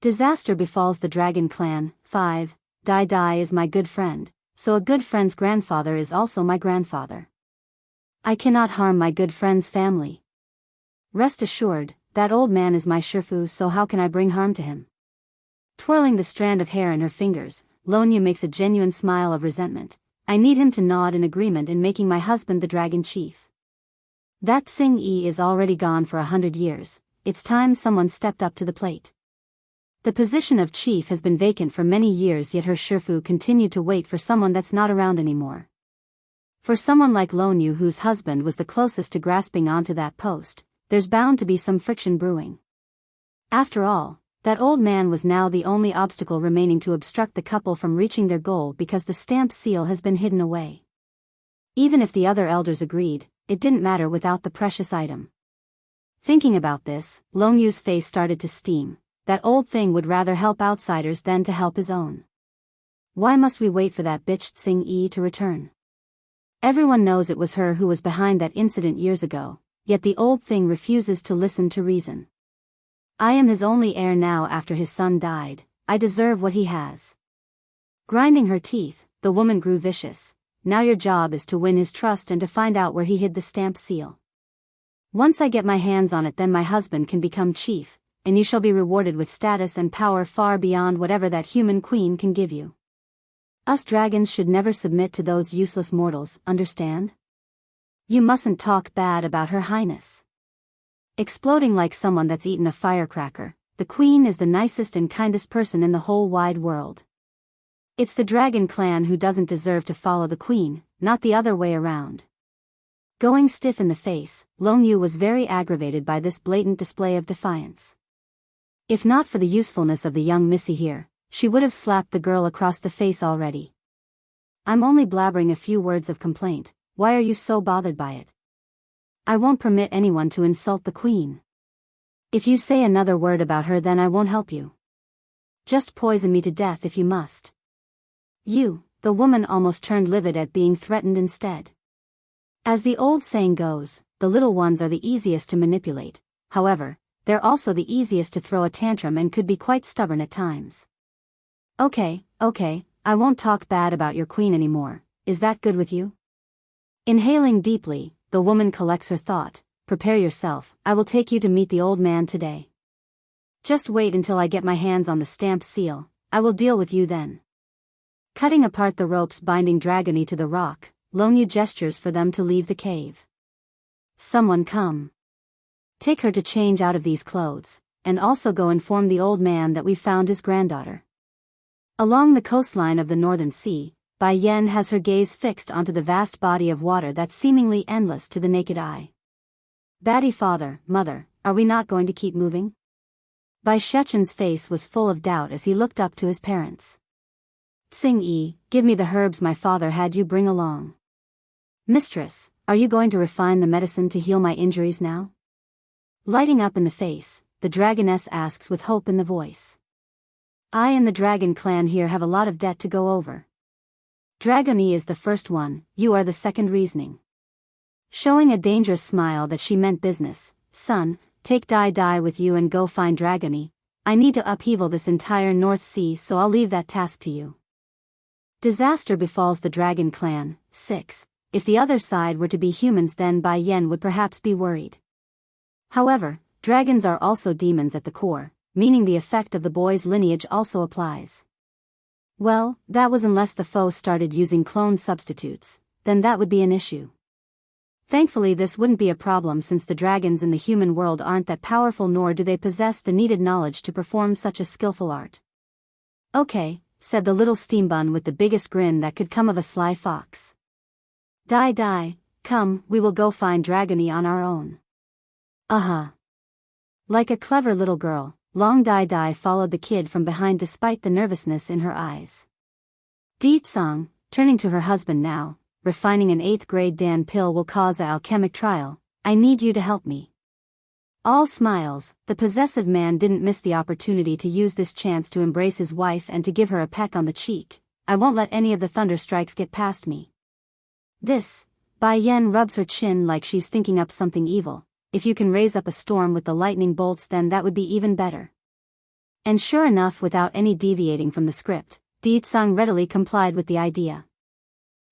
Disaster befalls the dragon clan. 5. Dai Dai is my good friend, so a good friend's grandfather is also my grandfather. I cannot harm my good friend's family. Rest assured, that old man is my Shifu, so how can I bring harm to him? Twirling the strand of hair in her fingers, Lonyu makes a genuine smile of resentment. I need him to nod in agreement in making my husband the dragon chief. That Xing Yi is already gone for 100 years, it's time someone stepped up to the plate. The position of chief has been vacant for many years, yet her Shifu continued to wait for someone that's not around anymore. For someone like Lonyu, whose husband was the closest to grasping onto that post, there's bound to be some friction brewing. After all, that old man was now the only obstacle remaining to obstruct the couple from reaching their goal, because the stamp seal has been hidden away. Even if the other elders agreed, it didn't matter without the precious item. Thinking about this, Longyu's face started to steam. That old thing would rather help outsiders than to help his own. Why must we wait for that bitch Xing Yi to return? Everyone knows it was her who was behind that incident years ago, yet the old thing refuses to listen to reason. I am his only heir now after his son died, I deserve what he has. Grinding her teeth, the woman grew vicious. Now your job is to win his trust and to find out where he hid the stamp seal. Once I get my hands on it, then my husband can become chief, and you shall be rewarded with status and power far beyond whatever that human queen can give you. Us dragons should never submit to those useless mortals, understand? You mustn't talk bad about Her Highness. Exploding like someone that's eaten a firecracker, the queen is the nicest and kindest person in the whole wide world. It's the dragon clan who doesn't deserve to follow the queen, not the other way around. Going stiff in the face, Lonyu was very aggravated by this blatant display of defiance. If not for the usefulness of the young missy here, she would have slapped the girl across the face already. I'm only blabbering a few words of complaint, why are you so bothered by it? I won't permit anyone to insult the queen. If you say another word about her, then I won't help you. Just poison me to death if you must. The woman almost turned livid at being threatened instead. As the old saying goes, the little ones are the easiest to manipulate, however, they're also the easiest to throw a tantrum and could be quite stubborn at times. Okay, I won't talk bad about your queen anymore, is that good with you? Inhaling deeply, the woman collects her thought. Prepare yourself, I will take you to meet the old man today. Just wait until I get my hands on the stamp seal, I will deal with you then. Cutting apart the ropes binding Dragony to the rock, Lonyu gestures for them to leave the cave. Someone come. Take her to change out of these clothes, and also go inform the old man that we found his granddaughter. Along the coastline of the Northern Sea, Bai Yan has her gaze fixed onto the vast body of water that's seemingly endless to the naked eye. Batty father, mother, are we not going to keep moving? Bai Shechen's face was full of doubt as he looked up to his parents. Xing Yi, give me the herbs my father had you bring along. Mistress, are you going to refine the medicine to heal my injuries now? Lighting up in the face, the dragoness asks with hope in the voice. I and the dragon clan here have a lot of debt to go over. Dragony is the first one, you are the second reasoning. Showing a dangerous smile that she meant business, son, take Dai Dai with you and go find Dragony. I need to upheaval this entire North Sea, so I'll leave that task to you. Disaster befalls the dragon clan. 6. If the other side were to be humans, then Bai Yan would perhaps be worried. However, dragons are also demons at the core, meaning the effect of the boy's lineage also applies. Well, that was unless the foe started using clone substitutes, then that would be an issue. Thankfully this wouldn't be a problem since the dragons in the human world aren't that powerful, nor do they possess the needed knowledge to perform such a skillful art. Okay, said the little steam bun with the biggest grin that could come of a sly fox. Dai Dai, come, we will go find Dragony on our own. Like a clever little girl, Long Dai Dai followed the kid from behind despite the nervousness in her eyes. Deetsong, turning to her husband now, refining an 8th grade Dan pill will cause an alchemic trial, I need you to help me. All smiles, the possessive man didn't miss the opportunity to use this chance to embrace his wife and to give her a peck on the cheek. I won't let any of the thunder strikes get past me. This, Bai Yan rubs her chin like she's thinking up something evil. If you can raise up a storm with the lightning bolts, then that would be even better. And sure enough, without any deviating from the script, Ditsang readily complied with the idea.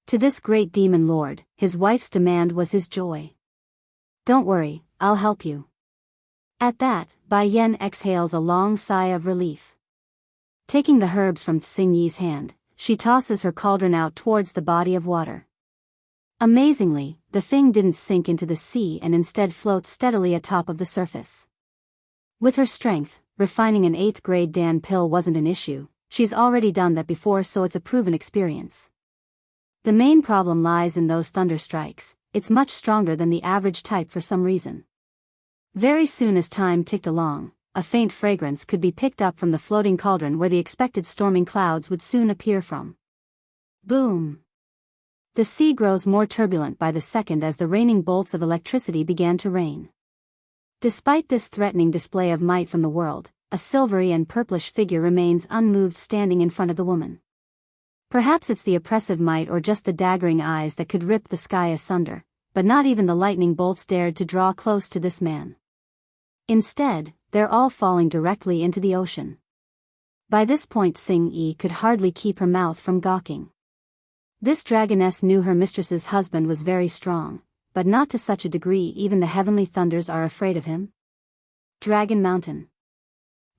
To this great demon lord, his wife's demand was his joy. "Don't worry, I'll help you." At that, Bai Yan exhales a long sigh of relief. Taking the herbs from Tsing Yi's hand, she tosses her cauldron out towards the body of water. Amazingly, the thing didn't sink into the sea and instead floats steadily atop of the surface. With her strength, refining an 8th grade Dan pill wasn't an issue. She's already done that before, so it's a proven experience. The main problem lies in those thunder strikes. It's much stronger than the average type for some reason. Very soon, as time ticked along, a faint fragrance could be picked up from the floating cauldron where the expected storming clouds would soon appear from. Boom! The sea grows more turbulent by the second as the raining bolts of electricity began to rain. Despite this threatening display of might from the world, a silvery and purplish figure remains unmoved, standing in front of the woman. Perhaps it's the oppressive might or just the daggering eyes that could rip the sky asunder, but not even the lightning bolts dared to draw close to this man. Instead, they're all falling directly into the ocean. By this point, Tsing Yi could hardly keep her mouth from gawking. This dragoness knew her mistress's husband was very strong, but not to such a degree even the heavenly thunders are afraid of him. Dragon Mountain.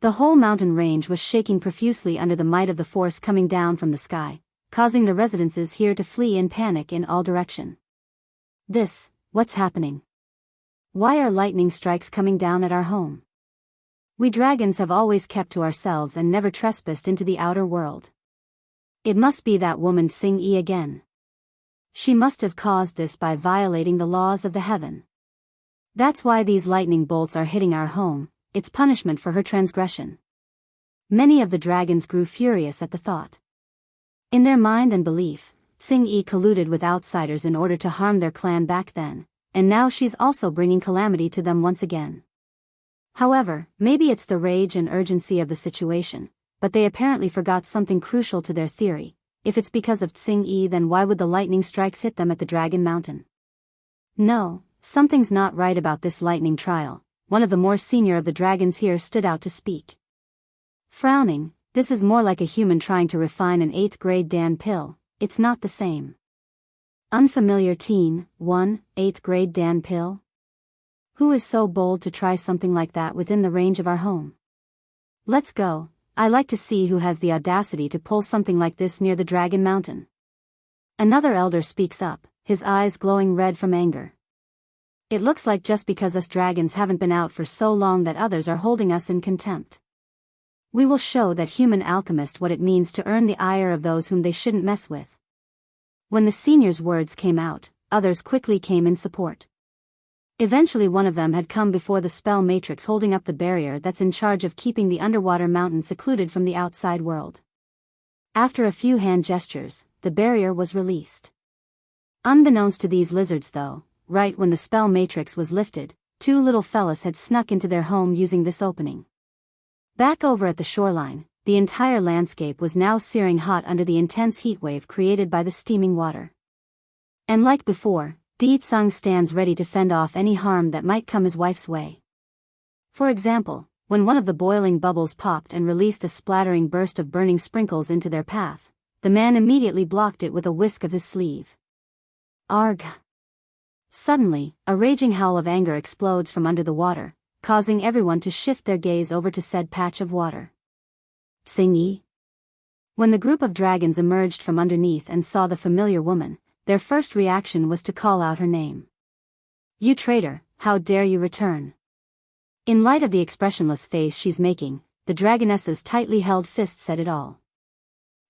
The whole mountain range was shaking profusely under the might of the force coming down from the sky, causing the residences here to flee in panic in all direction. What's happening? Why are lightning strikes coming down at our home? We dragons have always kept to ourselves and never trespassed into the outer world. It must be that woman Tsing Yi again. She must have caused this by violating the laws of the heaven. That's why these lightning bolts are hitting our home. It's punishment for her transgression. Many of the dragons grew furious at the thought. In their mind and belief, Tsing Yi colluded with outsiders in order to harm their clan back then, and now she's also bringing calamity to them once again. However, maybe it's the rage and urgency of the situation, but they apparently forgot something crucial to their theory. If it's because of Tsing Yi, then why would the lightning strikes hit them at the Dragon Mountain? No, something's not right about this lightning trial. One of the more senior of the dragons here stood out to speak. Frowning, this is more like a human trying to refine an 8th grade Dan pill. It's not the same. Unfamiliar teen, 8th grade Dan pill? Who is so bold to try something like that within the range of our home? Let's go. I like to see who has the audacity to pull something like this near the Dragon Mountain. Another elder speaks up, his eyes glowing red from anger. It looks like just because us dragons haven't been out for so long that others are holding us in contempt. We will show that human alchemist what it means to earn the ire of those whom they shouldn't mess with. When the senior's words came out, others quickly came in support. Eventually one of them had come before the spell matrix holding up the barrier that's in charge of keeping the underwater mountain secluded from the outside world. After a few hand gestures, the barrier was released. Unbeknownst to these lizards though, right when the spell matrix was lifted, two little fellas had snuck into their home using this opening. Back over at the shoreline, the entire landscape was now searing hot under the intense heat wave created by the steaming water. And like before, Ditsang stands ready to fend off any harm that might come his wife's way. For example, when one of the boiling bubbles popped and released a splattering burst of burning sprinkles into their path, the man immediately blocked it with a whisk of his sleeve. Arg! Suddenly, a raging howl of anger explodes from under the water, causing everyone to shift their gaze over to said patch of water. Tsing Yi? When the group of dragons emerged from underneath and saw the familiar woman, their first reaction was to call out her name. You traitor, how dare you return? In light of the expressionless face she's making, the dragoness's tightly held fist said it all.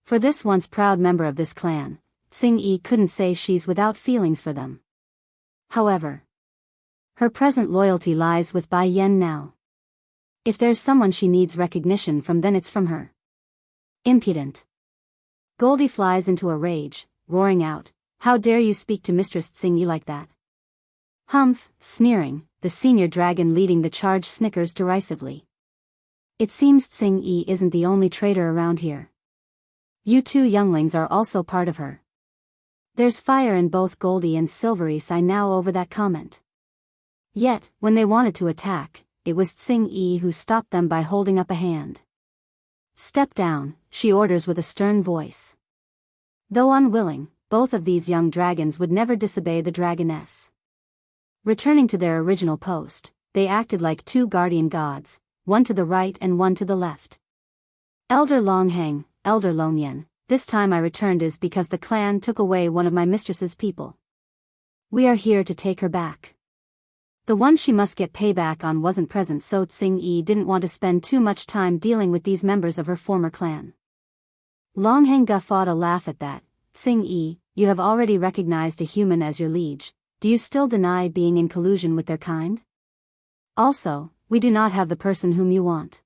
For this once proud member of this clan, Tsing Yi couldn't say she's without feelings for them. However, her present loyalty lies with Bai Yan now. If there's someone she needs recognition from, then it's from her. Impudent. Goldie flies into a rage, roaring out, how dare you speak to Mistress Tsing Yi like that? Humph, sneering, the senior dragon leading the charge snickers derisively. It seems Tsing Yi isn't the only traitor around here. You two younglings are also part of her. There's fire in both Goldie and Silvery sigh now over that comment. Yet, when they wanted to attack, it was Tsing Yi who stopped them by holding up a hand. Step down, she orders with a stern voice. Though unwilling, both of these young dragons would never disobey the dragoness. Returning to their original post, they acted like two guardian gods, one to the right and one to the left. Elder Longheng, Elder Longyan, this time I returned is because the clan took away one of my mistress's people. We are here to take her back. The one she must get payback on wasn't present, so Tsing-yi didn't want to spend too much time dealing with these members of her former clan. Longheng guffawed a laugh at that. Tsing-yi, you have already recognized a human as your liege. Do you still deny being in collusion with their kind? Also, we do not have the person whom you want.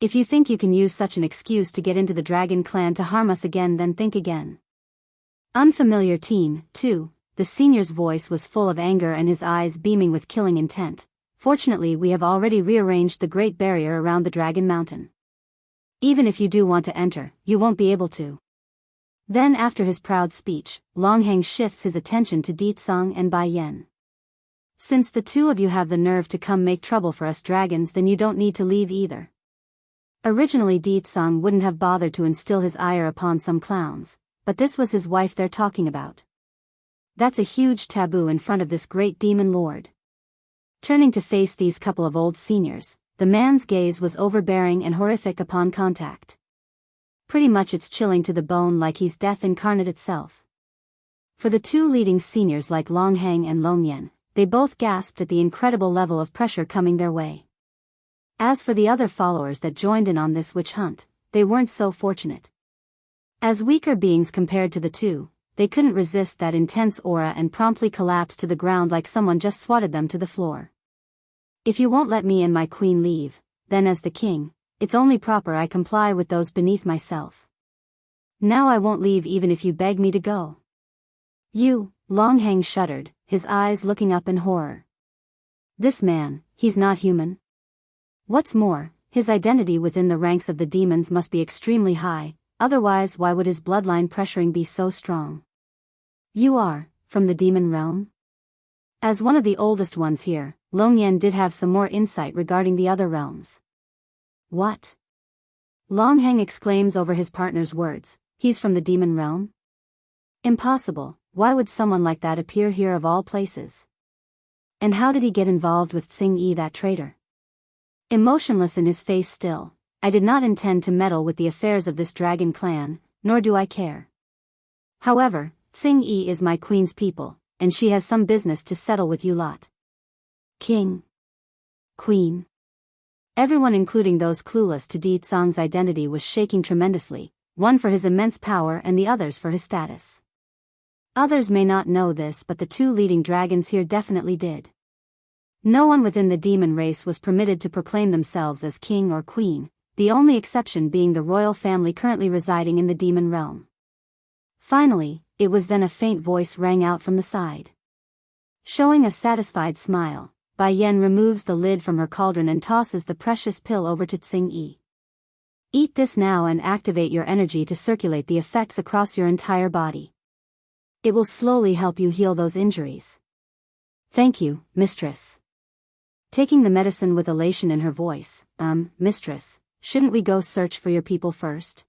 If you think you can use such an excuse to get into the dragon clan to harm us again, then think again. Unfamiliar teen, too. The senior's voice was full of anger and his eyes beaming with killing intent. Fortunately, we have already rearranged the great barrier around the Dragon Mountain. Even if you do want to enter, you won't be able to. Then after his proud speech, Longheng shifts his attention to Ditsang and Bai Yen. Since the two of you have the nerve to come make trouble for us dragons, then you don't need to leave either. Originally Ditsang wouldn't have bothered to instill his ire upon some clowns, but this was his wife they're talking about. That's a huge taboo in front of this great demon lord. Turning to face these couple of old seniors, the man's gaze was overbearing and horrific upon contact. Pretty much it's chilling to the bone, like he's death incarnate itself. For the two leading seniors like Longheng and Longyan, they both gasped at the incredible level of pressure coming their way. As for the other followers that joined in on this witch hunt, they weren't so fortunate. As weaker beings compared to the two, they couldn't resist that intense aura and promptly collapsed to the ground like someone just swatted them to the floor. If you won't let me and my queen leave, then as the king, it's only proper I comply with those beneath myself. Now I won't leave even if you beg me to go. You, Longheng shuddered, his eyes looking up in horror. This man, he's not human. What's more, his identity within the ranks of the demons must be extremely high, otherwise why would his bloodline pressuring be so strong? You are, from the demon realm? As one of the oldest ones here, Longyan did have some more insight regarding the other realms. What? Longheng exclaims over his partner's words, he's from the demon realm? Impossible, why would someone like that appear here of all places? And how did he get involved with Tsing-yi, that traitor? Emotionless in his face still, I did not intend to meddle with the affairs of this dragon clan, nor do I care. However, Tsing-yi is my queen's people, and she has some business to settle with you lot. King. Queen. Everyone, including those clueless to Ditsang's identity, was shaking tremendously, one for his immense power and the others for his status. Others may not know this, but the two leading dragons here definitely did. No one within the demon race was permitted to proclaim themselves as king or queen, the only exception being the royal family currently residing in the demon realm. Finally, it was then a faint voice rang out from the side. Showing a satisfied smile, Bai Yen removes the lid from her cauldron and tosses the precious pill over to Tsing-yi. Eat this now and activate your energy to circulate the effects across your entire body. It will slowly help you heal those injuries. Thank you, mistress. Taking the medicine with elation in her voice, mistress, shouldn't we go search for your people first?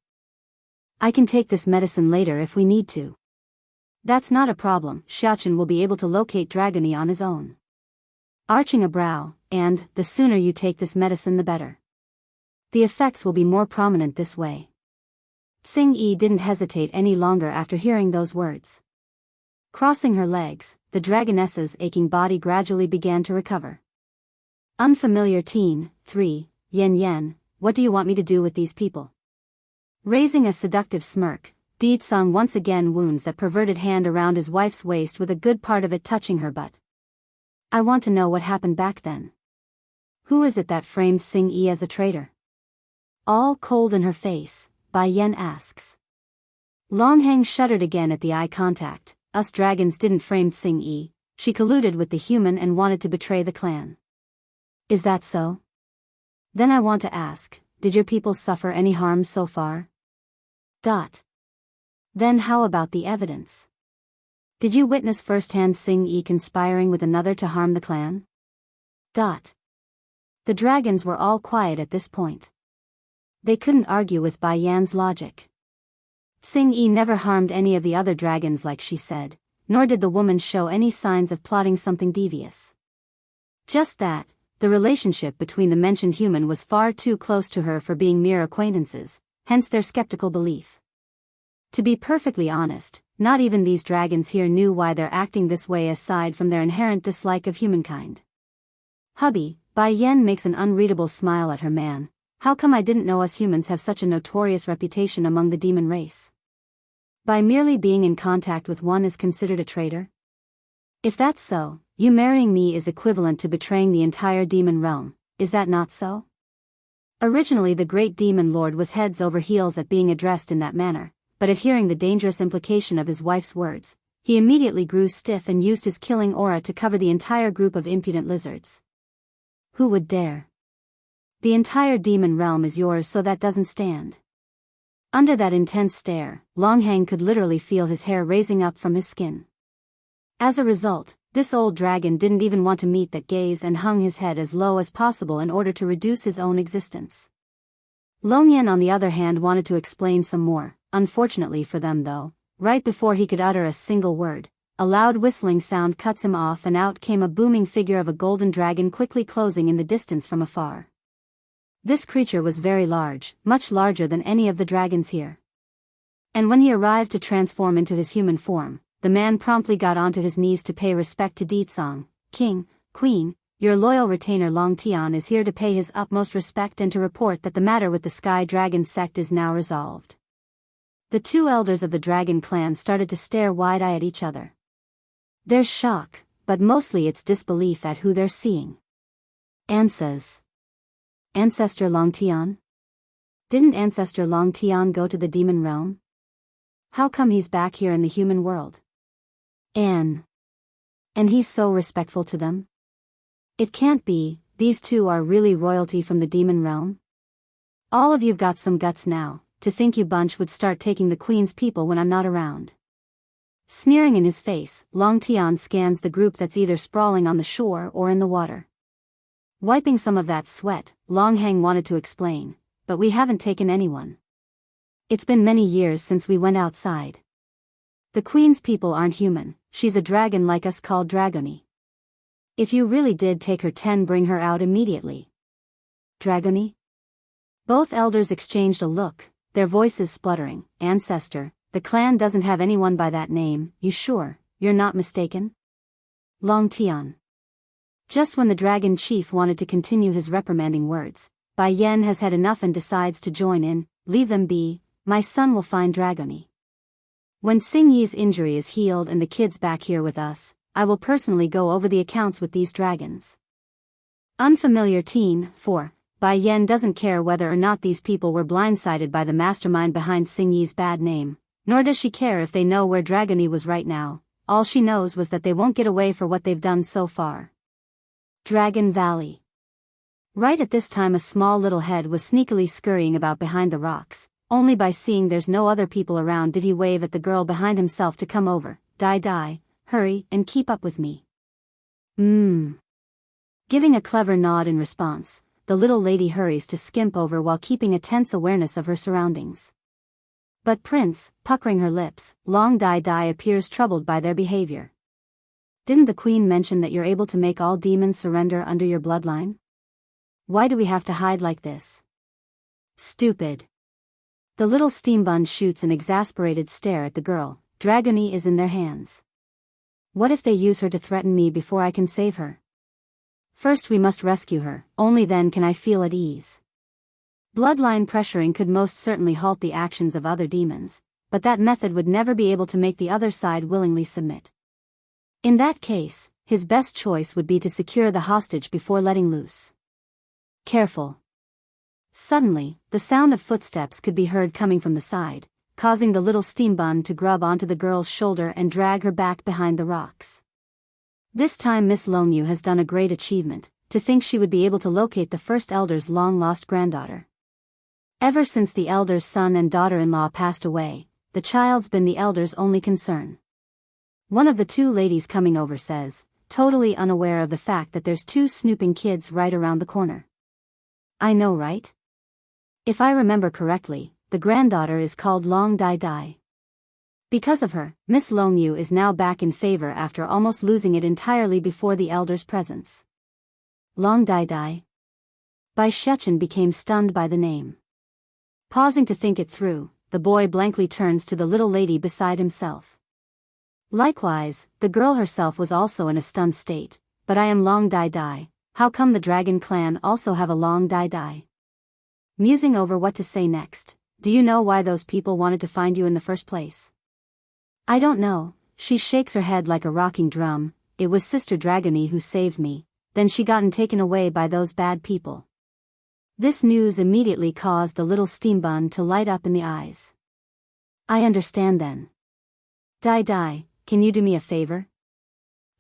I can take this medicine later if we need to. That's not a problem, Xiaochen will be able to locate Dragony on his own. Arching a brow, and, the sooner you take this medicine the better. The effects will be more prominent this way. Tsing-yi didn't hesitate any longer after hearing those words. Crossing her legs, the dragoness's aching body gradually began to recover. Unfamiliar teen, 3, Yen, what do you want me to do with these people? Raising a seductive smirk, Ditsang once again wounds that perverted hand around his wife's waist with a good part of it touching her butt. I want to know what happened back then. Who is it that framed Tsing-yi as a traitor? All cold in her face, Bai Yen asks. Longheng shuddered again at the eye contact. Us dragons didn't frame Tsing-yi, she colluded with the human and wanted to betray the clan. Is that so? Then I want to ask, did your people suffer any harm so far? Then how about the evidence? Did you witness firsthand Tsing-yi conspiring with another to harm the clan? The dragons were all quiet at this point. They couldn't argue with Bai Yan's logic. Xing Yi never harmed any of the other dragons like she said, nor did the woman show any signs of plotting something devious. Just that, the relationship between the mentioned human was far too close to her for being mere acquaintances, hence their skeptical belief. To be perfectly honest, not even these dragons here knew why they're acting this way aside from their inherent dislike of humankind. Hubby, Bai Yan makes an unreadable smile at her man. How come I didn't know us humans have such a notorious reputation among the demon race? By merely being in contact with one is considered a traitor? If that's so, you marrying me is equivalent to betraying the entire demon realm, is that not so? Originally the great demon lord was heads over heels at being addressed in that manner, but at hearing the dangerous implication of his wife's words, he immediately grew stiff and used his killing aura to cover the entire group of impudent lizards. Who would dare? The entire demon realm is yours, so that doesn't stand. Under that intense stare, Longhang could literally feel his hair raising up from his skin. As a result, this old dragon didn't even want to meet that gaze and hung his head as low as possible in order to reduce his own existence. Longyan on the other hand wanted to explain some more, unfortunately for them though, right before he could utter a single word, a loud whistling sound cuts him off and out came a booming figure of a golden dragon quickly closing in the distance from afar. This creature was very large, much larger than any of the dragons here. And when he arrived to transform into his human form, the man promptly got onto his knees to pay respect to Ditsong. King, Queen, your loyal retainer Long Tian is here to pay his utmost respect and to report that the matter with the Sky Dragon sect is now resolved. The two elders of the dragon clan started to stare wide-eyed at each other. There's shock, but mostly it's disbelief at who they're seeing. Ancestor Long Tian? Didn't Ancestor Long Tian go to the demon realm? How come he's back here in the human world? And he's so respectful to them? It can't be, these two are really royalty from the demon realm? All of you've got some guts now, to think you bunch would start taking the queen's people when I'm not around. Sneering in his face, Long Tian scans the group that's either sprawling on the shore or in the water. Wiping some of that sweat, Longhang wanted to explain, but we haven't taken anyone. It's been many years since we went outside. The queen's people aren't human, she's a dragon like us called Dragoni. If you really did take her 10, bring her out immediately. Dragoni? Both elders exchanged a look, their voices spluttering. Ancestor, the clan doesn't have anyone by that name, you sure, you're not mistaken? Long Tian. Just when the dragon chief wanted to continue his reprimanding words, Bai Yan has had enough and decides to join in. Leave them be, my son will find Dragoni. When Xing Yi's injury is healed and the kids back here with us, I will personally go over the accounts with these dragons. Unfamiliar teen, 4. Bai Yan doesn't care whether or not these people were blindsided by the mastermind behind Xing Yi's bad name, nor does she care if they know where Dragoni was right now. All she knows was that they won't get away for what they've done so far. Dragon Valley. Right at this time a small little head was sneakily scurrying about behind the rocks. Only by seeing there's no other people around did he wave at the girl behind himself to come over. Die, hurry and keep up with me. Giving a clever nod in response, the little lady hurries to skimp over while keeping a tense awareness of her surroundings. But Prince, puckering her lips, Long Die appears troubled by their behavior. Didn't the queen mention that you're able to make all demons surrender under your bloodline? Why do we have to hide like this? Stupid. The little steam bun shoots an exasperated stare at the girl. Dragoni is in their hands. What if they use her to threaten me before I can save her? First we must rescue her, only then can I feel at ease. Bloodline pressuring could most certainly halt the actions of other demons, but that method would never be able to make the other side willingly submit. In that case, his best choice would be to secure the hostage before letting loose. Careful. Suddenly, the sound of footsteps could be heard coming from the side, causing the little steam bun to grub onto the girl's shoulder and drag her back behind the rocks. This time Miss Longyu has done a great achievement, to think she would be able to locate the first elder's long-lost granddaughter. Ever since the elder's son and daughter-in-law passed away, the child's been the elder's only concern. One of the two ladies coming over says, totally unaware of the fact that there's two snooping kids right around the corner. I know, right? If I remember correctly, the granddaughter is called Long Dai Dai. Because of her, Miss Long Yu is now back in favor after almost losing it entirely before the elder's presence. Long Dai Dai. Bai Shechen became stunned by the name. Pausing to think it through, the boy blankly turns to the little lady beside himself. Likewise, the girl herself was also in a stunned state. But I am Long Dai Dai, how come the dragon clan also have a Long Dai Dai? Musing over what to say next, do you know why those people wanted to find you in the first place? I don't know, she shakes her head like a rocking drum. It was Sister Dragony who saved me, then she gotten taken away by those bad people. This news immediately caused the little steam bun to light up in the eyes. I understand then. Dai Dai, can you do me a favor?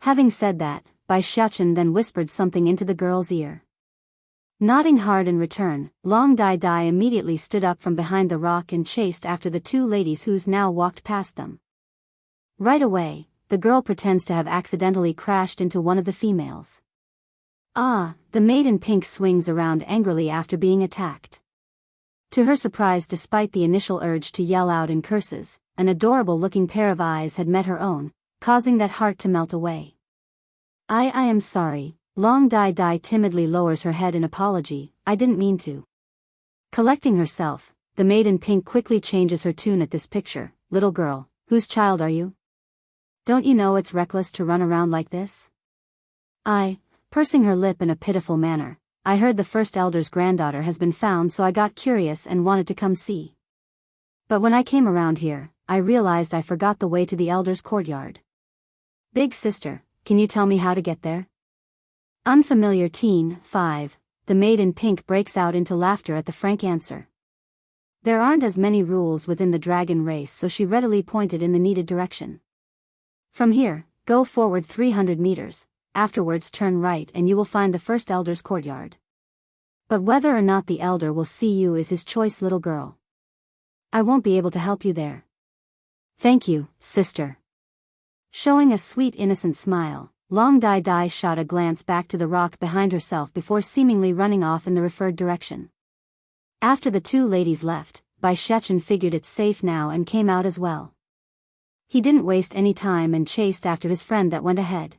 Having said that, Bai Shechen then whispered something into the girl's ear. Nodding hard in return, Long Dai Dai immediately stood up from behind the rock and chased after the two ladies who's now walked past them. Right away, the girl pretends to have accidentally crashed into one of the females. The maid in pink swings around angrily after being attacked. To her surprise, despite the initial urge to yell out in curses, an adorable-looking pair of eyes had met her own, causing that heart to melt away. I am sorry. Long Dai Dai timidly lowers her head in apology, I didn't mean to. Collecting herself, the maid in pink quickly changes her tune at this picture. Little girl, whose child are you? Don't you know it's reckless to run around like this? Pursing her lip in a pitiful manner, I heard the first elder's granddaughter has been found, so I got curious and wanted to come see. But when I came around here, I realized I forgot the way to the elder's courtyard. Big sister, can you tell me how to get there? Unfamiliar teen, 5, the maid in pink breaks out into laughter at the frank answer. There aren't as many rules within the dragon race, so she readily pointed in the needed direction. From here, go forward 300 meters, afterwards turn right and you will find the first elder's courtyard. But whether or not the elder will see you is his choice, little girl. I won't be able to help you there. Thank you, sister. Showing a sweet innocent smile, Long Dai Dai shot a glance back to the rock behind herself before seemingly running off in the referred direction. After the two ladies left, Bai Shechen figured it's safe now and came out as well. He didn't waste any time and chased after his friend that went ahead.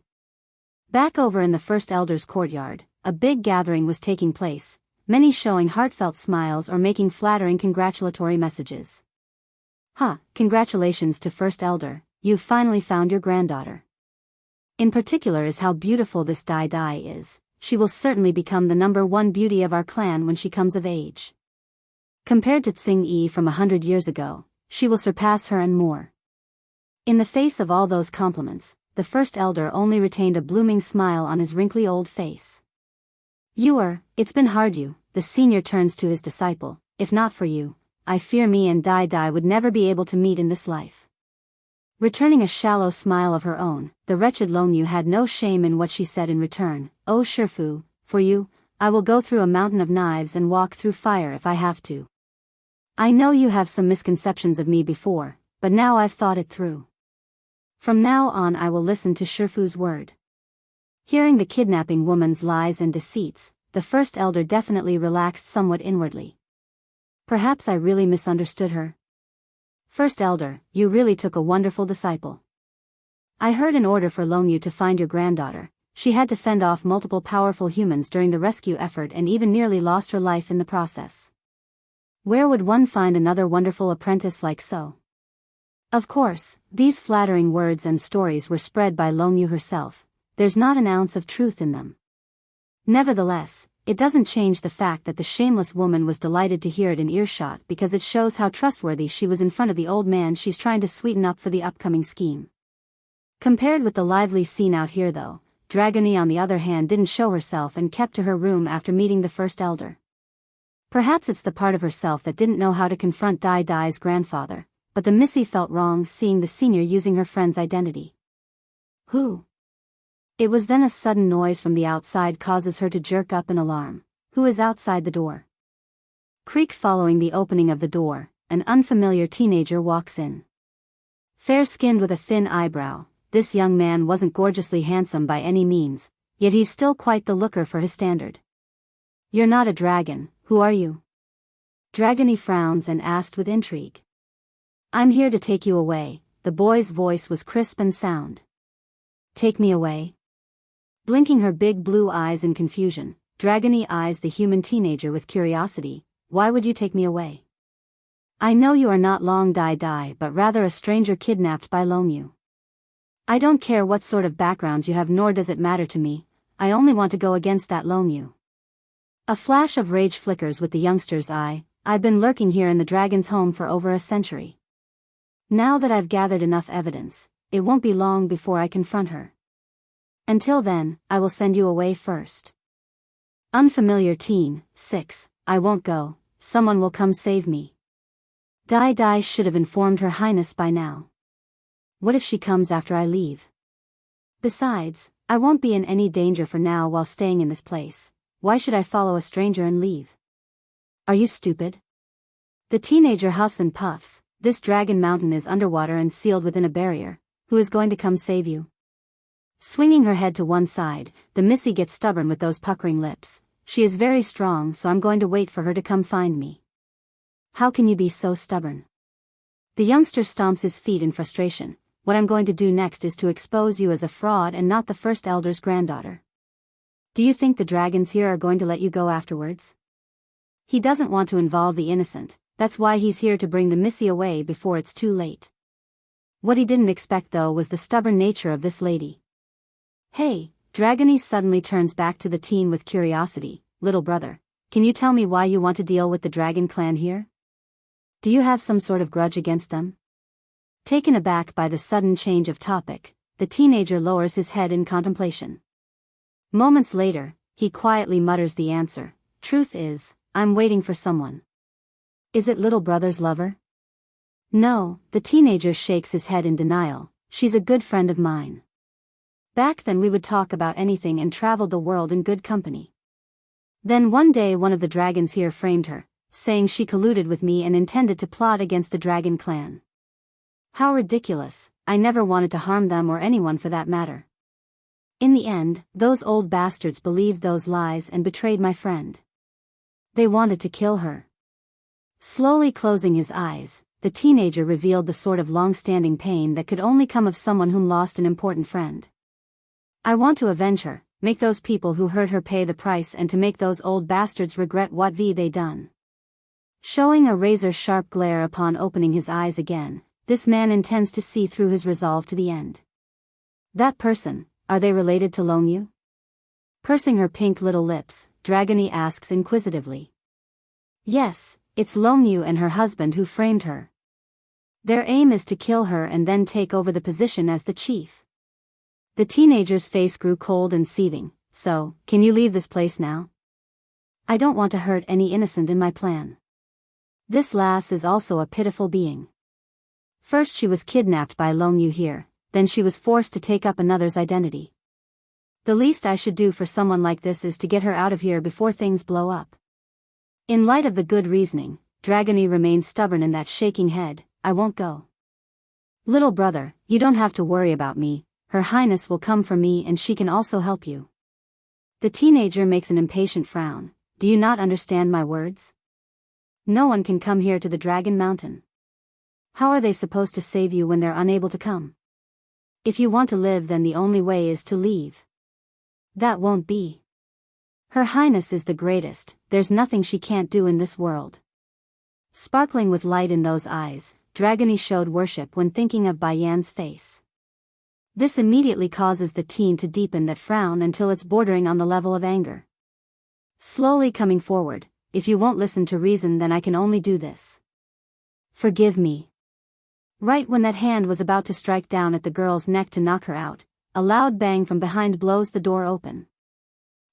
Back over in the first elder's courtyard, a big gathering was taking place, many showing heartfelt smiles or making flattering congratulatory messages. Congratulations to First Elder, you've finally found your granddaughter. In particular is how beautiful this Dai Dai is, she will certainly become the #1 beauty of our clan when she comes of age. Compared to Tsing Yi from 100 years ago, she will surpass her and more. In the face of all those compliments, the first elder only retained a blooming smile on his wrinkly old face. It's been hard the senior turns to his disciple, if not for you, I fear me and Dai Dai would never be able to meet in this life. Returning a shallow smile of her own, the wretched Long Yu had no shame in what she said in return. Oh Shifu, for you, I will go through a mountain of knives and walk through fire if I have to. I know you have some misconceptions of me before, but now I've thought it through. From now on I will listen to Shifu's word. Hearing the kidnapping woman's lies and deceits, the first elder definitely relaxed somewhat inwardly. Perhaps I really misunderstood her. First Elder, you really took a wonderful disciple. I heard in order for Long Yu to find your granddaughter, she had to fend off multiple powerful humans during the rescue effort and even nearly lost her life in the process. Where would one find another wonderful apprentice like so? Of course, these flattering words and stories were spread by Long Yu herself, there's not an ounce of truth in them. Nevertheless, it doesn't change the fact that the shameless woman was delighted to hear it in earshot because it shows how trustworthy she was in front of the old man she's trying to sweeten up for the upcoming scheme. Compared with the lively scene out here though, Dragony on the other hand didn't show herself and kept to her room after meeting the first elder. Perhaps it's the part of herself that didn't know how to confront Dai Dai's grandfather, but the Missy felt wrong seeing the senior using her friend's identity. Who? It was then a sudden noise from the outside causes her to jerk up in alarm. Who is outside the door? Creak. Following the opening of the door, an unfamiliar teenager walks in. Fair-skinned with a thin eyebrow, this young man wasn't gorgeously handsome by any means, yet he's still quite the looker for his standard. You're not a dragon, who are you? Dragony frowns and asked with intrigue. I'm here to take you away. The boy's voice was crisp and sound. Take me away? Blinking her big blue eyes in confusion, Dragony eyes the human teenager with curiosity. Why would you take me away? I know you are not Long Dai, but rather a stranger kidnapped by Longyu. I don't care what sort of backgrounds you have, nor does it matter to me. I only want to go against that Longyu. A flash of rage flickers with the youngster's eye. I've been lurking here in the dragon's home for over a century. Now that I've gathered enough evidence, it won't be long before I confront her. Until then, I will send you away first. Unfamiliar teen, 6, I won't go, someone will come save me. Dai should have informed Her Highness by now. What if she comes after I leave? Besides, I won't be in any danger for now while staying in this place. Why should I follow a stranger and leave? Are you stupid? The teenager huffs and puffs. This dragon mountain is underwater and sealed within a barrier. Who is going to come save you? Swinging her head to one side, the Missy gets stubborn with those puckering lips. She is very strong, so I'm going to wait for her to come find me. How can you be so stubborn? The youngster stomps his feet in frustration. What I'm going to do next is to expose you as a fraud and not the first elder's granddaughter. Do you think the dragons here are going to let you go afterwards? He doesn't want to involve the innocent, that's why he's here to bring the Missy away before it's too late. What he didn't expect though was the stubborn nature of this lady. Hey, Dragony suddenly turns back to the teen with curiosity. Little brother, can you tell me why you want to deal with the dragon clan here? Do you have some sort of grudge against them? Taken aback by the sudden change of topic, the teenager lowers his head in contemplation. Moments later, he quietly mutters the answer. Truth is, I'm waiting for someone. Is it little brother's lover? No, the teenager shakes his head in denial. She's a good friend of mine. Back then we would talk about anything and traveled the world in good company. Then one day one of the dragons here framed her, saying she colluded with me and intended to plot against the dragon clan. How ridiculous, I never wanted to harm them or anyone for that matter. In the end, those old bastards believed those lies and betrayed my friend. They wanted to kill her. Slowly closing his eyes, the teenager revealed the sort of long-standing pain that could only come of someone whom lost an important friend. I want to avenge her, make those people who hurt her pay the price and to make those old bastards regret what they done. Showing a razor-sharp glare upon opening his eyes again, this man intends to see through his resolve to the end. That person, are they related to Longyu? Pursing her pink little lips, Dragony asks inquisitively. Yes, it's Longyu and her husband who framed her. Their aim is to kill her and then take over the position as the chief. The teenager's face grew cold and seething. So, can you leave this place now? I don't want to hurt any innocent in my plan. This lass is also a pitiful being. First she was kidnapped by Longyu here, then she was forced to take up another's identity. The least I should do for someone like this is to get her out of here before things blow up. In light of the good reasoning, Dragony remains stubborn in that shaking head. I won't go. Little brother, you don't have to worry about me. Her Highness will come for me and she can also help you. The teenager makes an impatient frown. Do you not understand my words? No one can come here to the Dragon Mountain. How are they supposed to save you when they're unable to come? If you want to live, then the only way is to leave. That won't be. Her Highness is the greatest, there's nothing she can't do in this world. Sparkling with light in those eyes, Dragony showed worship when thinking of Bayan's face. This immediately causes the teen to deepen that frown until it's bordering on the level of anger. Slowly coming forward, if you won't listen to reason, then I can only do this. Forgive me. Right when that hand was about to strike down at the girl's neck to knock her out, a loud bang from behind blows the door open.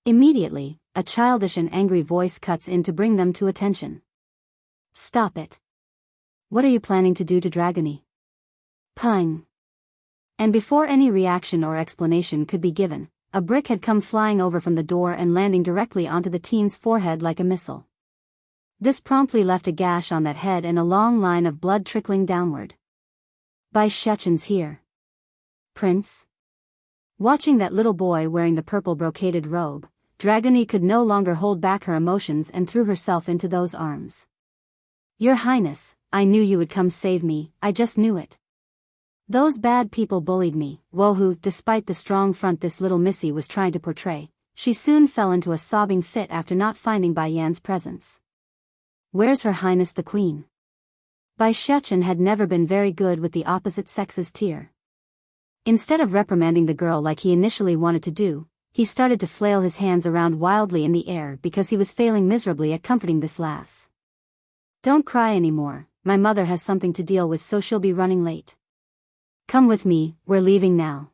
Immediately, a childish and angry voice cuts in to bring them to attention. Stop it. What are you planning to do to Dragony? Pung. And before any reaction or explanation could be given, a brick had come flying over from the door and landing directly onto the teen's forehead like a missile. This promptly left a gash on that head and a long line of blood trickling downward. Bai Shechen's here. Prince? Watching that little boy wearing the purple brocaded robe, Dragony could no longer hold back her emotions and threw herself into those arms. Your Highness, I knew you would come save me, I just knew it. Those bad people bullied me. Wohu. Despite the strong front this little missy was trying to portray, she soon fell into a sobbing fit after not finding Bai Yan's presence. Where's Her Highness the Queen? Bai Shechen had never been very good with the opposite sex's tear. Instead of reprimanding the girl like he initially wanted to do, he started to flail his hands around wildly in the air because he was failing miserably at comforting this lass. Don't cry anymore, my mother has something to deal with so she'll be running late. Come with me, we're leaving now.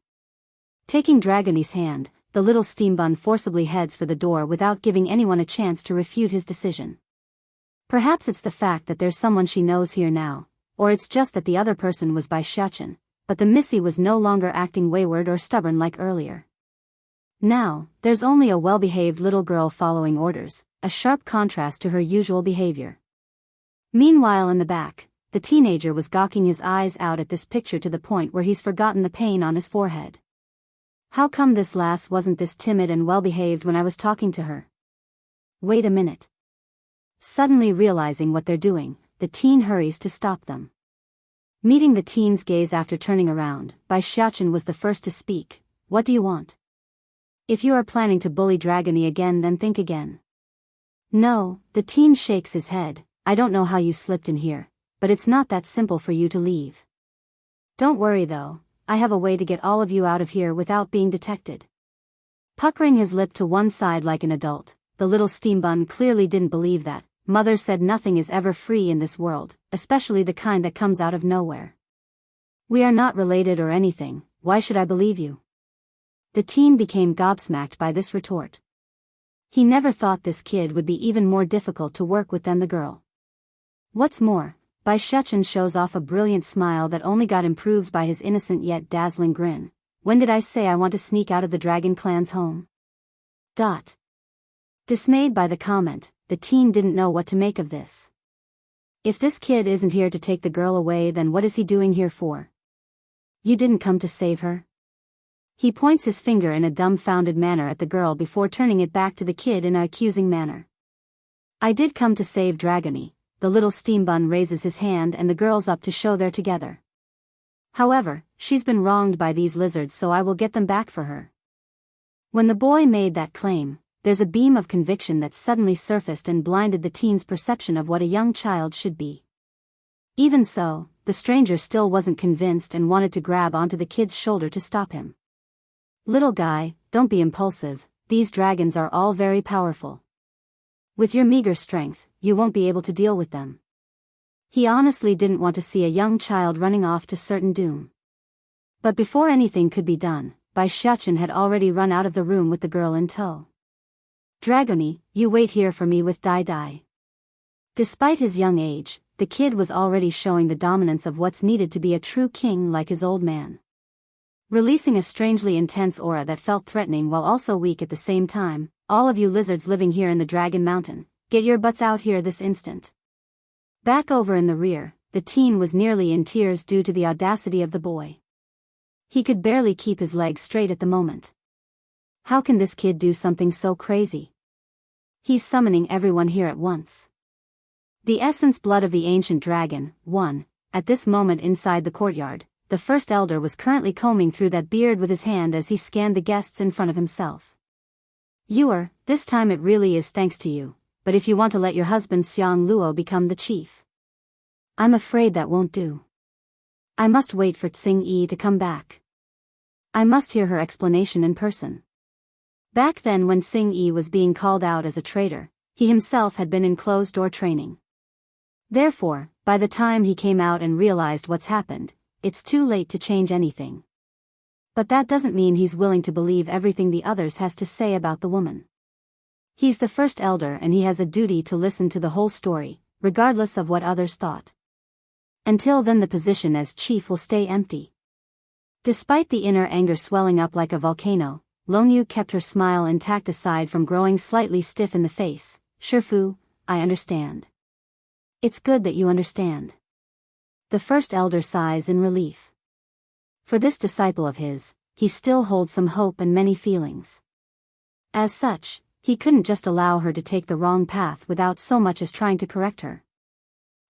Taking Dragony's hand, the little steambun forcibly heads for the door without giving anyone a chance to refute his decision. Perhaps it's the fact that there's someone she knows here now, or it's just that the other person was Bai Shechen, but the missy was no longer acting wayward or stubborn like earlier. Now, there's only a well-behaved little girl following orders, a sharp contrast to her usual behavior. Meanwhile in the back, the teenager was gawking his eyes out at this picture to the point where he's forgotten the pain on his forehead. How come this lass wasn't this timid and well-behaved when I was talking to her? Wait a minute. Suddenly realizing what they're doing, the teen hurries to stop them. Meeting the teen's gaze after turning around, Bai Shechen was the first to speak. What do you want? If you are planning to bully Dragony again, then think again. No, the teen shakes his head. I don't know how you slipped in here, but it's not that simple for you to leave. Don't worry though, I have a way to get all of you out of here without being detected. Puckering his lip to one side like an adult, the little steambun clearly didn't believe that. Mother said nothing is ever free in this world, especially the kind that comes out of nowhere. We are not related or anything, why should I believe you? The teen became gobsmacked by this retort. He never thought this kid would be even more difficult to work with than the girl. What's more, Bai Shechen shows off a brilliant smile that only got improved by his innocent yet dazzling grin. When did I say I want to sneak out of the dragon clan's home? Dismayed by the comment, the teen didn't know what to make of this. If this kid isn't here to take the girl away, then what is he doing here for? You didn't come to save her? He points his finger in a dumbfounded manner at the girl before turning it back to the kid in an accusing manner. I did come to save Dragony. The little steambun raises his hand and the girls up to show they're together. However, she's been wronged by these lizards, so I will get them back for her. When the boy made that claim, there's a beam of conviction that suddenly surfaced and blinded the teen's perception of what a young child should be. Even so, the stranger still wasn't convinced and wanted to grab onto the kid's shoulder to stop him. Little guy, don't be impulsive, these dragons are all very powerful. With your meager strength, you won't be able to deal with them. He honestly didn't want to see a young child running off to certain doom. But before anything could be done, Bai Shechen had already run out of the room with the girl in tow. Dragony, you wait here for me with Dai. Despite his young age, the kid was already showing the dominance of what's needed to be a true king like his old man. Releasing a strangely intense aura that felt threatening while also weak at the same time, all of you lizards living here in the Dragon Mountain, get your butts out here this instant. Back over in the rear, the teen was nearly in tears due to the audacity of the boy. He could barely keep his legs straight at the moment. How can this kid do something so crazy? He's summoning everyone here at once. The essence blood of the ancient dragon, one, at this moment inside the courtyard, the first elder was currently combing through that beard with his hand as he scanned the guests in front of himself. This time it really is thanks to you, but if you want to let your husband Xiang Luo become the chief. I'm afraid that won't do. I must wait for Tsing Yi to come back. I must hear her explanation in person. Back then when Tsing Yi was being called out as a traitor, he himself had been in closed-door training. Therefore, by the time he came out and realized what's happened, it's too late to change anything. But that doesn't mean he's willing to believe everything the others has to say about the woman. He's the first elder and he has a duty to listen to the whole story, regardless of what others thought. Until then the position as chief will stay empty. Despite the inner anger swelling up like a volcano, Long Yu kept her smile intact aside from growing slightly stiff in the face. Shifu, I understand. It's good that you understand. The first elder sighs in relief. For this disciple of his, he still holds some hope and many feelings. As such, he couldn't just allow her to take the wrong path without so much as trying to correct her.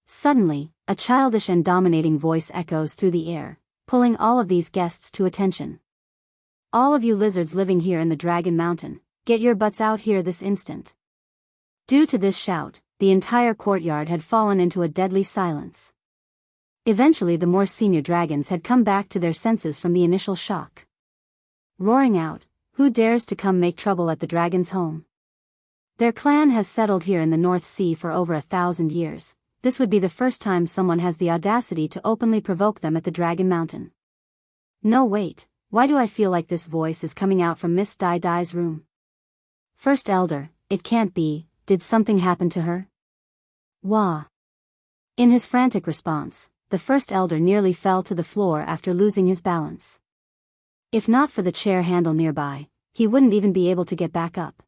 Suddenly, a childish and dominating voice echoes through the air, pulling all of these guests to attention. All of you lizards living here in the Dragon Mountain, get your butts out here this instant. Due to this shout, the entire courtyard had fallen into a deadly silence. Eventually the more senior dragons had come back to their senses from the initial shock. Roaring out, "Who dares to come make trouble at the dragon's home? Their clan has settled here in the North Sea for over 1,000 years. This would be the first time someone has the audacity to openly provoke them at the Dragon Mountain." No wait, why do I feel like this voice is coming out from Miss Dai Dai's room? First Elder, it can't be, did something happen to her? Wah. In his frantic response, the First Elder nearly fell to the floor after losing his balance. If not for the chair handle nearby, he wouldn't even be able to get back up.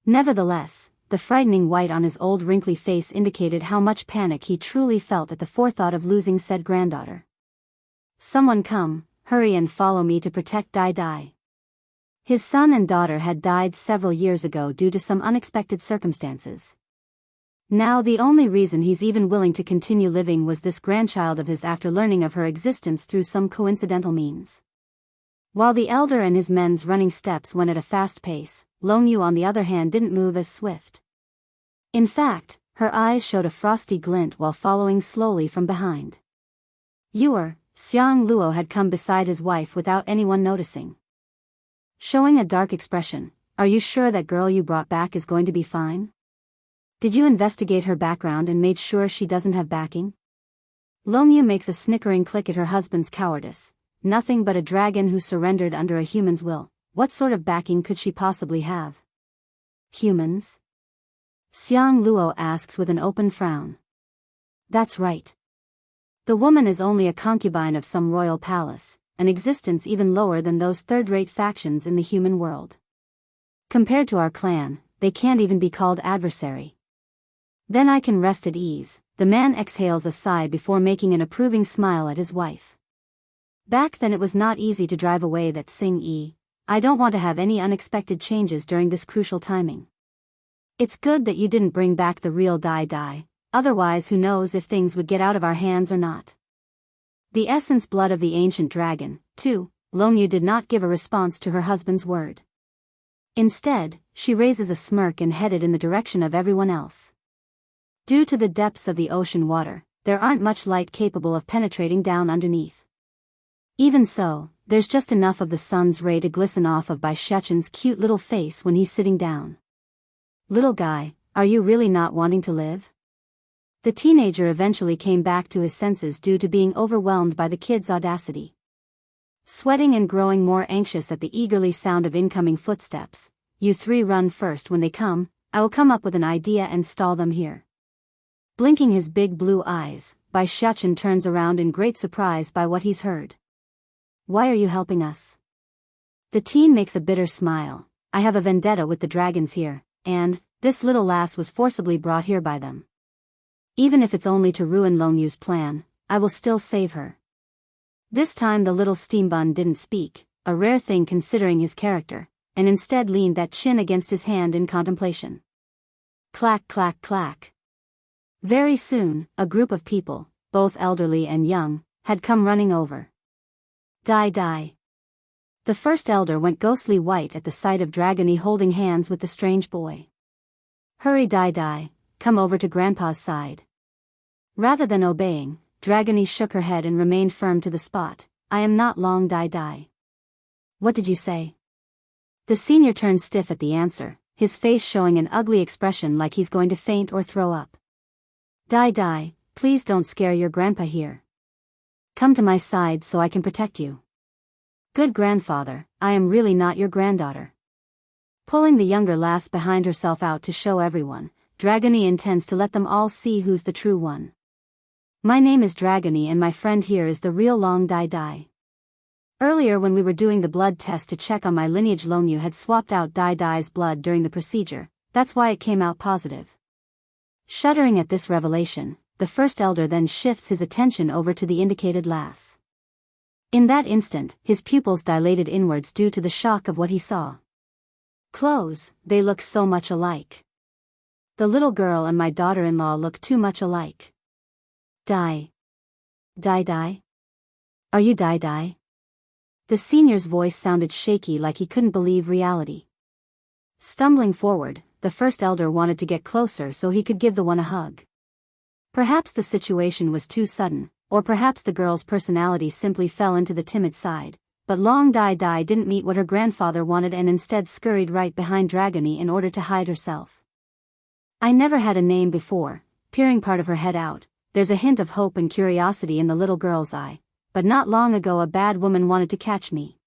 Nevertheless, the frightening white on his old wrinkly face indicated how much panic he truly felt at the forethought of losing said granddaughter. "Someone come, hurry and follow me to protect Dai Dai." His son and daughter had died several years ago due to some unexpected circumstances. Now the only reason he's even willing to continue living was this grandchild of his after learning of her existence through some coincidental means. While the elder and his men's running steps went at a fast pace, Long Yu on the other hand didn't move as swift. In fact, her eyes showed a frosty glint while following slowly from behind. Xiang Luo had come beside his wife without anyone noticing. Showing a dark expression, "Are you sure that girl you brought back is going to be fine? Did you investigate her background and made sure she doesn't have backing?" Long Yu makes a snickering click at her husband's cowardice. Nothing but a dragon who surrendered under a human's will. What sort of backing could she possibly have? Humans? Xiang Luo asks with an open frown. That's right. The woman is only a concubine of some royal palace, an existence even lower than those third-rate factions in the human world. Compared to our clan, they can't even be called adversary. Then I can rest at ease. The man exhales a sigh before making an approving smile at his wife. Back then it was not easy to drive away that Xing-Yi. I don't want to have any unexpected changes during this crucial timing. It's good that you didn't bring back the real Dai Dai, otherwise who knows if things would get out of our hands or not. The essence blood of the ancient dragon, too. Long Yu did not give a response to her husband's word. Instead, she raises a smirk and headed in the direction of everyone else. Due to the depths of the ocean water, there aren't much light capable of penetrating down underneath. Even so, there's just enough of the sun's ray to glisten off of Bai Shechen's cute little face when he's sitting down. "Little guy, are you really not wanting to live?" The teenager eventually came back to his senses due to being overwhelmed by the kid's audacity. Sweating and growing more anxious at the eagerly sound of incoming footsteps, "You three run first. When they come, I will come up with an idea and stall them here." Blinking his big blue eyes, Bai Shechen turns around in great surprise by what he's heard. "Why are you helping us?" The teen makes a bitter smile. "I have a vendetta with the dragons here, and this little lass was forcibly brought here by them. Even if it's only to ruin Long Yu's plan, I will still save her." This time the little steambun didn't speak, a rare thing considering his character, and instead leaned that chin against his hand in contemplation. Clack clack clack. Very soon, a group of people, both elderly and young, had come running over. Dai Dai. The first elder went ghostly white at the sight of Dragony holding hands with the strange boy. "Hurry Dai Dai, come over to Grandpa's side." Rather than obeying, Dragony shook her head and remained firm to the spot. "I am not long Dai Dai." "What did you say?" The senior turned stiff at the answer, his face showing an ugly expression like he's going to faint or throw up. "Dai Dai, please don't scare your grandpa here. Come to my side so I can protect you." "Good grandfather, I am really not your granddaughter." Pulling the younger lass behind herself out to show everyone, Dragony intends to let them all see who's the true one. "My name is Dragony and my friend here is the real Long Dai Dai. Earlier when we were doing the blood test to check on my lineage, Long Yu had swapped out Dai Dai's blood during the procedure, that's why it came out positive." Shuddering at this revelation, the first elder then shifts his attention over to the indicated lass. In that instant, his pupils dilated inwards due to the shock of what he saw. Clothes, they look so much alike. The little girl and my daughter-in-law look too much alike. Dai. Dai? Are you Dai? The senior's voice sounded shaky, like he couldn't believe reality. Stumbling forward, the first elder wanted to get closer so he could give the one a hug. Perhaps the situation was too sudden, or perhaps the girl's personality simply fell into the timid side, but Long Dai didn't meet what her grandfather wanted and instead scurried right behind Dragony in order to hide herself. I never had a name before, peering part of her head out. There's a hint of hope and curiosity in the little girl's eye, but not long ago a bad woman wanted to catch me.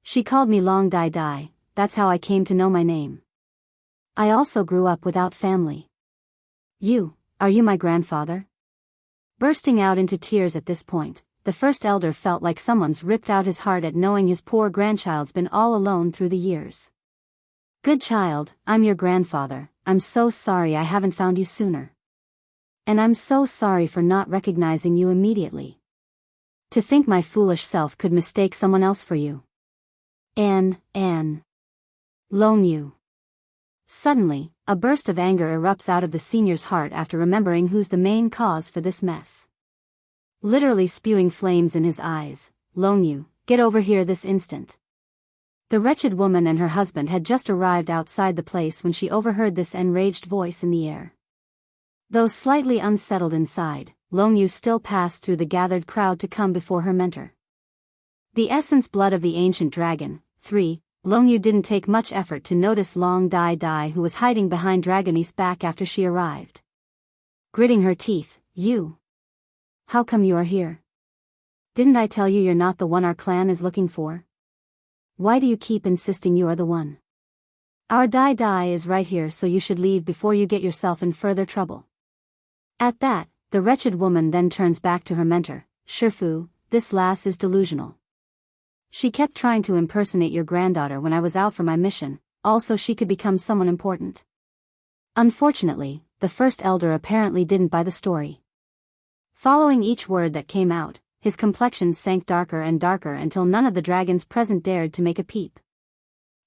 She called me Long Dai, that's how I came to know my name. I also grew up without family. Are you my grandfather? Bursting out into tears at this point, the first elder felt like someone's ripped out his heart at knowing his poor grandchild's been all alone through the years. Good child, I'm your grandfather. I'm so sorry I haven't found you sooner. And I'm so sorry for not recognizing you immediately. To think my foolish self could mistake someone else for you. Anne. Loan you. Suddenly, a burst of anger erupts out of the senior's heart after remembering who's the main cause for this mess. Literally spewing flames in his eyes, Loan you, get over here this instant. The wretched woman and her husband had just arrived outside the place when she overheard this enraged voice in the air. Though slightly unsettled inside, Loan you still passed through the gathered crowd to come before her mentor. The essence blood of the ancient dragon, 3, Loan you didn't take much effort to notice Long Dai who was hiding behind Dragony's back after she arrived. Gritting her teeth, you. How come you are here? Didn't I tell you you're not the one our clan is looking for? Why do you keep insisting you are the one? Our Dai is right here, so you should leave before you get yourself in further trouble. At that, the wretched woman then turns back to her mentor. Shifu, this lass is delusional. She kept trying to impersonate your granddaughter when I was out for my mission, also she could become someone important. Unfortunately, the first elder apparently didn't buy the story. Following each word that came out, his complexion sank darker and darker until none of the dragons present dared to make a peep.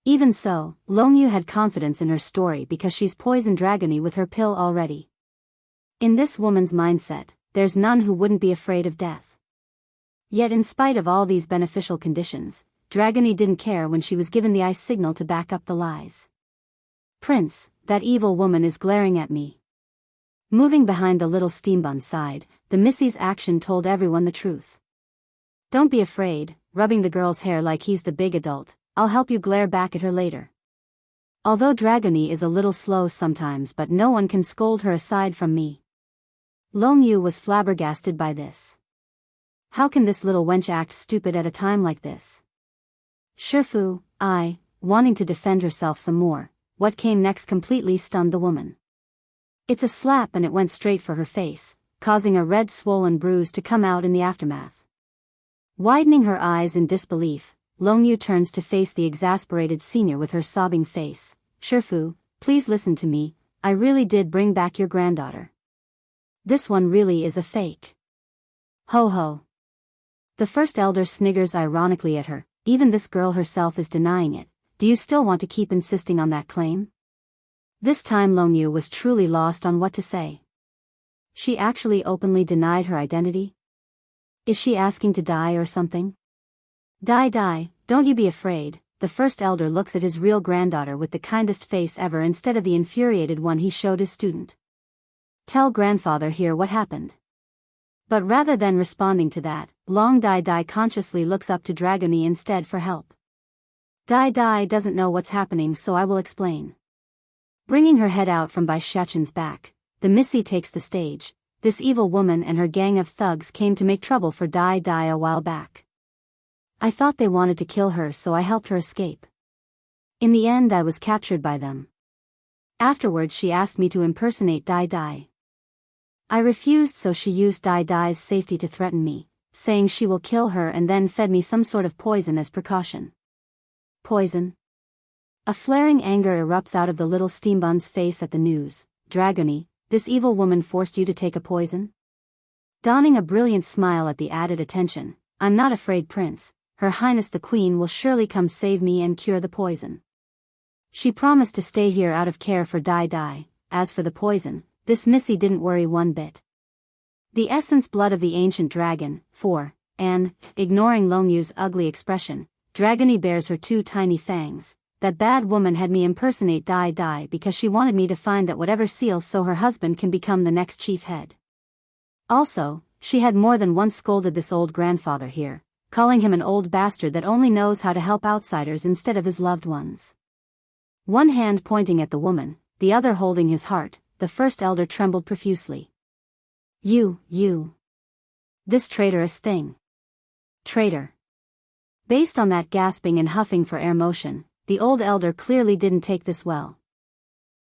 Even so, Loan you had confidence in her story because she's poisoned Dragony with her pill already. In this woman's mindset, there's none who wouldn't be afraid of death. Yet in spite of all these beneficial conditions, Dragony didn't care when she was given the ice signal to back up the lies. Prince, that evil woman is glaring at me. Moving behind the little steambun's side, the Missy's action told everyone the truth. Don't be afraid, rubbing the girl's hair like he's the big adult, I'll help you glare back at her later. Although Dragony is a little slow sometimes, but no one can scold her aside from me. Loan you was flabbergasted by this. How can this little wench act stupid at a time like this? Shifu, wanting to defend herself some more, what came next completely stunned the woman. It's a slap and it went straight for her face, causing a red swollen bruise to come out in the aftermath. Widening her eyes in disbelief, Loan you turns to face the exasperated senior with her sobbing face. Shifu, please listen to me, I really did bring back your granddaughter. This one really is a fake. Ho ho. The first elder sniggers ironically at her. Even this girl herself is denying it. Do you still want to keep insisting on that claim? This time Loan you was truly lost on what to say. She actually openly denied her identity? Is she asking to die or something? Dai, don't you be afraid. The first elder looks at his real granddaughter with the kindest face ever instead of the infuriated one he showed his student. Tell grandfather here what happened. But rather than responding to that, Long Dai consciously looks up to Dragony instead for help. Dai doesn't know what's happening, so I will explain. Bringing her head out from Baishachen's back, the Missy takes the stage. This evil woman and her gang of thugs came to make trouble for Dai a while back. I thought they wanted to kill her, so I helped her escape. In the end I was captured by them. Afterwards she asked me to impersonate Dai. I refused, so she used Dai's safety to threaten me, saying she will kill her, and then fed me some sort of poison as precaution. Poison? A flaring anger erupts out of the little steambun's face at the news. Dragony, this evil woman forced you to take a poison? Donning a brilliant smile at the added attention, I'm not afraid, Prince. Her Highness the Queen will surely come save me and cure the poison. She promised to stay here out of care for Dai. As for the poison, this Missy didn't worry one bit. The essence blood of the ancient dragon, 4, and, ignoring Long Yu's ugly expression, Dragony bares her two tiny fangs. That bad woman had me impersonate Dai because she wanted me to find that whatever seals so her husband can become the next chief head. Also, she had more than once scolded this old grandfather here, calling him an old bastard that only knows how to help outsiders instead of his loved ones. One hand pointing at the woman, the other holding his heart, the first elder trembled profusely. You. This traitorous thing. Traitor. Based on that gasping and huffing for air motion, the old elder clearly didn't take this well.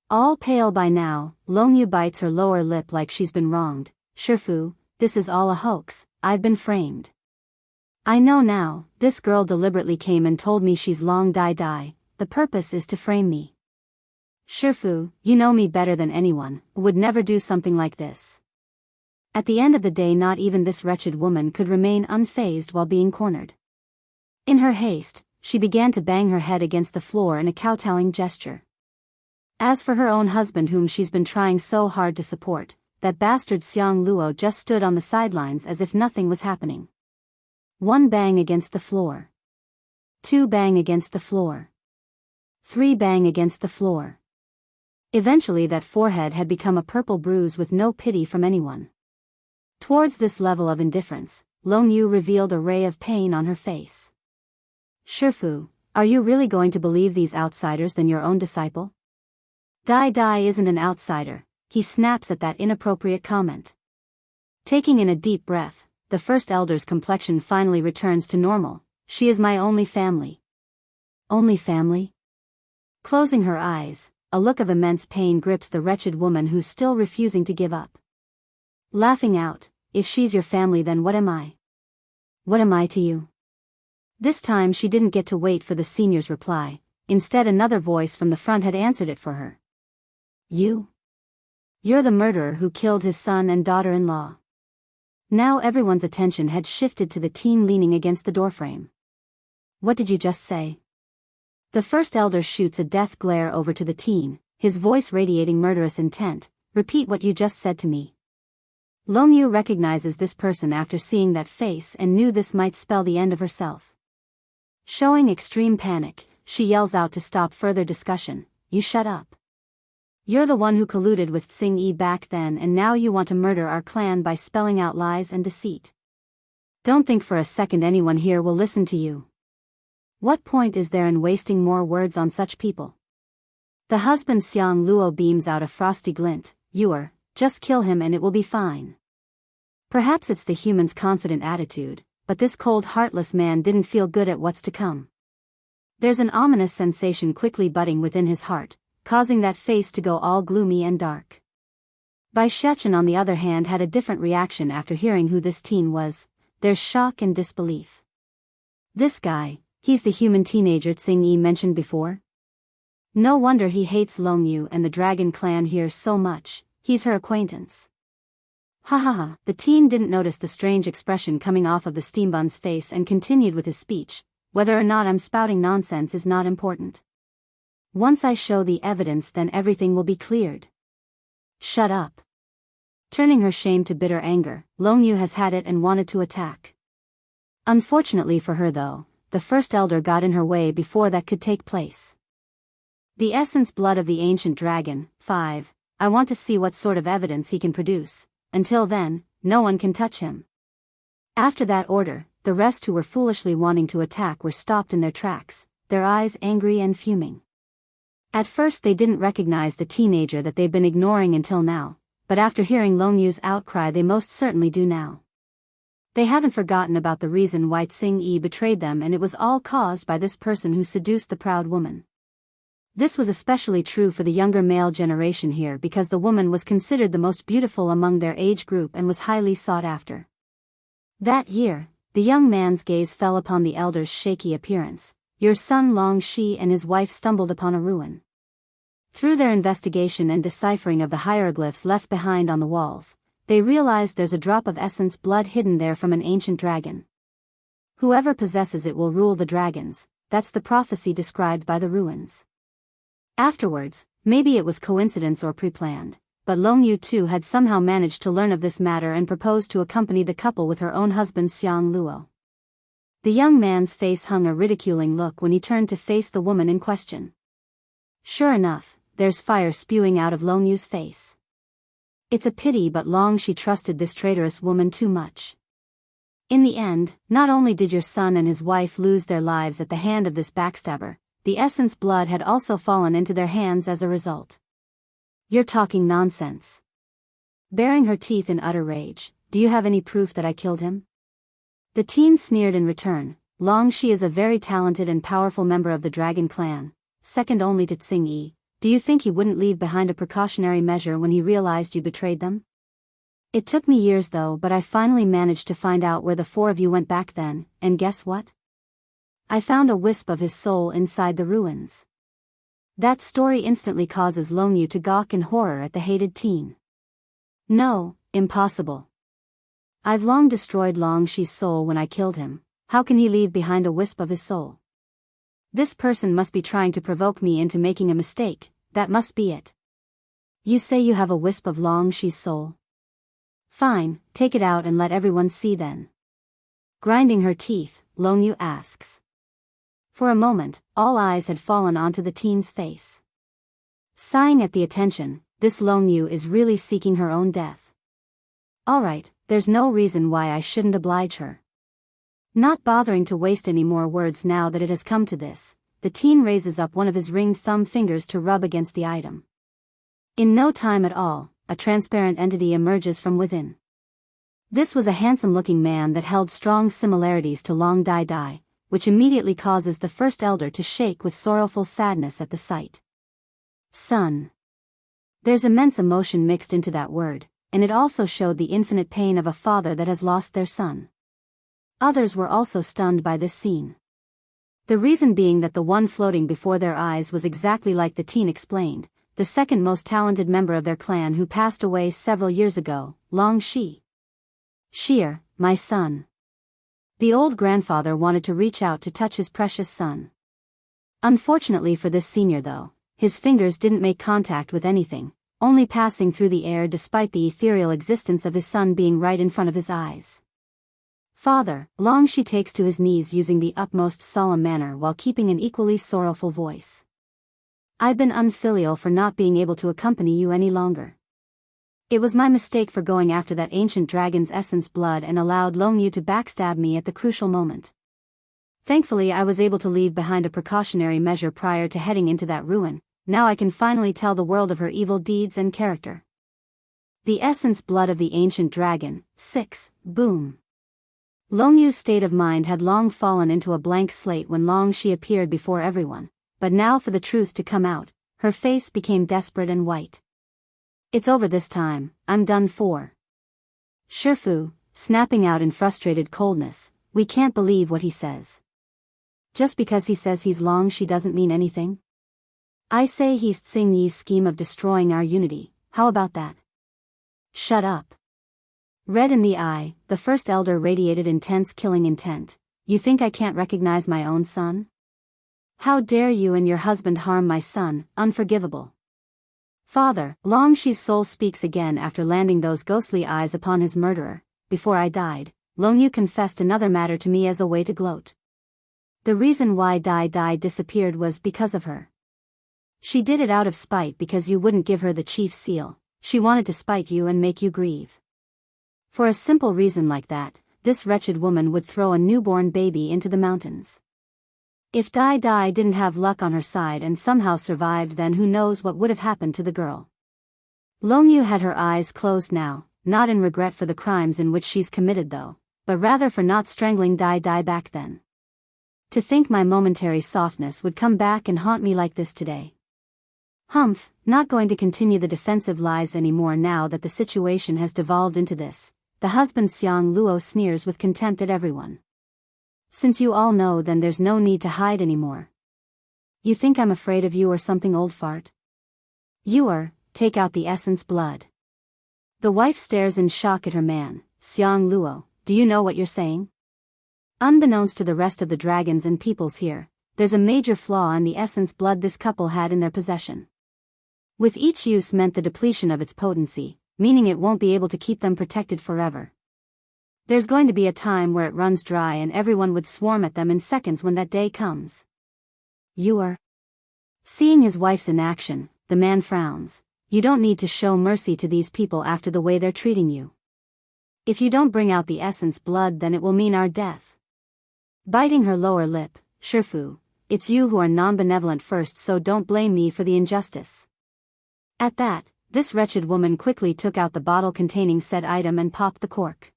All pale by now, Long Yu bites her lower lip like she's been wronged. Shifu, this is all a hoax, I've been framed. I know now, this girl deliberately came and told me she's Long Dai, the purpose is to frame me. Shifu, you know me better than anyone, would never do something like this. At the end of the day not even this wretched woman could remain unfazed while being cornered. In her haste, she began to bang her head against the floor in a kowtowing gesture. As for her own husband whom she's been trying so hard to support, that bastard Xiang Luo just stood on the sidelines as if nothing was happening. 1 bang against the floor. 2 bang against the floor. 3 bang against the floor. Eventually that forehead had become a purple bruise with no pity from anyone. Towards this level of indifference, Long Yu revealed a ray of pain on her face. Shifu, are you really going to believe these outsiders than your own disciple? Dai isn't an outsider, he snaps at that inappropriate comment. Taking in a deep breath, the first elder's complexion finally returns to normal. She is my only family. Only family? Closing her eyes, a look of immense pain grips the wretched woman who's still refusing to give up. Laughing out, if she's your family then what am I? What am I to you? This time she didn't get to wait for the senior's reply, instead another voice from the front had answered it for her. You're the murderer who killed his son and daughter-in-law. Now everyone's attention had shifted to the teen leaning against the doorframe. What did you just say? The first elder shoots a death glare over to the teen, his voice radiating murderous intent. Repeat what you just said to me. Long Yu recognizes this person after seeing that face and knew this might spell the end of herself. Showing extreme panic, she yells out to stop further discussion. You shut up. You're the one who colluded with Tsing Yi back then and now you want to murder our clan by spelling out lies and deceit. Don't think for a second anyone here will listen to you. What point is there in wasting more words on such people? The husband Xiang Luo beams out a frosty glint. Just kill him and it will be fine. Perhaps it's the human's confident attitude, but this cold heartless man didn't feel good at what's to come. There's an ominous sensation quickly budding within his heart, causing that face to go all gloomy and dark. Bai Shechen on the other hand had a different reaction after hearing who this teen was. There's shock and disbelief. This guy, he's the human teenager Tsing Yi mentioned before? No wonder he hates Long Yu and the dragon clan here so much, he's her acquaintance. Ha. The teen didn't notice the strange expression coming off of the steambun's face and continued with his speech. Whether or not I'm spouting nonsense is not important. Once I show the evidence then everything will be cleared. Shut up. Turning her shame to bitter anger, Long Yu has had it and wanted to attack. Unfortunately for her though, the first elder got in her way before that could take place. The essence blood of the ancient dragon, 5, I want to see what sort of evidence he can produce. Until then, no one can touch him. After that order, the rest who were foolishly wanting to attack were stopped in their tracks, their eyes angry and fuming. At first they didn't recognize the teenager that they've been ignoring until now, but after hearing Long Yu's outcry they most certainly do now. They haven't forgotten about the reason why Tsing Yi betrayed them and it was all caused by this person who seduced the proud woman. This was especially true for the younger male generation here because the woman was considered the most beautiful among their age group and was highly sought after. That year, the young man's gaze fell upon the elder's shaky appearance. Your son Long Shi and his wife stumbled upon a ruin. Through their investigation and deciphering of the hieroglyphs left behind on the walls, they realized there's a drop of essence blood hidden there from an ancient dragon. Whoever possesses it will rule the dragons, that's the prophecy described by the ruins. Afterwards, maybe it was coincidence or pre-planned, but Long Yu too had somehow managed to learn of this matter and proposed to accompany the couple with her own husband Xiang Luo. The young man's face hung a ridiculing look when he turned to face the woman in question. Sure enough, there's fire spewing out of Long Yu's face. It's a pity, but Long Shi trusted this traitorous woman too much. In the end, not only did your son and his wife lose their lives at the hand of this backstabber, the essence blood had also fallen into their hands as a result. You're talking nonsense. Baring her teeth in utter rage, do you have any proof that I killed him? The teen sneered in return. Long Shi is a very talented and powerful member of the Dragon Clan, second only to Tsing Yi. Do you think he wouldn't leave behind a precautionary measure when he realized you betrayed them? It took me years though, but I finally managed to find out where the four of you went back then, and guess what? I found a wisp of his soul inside the ruins. That story instantly causes Long Yu to gawk in horror at the hated teen. No, impossible. I've long destroyed Long Shi's soul when I killed him. How can he leave behind a wisp of his soul? This person must be trying to provoke me into making a mistake, that must be it. You say you have a wisp of Long Shi's soul? Fine, take it out and let everyone see then. Grinding her teeth, Long Yu asks. For a moment, all eyes had fallen onto the teen's face. Sighing at the attention, this Long Yu is really seeking her own death. Alright, there's no reason why I shouldn't oblige her. Not bothering to waste any more words now that it has come to this, the teen raises up one of his ringed thumb fingers to rub against the item. In no time at all, a transparent entity emerges from within. This was a handsome-looking man that held strong similarities to Long Dai Dai, which immediately causes the first elder to shake with sorrowful sadness at the sight. Son. There's immense emotion mixed into that word, and it also showed the infinite pain of a father that has lost their son. Others were also stunned by this scene. The reason being that the one floating before their eyes was exactly like the teen explained, the second most talented member of their clan who passed away several years ago, Long Shi. Sheer, my son. The old grandfather wanted to reach out to touch his precious son. Unfortunately for this senior though, his fingers didn't make contact with anything, only passing through the air despite the ethereal existence of his son being right in front of his eyes. Father, Long Shi takes to his knees using the utmost solemn manner while keeping an equally sorrowful voice. I've been unfilial for not being able to accompany you any longer. It was my mistake for going after that ancient dragon's essence blood and allowed Long Yu to backstab me at the crucial moment. Thankfully I was able to leave behind a precautionary measure prior to heading into that ruin. Now I can finally tell the world of her evil deeds and character. The essence blood of the ancient dragon. 6. Boom. Long Yu's state of mind had long fallen into a blank slate when Long Shi appeared before everyone, but now for the truth to come out, her face became desperate and white. It's over this time, I'm done for. Shifu, snapping out in frustrated coldness, we can't believe what he says. Just because he says he's Long Shi doesn't mean anything? I say he's Tsing Yi's scheme of destroying our unity, how about that? Shut up. Red in the eye, the first elder radiated intense killing intent. You think I can't recognize my own son? How dare you and your husband harm my son, unforgivable. Father, Long Shi's soul speaks again after landing those ghostly eyes upon his murderer. Before I died, Long Yu confessed another matter to me as a way to gloat. The reason why Dai Dai disappeared was because of her. She did it out of spite because you wouldn't give her the chief seal. She wanted to spite you and make you grieve. For a simple reason like that, this wretched woman would throw a newborn baby into the mountains. If Dai Dai didn't have luck on her side and somehow survived, then who knows what would have happened to the girl. Long Yu had her eyes closed now, not in regret for the crimes in which she's committed though, but rather for not strangling Dai Dai back then. To think my momentary softness would come back and haunt me like this today. Humph, not going to continue the defensive lies anymore now that the situation has devolved into this. The husband Xiang Luo sneers with contempt at everyone. Since you all know, then there's no need to hide anymore. You think I'm afraid of you or something, old fart? You are, take out the essence blood. The wife stares in shock at her man. Xiang Luo, do you know what you're saying? Unbeknownst to the rest of the dragons and peoples here, there's a major flaw in the essence blood this couple had in their possession. With each use meant the depletion of its potency, meaning it won't be able to keep them protected forever. There's going to be a time where it runs dry and everyone would swarm at them in seconds when that day comes. You are. Seeing his wife's inaction, the man frowns. You don't need to show mercy to these people after the way they're treating you. If you don't bring out the essence blood, then it will mean our death. Biting her lower lip, Shifu, it's you who are non-benevolent first, so don't blame me for the injustice. At that, this wretched woman quickly took out the bottle containing said item and popped the cork.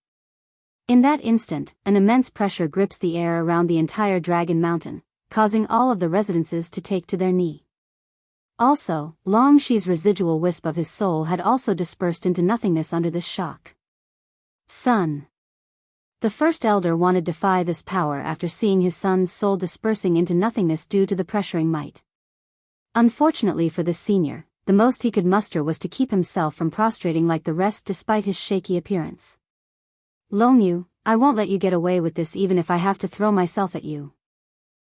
In that instant, an immense pressure grips the air around the entire Dragon Mountain, causing all of the residences to take to their knee. Also, Long Shi's residual wisp of his soul had also dispersed into nothingness under this shock. Son. The first elder wanted to defy this power after seeing his son's soul dispersing into nothingness due to the pressuring might. Unfortunately for this senior, the most he could muster was to keep himself from prostrating like the rest despite his shaky appearance. Longyu, I won't let you get away with this even if I have to throw myself at you.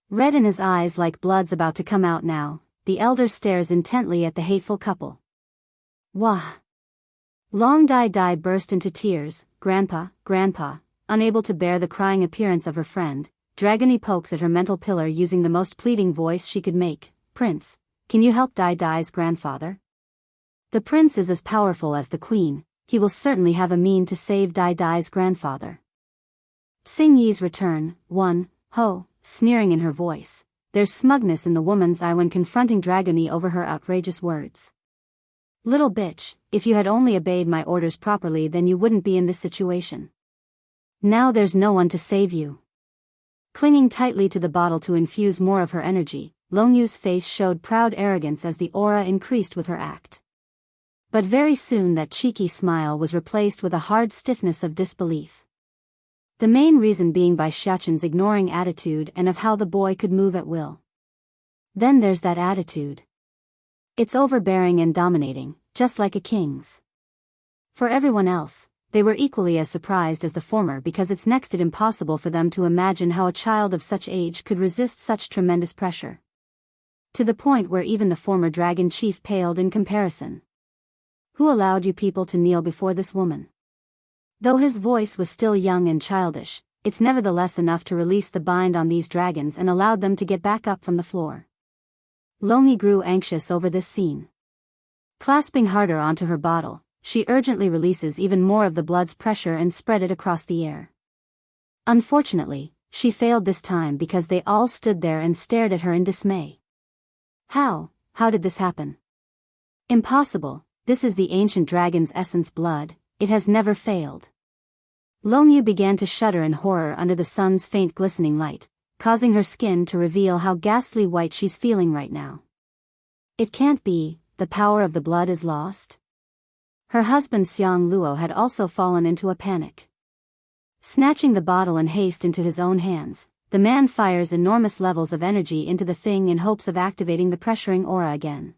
Red in his eyes like blood's about to come out now, the elder stares intently at the hateful couple. Wah! Long Dai burst into tears. Grandpa, unable to bear the crying appearance of her friend, Dragony pokes at her mental pillar using the most pleading voice she could make. Prince, can you help Dai's grandfather? The prince is as powerful as the queen, he will certainly have a mean to save Dai's grandfather. Xing Yi's return, 1, ho, sneering in her voice. There's smugness in the woman's eye when confronting Dragony over her outrageous words. Little bitch, if you had only obeyed my orders properly then you wouldn't be in this situation. Now there's no one to save you. Clinging tightly to the bottle to infuse more of her energy, Longyu's face showed proud arrogance as the aura increased with her act. But very soon that cheeky smile was replaced with a hard stiffness of disbelief. The main reason being by Xiaoqin's ignoring attitude and of how the boy could move at will. Then there's that attitude. It's overbearing and dominating, just like a king's. For everyone else, they were equally as surprised as the former because it's next to impossible for them to imagine how a child of such age could resist such tremendous pressure. To the point where even the former dragon chief paled in comparison. Who allowed you people to kneel before this woman? Though his voice was still young and childish, it's nevertheless enough to release the bind on these dragons and allowed them to get back up from the floor. Longyi grew anxious over this scene. Clasping harder onto her bottle, she urgently releases even more of the blood's pressure and spread it across the air. Unfortunately, she failed this time because they all stood there and stared at her in dismay. How did this happen? Impossible, this is the ancient dragon's essence blood, it has never failed. Longyu began to shudder in horror under the sun's faint glistening light, causing her skin to reveal how ghastly white she's feeling right now. It can't be, the power of the blood is lost? Her husband Xiang Luo had also fallen into a panic. Snatching the bottle in haste into his own hands, the man fires enormous levels of energy into the thing in hopes of activating the pressuring aura again.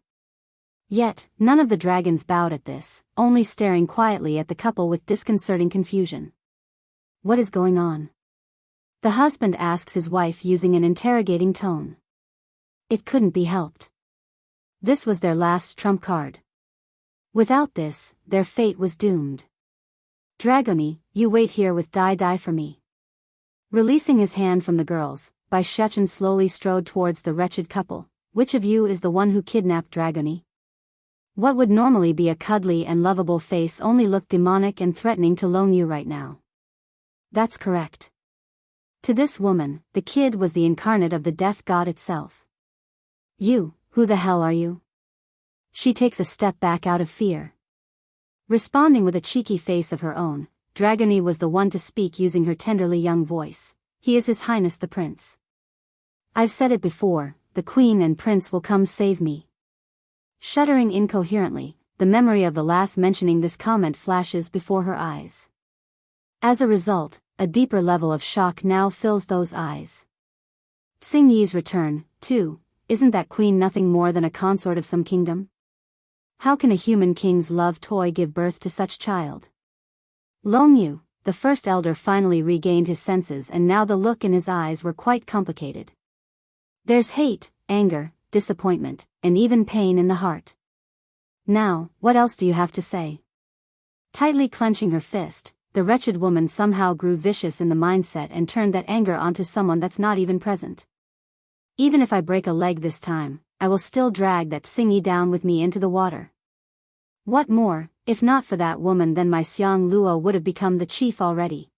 Yet, none of the dragons bowed at this, only staring quietly at the couple with disconcerting confusion. What is going on? The husband asks his wife using an interrogating tone. It couldn't be helped. This was their last trump card. Without this, their fate was doomed. Dragony, you wait here with Dai for me. Releasing his hand from the girls, Bai Shuchen slowly strode towards the wretched couple. Which of you is the one who kidnapped Dragony? What would normally be a cuddly and lovable face only looked demonic and threatening to Longyu right now. That's correct. To this woman, the kid was the incarnate of the death god itself. You, who the hell are you? She takes a step back out of fear. Responding with a cheeky face of her own, Dragony was the one to speak using her tenderly young voice. He is His Highness the Prince. I've said it before, the Queen and Prince will come save me. Shuddering incoherently, the memory of the last mentioning this comment flashes before her eyes. As a result, a deeper level of shock now fills those eyes. Xing Yi's return, too, isn't that queen nothing more than a consort of some kingdom? How can a human king's love toy give birth to such child? Longyu, the first elder, finally regained his senses, and now the look in his eyes were quite complicated. There's hate, anger, disappointment, and even pain in the heart. Now, what else do you have to say? Tightly clenching her fist, the wretched woman somehow grew vicious in the mindset and turned that anger onto someone that's not even present. Even if I break a leg this time, I will still drag that Xingyi down with me into the water. What more, if not for that woman, then my Xiang Luo would have become the chief already.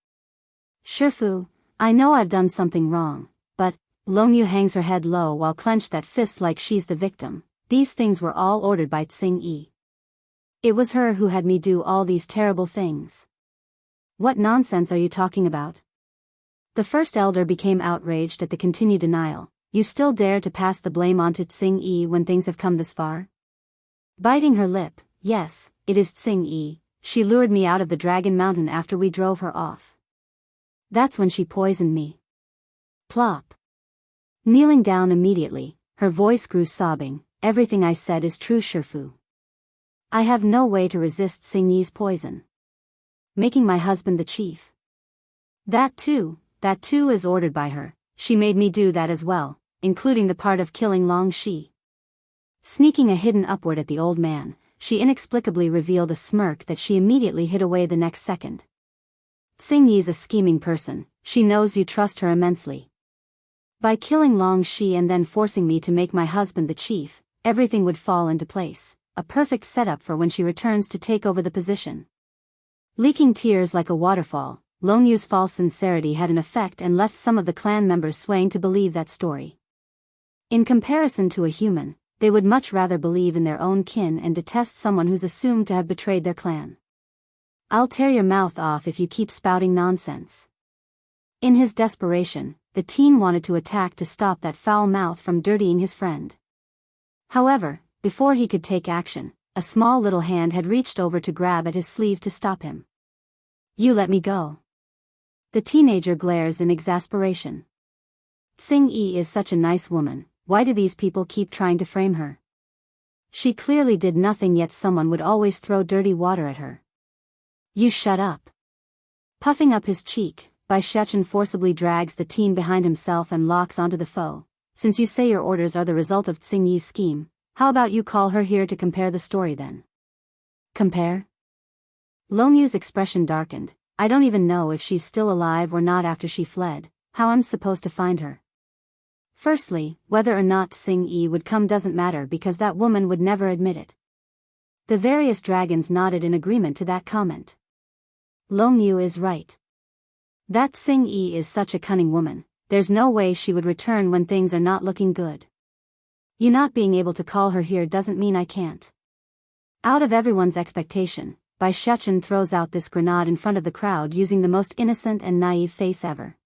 Shifu, I know I've done something wrong, but, Longyu hangs her head low while clenched that fist like she's the victim. These things were all ordered by Xingyi. It was her who had me do all these terrible things. What nonsense are you talking about? The first elder became outraged at the continued denial. You still dare to pass the blame onto Xingyi when things have come this far? Biting her lip, yes, it is Xingyi. She lured me out of the Dragon Mountain after we drove her off. That's when she poisoned me. Plop. Kneeling down immediately, her voice grew sobbing. Everything I said is true, Shifu. I have no way to resist Xingyi's poison. Making my husband the chief. That too is ordered by her. She made me do that as well, including the part of killing Long Shi. Sneaking a hidden upward at the old man, she inexplicably revealed a smirk that she immediately hid away the next second. Xingyi's a scheming person, she knows you trust her immensely. By killing Long Shi and then forcing me to make my husband the chief, everything would fall into place, a perfect setup for when she returns to take over the position. Leaking tears like a waterfall, Longyu's false sincerity had an effect and left some of the clan members swaying to believe that story. In comparison to a human, they would much rather believe in their own kin and detest someone who's assumed to have betrayed their clan. I'll tear your mouth off if you keep spouting nonsense. In his desperation, the teen wanted to attack to stop that foul mouth from dirtying his friend. However, before he could take action, a small little hand had reached over to grab at his sleeve to stop him. You let me go. The teenager glares in exasperation. Xingyi is such a nice woman, why do these people keep trying to frame her? She clearly did nothing, yet someone would always throw dirty water at her. You shut up. Puffing up his cheek, Bai Shechen forcibly drags the teen behind himself and locks onto the foe. Since you say your orders are the result of Xingyi's scheme, how about you call her here to compare the story then? Compare? Longyu's expression darkened. I don't even know if she's still alive or not after she fled. How I'm supposed to find her? Firstly, whether or not Xingyi would come doesn't matter because that woman would never admit it. The various dragons nodded in agreement to that comment. Longyu is right. That Xingyi is such a cunning woman, there's no way she would return when things are not looking good. You not being able to call her here doesn't mean I can't. Out of everyone's expectation, Bai Shechen throws out this grenade in front of the crowd using the most innocent and naive face ever.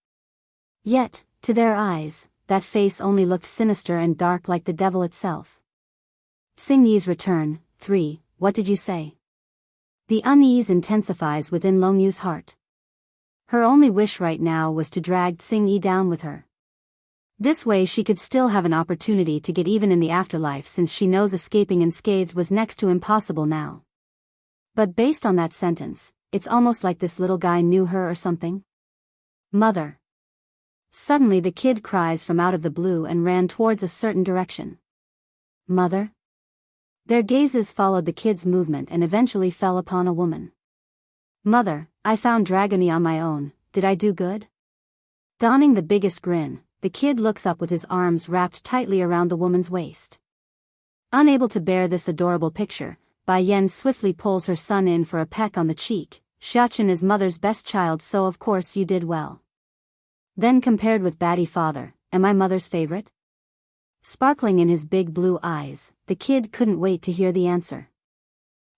Yet, to their eyes, that face only looked sinister and dark like the devil itself. Xingyi's return. 3. What did you say? The unease intensifies within Longyu's heart. Her only wish right now was to drag Xingyi down with her. This way she could still have an opportunity to get even in the afterlife, since she knows escaping unscathed was next to impossible now. But based on that sentence, it's almost like this little guy knew her or something. Mother. Suddenly the kid cries from out of the blue and ran towards a certain direction. Mother? Their gazes followed the kid's movement and eventually fell upon a woman. Mother, I found Dragony on my own, did I do good? Donning the biggest grin, the kid looks up with his arms wrapped tightly around the woman's waist. Unable to bear this adorable picture, Bai Yan swiftly pulls her son in for a peck on the cheek. Xiachen is mother's best child, so of course you did well. Then compared with Batty father, am I mother's favorite? Sparkling in his big blue eyes, the kid couldn't wait to hear the answer.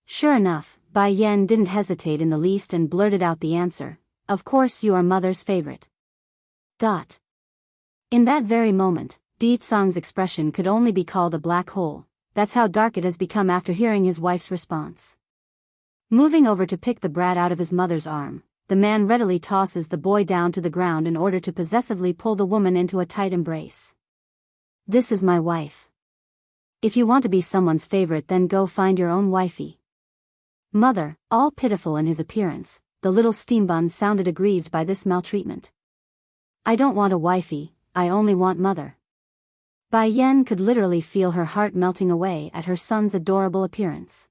Sure enough, Bai Yan didn't hesitate in the least and blurted out the answer. Of course you are mother's favorite. In that very moment, Di Tsang's expression could only be called a black hole. That's how dark it has become after hearing his wife's response. Moving over to pick the brat out of his mother's arm, the man readily tosses the boy down to the ground in order to possessively pull the woman into a tight embrace. This is my wife. If you want to be someone's favorite, then go find your own wifey. Mother, all pitiful in his appearance, the little steambun sounded aggrieved by this maltreatment. I don't want a wifey, I only want mother. Bai Yan could literally feel her heart melting away at her son's adorable appearance.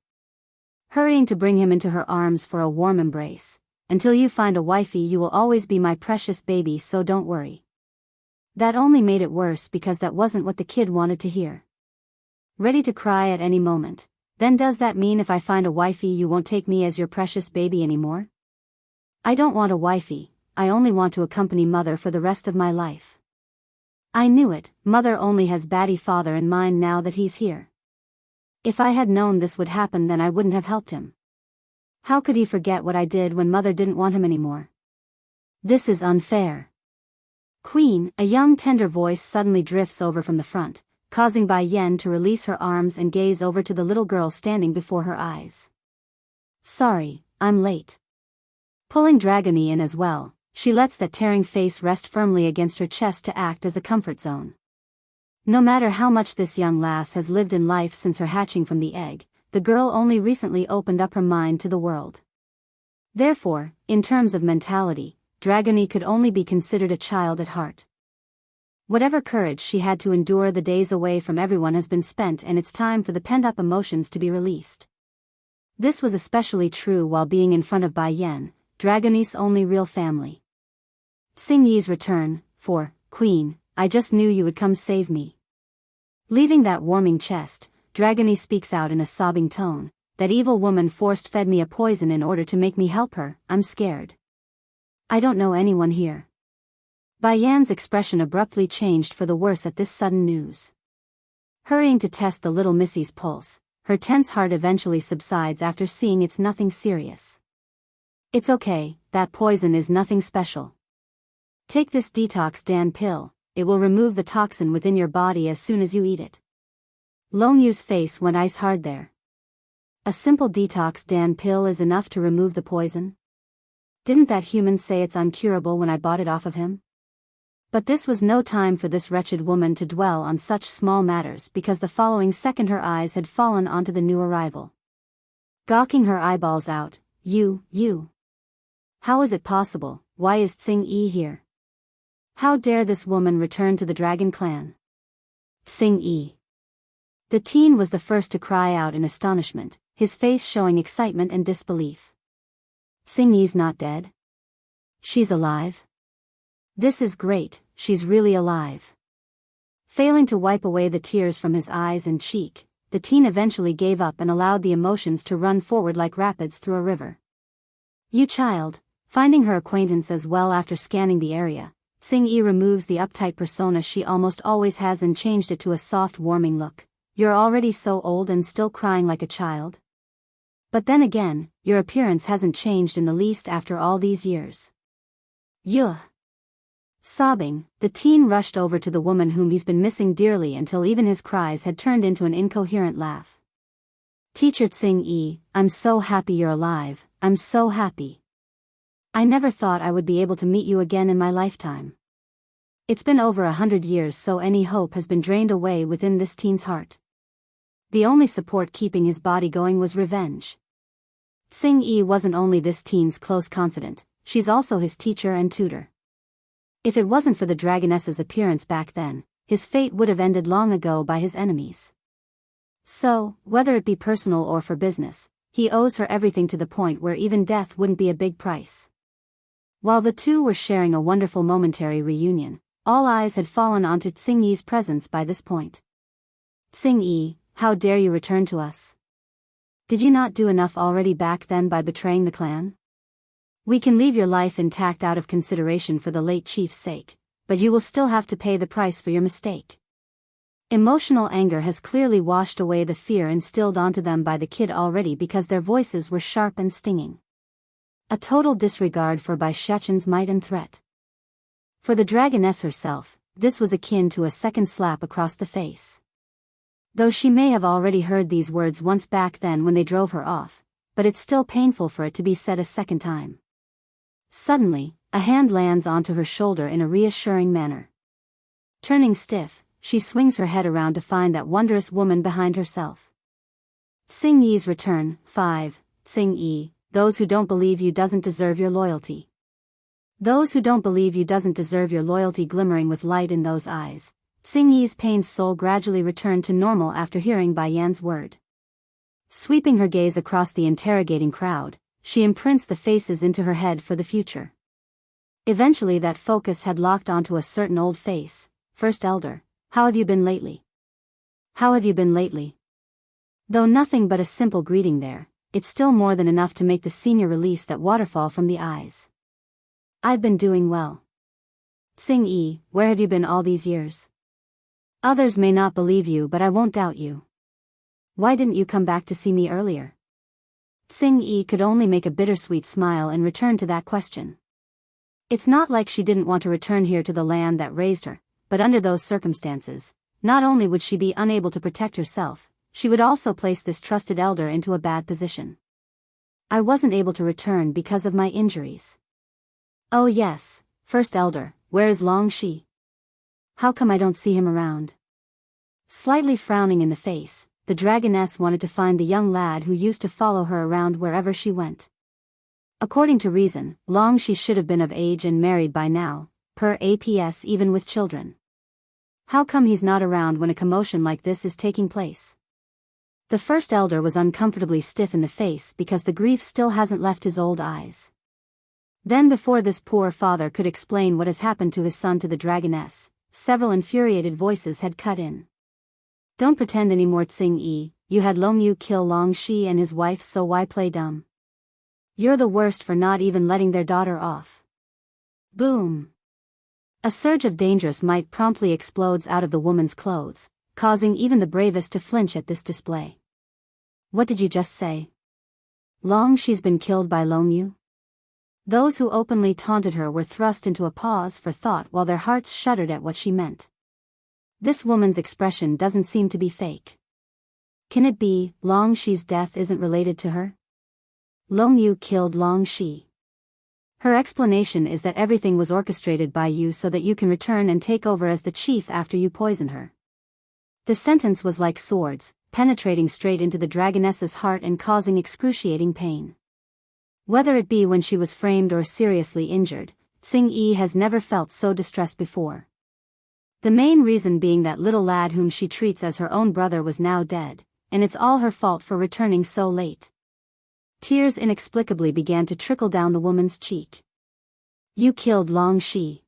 hurrying to bring him into her arms for a warm embrace. Until you find a wifey, you will always be my precious baby, so don't worry. That only made it worse because that wasn't what the kid wanted to hear. Ready to cry at any moment. Then does that mean if I find a wifey you won't take me as your precious baby anymore? I don't want a wifey, I only want to accompany mother for the rest of my life. I knew it, mother only has batty father in mind now that he's here. If I had known this would happen then I wouldn't have helped him. How could he forget what I did when mother didn't want him anymore? This is unfair. Queen, a young tender voice suddenly drifts over from the front, causing Bai Yan to release her arms and gaze over to the little girl standing before her eyes. Sorry, I'm late. Pulling Dragony in as well, she lets that tearing face rest firmly against her chest to act as a comfort zone. No matter how much this young lass has lived in life since her hatching from the egg, the girl only recently opened up her mind to the world. Therefore, in terms of mentality, Dragony could only be considered a child at heart. Whatever courage she had to endure the days away from everyone has been spent, and it's time for the pent-up emotions to be released. This was especially true while being in front of Bai Yan, Dragony's only real family. Xing Yi's return, for, Queen, I just knew you would come save me. Leaving that warming chest, Dragony speaks out in a sobbing tone, that evil woman force-fed me a poison in order to make me help her, I'm scared. I don't know anyone here. Bai Yan's expression abruptly changed for the worse at this sudden news. Hurrying to test the little missy's pulse, her tense heart eventually subsides after seeing it's nothing serious. It's okay, that poison is nothing special. Take this detox Dan pill, it will remove the toxin within your body as soon as you eat it. Long Yu's face went ice hard there. A simple detox Dan pill is enough to remove the poison? Didn't that human say it's uncurable when I bought it off of him? But this was no time for this wretched woman to dwell on such small matters, because the following second her eyes had fallen onto the new arrival. Gawking her eyeballs out, You. How is it possible? Why is Xing Yi here? How dare this woman return to the Dragon Clan? Xing Yi. The teen was the first to cry out in astonishment, his face showing excitement and disbelief. Xing Yi's not dead? She's alive? This is great, she's really alive. Failing to wipe away the tears from his eyes and cheek, the teen eventually gave up and allowed the emotions to run forward like rapids through a river. You child, finding her acquaintance as well after scanning the area, Xing Yi removes the uptight persona she almost always has and changed it to a soft warming look. You're already so old and still crying like a child? But then again, your appearance hasn't changed in the least after all these years. Yuh. Sobbing, the teen rushed over to the woman whom he's been missing dearly until even his cries had turned into an incoherent laugh. Teacher Xing Yi, I'm so happy you're alive, I'm so happy. I never thought I would be able to meet you again in my lifetime. It's been over 100 years, so any hope has been drained away within this teen's heart. The only support keeping his body going was revenge. Xing Yi wasn't only this teen's close confidant, she's also his teacher and tutor. If it wasn't for the dragoness's appearance back then, his fate would have ended long ago by his enemies. So, whether it be personal or for business, he owes her everything to the point where even death wouldn't be a big price. While the two were sharing a wonderful momentary reunion, all eyes had fallen onto Xing Yi's presence by this point. Xing Yi, how dare you return to us? Did you not do enough already back then by betraying the clan? We can leave your life intact out of consideration for the late chief's sake, but you will still have to pay the price for your mistake. Emotional anger has clearly washed away the fear instilled onto them by the kid already, because their voices were sharp and stinging. A total disregard for Bai Shechen's might and threat. For the dragoness herself, this was akin to a second slap across the face. Though she may have already heard these words once back then when they drove her off, but it's still painful for it to be said a second time. Suddenly, a hand lands onto her shoulder in a reassuring manner. Turning stiff, she swings her head around to find that wondrous woman behind herself. Xing Yi's return. 5. Xing Yi, those who don't believe you doesn't deserve your loyalty. Those who don't believe you doesn't deserve your loyalty. Glimmering with light in those eyes, Xing Yi's pained soul gradually returned to normal after hearing Bai Yan's word. Sweeping her gaze across the interrogating crowd, she imprints the faces into her head for the future. Eventually that focus had locked onto a certain old face. First Elder, how have you been lately? How have you been lately? Though nothing but a simple greeting there, it's still more than enough to make the senior release that waterfall from the eyes. I've been doing well. Tsing-yi, where have you been all these years? Others may not believe you, but I won't doubt you. Why didn't you come back to see me earlier? Tsing-yi could only make a bittersweet smile and return to that question. It's not like she didn't want to return here to the land that raised her, but under those circumstances, not only would she be unable to protect herself, she would also place this trusted elder into a bad position. I wasn't able to return because of my injuries. Oh yes, First Elder, where is Long Shi? How come I don't see him around? Slightly frowning in the face, the dragoness wanted to find the young lad who used to follow her around wherever she went. According to reason, Long Shi should have been of age and married by now, per APS even with children. How come he's not around when a commotion like this is taking place? The First Elder was uncomfortably stiff in the face because the grief still hasn't left his old eyes. Then before this poor father could explain what has happened to his son to the dragoness, several infuriated voices had cut in. Don't pretend anymore, Tsing-yi, you had Long Yu kill Long Shi and his wife, so why play dumb? You're the worst for not even letting their daughter off. Boom. A surge of dangerous might promptly explodes out of the woman's clothes, causing even the bravest to flinch at this display. What did you just say? Long Shi's been killed by Long Yu? Those who openly taunted her were thrust into a pause for thought while their hearts shuddered at what she meant. This woman's expression doesn't seem to be fake. Can it be, Long Shi's death isn't related to her? Long Yu killed Long Shi. Her explanation is that everything was orchestrated by you so that you can return and take over as the chief after you poison her. The sentence was like swords, penetrating straight into the dragoness's heart and causing excruciating pain. Whether it be when she was framed or seriously injured, Tsing-yi has never felt so distressed before. The main reason being that little lad whom she treats as her own brother was now dead, and it's all her fault for returning so late. Tears inexplicably began to trickle down the woman's cheek. You killed Long Shi.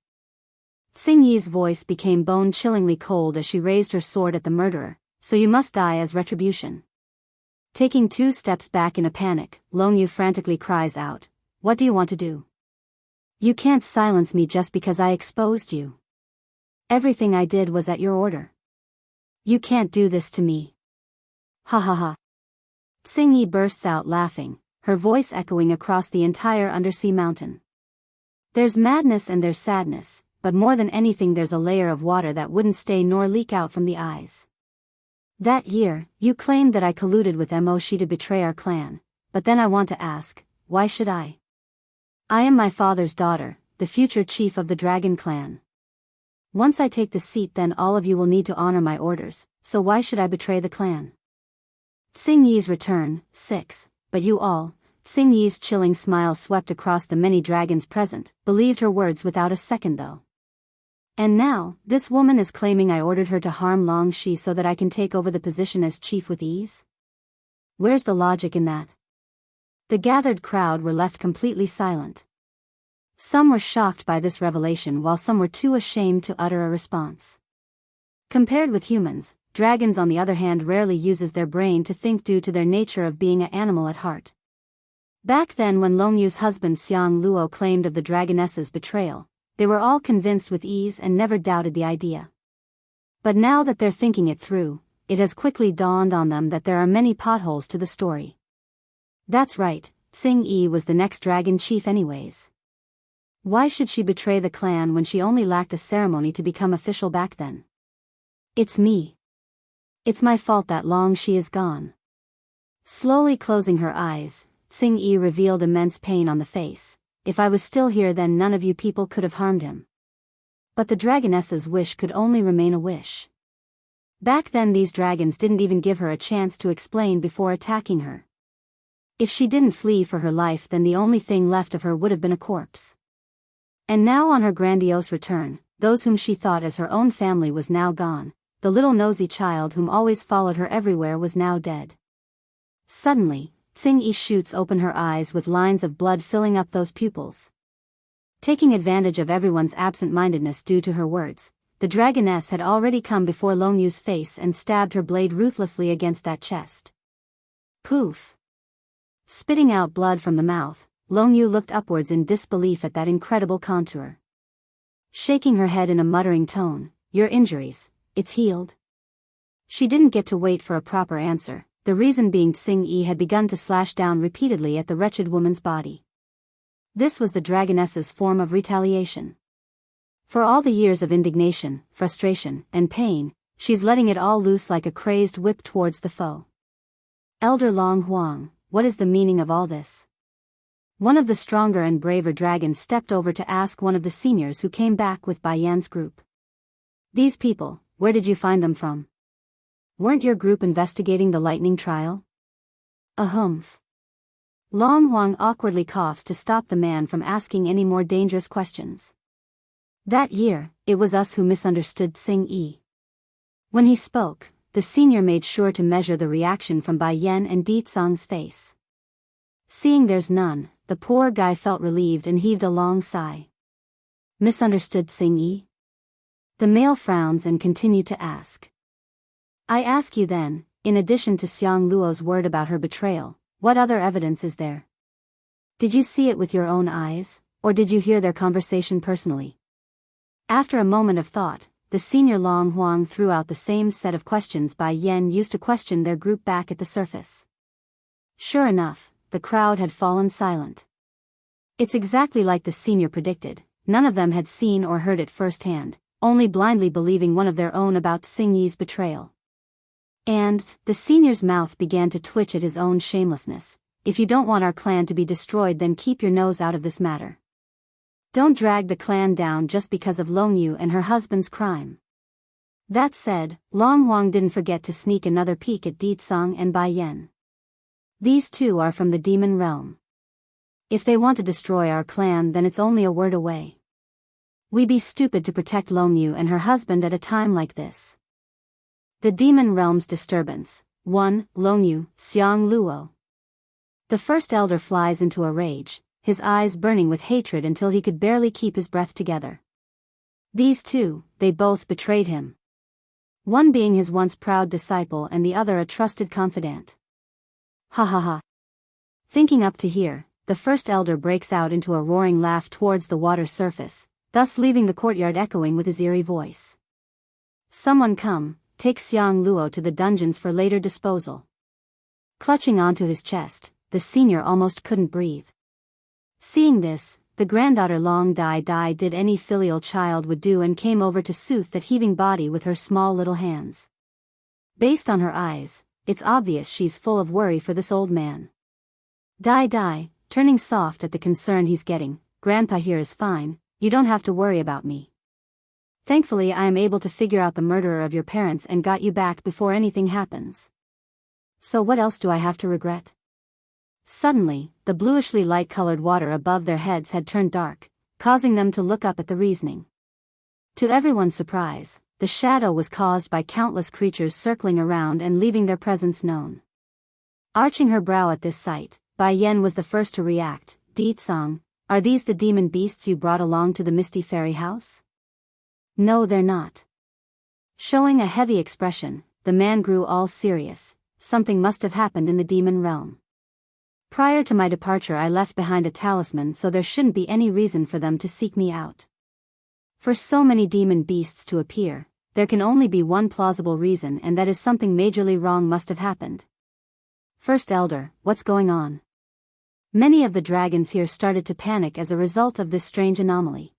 Tsing-yi's voice became bone-chillingly cold as she raised her sword at the murderer, so you must die as retribution. Taking 2 steps back in a panic, Long Yu frantically cries out, what do you want to do? You can't silence me just because I exposed you. Everything I did was at your order. You can't do this to me. Ha ha ha. Tsing-yi bursts out laughing, her voice echoing across the entire undersea mountain. There's madness and there's sadness, but more than anything there's a layer of water that wouldn't stay nor leak out from the eyes. That year, you claimed that I colluded with Mo Shi to betray our clan, but then I want to ask, why should I? I am my father's daughter, the future chief of the Dragon Clan. Once I take the seat, then all of you will need to honor my orders, so why should I betray the clan? Tsing-yi's return, 6, but you all, Tsing-yi's chilling smile swept across the many dragons present, believed her words without a second though. And now, this woman is claiming I ordered her to harm Long Shi so that I can take over the position as chief with ease? Where's the logic in that? The gathered crowd were left completely silent. Some were shocked by this revelation while some were too ashamed to utter a response. Compared with humans, dragons on the other hand rarely uses their brain to think due to their nature of being an animal at heart. Back then when Long Yu's husband Xiang Luo claimed of the dragoness's betrayal, they were all convinced with ease and never doubted the idea. But now that they're thinking it through, it has quickly dawned on them that there are many potholes to the story. That's right, Tsing-yi was the next dragon chief anyways. Why should she betray the clan when she only lacked a ceremony to become official back then? It's me. It's my fault that Long Shi is gone. Slowly closing her eyes, Tsing-yi revealed immense pain on the face. If I was still here, then none of you people could have harmed him. But the dragoness's wish could only remain a wish. Back then these dragons didn't even give her a chance to explain before attacking her. If she didn't flee for her life, then the only thing left of her would have been a corpse. And now on her grandiose return, those whom she thought as her own family was now gone, the little nosy child whom always followed her everywhere was now dead. Suddenly, Tsing-yi shoots open her eyes with lines of blood filling up those pupils. Taking advantage of everyone's absent-mindedness due to her words, the dragoness had already come before Long Yu's face and stabbed her blade ruthlessly against that chest. Poof! Spitting out blood from the mouth, Long Yu looked upwards in disbelief at that incredible contour. Shaking her head in a muttering tone, "Your injuries, it's healed?" She didn't get to wait for a proper answer, the reason being Tsing-yi had begun to slash down repeatedly at the wretched woman's body. This was the dragoness's form of retaliation. For all the years of indignation, frustration, and pain, she's letting it all loose like a crazed whip towards the foe. Elder Long Huang, what is the meaning of all this? One of the stronger and braver dragons stepped over to ask one of the seniors who came back with Bai Yan's group. These people, where did you find them from? Weren't your group investigating the lightning trial? Humph. Long Huang awkwardly coughs to stop the man from asking any more dangerous questions. That year, it was us who misunderstood Tsing-yi. When he spoke, the senior made sure to measure the reaction from Bai Yan and Di Tsang's face. Seeing there's none, the poor guy felt relieved and heaved a long sigh. Misunderstood Tsing-yi? The male frowns and continued to ask. I ask you then, in addition to Xiang Luo's word about her betrayal, what other evidence is there? Did you see it with your own eyes, or did you hear their conversation personally? After a moment of thought, the senior Long Huang threw out the same set of questions Bai Yan used to question their group back at the surface. Sure enough, the crowd had fallen silent. It's exactly like the senior predicted, none of them had seen or heard it firsthand, only blindly believing one of their own about Tsing-yi's betrayal. And, the senior's mouth began to twitch at his own shamelessness. If you don't want our clan to be destroyed, then keep your nose out of this matter. Don't drag the clan down just because of Long Yu and her husband's crime. That said, Long Huang didn't forget to sneak another peek at Di Tsang and Bai Yan. These two are from the demon realm. If they want to destroy our clan, then it's only a word away. We'd be stupid to protect Long Yu and her husband at a time like this. The demon realm's disturbance. 1. Long Yu, Xiang Luo. The first elder flies into a rage, his eyes burning with hatred until he could barely keep his breath together. These two, they both betrayed him. One being his once proud disciple and the other a trusted confidant. Ha ha ha. Thinking up to here, the first elder breaks out into a roaring laugh towards the water surface, thus leaving the courtyard echoing with his eerie voice. Someone come, take Xiang Luo to the dungeons for later disposal. Clutching onto his chest, the senior almost couldn't breathe. Seeing this, the granddaughter Long Dai did any filial child would do and came over to soothe that heaving body with her small little hands. Based on her eyes, it's obvious she's full of worry for this old man. Dai, turning soft at the concern he's getting, Grandpa here is fine, you don't have to worry about me. Thankfully I am able to figure out the murderer of your parents and got you back before anything happens. So what else do I have to regret? Suddenly, the bluishly light-colored water above their heads had turned dark, causing them to look up at the reasoning. To everyone's surprise, the shadow was caused by countless creatures circling around and leaving their presence known. Arching her brow at this sight, Bai Yan was the first to react. Di Tsang, are these the demon beasts you brought along to the Misty Fairy House? No, they're not. Showing a heavy expression, the man grew all serious. Something must have happened in the demon realm. Prior to my departure I left behind a talisman, so there shouldn't be any reason for them to seek me out. For so many demon beasts to appear, there can only be one plausible reason, and that is something majorly wrong must have happened. First Elder, what's going on? Many of the dragons here started to panic as a result of this strange anomaly.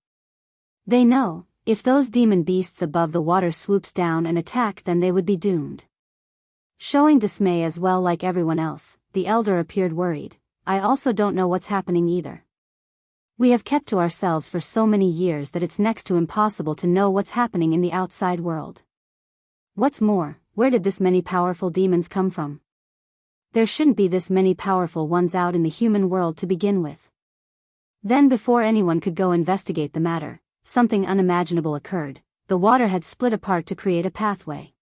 They know, if those demon beasts above the water swoops down and attack, then they would be doomed. Showing dismay as well like everyone else, the elder appeared worried. I also don't know what's happening either. We have kept to ourselves for so many years that it's next to impossible to know what's happening in the outside world. What's more, where did this many powerful demons come from? There shouldn't be this many powerful ones out in the human world to begin with. Then before anyone could go investigate the matter, something unimaginable occurred. The water had split apart to create a pathway.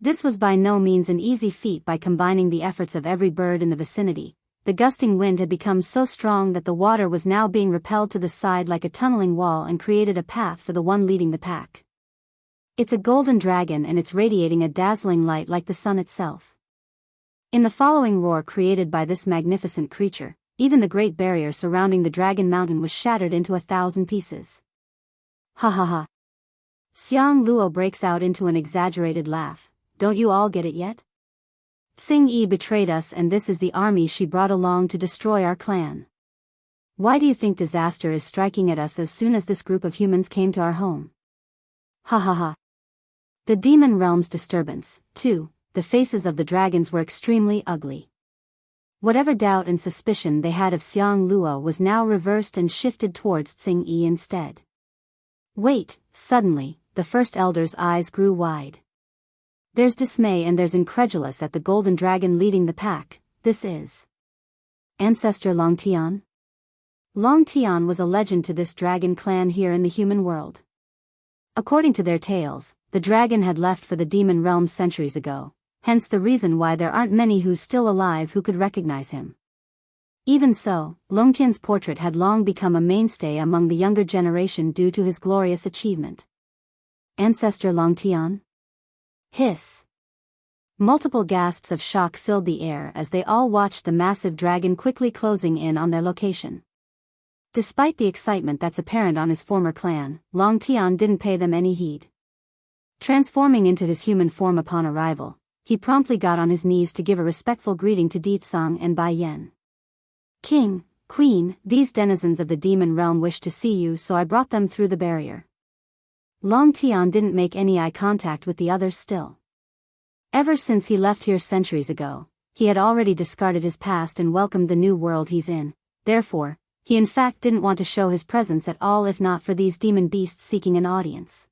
This was by no means an easy feat. By combining the efforts of every bird in the vicinity, the gusting wind had become so strong that the water was now being repelled to the side like a tunneling wall and created a path for the one leading the pack. It's a golden dragon and it's radiating a dazzling light like the sun itself. In the following roar created by this magnificent creature, even the great barrier surrounding the dragon mountain was shattered into 1,000 pieces. Ha ha ha. Xiang Luo breaks out into an exaggerated laugh. Don't you all get it yet? Xing Yi betrayed us and this is the army she brought along to destroy our clan. Why do you think disaster is striking at us as soon as this group of humans came to our home? Ha ha ha. The demon realm's disturbance, too, the faces of the dragons were extremely ugly. Whatever doubt and suspicion they had of Xiang Luo was now reversed and shifted towards Xing Yi instead. Wait, suddenly, the first elder's eyes grew wide. There's dismay and there's incredulous at the golden dragon leading the pack. This is Ancestor Long Tian? Long Tian was a legend to this dragon clan here in the human world. According to their tales, the dragon had left for the demon realm centuries ago, hence the reason why there aren't many who's still alive who could recognize him. Even so, Long Tian's portrait had long become a mainstay among the younger generation due to his glorious achievement. Ancestor Long Tian? Hiss. Multiple gasps of shock filled the air as they all watched the massive dragon quickly closing in on their location. Despite the excitement that's apparent on his former clan, Long Tian didn't pay them any heed. Transforming into his human form upon arrival, he promptly got on his knees to give a respectful greeting to Ditsang and Bai Yan. King, Queen, these denizens of the demon realm wish to see you, so I brought them through the barrier. Long Tian didn't make any eye contact with the others still. Ever since he left here centuries ago, he had already discarded his past and welcomed the new world he's in. Therefore, he in fact didn't want to show his presence at all if not for these demon beasts seeking an audience.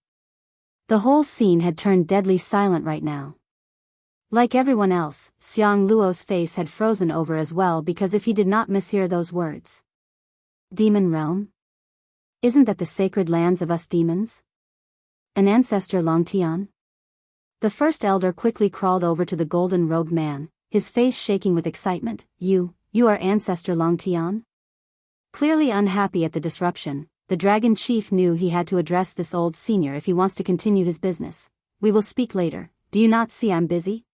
The whole scene had turned deadly silent right now. Like everyone else, Xiang Luo's face had frozen over as well because if he did not mishear those words. Demon realm? Isn't that the sacred lands of us demons? An ancestor Long Tian? The first elder quickly crawled over to the golden-robed man, his face shaking with excitement. You are ancestor Long Tian? Clearly unhappy at the disruption, the dragon chief knew he had to address this old senior if he wants to continue his business. We will speak later, do you not see I'm busy?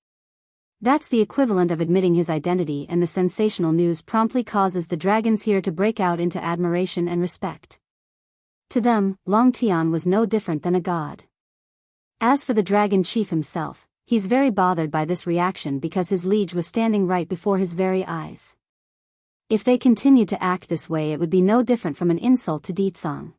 That's the equivalent of admitting his identity, and the sensational news promptly causes the dragons here to break out into admiration and respect. To them, Long Tian was no different than a god. As for the dragon chief himself, he's very bothered by this reaction because his liege was standing right before his very eyes. If they continued to act this way, it would be no different from an insult to Ditsang.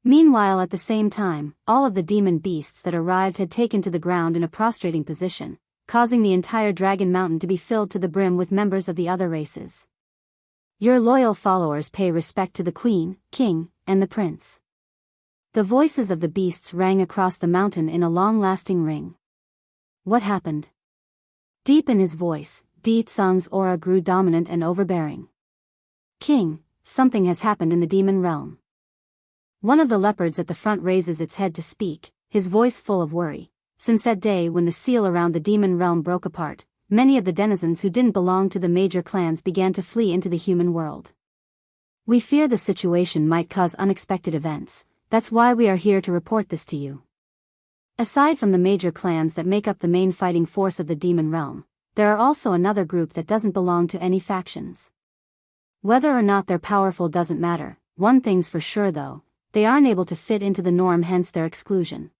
Meanwhile, at the same time, all of the demon beasts that arrived had taken to the ground in a prostrating position, causing the entire dragon mountain to be filled to the brim with members of the other races. Your loyal followers pay respect to the queen, king, and the prince. The voices of the beasts rang across the mountain in a long-lasting ring. What happened? Deep in his voice, Ditsang's aura grew dominant and overbearing. King, something has happened in the demon realm. One of the leopards at the front raises its head to speak, his voice full of worry. Since that day when the seal around the demon realm broke apart, many of the denizens who didn't belong to the major clans began to flee into the human world. We fear the situation might cause unexpected events, that's why we are here to report this to you. Aside from the major clans that make up the main fighting force of the demon realm, there are also another group that doesn't belong to any factions. Whether or not they're powerful doesn't matter, one thing's for sure though, they aren't able to fit into the norm, hence their exclusion.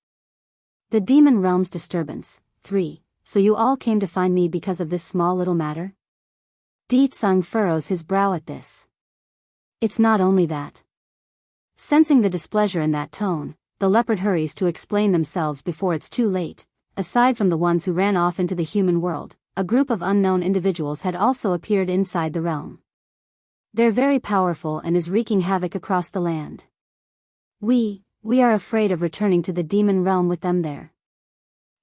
The demon realm's disturbance. 3. So you all came to find me because of this small little matter? Ditsang furrows his brow at this. It's not only that. Sensing the displeasure in that tone, the leopard hurries to explain themselves before it's too late. Aside from the ones who ran off into the human world, a group of unknown individuals had also appeared inside the realm. They're very powerful and is wreaking havoc across the land. We are afraid of returning to the demon realm with them there.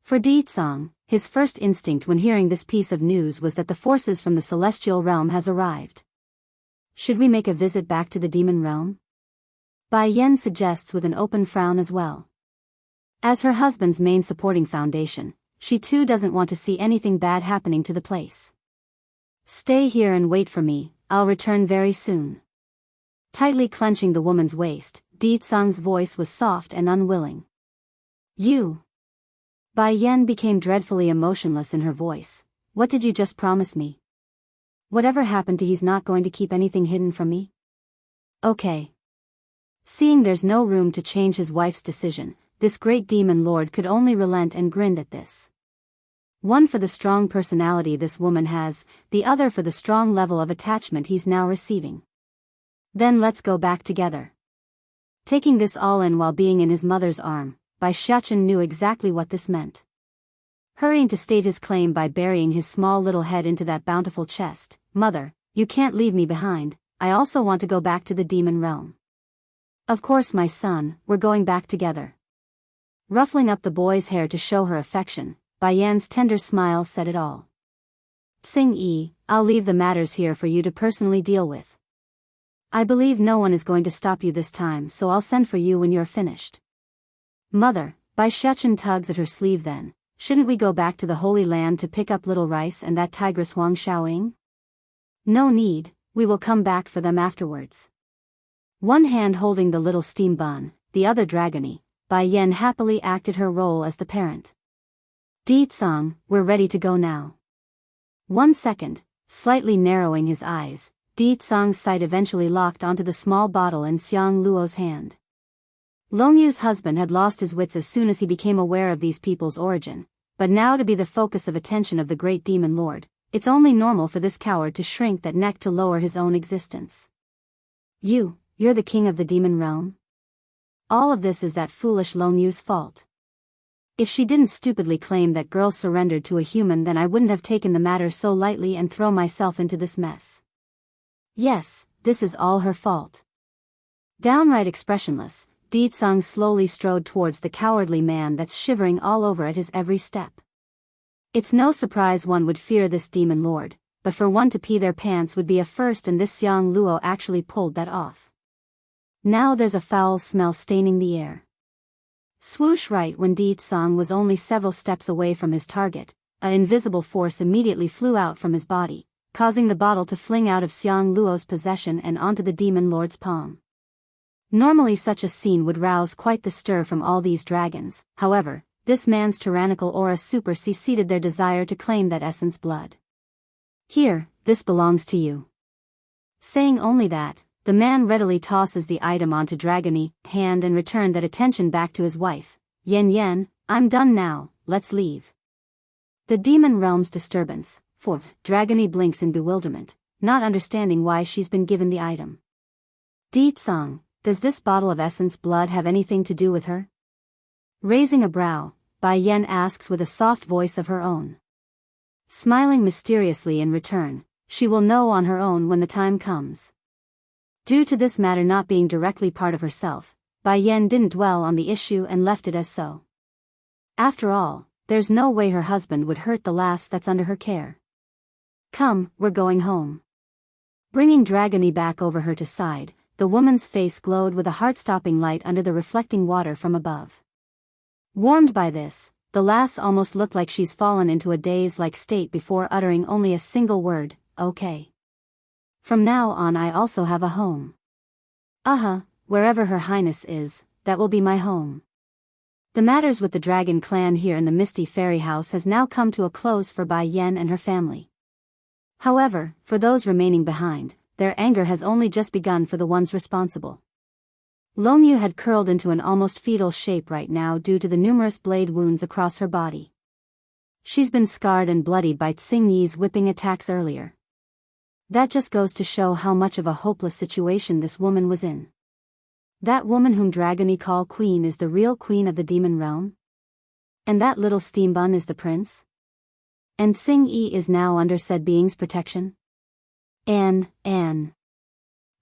For Ditsang, his first instinct when hearing this piece of news was that the forces from the celestial realm has arrived. Should we make a visit back to the demon realm? Bai Yan suggests with an open frown as well. As her husband's main supporting foundation, she too doesn't want to see anything bad happening to the place. Stay here and wait for me, I'll return very soon. Tightly clenching the woman's waist, Di Tsang's voice was soft and unwilling. You. Bai Yan became dreadfully emotionless in her voice. What did you just promise me? Whatever happened to he's not going to keep anything hidden from me? Okay. Seeing there's no room to change his wife's decision, this great demon lord could only relent and grinned at this. One for the strong personality this woman has, the other for the strong level of attachment he's now receiving. Then let's go back together. Taking this all in while being in his mother's arm, Bai Xiachen knew exactly what this meant. Hurrying to state his claim by burying his small little head into that bountiful chest, Mother, you can't leave me behind, I also want to go back to the demon realm. Of course my son, we're going back together. Ruffling up the boy's hair to show her affection, Bai Yan's tender smile said it all. Tsing Yi, I'll leave the matters here for you to personally deal with. I believe no one is going to stop you this time, so I'll send for you when you're finished. Mother, Bai Xiachen tugs at her sleeve. Then, shouldn't we go back to the Holy Land to pick up little Rice and that tigress Huang Xiaoying? No need, we will come back for them afterwards. One hand holding the little steam bun, the other dragony, Bai Yan happily acted her role as the parent. Di Tsang, we're ready to go now. 1 second, slightly narrowing his eyes, Di Tsang's sight eventually locked onto the small bottle in Xiang Luo's hand. Long Yu's husband had lost his wits as soon as he became aware of these people's origin, but now to be the focus of attention of the great demon lord, it's only normal for this coward to shrink that neck to lower his own existence. You're the king of the demon realm? All of this is that foolish Long Yu's fault. If she didn't stupidly claim that girl surrendered to a human, then I wouldn't have taken the matter so lightly and thrown myself into this mess. Yes, this is all her fault. Downright expressionless, Di Tsang slowly strode towards the cowardly man that's shivering all over at his every step. It's no surprise one would fear this demon lord, but for one to pee their pants would be a first, and this Xiang Luo actually pulled that off. Now there's a foul smell staining the air. Swoosh! Right when Di Tsang was only several steps away from his target, an invisible force immediately flew out from his body, causing the bottle to fling out of Xiang Luo's possession and onto the demon lord's palm. Normally such a scene would rouse quite the stir from all these dragons, however, this man's tyrannical aura superseded their desire to claim that essence blood. Here, this belongs to you. Saying only that, the man readily tosses the item onto Dragony hand and returned that attention back to his wife. Yen, I'm done now, let's leave. The demon realm's disturbance, for Dragony blinks in bewilderment, not understanding why she's been given the item. Di Tsang, does this bottle of essence blood have anything to do with her? Raising a brow, Bai Yan asks with a soft voice of her own. Smiling mysteriously in return, she will know on her own when the time comes. Due to this matter not being directly part of herself, Bai Yan didn't dwell on the issue and left it as so. After all, there's no way her husband would hurt the lass that's under her care. Come, we're going home. Bringing Dragony back over her to side, the woman's face glowed with a heart-stopping light under the reflecting water from above. Warmed by this, the lass almost looked like she's fallen into a daze-like state before uttering only a single word, okay. From now on I also have a home. Wherever Her Highness is, that will be my home. The matters with the dragon clan here in the Misty Fairy House has now come to a close for Bai Yan and her family. However, for those remaining behind, their anger has only just begun for the ones responsible. Long Yu had curled into an almost fetal shape right now due to the numerous blade wounds across her body. She's been scarred and bloodied by Tsing Yi's whipping attacks earlier. That just goes to show how much of a hopeless situation this woman was in. That woman whom Dragony call queen is the real queen of the demon realm? And that little steam bun is the prince? And Tsing Yi is now under said being's protection?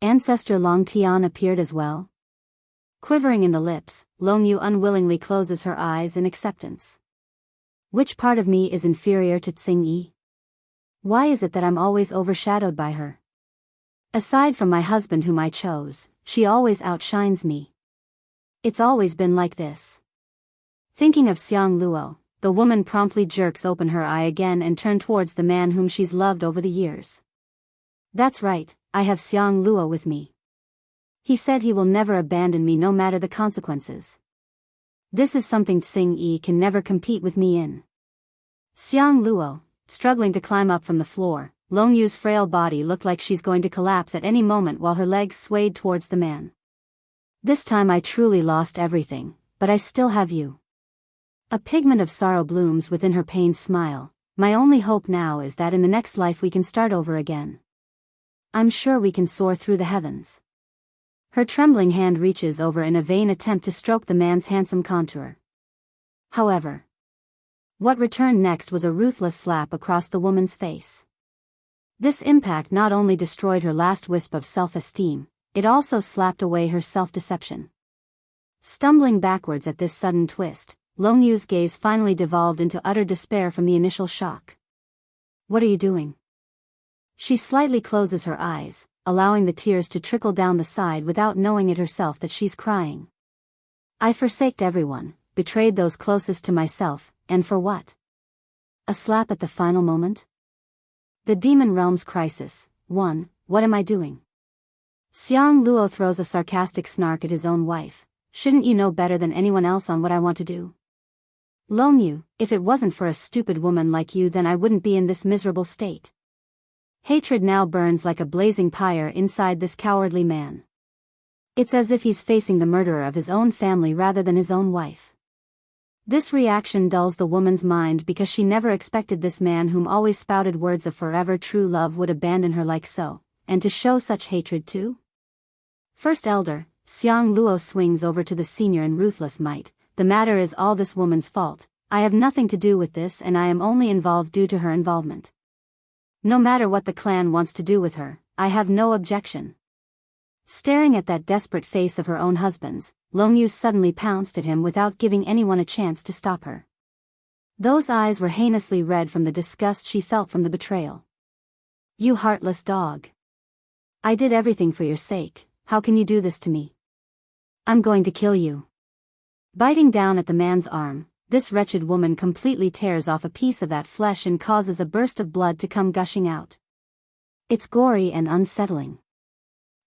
Ancestor Long Tian appeared as well? Quivering in the lips, Long Yu unwillingly closes her eyes in acceptance. Which part of me is inferior to Tsing Yi? Why is it that I'm always overshadowed by her? Aside from my husband whom I chose, she always outshines me. It's always been like this. Thinking of Xiang Luo, the woman promptly jerks open her eye again and turns towards the man whom she's loved over the years. That's right, I have Xiang Luo with me. He said he will never abandon me no matter the consequences. This is something Tsing Yi can never compete with me in. Xiang Luo, struggling to climb up from the floor, Long Yu's frail body looked like she's going to collapse at any moment while her legs swayed towards the man. This time I truly lost everything, but I still have you. A pigment of sorrow blooms within her pained smile. My only hope now is that in the next life we can start over again. I'm sure we can soar through the heavens. Her trembling hand reaches over in a vain attempt to stroke the man's handsome contour. However, what returned next was a ruthless slap across the woman's face. This impact not only destroyed her last wisp of self-esteem, it also slapped away her self-deception. Stumbling backwards at this sudden twist, Long Yu's gaze finally devolved into utter despair from the initial shock. What are you doing? She slightly closes her eyes, allowing the tears to trickle down the side without knowing it herself that she's crying. I forsaked everyone, betrayed those closest to myself, and for what? A slap at the final moment? The Demon Realm's Crisis. 1. What am I doing? Xiang Luo throws a sarcastic snark at his own wife. Shouldn't you know better than anyone else on what I want to do? Long Yu, if it wasn't for a stupid woman like you then I wouldn't be in this miserable state. Hatred now burns like a blazing pyre inside this cowardly man. It's as if he's facing the murderer of his own family rather than his own wife. This reaction dulls the woman's mind because she never expected this man whom always spouted words of forever true love would abandon her like so, and to show such hatred too? First Elder, Xiang Luo swings over to the senior in ruthless might. The matter is all this woman's fault. I have nothing to do with this and I am only involved due to her involvement. No matter what the clan wants to do with her, I have no objection. Staring at that desperate face of her own husband's, Long Yu suddenly pounced at him without giving anyone a chance to stop her. Those eyes were heinously red from the disgust she felt from the betrayal. You heartless dog. I did everything for your sake, how can you do this to me? I'm going to kill you. Biting down at the man's arm, this wretched woman completely tears off a piece of that flesh and causes a burst of blood to come gushing out. It's gory and unsettling.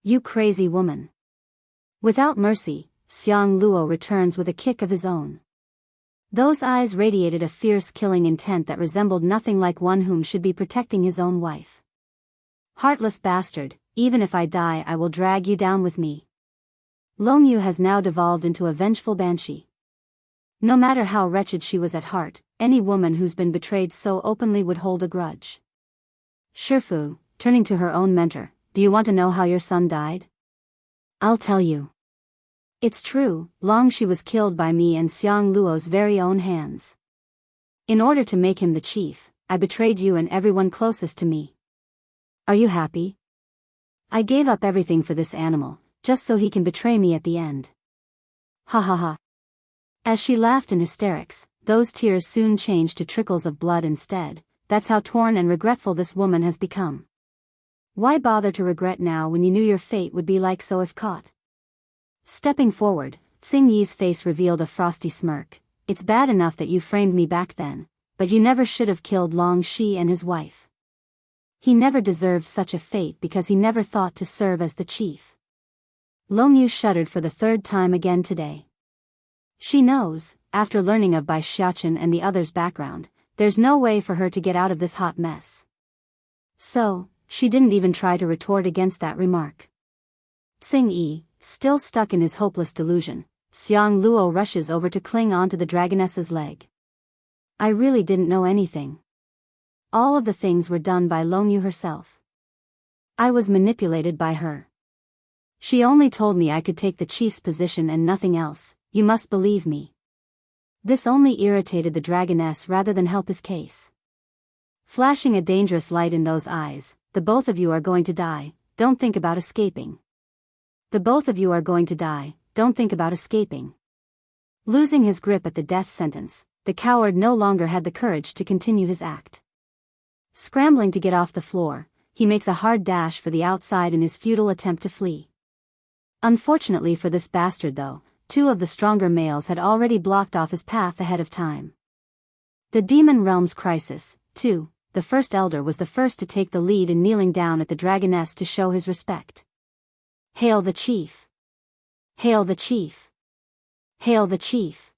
You crazy woman. Without mercy, Xiang Luo returns with a kick of his own. Those eyes radiated a fierce killing intent that resembled nothing like one whom should be protecting his own wife. Heartless bastard, even if I die I will drag you down with me. Long Yu has now devolved into a vengeful banshee. No matter how wretched she was at heart, any woman who's been betrayed so openly would hold a grudge. Shifu, turning to her own mentor, do you want to know how your son died? I'll tell you. It's true, Long Shi was killed by me and Xiang Luo's very own hands. In order to make him the chief, I betrayed you and everyone closest to me. Are you happy? I gave up everything for this animal, just so he can betray me at the end. Ha ha ha. As she laughed in hysterics, those tears soon changed to trickles of blood instead. That's how torn and regretful this woman has become. Why bother to regret now when you knew your fate would be like so if caught? Stepping forward, Tsing Yi's face revealed a frosty smirk. It's bad enough that you framed me back then, but you never should have killed Long Shi and his wife. He never deserved such a fate because he never thought to serve as the chief. Long Yu shuddered for the third time again today. She knows, after learning of Bai Xiachen and the others' background, there's no way for her to get out of this hot mess. So, she didn't even try to retort against that remark. Tsing Yi, still stuck in his hopeless delusion, Xiang Luo rushes over to cling onto the dragoness's leg. I really didn't know anything. All of the things were done by Long Yu herself. I was manipulated by her. She only told me I could take the chief's position and nothing else, you must believe me. This only irritated the dragoness rather than help his case. Flashing a dangerous light in those eyes, the both of you are going to die, don't think about escaping. The both of you are going to die, don't think about escaping. Losing his grip at the death sentence, the coward no longer had the courage to continue his act. Scrambling to get off the floor, he makes a hard dash for the outside in his futile attempt to flee. Unfortunately for this bastard though, two of the stronger males had already blocked off his path ahead of time. The Demon Realm's Crisis, 2. The first elder was the first to take the lead in kneeling down at the dragoness to show his respect. Hail the chief! Hail the chief! Hail the chief!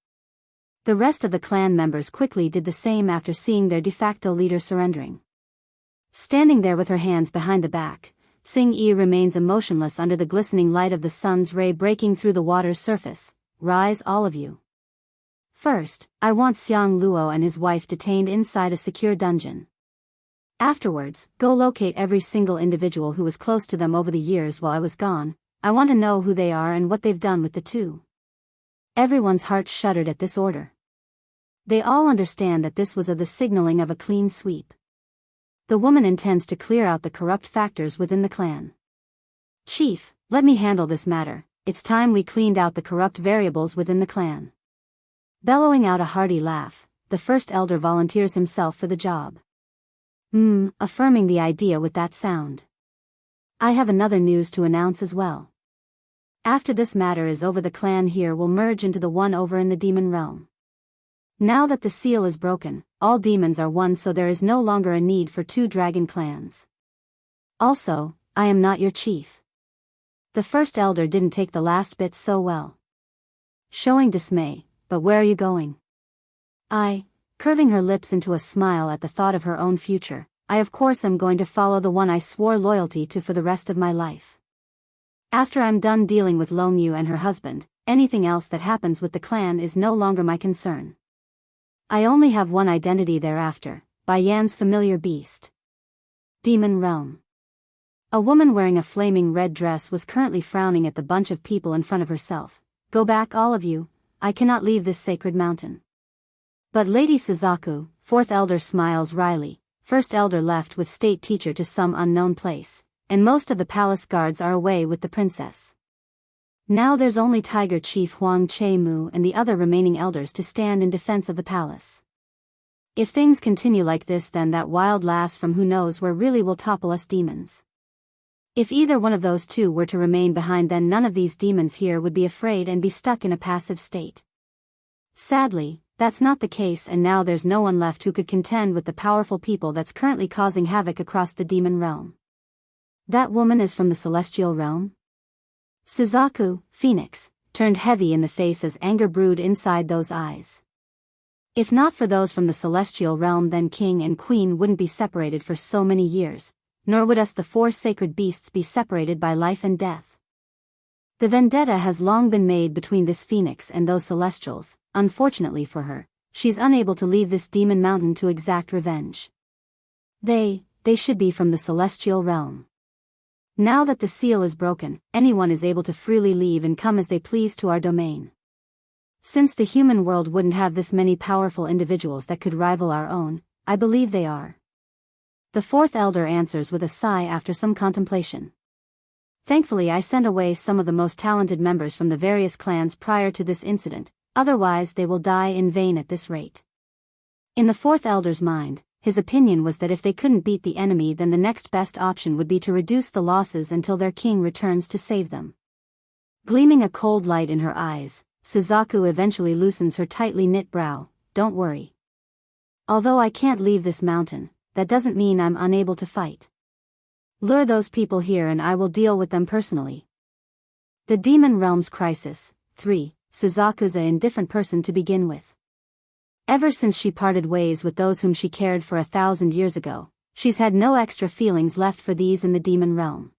The rest of the clan members quickly did the same after seeing their de facto leader surrendering. Standing there with her hands behind the back, Tsing Yi remains emotionless under the glistening light of the sun's ray breaking through the water's surface. Rise, all of you. First, I want Xiang Luo and his wife detained inside a secure dungeon. Afterwards, go locate every single individual who was close to them over the years while I was gone. I want to know who they are and what they've done with the two. Everyone's heart shuddered at this order. They all understand that this was the signaling of a clean sweep. The woman intends to clear out the corrupt factors within the clan. Chief, let me handle this matter. It's time we cleaned out the corrupt variables within the clan. Bellowing out a hearty laugh, the first elder volunteers himself for the job. Affirming the idea with that sound. I have another news to announce as well. After this matter is over, the clan here will merge into the one over in the demon realm. Now that the seal is broken, all demons are one, so there is no longer a need for two dragon clans. Also, I am not your chief. The first elder didn't take the last bit so well. Showing dismay, but where are you going? Curving her lips into a smile at the thought of her own future, I of course am going to follow the one I swore loyalty to for the rest of my life. After I'm done dealing with Long Yu and her husband, anything else that happens with the clan is no longer my concern. I only have one identity thereafter, Bai Yan's familiar beast. Demon Realm. A woman wearing a flaming red dress was currently frowning at the bunch of people in front of herself. Go back, all of you, I cannot leave this sacred mountain. But Lady Suzaku, fourth elder, smiles wryly. First elder left with state teacher to some unknown place, and most of the palace guards are away with the princess. Now there's only Tiger Chief Huang Che-mu and the other remaining elders to stand in defense of the palace. If things continue like this, then that wild lass from who knows where really will topple us demons. If either one of those two were to remain behind, then none of these demons here would be afraid and be stuck in a passive state. Sadly, that's not the case, and now there's no one left who could contend with the powerful people that's currently causing havoc across the demon realm. That woman is from the celestial realm? Suzaku, Phoenix, turned heavy in the face as anger brewed inside those eyes. If not for those from the celestial realm, then king and queen wouldn't be separated for so many years, nor would us the four sacred beasts be separated by life and death. The vendetta has long been made between this Phoenix and those Celestials. Unfortunately for her, she's unable to leave this demon mountain to exact revenge. They should be from the celestial realm. Now that the seal is broken, anyone is able to freely leave and come as they please to our domain. Since the human world wouldn't have this many powerful individuals that could rival our own, I believe they are. The fourth elder answers with a sigh after some contemplation. Thankfully, I sent away some of the most talented members from the various clans prior to this incident, otherwise they will die in vain at this rate. In the fourth elder's mind, his opinion was that if they couldn't beat the enemy, then the next best option would be to reduce the losses until their king returns to save them. Gleaming a cold light in her eyes, Suzaku eventually loosens her tightly knit brow. Don't worry. Although I can't leave this mountain, that doesn't mean I'm unable to fight. Lure those people here and I will deal with them personally. The Demon Realm's Crisis, 3. Suzaku's an indifferent person to begin with. Ever since she parted ways with those whom she cared for 1,000 years ago, she's had no extra feelings left for these in the Demon Realm.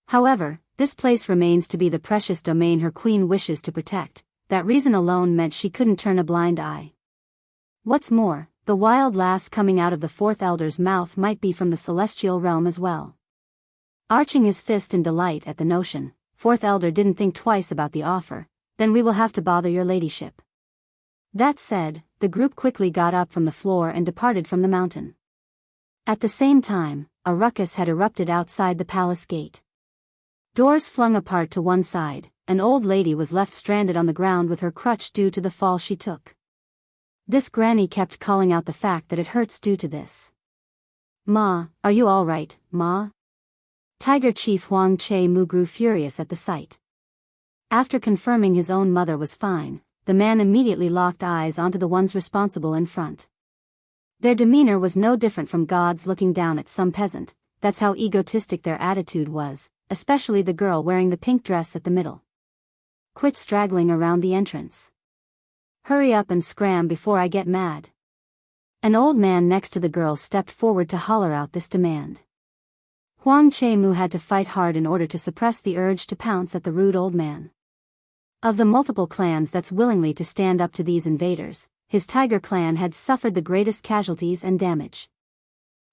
However, this place remains to be the precious domain her queen wishes to protect. That reason alone meant she couldn't turn a blind eye. What's more, the wild lass coming out of the fourth elder's mouth might be from the celestial realm as well. Arching his fist in delight at the notion, fourth elder didn't think twice about the offer. Then we will have to bother your ladyship. That said, the group quickly got up from the floor and departed from the mountain. At the same time, a ruckus had erupted outside the palace gate. Doors flung apart to one side, an old lady was left stranded on the ground with her crutch due to the fall she took. This granny kept calling out the fact that it hurts due to this. Ma, are you all right, Ma? Tiger Chief Huang Che-mu grew furious at the sight. After confirming his own mother was fine, the man immediately locked eyes onto the ones responsible in front. Their demeanor was no different from gods looking down at some peasant. That's how egotistic their attitude was, especially the girl wearing the pink dress at the middle. Quit straggling around the entrance. Hurry up and scram before I get mad. An old man next to the girl stepped forward to holler out this demand. Huang Chemu had to fight hard in order to suppress the urge to pounce at the rude old man. Of the multiple clans that's willingly to stand up to these invaders, his tiger clan had suffered the greatest casualties and damage.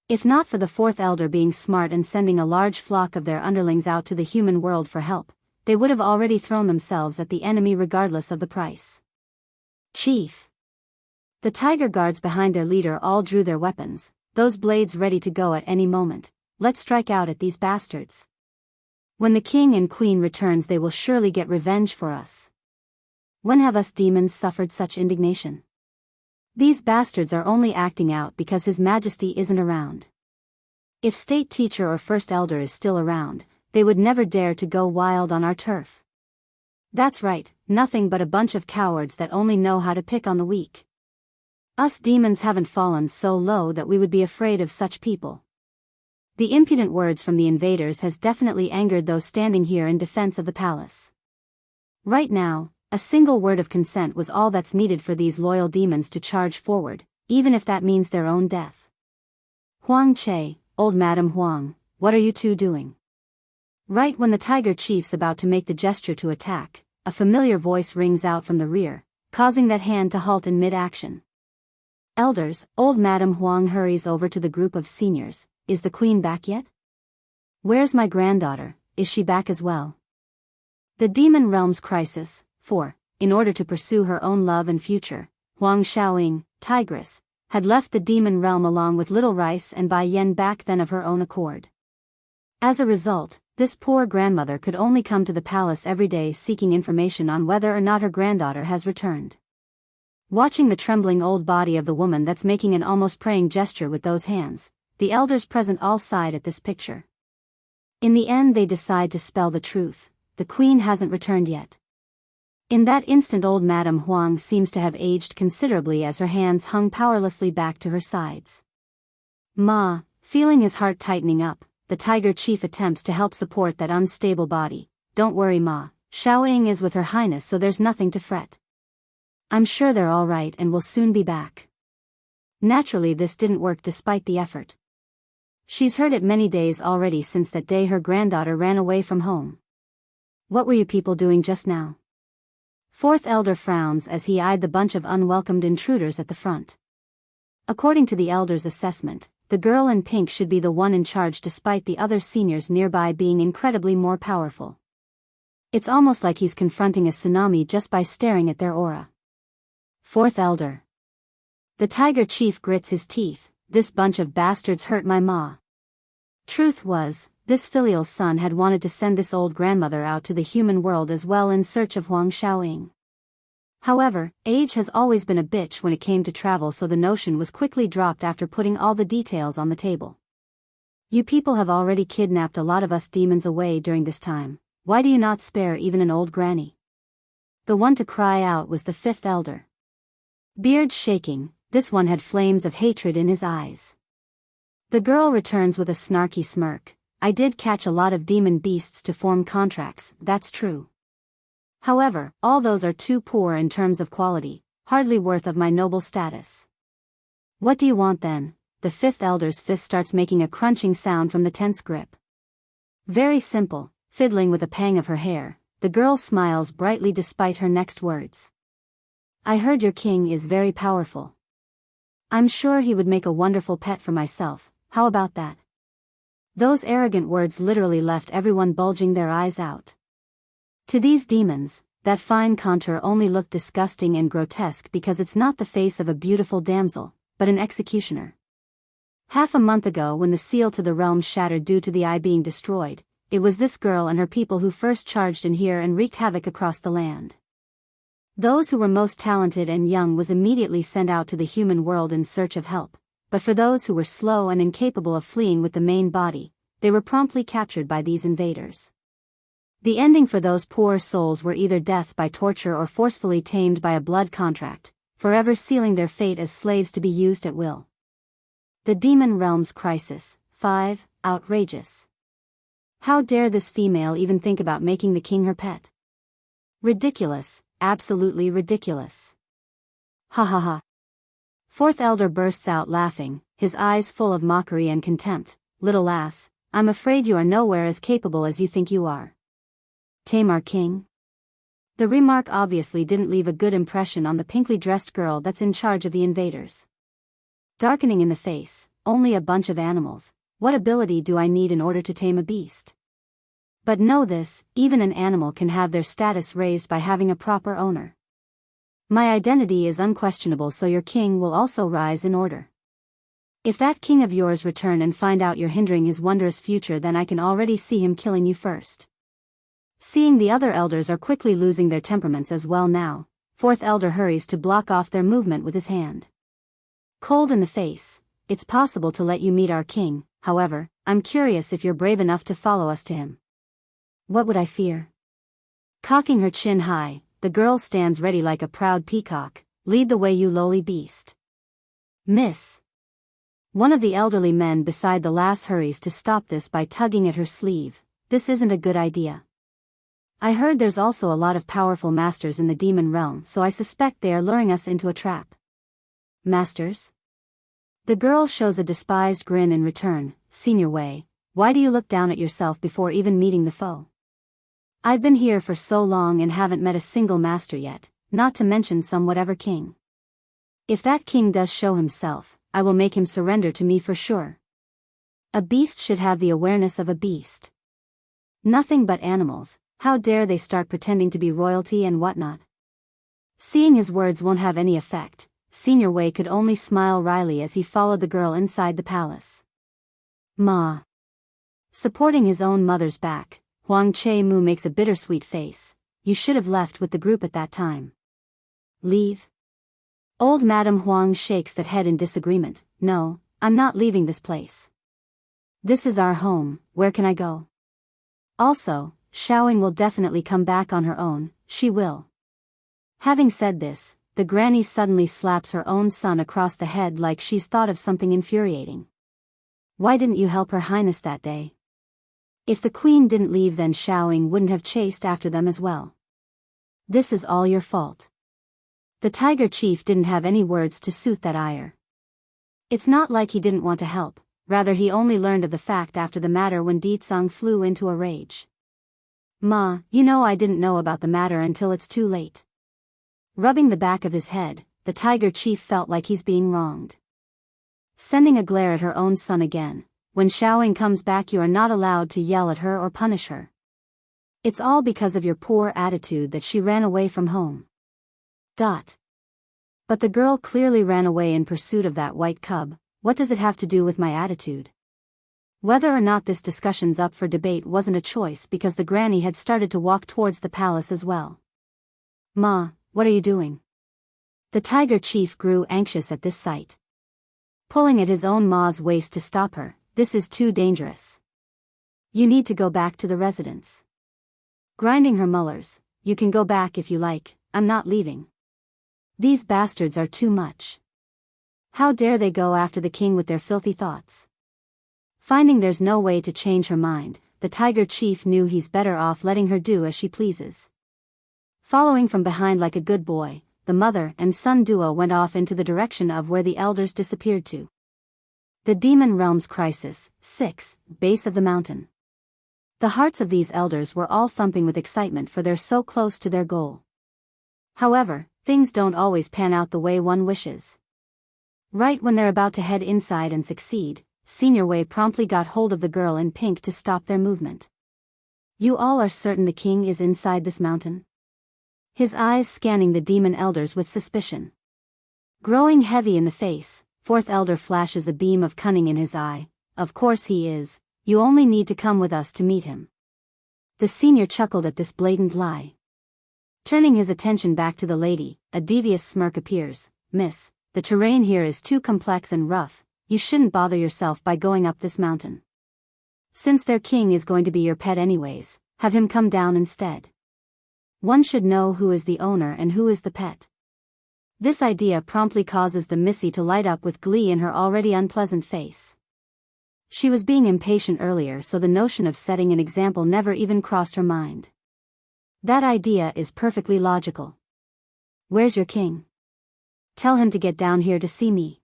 If not for the fourth elder being smart and sending a large flock of their underlings out to the human world for help, they would have already thrown themselves at the enemy regardless of the price. Chief. The tiger guards behind their leader all drew their weapons, those blades ready to go at any moment. Let's strike out at these bastards. When the king and queen returns, they will surely get revenge for us. When have us demons suffered such indignation? These bastards are only acting out because His Majesty isn't around. If state teacher or first elder is still around, they would never dare to go wild on our turf. That's right, nothing but a bunch of cowards that only know how to pick on the weak. Us demons haven't fallen so low that we would be afraid of such people. The impudent words from the invaders has definitely angered those standing here in defense of the palace. Right now, a single word of consent was all that's needed for these loyal demons to charge forward, even if that means their own death. Huang Che, old Madam Huang, what are you two doing? Right when the tiger chief's about to make the gesture to attack, a familiar voice rings out from the rear, causing that hand to halt in mid-action. Elders, old Madam Huang hurries over to the group of seniors. Is the queen back yet? Where's my granddaughter, is she back as well? The demon realm's crisis, for, in order to pursue her own love and future, Huang Xiaoying, Tigress, had left the demon realm along with Little Rice and Bai Yen back then of her own accord. As a result, this poor grandmother could only come to the palace every day seeking information on whether or not her granddaughter has returned. Watching the trembling old body of the woman that's making an almost praying gesture with those hands, the elders present all sighed at this picture. In the end they decide to spell the truth, the queen hasn't returned yet. In that instant old Madame Huang seems to have aged considerably as her hands hung powerlessly back to her sides. Ma, feeling his heart tightening up, the tiger chief attempts to help support that unstable body. Don't worry Ma, Xiaoying is with her highness so there's nothing to fret. I'm sure they're all right and will soon be back. Naturally this didn't work despite the effort. She's heard it many days already since that day her granddaughter ran away from home. What were you people doing just now? Fourth elder frowns as he eyed the bunch of unwelcomed intruders at the front. According to the elder's assessment, the girl in pink should be the one in charge despite the other seniors nearby being incredibly more powerful. It's almost like he's confronting a tsunami just by staring at their aura. Fourth elder. The tiger chief grits his teeth. This bunch of bastards hurt my ma. Truth was, this filial son had wanted to send this old grandmother out to the human world as well in search of Huang Xiaoying. However, age has always been a bitch when it came to travel, so the notion was quickly dropped after putting all the details on the table. You people have already kidnapped a lot of us demons away during this time, why do you not spare even an old granny? The one to cry out was the fifth elder. Beard shaking, this one had flames of hatred in his eyes. The girl returns with a snarky smirk. I did catch a lot of demon beasts to form contracts, that's true. However, all those are too poor in terms of quality, hardly worth of my noble status. What do you want then? The fifth elder's fist starts making a crunching sound from the tense grip. Very simple, fiddling with a pang of her hair, the girl smiles brightly despite her next words. I heard your king is very powerful. I'm sure he would make a wonderful pet for myself, how about that? Those arrogant words literally left everyone bulging their eyes out. To these demons, that fine contour only looked disgusting and grotesque because it's not the face of a beautiful damsel, but an executioner. Half a month ago when the seal to the realm shattered due to the eye being destroyed, it was this girl and her people who first charged in here and wreaked havoc across the land. Those who were most talented and young was immediately sent out to the human world in search of help, but for those who were slow and incapable of fleeing with the main body, they were promptly captured by these invaders. The ending for those poor souls were either death by torture or forcefully tamed by a blood contract, forever sealing their fate as slaves to be used at will. The Demon Realm's Crisis. 5. Outrageous. How dare this female even think about making the king her pet? Ridiculous, absolutely ridiculous. Ha ha ha. Fourth elder bursts out laughing, his eyes full of mockery and contempt. Little ass, I'm afraid you are nowhere as capable as you think you are. Tame our king? The remark obviously didn't leave a good impression on the pinkly dressed girl that's in charge of the invaders. Darkening in the face, only a bunch of animals. What ability do I need in order to tame a beast? But know this, even an animal can have their status raised by having a proper owner. My identity is unquestionable, so your king will also rise in order. If that king of yours return and find out you're hindering his wondrous future, then I can already see him killing you first. Seeing the other elders are quickly losing their temperaments as well now, fourth elder hurries to block off their movement with his hand. Cold in the face, it's possible to let you meet our king, however, I'm curious if you're brave enough to follow us to him. What would I fear? Cocking her chin high, the girl stands ready like a proud peacock. Lead the way, you lowly beast. Miss. One of the elderly men beside the lass hurries to stop this by tugging at her sleeve. This isn't a good idea. I heard there's also a lot of powerful masters in the demon realm, so I suspect they are luring us into a trap. Masters? The girl shows a despised grin in return. Senior Wei, why do you look down at yourself before even meeting the foe? I've been here for so long and haven't met a single master yet, not to mention some whatever king. If that king does show himself, I will make him surrender to me for sure. A beast should have the awareness of a beast. Nothing but animals, how dare they start pretending to be royalty and whatnot? Seeing his words won't have any effect, Senior Wei could only smile wryly as he followed the girl inside the palace. Ma. Supporting his own mother's back, Huang Che-mu makes a bittersweet face. You should have left with the group at that time. Leave? Old Madame Huang shakes that head in disagreement. No, I'm not leaving this place. This is our home, where can I go? Also, Xiaoying will definitely come back on her own, she will. Having said this, the granny suddenly slaps her own son across the head like she's thought of something infuriating. Why didn't you help Her Highness that day? If the queen didn't leave, then Xiaoying wouldn't have chased after them as well. This is all your fault. The tiger chief didn't have any words to soothe that ire. It's not like he didn't want to help, rather he only learned of the fact after the matter when Ditsung flew into a rage. Ma, you know I didn't know about the matter until it's too late. Rubbing the back of his head, the tiger chief felt like he's being wronged. Sending a glare at her own son again. When Xiaoying comes back, you are not allowed to yell at her or punish her. It's all because of your poor attitude that she ran away from home. But the girl clearly ran away in pursuit of that white cub. What does it have to do with my attitude? Whether or not this discussion's up for debate wasn't a choice because the granny had started to walk towards the palace as well. Ma, what are you doing? The tiger chief grew anxious at this sight. Pulling at his own ma's waist to stop her. This is too dangerous. You need to go back to the residence. Grinding her molars. You can go back if you like, I'm not leaving. These bastards are too much. How dare they go after the king with their filthy thoughts? Finding there's no way to change her mind, the tiger chief knew he's better off letting her do as she pleases. Following from behind like a good boy, the mother and son duo went off into the direction of where the elders disappeared to. The Demon Realm's Crisis. 6. Base of the mountain. The hearts of these elders were all thumping with excitement, for they're so close to their goal. However, things don't always pan out the way one wishes. Right when they're about to head inside and succeed, Senior Wei promptly got hold of the girl in pink to stop their movement. You all are certain the king is inside this mountain? His eyes scanning the demon elders with suspicion. Growing heavy in the face, fourth elder flashes a beam of cunning in his eye. Of course he is, you only need to come with us to meet him. The senior chuckled at this blatant lie. Turning his attention back to the lady, a devious smirk appears. Miss, the terrain here is too complex and rough, you shouldn't bother yourself by going up this mountain. Since their king is going to be your pet anyways, have him come down instead. One should know who is the owner and who is the pet. This idea promptly causes the Missy to light up with glee in her already unpleasant face. She was being impatient earlier, so the notion of setting an example never even crossed her mind. That idea is perfectly logical. Where's your king? Tell him to get down here to see me.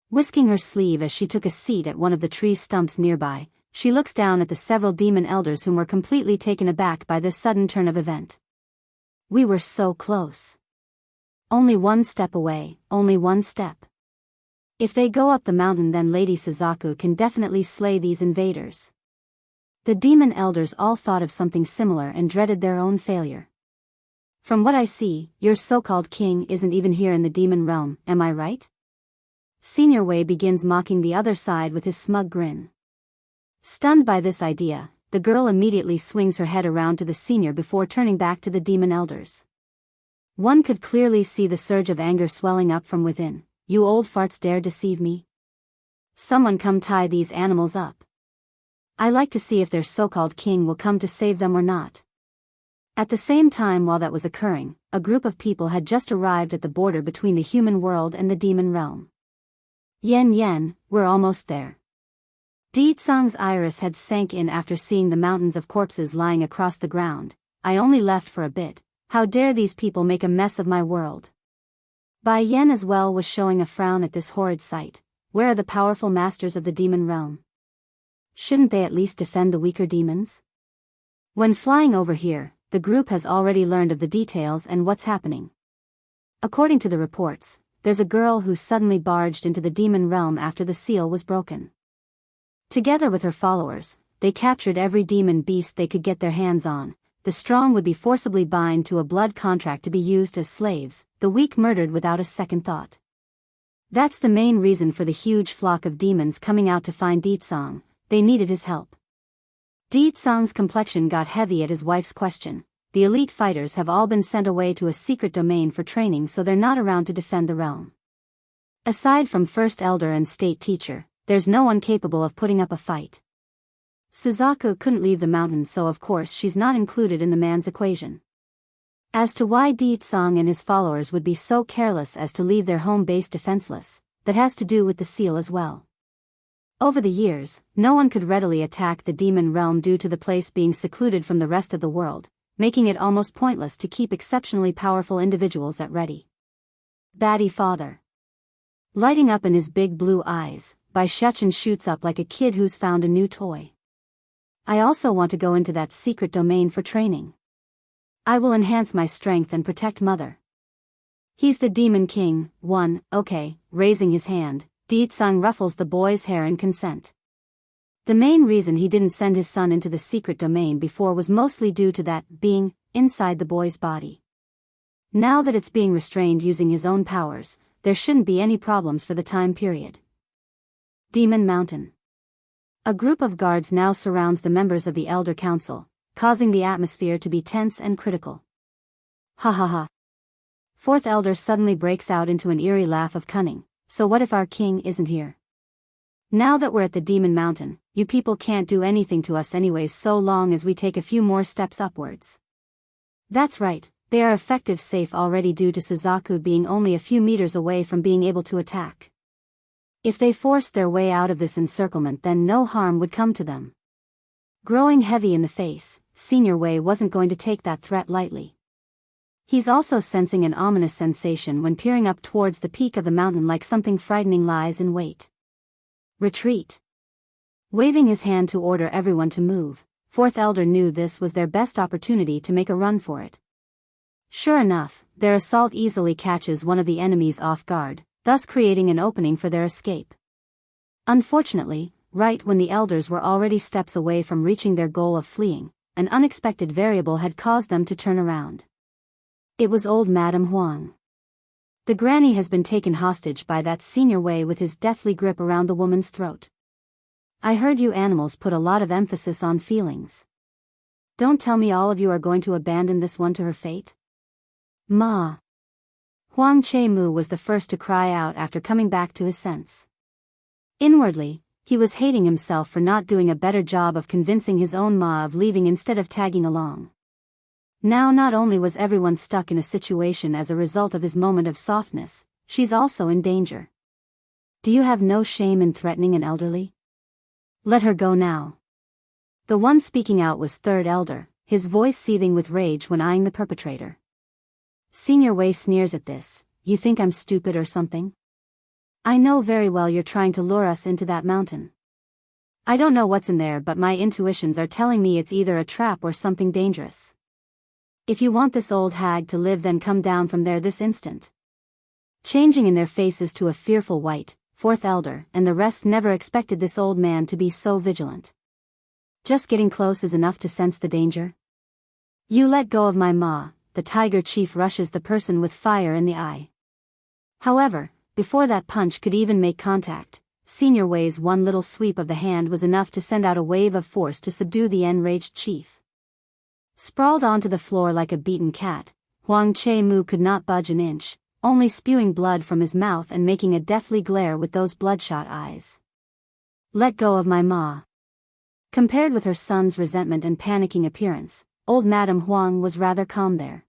Whisking her sleeve as she took a seat at one of the tree stumps nearby, she looks down at the several demon elders whom were completely taken aback by this sudden turn of event. We were so close. Only one step away, only one step. If they go up the mountain, then Lady Suzaku can definitely slay these invaders. The demon elders all thought of something similar and dreaded their own failure. From what I see, your so-called king isn't even here in the demon realm, am I right? Senior Wei begins mocking the other side with his smug grin. Stunned by this idea, the girl immediately swings her head around to the senior before turning back to the demon elders. One could clearly see the surge of anger swelling up from within. You old farts dare deceive me? Someone come tie these animals up. I like to see if their so-called king will come to save them or not. At the same time while that was occurring, a group of people had just arrived at the border between the human world and the demon realm. Yen, we're almost there. Di Tsang's iris had sank in after seeing the mountains of corpses lying across the ground. I only left for a bit. How dare these people make a mess of my world? Bai Yen as well was showing a frown at this horrid sight. Where are the powerful masters of the demon realm? Shouldn't they at least defend the weaker demons? When flying over here, the group has already learned of the details and what's happening. According to the reports, there's a girl who suddenly barged into the demon realm after the seal was broken. Together with her followers, they captured every demon beast they could get their hands on. The strong would be forcibly bound to a blood contract to be used as slaves, the weak murdered without a second thought. That's the main reason for the huge flock of demons coming out to find Di Tsang. They needed his help. Di Tsang's complexion got heavy at his wife's question. The elite fighters have all been sent away to a secret domain for training, so they're not around to defend the realm. Aside from First Elder and State Teacher, there's no one capable of putting up a fight. Suzaku couldn't leave the mountain, so of course she's not included in the man's equation. As to why Di Tsang and his followers would be so careless as to leave their home base defenseless, that has to do with the seal as well. Over the years, no one could readily attack the demon realm due to the place being secluded from the rest of the world, making it almost pointless to keep exceptionally powerful individuals at ready. Batty father. Lighting up in his big blue eyes, Bai Shuchen shoots up like a kid who's found a new toy. I also want to go into that secret domain for training. I will enhance my strength and protect mother. He's the demon king. Okay, raising his hand, Di Tsang ruffles the boy's hair in consent. The main reason he didn't send his son into the secret domain before was mostly due to that being inside the boy's body. Now that it's being restrained using his own powers, there shouldn't be any problems for the time period. Demon Mountain. A group of guards now surrounds the members of the Elder Council, causing the atmosphere to be tense and critical. Ha ha ha. Fourth Elder suddenly breaks out into an eerie laugh of cunning. So what if our king isn't here? Now that we're at the Demon Mountain, you people can't do anything to us anyways so long as we take a few more steps upwards. That's right, they are effective safe already due to Suzaku being only a few meters away from being able to attack. If they forced their way out of this encirclement, then no harm would come to them. Growing heavy in the face, Senior Wei wasn't going to take that threat lightly. He's also sensing an ominous sensation when peering up towards the peak of the mountain, like something frightening lies in wait. Retreat. Waving his hand to order everyone to move, Fourth Elder knew this was their best opportunity to make a run for it. Sure enough, their assault easily catches one of the enemies off guard, thus creating an opening for their escape. Unfortunately, right when the elders were already steps away from reaching their goal of fleeing, an unexpected variable had caused them to turn around. It was old Madame Huang. The granny has been taken hostage by that Senior Wei with his deathly grip around the woman's throat. I heard you animals put a lot of emphasis on feelings. Don't tell me all of you are going to abandon this one to her fate? Ma. Huang Che-mu was the first to cry out after coming back to his sense. Inwardly, he was hating himself for not doing a better job of convincing his own ma of leaving instead of tagging along. Now not only was everyone stuck in a situation as a result of his moment of softness, she's also in danger. Do you have no shame in threatening an elderly? Let her go now. The one speaking out was third elder, his voice seething with rage when eyeing the perpetrator. Senior Wei sneers at this. You think I'm stupid or something? I know very well you're trying to lure us into that mountain. I don't know what's in there, but my intuitions are telling me it's either a trap or something dangerous. If you want this old hag to live, then come down from there this instant. Changing in their faces to a fearful white, fourth elder and the rest never expected this old man to be so vigilant. Just getting close is enough to sense the danger. You let go of my ma, the tiger chief rushes the person with fire in the eye. However, before that punch could even make contact, Senior Wei's one little sweep of the hand was enough to send out a wave of force to subdue the enraged chief. Sprawled onto the floor like a beaten cat, Huang Che-mu could not budge an inch, only spewing blood from his mouth and making a deathly glare with those bloodshot eyes. Let go of my ma. Compared with her son's resentment and panicking appearance, old Madame Huang was rather calm there.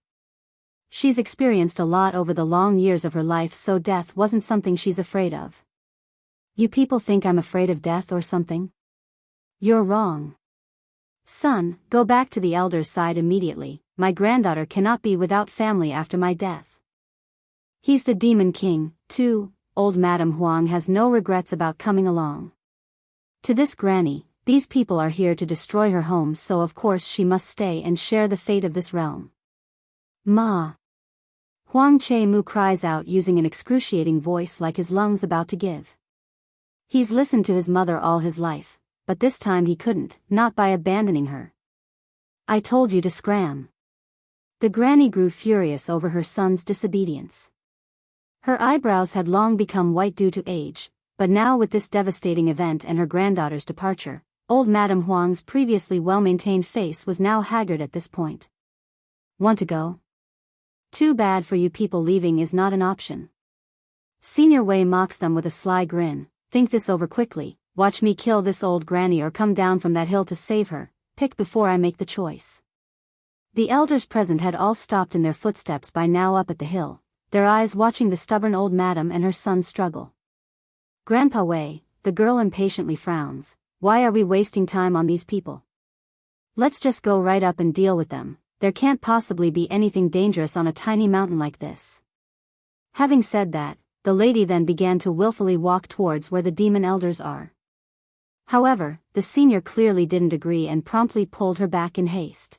She's experienced a lot over the long years of her life, so death wasn't something she's afraid of. You people think I'm afraid of death or something? You're wrong. Son, go back to the elder's side immediately. My granddaughter cannot be without family after my death. He's the Demon King, too. Old Madame Huang has no regrets about coming along. To this granny, these people are here to destroy her home, so of course she must stay and share the fate of this realm. Ma. Huang Che-mu cries out using an excruciating voice like his lungs about to give. He's listened to his mother all his life, but this time he couldn't, not by abandoning her. I told you to scram. The granny grew furious over her son's disobedience. Her eyebrows had long become white due to age, but now with this devastating event and her granddaughter's departure, old Madame Huang's previously well-maintained face was now haggard at this point. Want to go? Too bad for you people, leaving is not an option. Senior Wei mocks them with a sly grin. Think this over quickly, watch me kill this old granny or come down from that hill to save her, pick before I make the choice. The elders present had all stopped in their footsteps by now up at the hill, their eyes watching the stubborn old madam and her son struggle. Grandpa Wei, the girl impatiently frowns. Why are we wasting time on these people? Let's just go right up and deal with them. There can't possibly be anything dangerous on a tiny mountain like this. Having said that, the lady then began to willfully walk towards where the demon elders are. However, the senior clearly didn't agree and promptly pulled her back in haste.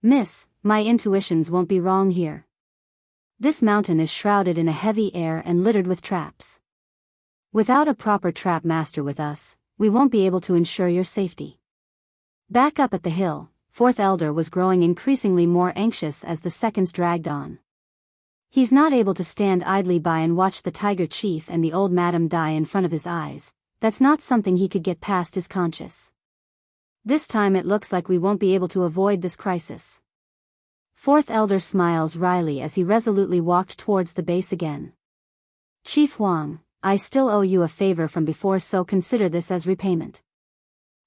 Miss, my intuitions won't be wrong here. This mountain is shrouded in a heavy air and littered with traps. Without a proper trap master with us, we won't be able to ensure your safety. Back up at the hill, fourth elder was growing increasingly more anxious as the seconds dragged on. He's not able to stand idly by and watch the tiger chief and the old madam die in front of his eyes. That's not something he could get past his conscience. This time it looks like we won't be able to avoid this crisis. Fourth elder smiles wryly as he resolutely walked towards the base again. Chief Huang, I still owe you a favor from before, so consider this as repayment.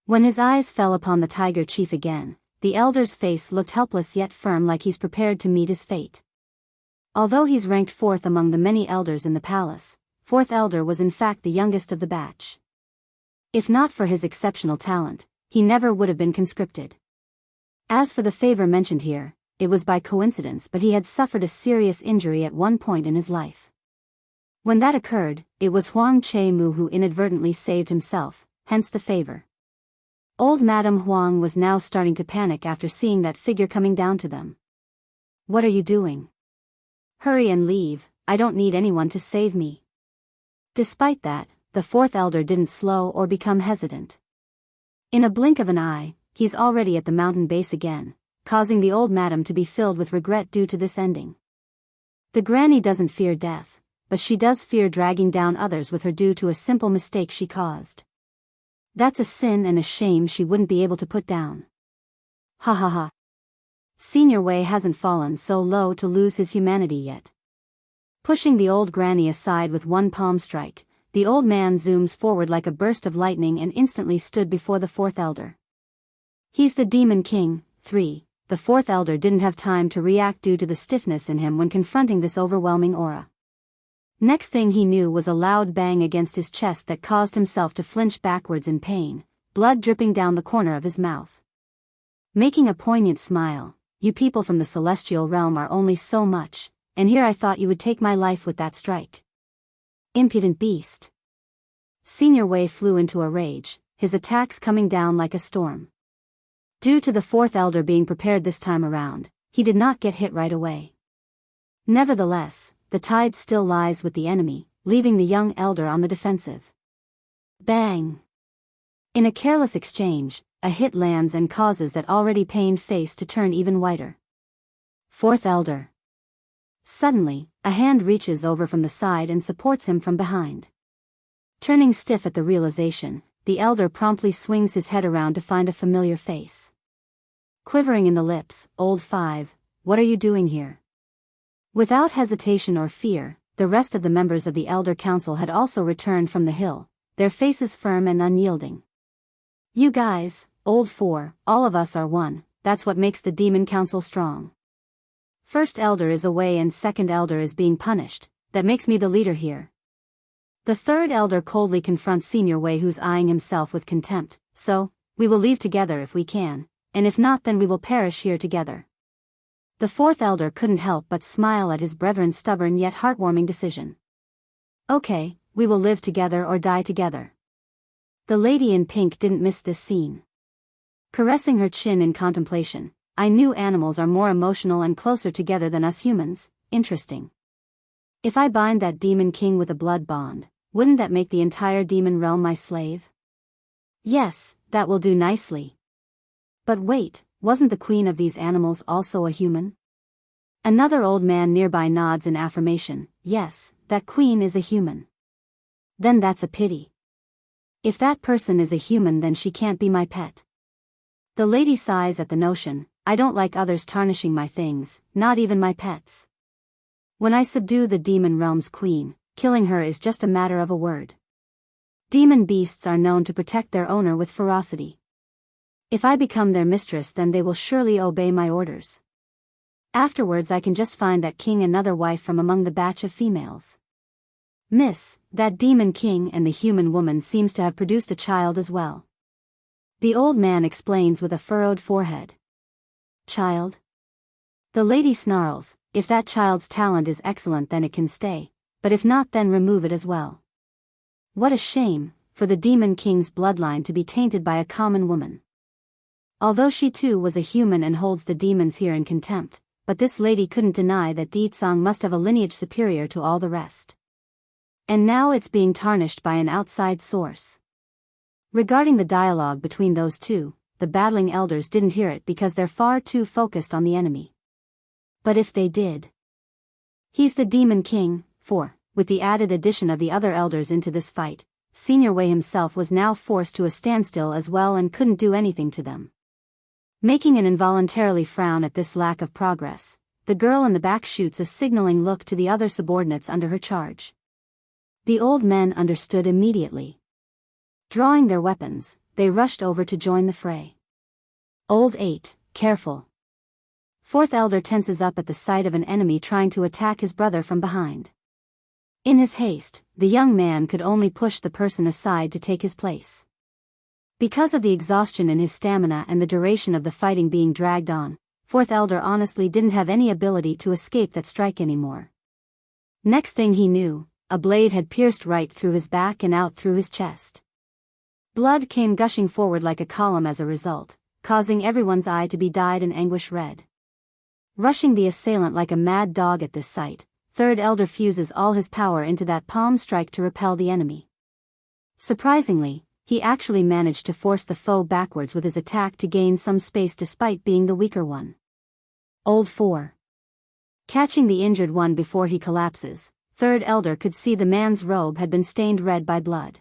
When his eyes fell upon the tiger chief again, the elder's face looked helpless yet firm, like he's prepared to meet his fate. Although he's ranked fourth among the many elders in the palace, fourth elder was in fact the youngest of the batch. If not for his exceptional talent, he never would have been conscripted. As for the favor mentioned here, it was by coincidence, but he had suffered a serious injury at one point in his life. When that occurred, it was Huang Che-mu who inadvertently saved himself, hence the favor. Old Madame Huang was now starting to panic after seeing that figure coming down to them. What are you doing? Hurry and leave, I don't need anyone to save me. Despite that, the fourth elder didn't slow or become hesitant. In a blink of an eye, he's already at the mountain base again, causing the old madam to be filled with regret due to this ending. The granny doesn't fear death, but she does fear dragging down others with her due to a simple mistake she caused. That's a sin and a shame she wouldn't be able to put down. Ha ha ha. Senior Wei hasn't fallen so low to lose his humanity yet. Pushing the old granny aside with one palm strike, the old man zooms forward like a burst of lightning and instantly stood before the fourth elder. He's the Demon King, 3. the fourth elder didn't have time to react due to the stiffness in him when confronting this overwhelming aura. Next thing he knew was a loud bang against his chest that caused himself to flinch backwards in pain, blood dripping down the corner of his mouth. Making a poignant smile, "You people from the celestial realm are only so much, and here I thought you would take my life with that strike. Impudent beast." Senior Wei flew into a rage, his attacks coming down like a storm. Due to the fourth elder being prepared this time around, he did not get hit right away. Nevertheless, the tide still lies with the enemy, leaving the young elder on the defensive. Bang! In a careless exchange, a hit lands and causes that already pained face to turn even whiter. Fourth elder. Suddenly, a hand reaches over from the side and supports him from behind. Turning stiff at the realization, the elder promptly swings his head around to find a familiar face. Quivering in the lips, "Old Five, what are you doing here?" Without hesitation or fear, the rest of the members of the Elder Council had also returned from the hill, their faces firm and unyielding. "You guys, Old Four, all of us are one, that's what makes the Demon Council strong. First Elder is away and Second Elder is being punished, that makes me the leader here." The Third Elder coldly confronts Senior Wei, who's eyeing himself with contempt. "So, we will leave together if we can, and if not then we will perish here together." The Fourth Elder couldn't help but smile at his brethren's stubborn yet heartwarming decision. "Okay, we will live together or die together." The lady in pink didn't miss this scene. Caressing her chin in contemplation, "I knew animals are more emotional and closer together than us humans, interesting. If I bind that demon king with a blood bond, wouldn't that make the entire demon realm my slave? Yes, that will do nicely. But wait, wasn't the queen of these animals also a human?" Another old man nearby nods in affirmation. "Yes, that queen is a human." "Then that's a pity. If that person is a human then she can't be my pet." The lady sighs at the notion. "I don't like others tarnishing my things, not even my pets. When I subdue the demon realm's queen, killing her is just a matter of a word. Demon beasts are known to protect their owner with ferocity. If I become their mistress then they will surely obey my orders. Afterwards I can just find that king another wife from among the batch of females." "Miss, that demon king and the human woman seems to have produced a child as well." The old man explains with a furrowed forehead. "Child?" The lady snarls. "If that child's talent is excellent then it can stay, but if not then remove it as well." What a shame, for the demon king's bloodline to be tainted by a common woman. Although she too was a human and holds the demons here in contempt, but this lady couldn't deny that Ditsang must have a lineage superior to all the rest. And now it's being tarnished by an outside source. Regarding the dialogue between those two, the battling elders didn't hear it because they're far too focused on the enemy. But if they did. He's the Demon King, for, with the added addition of the other elders into this fight, Senior Wei himself was now forced to a standstill as well and couldn't do anything to them. Making an involuntarily frown at this lack of progress, the girl in the back shoots a signaling look to the other subordinates under her charge. The old men understood immediately. Drawing their weapons, they rushed over to join the fray. "Old 8, careful." Fourth elder tenses up at the sight of an enemy trying to attack his brother from behind. In his haste, the young man could only push the person aside to take his place. Because of the exhaustion in his stamina and the duration of the fighting being dragged on, Fourth Elder honestly didn't have any ability to escape that strike anymore. Next thing he knew, a blade had pierced right through his back and out through his chest. Blood came gushing forward like a column as a result, causing everyone's eye to be dyed an anguish red. Rushing the assailant like a mad dog at this sight, Third Elder fuses all his power into that palm strike to repel the enemy. Surprisingly, he actually managed to force the foe backwards with his attack to gain some space despite being the weaker one. Old 4. Catching the injured one before he collapses, Third Elder could see the man's robe had been stained red by blood.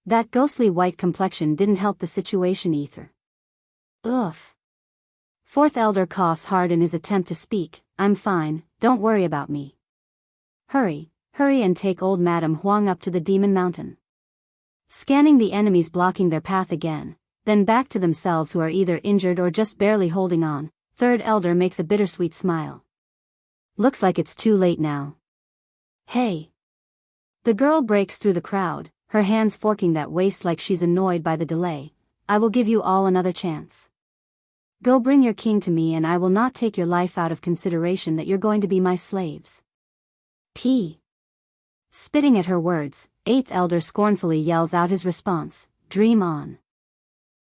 That ghostly white complexion didn't help the situation either. Ugh. Fourth Elder coughs hard in his attempt to speak. "I'm fine, don't worry about me. Hurry, hurry and take old Madam Huang up to the Demon Mountain." Scanning the enemies blocking their path again, then back to themselves who are either injured or just barely holding on, Third elder makes a bittersweet smile. Looks like it's too late now. Hey. The girl breaks through the crowd, her hands forking that waist like she's annoyed by the delay. I will give you all another chance. Go bring your king to me and I will not take your life out of consideration that you're going to be my slaves. P. Spitting at her words, eighth elder scornfully yells out his response, dream on.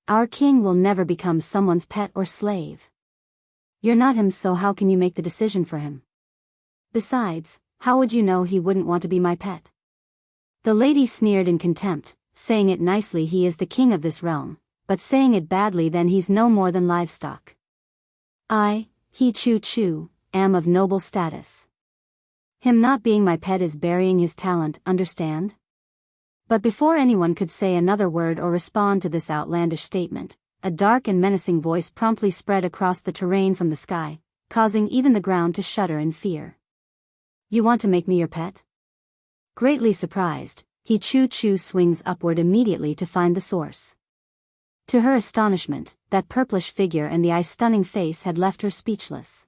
Our king will never become someone's pet or slave. You're not him, so how can you make the decision for him? Besides, how would you know he wouldn't want to be my pet? The lady sneered in contempt, saying it nicely he is the king of this realm, but saying it badly then he's no more than livestock. He choo-choo, am of noble status. Him not being my pet is burying his talent, understand? But before anyone could say another word or respond to this outlandish statement, a dark and menacing voice promptly spread across the terrain from the sky, causing even the ground to shudder in fear. You want to make me your pet? Greatly surprised, he choo-choo swings upward immediately to find the source. To her astonishment, that purplish figure and the eye-stunning face had left her speechless.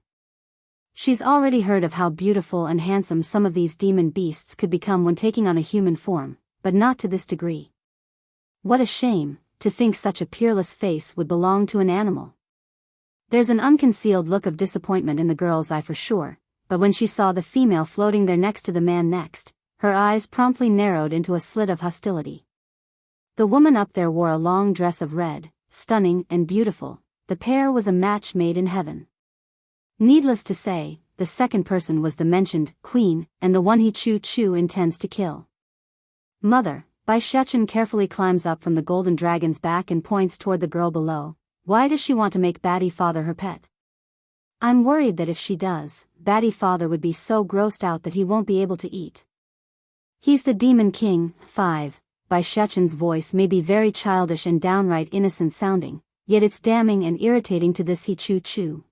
She's already heard of how beautiful and handsome some of these demon beasts could become when taking on a human form, but not to this degree. What a shame, to think such a peerless face would belong to an animal. There's an unconcealed look of disappointment in the girl's eye for sure, but when she saw the female floating there next to the man next, her eyes promptly narrowed into a slit of hostility. The woman up there wore a long dress of red, stunning and beautiful. The pair was a match made in heaven. Needless to say, the second person was the mentioned queen, and the one he choo-choo intends to kill. Mother, Biyao carefully climbs up from the golden dragon's back and points toward the girl below. Why does she want to make Batty Father her pet? I'm worried that if she does, Batty Father would be so grossed out that he won't be able to eat. He's the Demon King. 5. Biyao voice may be very childish and downright innocent sounding, yet it's damning and irritating to this he choo-choo.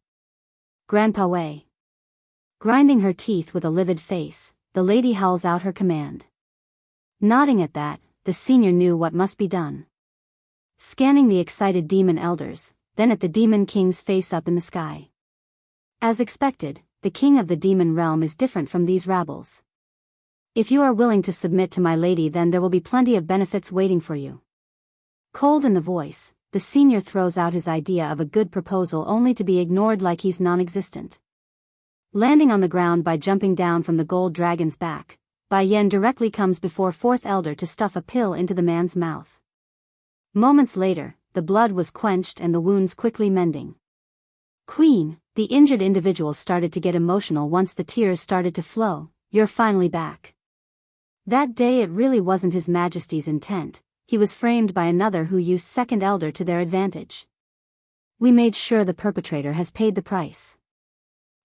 Grandpa Wei. Grinding her teeth with a livid face, the lady howls out her command. Nodding at that, the senior knew what must be done. Scanning the excited demon elders, then at the Demon King's face up in the sky. As expected, the king of the demon realm is different from these rabbles. If you are willing to submit to my lady, then there will be plenty of benefits waiting for you. Cold in the voice, the senior throws out his idea of a good proposal only to be ignored like he's non-existent. Landing on the ground by jumping down from the gold dragon's back, Biyao directly comes before fourth elder to stuff a pill into the man's mouth. Moments later, the blood was quenched and the wounds quickly mending. Queen, the injured individual started to get emotional once the tears started to flow. You're finally back. That day it really wasn't His Majesty's intent, he was framed by another who used second elder to their advantage. We made sure the perpetrator has paid the price.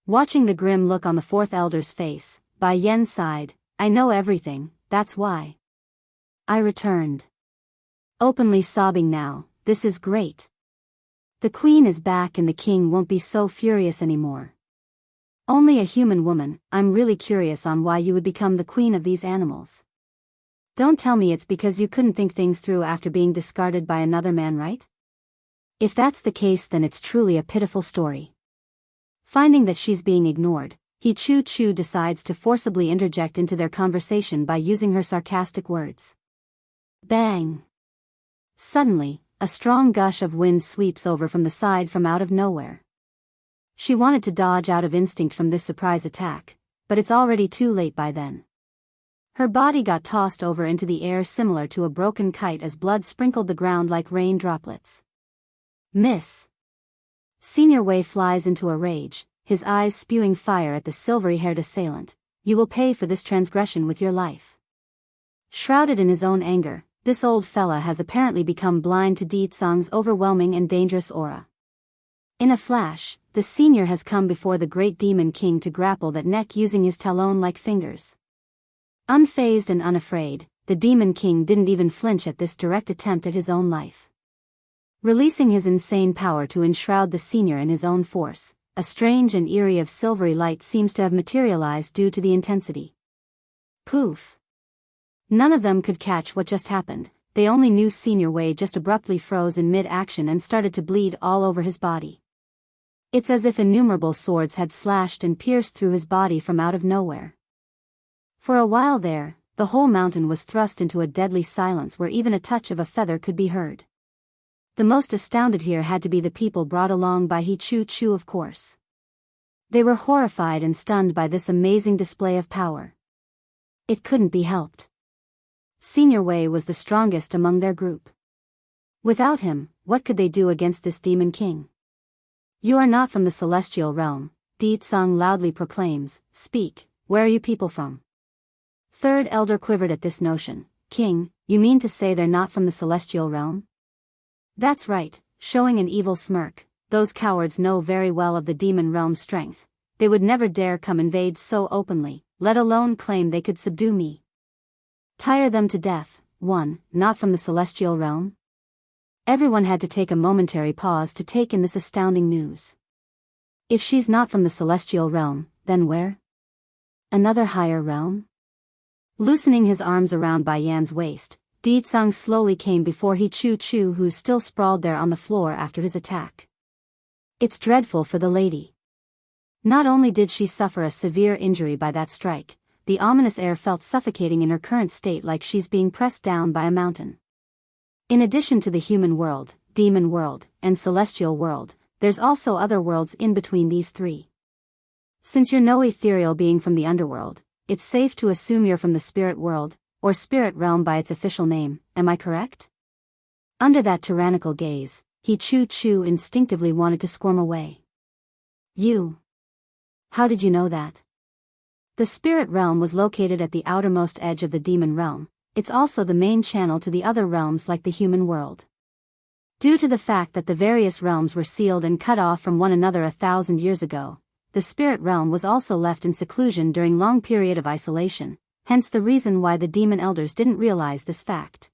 Watching the grim look on the fourth elder's face, Biyao sighed, I know everything, that's why. I returned. Openly sobbing now, this is great. The queen is back and the king won't be so furious anymore. Only a human woman. I'm really curious on why you would become the queen of these animals. Don't tell me it's because you couldn't think things through after being discarded by another man, right? If that's the case, then it's truly a pitiful story. Finding that she's being ignored, he choo-choo decides to forcibly interject into their conversation by using her sarcastic words. Bang! Suddenly, a strong gush of wind sweeps over from the side from out of nowhere. She wanted to dodge out of instinct from this surprise attack, but it's already too late by then. Her body got tossed over into the air similar to a broken kite as blood sprinkled the ground like rain droplets. Miss! Senior Wei flies into a rage, his eyes spewing fire at the silvery-haired assailant. You will pay for this transgression with your life. Shrouded in his own anger, this old fella has apparently become blind to Di Tsang's overwhelming and dangerous aura. In a flash, the senior has come before the great demon king to grapple that neck using his talon-like fingers. Unfazed and unafraid, the demon king didn't even flinch at this direct attempt at his own life. Releasing his insane power to enshroud the senior in his own force, a strange and eerie of silvery light seems to have materialized due to the intensity. Poof! None of them could catch what just happened. They only knew Senior Wei just abruptly froze in mid-action and started to bleed all over his body. It's as if innumerable swords had slashed and pierced through his body from out of nowhere. For a while there, the whole mountain was thrust into a deadly silence where even a touch of a feather could be heard. The most astounded here had to be the people brought along by He Chu Chu, of course. They were horrified and stunned by this amazing display of power. It couldn't be helped. Senior Wei was the strongest among their group. Without him, what could they do against this demon king? You are not from the celestial realm, Di Tsang loudly proclaims. Speak, where are you people from? Third elder quivered at this notion. King, you mean to say they're not from the celestial realm? That's right, showing an evil smirk. Those cowards know very well of the demon realm's strength. They would never dare come invade so openly, let alone claim they could subdue me. Tire them to death. 1. Not from the celestial realm? Everyone had to take a momentary pause to take in this astounding news. If she's not from the celestial realm, then where? Another higher realm? Loosening his arms around Bai Yan's waist, Di Tsang slowly came before He Chu Chu, who still sprawled there on the floor after his attack. It's dreadful for the lady. Not only did she suffer a severe injury by that strike, the ominous air felt suffocating in her current state, like she's being pressed down by a mountain. In addition to the human world, demon world, and celestial world, there's also other worlds in between these three. Since you're no ethereal being from the underworld, it's safe to assume you're from the spirit world, or spirit realm by its official name, am I correct? Under that tyrannical gaze, He Chu Chu instinctively wanted to squirm away. You? How did you know that? The spirit realm was located at the outermost edge of the demon realm. It's also the main channel to the other realms like the human world. Due to the fact that the various realms were sealed and cut off from one another 1,000 years ago, the spirit realm was also left in seclusion during long period of isolation, hence the reason why the demon elders didn't realize this fact.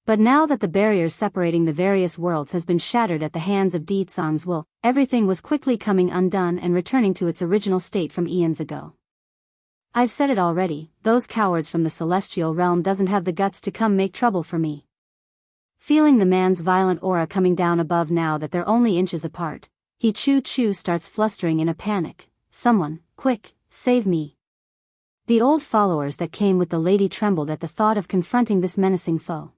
But now that the barrier separating the various worlds has been shattered at the hands of Di Tsang's will, everything was quickly coming undone and returning to its original state from eons ago. I've said it already, those cowards from the celestial realm doesn't have the guts to come make trouble for me. Feeling the man's violent aura coming down above now that they're only inches apart, He Chu Chu starts flustering in a panic. Someone, quick, save me. The old followers that came with the lady trembled at the thought of confronting this menacing foe.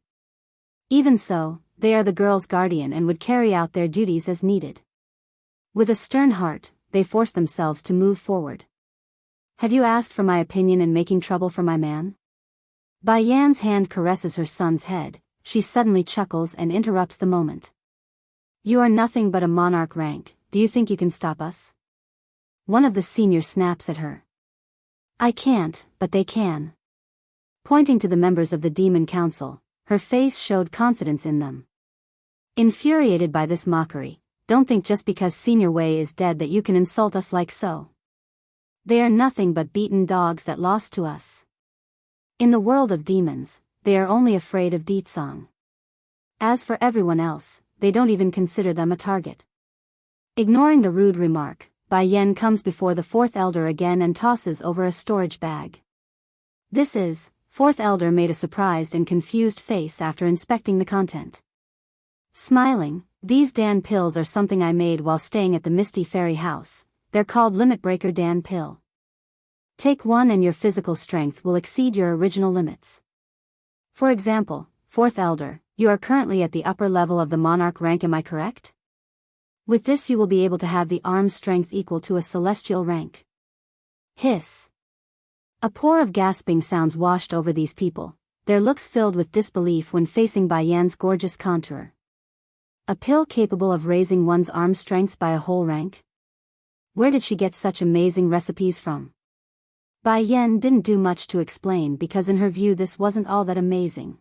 Even so, they are the girl's guardian and would carry out their duties as needed. With a stern heart, they force themselves to move forward. Have you asked for my opinion in making trouble for my man? Bai Yan's hand caresses her son's head. She suddenly chuckles and interrupts the moment. You are nothing but a monarch rank, do you think you can stop us? One of the seniors snaps at her. I can't, but they can. Pointing to the members of the Demon Council, her face showed confidence in them. Infuriated by this mockery, don't think just because Senior Wei is dead that you can insult us like so. They are nothing but beaten dogs that lost to us. In the world of demons, they are only afraid of Di Tsang. As for everyone else, they don't even consider them a target. Ignoring the rude remark, Bai Yan comes before the fourth elder again and tosses over a storage bag. This is, fourth elder made a surprised and confused face after inspecting the content. Smiling, these Dan pills are something I made while staying at the Misty Fairy House. They're called Limit Breaker Dan pill. Take one and your physical strength will exceed your original limits. For example, fourth elder, you are currently at the upper level of the monarch rank, am I correct? With this you will be able to have the arm strength equal to a celestial rank. Hiss. A pour of gasping sounds washed over these people, their looks filled with disbelief when facing Bai Yan's gorgeous contour. A pill capable of raising one's arm strength by a whole rank? Where did she get such amazing recipes from? Bai Yan didn't do much to explain because in her view this wasn't all that amazing.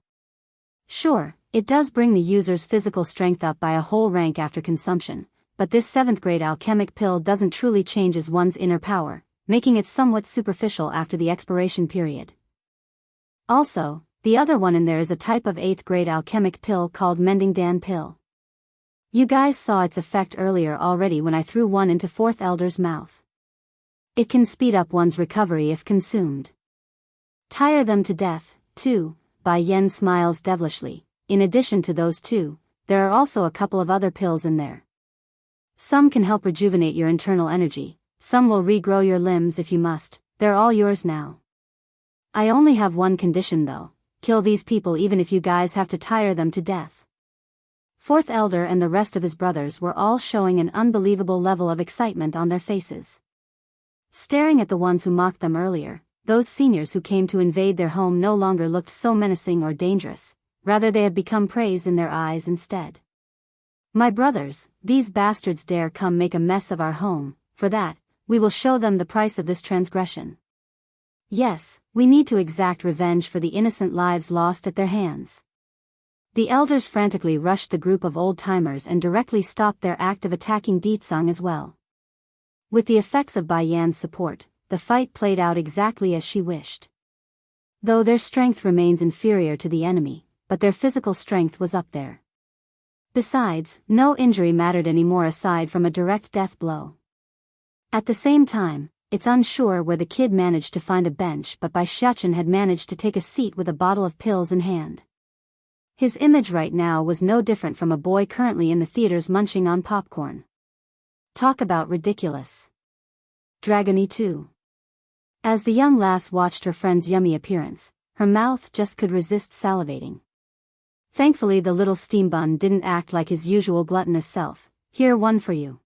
Sure, it does bring the user's physical strength up by a whole rank after consumption, but this 7th grade alchemic pill doesn't truly change one's inner power, making it somewhat superficial after the expiration period. Also, the other one in there is a type of 8th grade alchemic pill called Mending Dan pill. You guys saw its effect earlier already when I threw one into fourth elder's mouth. It can speed up one's recovery if consumed. Tire them to death, too, Bai Yan smiles devilishly. In addition to those two, there are also a couple of other pills in there. Some can help rejuvenate your internal energy, some will regrow your limbs if you must, they're all yours now. I only have one condition though, kill these people even if you guys have to tire them to death. Fourth Elder and the rest of his brothers were all showing an unbelievable level of excitement on their faces. Staring at the ones who mocked them earlier, those seniors who came to invade their home no longer looked so menacing or dangerous, rather they had become praise in their eyes instead. My brothers, these bastards dare come make a mess of our home, for that, we will show them the price of this transgression. Yes, we need to exact revenge for the innocent lives lost at their hands. The elders frantically rushed the group of old-timers and directly stopped their act of attacking Ditsang as well. With the effects of Bai Yan's support, the fight played out exactly as she wished. Though their strength remains inferior to the enemy, but their physical strength was up there. Besides, no injury mattered anymore aside from a direct death blow. At the same time, it's unsure where the kid managed to find a bench, but Xiachen had managed to take a seat with a bottle of pills in hand. His image right now was no different from a boy currently in the theaters munching on popcorn. Talk about ridiculous. Dragony too. As the young lass watched her friend's yummy appearance, her mouth just could resist salivating. Thankfully the little steam bun didn't act like his usual gluttonous self. Here, one for you.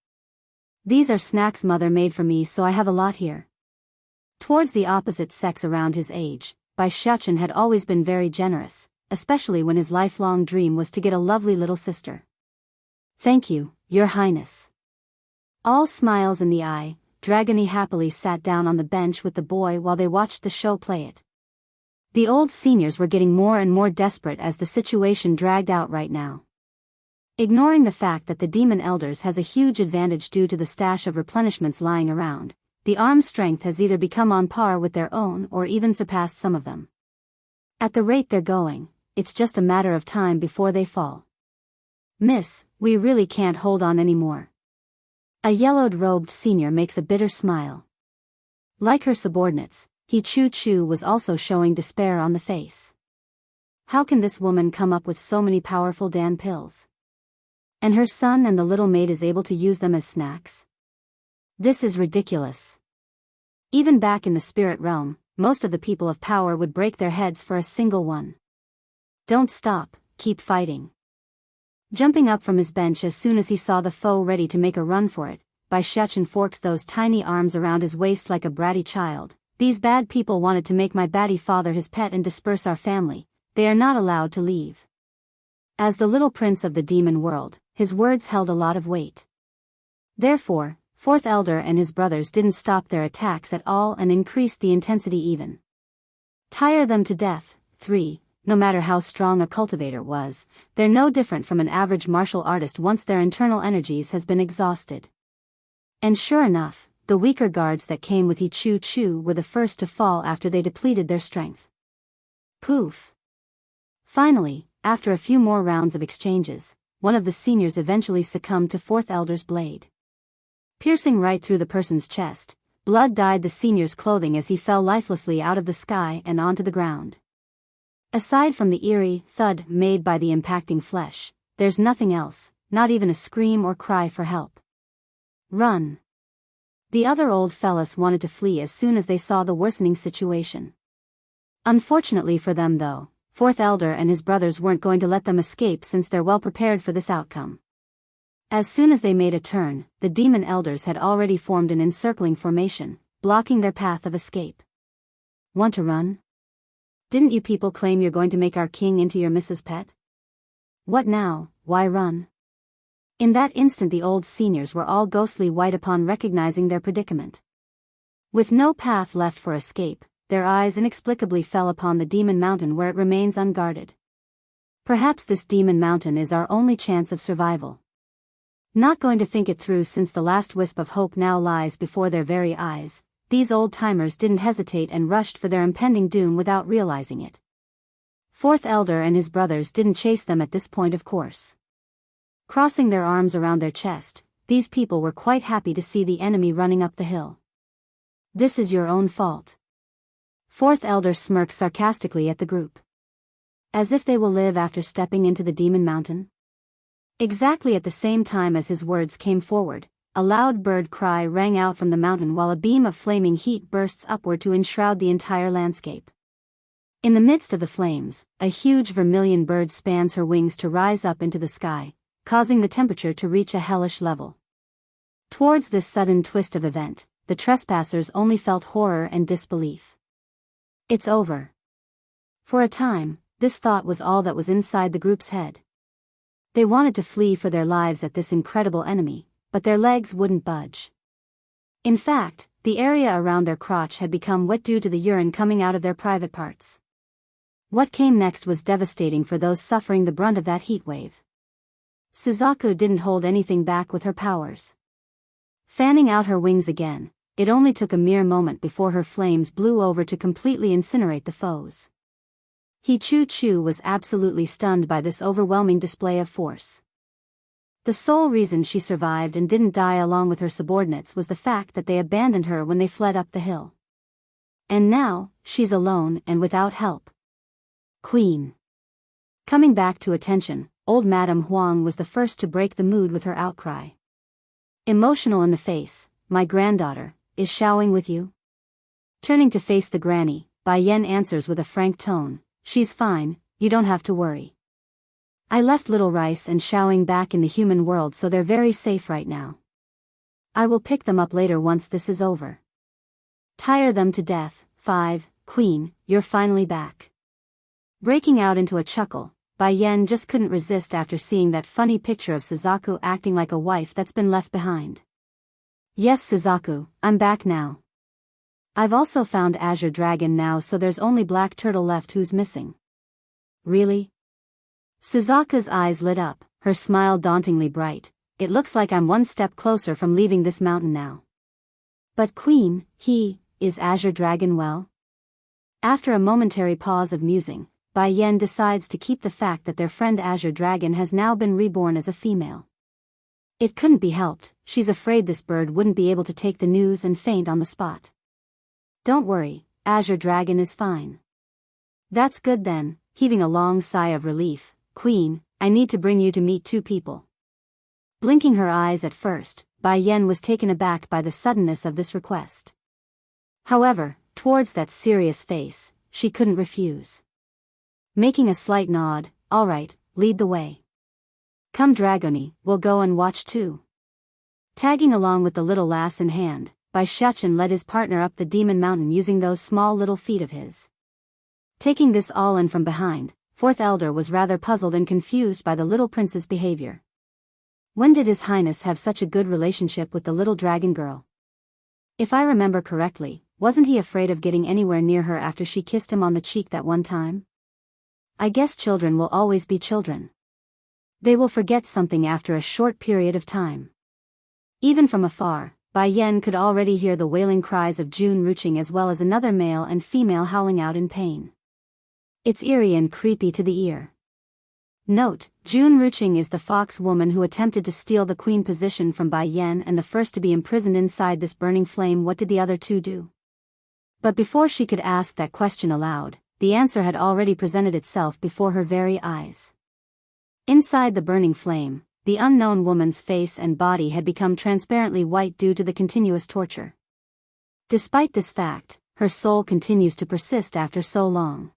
These are snacks mother made for me, so I have a lot here. Towards the opposite sex around his age, Bai Xiachen had always been very generous, especially when his lifelong dream was to get a lovely little sister. Thank you, Your Highness. All smiles in the eye, Dragony happily sat down on the bench with the boy while they watched the show play it. The old seniors were getting more and more desperate as the situation dragged out right now. Ignoring the fact that the Demon Elders has a huge advantage due to the stash of replenishments lying around, the arm strength has either become on par with their own or even surpassed some of them. At the rate they're going, it's just a matter of time before they fall. Miss, we really can't hold on anymore. A yellowed-robed senior makes a bitter smile. Like her subordinates, He Chu was also showing despair on the face. How can this woman come up with so many powerful Dan pills? And her son and the little maid is able to use them as snacks? This is ridiculous. Even back in the spirit realm, most of the people of power would break their heads for a single one. Don't stop, keep fighting. Jumping up from his bench as soon as he saw the foe ready to make a run for it, Bai Xiachen forks those tiny arms around his waist like a bratty child. These bad people wanted to make my batty father his pet and disperse our family. They are not allowed to leave. As the little prince of the demon world, his words held a lot of weight. Therefore, Fourth Elder and his brothers didn't stop their attacks at all and increased the intensity even. Tire them to death. 3. No matter how strong a cultivator was, they're no different from an average martial artist once their internal energies has been exhausted. And sure enough, the weaker guards that came with He Chu were the first to fall after they depleted their strength. Poof. Finally, after a few more rounds of exchanges, one of the seniors eventually succumbed to Fourth Elder's blade. Piercing right through the person's chest, blood dyed the senior's clothing as he fell lifelessly out of the sky and onto the ground. Aside from the eerie thud made by the impacting flesh, there's nothing else, not even a scream or cry for help. Run. The other old fellas wanted to flee as soon as they saw the worsening situation. Unfortunately for them though, Fourth Elder and his brothers weren't going to let them escape since they're well prepared for this outcome. As soon as they made a turn, the Demon Elders had already formed an encircling formation, blocking their path of escape. Want to run? Didn't you people claim you're going to make our king into your Mrs. Pet? What now, why run? In that instant the old seniors were all ghostly white upon recognizing their predicament. With no path left for escape, their eyes inexplicably fell upon the Demon Mountain where it remains unguarded. Perhaps this Demon Mountain is our only chance of survival. Not going to think it through since the last wisp of hope now lies before their very eyes, these old-timers didn't hesitate and rushed for their impending doom without realizing it. Fourth Elder and his brothers didn't chase them at this point of course. Crossing their arms around their chest, these people were quite happy to see the enemy running up the hill. This is your own fault. Fourth Elder smirked sarcastically at the group. As if they will live after stepping into the Demon Mountain? Exactly at the same time as his words came forward, a loud bird cry rang out from the mountain while a beam of flaming heat bursts upward to enshroud the entire landscape. In the midst of the flames, a huge vermilion bird spans her wings to rise up into the sky, causing the temperature to reach a hellish level. Towards this sudden twist of event, the trespassers only felt horror and disbelief. It's over. For a time, this thought was all that was inside the group's head. They wanted to flee for their lives at this incredible enemy, but their legs wouldn't budge. In fact, the area around their crotch had become wet due to the urine coming out of their private parts. What came next was devastating for those suffering the brunt of that heat wave. Suzaku didn't hold anything back with her powers. Fanning out her wings again, it only took a mere moment before her flames blew over to completely incinerate the foes. Chu was absolutely stunned by this overwhelming display of force. The sole reason she survived and didn't die along with her subordinates was the fact that they abandoned her when they fled up the hill. And now, she's alone and without help. Queen. Coming back to attention, old Madame Huang was the first to break the mood with her outcry. Emotional in the face, my granddaughter, is Xiaoing with you? Turning to face the granny, Bai Yan answers with a frank tone, she's fine, you don't have to worry. I left Little Rice and Xiaoing back in the human world so they're very safe right now. I will pick them up later once this is over. Tire them to death. 5, Queen, you're finally back. Breaking out into a chuckle, Bai Yan just couldn't resist after seeing that funny picture of Suzaku acting like a wife that's been left behind. Yes Suzaku, I'm back now. I've also found Azure Dragon now so there's only Black Turtle left who's missing. Really? Suzaku's eyes lit up, her smile dauntingly bright. It looks like I'm one step closer from leaving this mountain now. But Queen, is Azure Dragon well? After a momentary pause of musing, Bai Yan decides to keep the fact that their friend Azure Dragon has now been reborn as a female. It couldn't be helped, she's afraid this bird wouldn't be able to take the news and faint on the spot. Don't worry, Azure Dragon is fine. That's good then, heaving a long sigh of relief, Queen, I need to bring you to meet 2 people. Blinking her eyes at first, Bai Yan was taken aback by the suddenness of this request. However, towards that serious face, she couldn't refuse. Making a slight nod, all right, lead the way. Come Dragoni, we'll go and watch too. Tagging along with the little lass in hand, Bai Shuchen led his partner up the demon mountain using those small little feet of his. Taking this all in from behind, 4th Elder was rather puzzled and confused by the little prince's behavior. When did His Highness have such a good relationship with the little dragon girl? If I remember correctly, wasn't he afraid of getting anywhere near her after she kissed him on the cheek that one time? I guess children will always be children. They will forget something after a short period of time. Even from afar, Bai Yan could already hear the wailing cries of Jun Ruching as well as another male and female howling out in pain. It's eerie and creepy to the ear. Note, Jun Ruching is the fox woman who attempted to steal the queen position from Bai Yan and the first to be imprisoned inside this burning flame. What did the other 2 do? But before she could ask that question aloud, the answer had already presented itself before her very eyes. Inside the burning flame, the unknown woman's face and body had become transparently white due to the continuous torture. Despite this fact, her soul continues to persist after so long.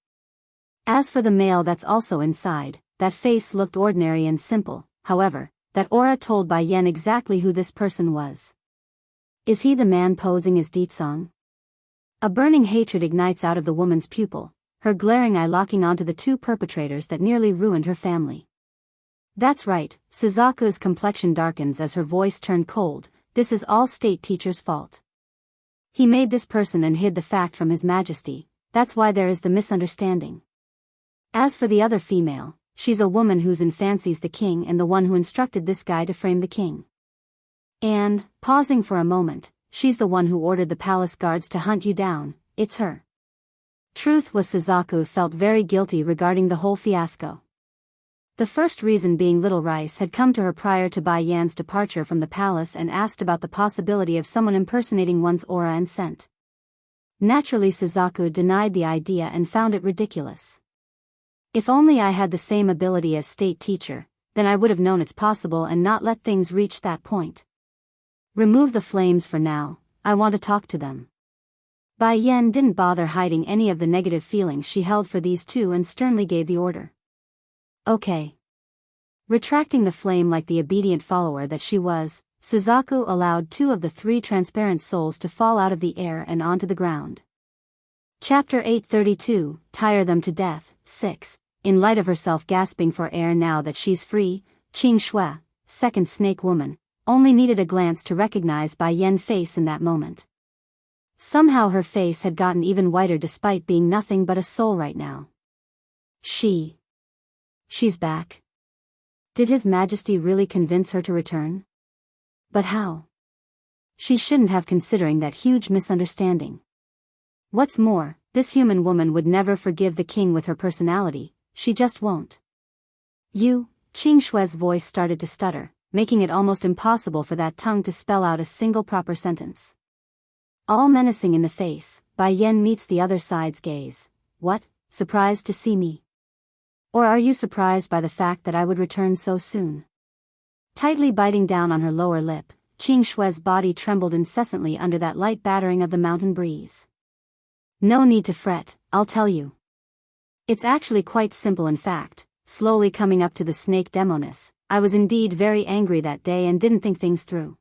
As for the male that's also inside, that face looked ordinary and simple, however, that aura told Bai Yan exactly who this person was. Is he the man posing as Ditsong? A burning hatred ignites out of the woman's pupil, her glaring eye locking onto the 2 perpetrators that nearly ruined her family. That's right, Suzaku's complexion darkens as her voice turned cold, this is all state teacher's fault. He made this person and hid the fact from His Majesty, that's why there is the misunderstanding. As for the other female, she's a woman who's in fancies the king and the one who instructed this guy to frame the king. And, pausing for a moment, she's the one who ordered the palace guards to hunt you down, it's her. Truth was Suzaku felt very guilty regarding the whole fiasco. The first reason being Little Rice had come to her prior to Bai Yan's departure from the palace and asked about the possibility of someone impersonating one's aura and scent. Naturally Suzaku denied the idea and found it ridiculous. If only I had the same ability as state teacher, then I would have known it's possible and not let things reach that point. Remove the flames for now, I want to talk to them. Bai Yan didn't bother hiding any of the negative feelings she held for these two and sternly gave the order. Okay. Retracting the flame like the obedient follower that she was, Suzaku allowed 2 of the 3 transparent souls to fall out of the air and onto the ground. Chapter 832, Tire Them to Death, 6. In light of herself gasping for air now that she's free, Qing Shui, second snake woman, only needed a glance to recognize Bai Yan's face in that moment. Somehow her face had gotten even whiter despite being nothing but a soul right now. She's back. Did His Majesty really convince her to return? But how? She shouldn't have, considering that huge misunderstanding. What's more, this human woman would never forgive the king with her personality, she just won't. Qing Shui's voice started to stutter, making it almost impossible for that tongue to spell out a single proper sentence. All menacing in the face, Bai Yan meets the other side's gaze. What, surprised to see me? Or are you surprised by the fact that I would return so soon? Tightly biting down on her lower lip, Qing Shui's body trembled incessantly under that light battering of the mountain breeze. No need to fret, I'll tell you. It's actually quite simple. In fact, slowly coming up to the snake demoness, I was indeed very angry that day and didn't think things through.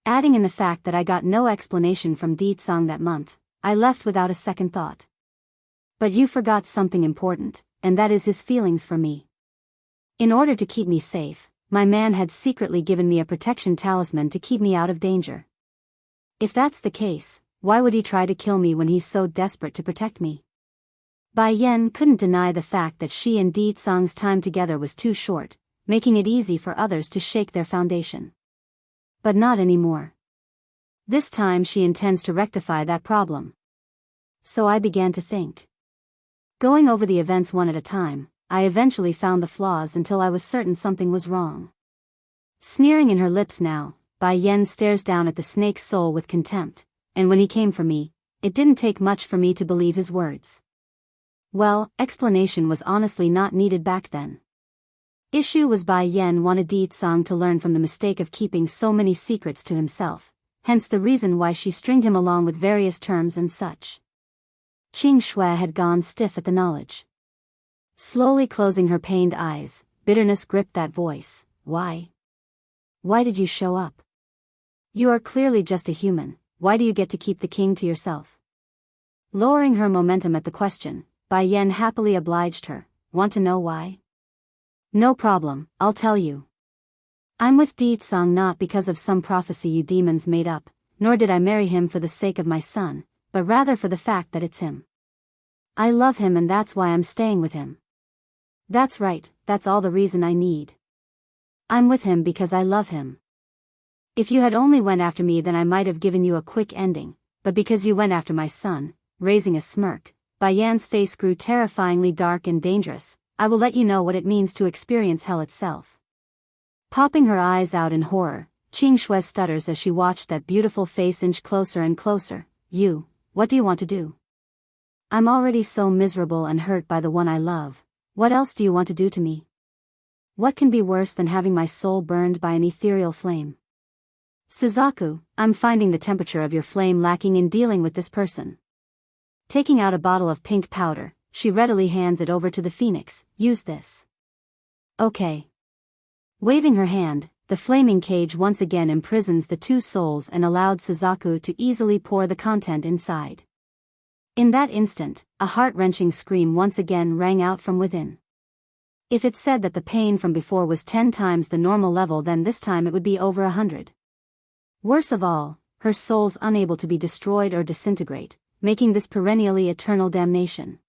Adding in the fact that I got no explanation from Di Tsang that month, I left without a second thought. But you forgot something important, and that is his feelings for me. In order to keep me safe, my man had secretly given me a protection talisman to keep me out of danger. If that's the case, why would he try to kill me when he's so desperate to protect me? Bai Yan couldn't deny the fact that she and Di Tsang's time together was too short, making it easy for others to shake their foundation. But not anymore. This time she intends to rectify that problem. So I began to think. Going over the events one at a time, I eventually found the flaws until I was certain something was wrong. Sneering in her lips now, Bai Yan stares down at the snake's soul with contempt, and when he came for me, it didn't take much for me to believe his words. Well, explanation was honestly not needed back then. Issue was Bai Yan wanted Di Tsang to learn from the mistake of keeping so many secrets to himself, hence the reason why she stringed him along with various terms and such. Qing Shui had gone stiff at the knowledge. Slowly closing her pained eyes, bitterness gripped that voice. Why? Why did you show up? You are clearly just a human, why do you get to keep the king to yourself? Lowering her momentum at the question, Bai Yan happily obliged her. Want to know why? No problem, I'll tell you. I'm with Di Tsang not because of some prophecy you demons made up, nor did I marry him for the sake of my son, but rather for the fact that it's him. I love him and that's why I'm staying with him. That's right, that's all the reason I need. I'm with him because I love him. If you had only went after me then I might have given you a quick ending, but because you went after my son, raising a smirk, Bai Yan's face grew terrifyingly dark and dangerous. I will let you know what it means to experience hell itself. Popping her eyes out in horror, Qing Shui stutters as she watched that beautiful face inch closer and closer. What do you want to do? I'm already so miserable and hurt by the one I love. What else do you want to do to me? What can be worse than having my soul burned by an ethereal flame? Suzaku, I'm finding the temperature of your flame lacking in dealing with this person. Taking out a bottle of pink powder, she readily hands it over to the phoenix. Use this. Okay. Waving her hand, the flaming cage once again imprisons the 2 souls and allowed Suzaku to easily pour the content inside. In that instant, a heart-wrenching scream once again rang out from within. If it said that the pain from before was 10 times the normal level, then this time it would be over 100. Worse of all, her soul's unable to be destroyed or disintegrate, making this perennially eternal damnation.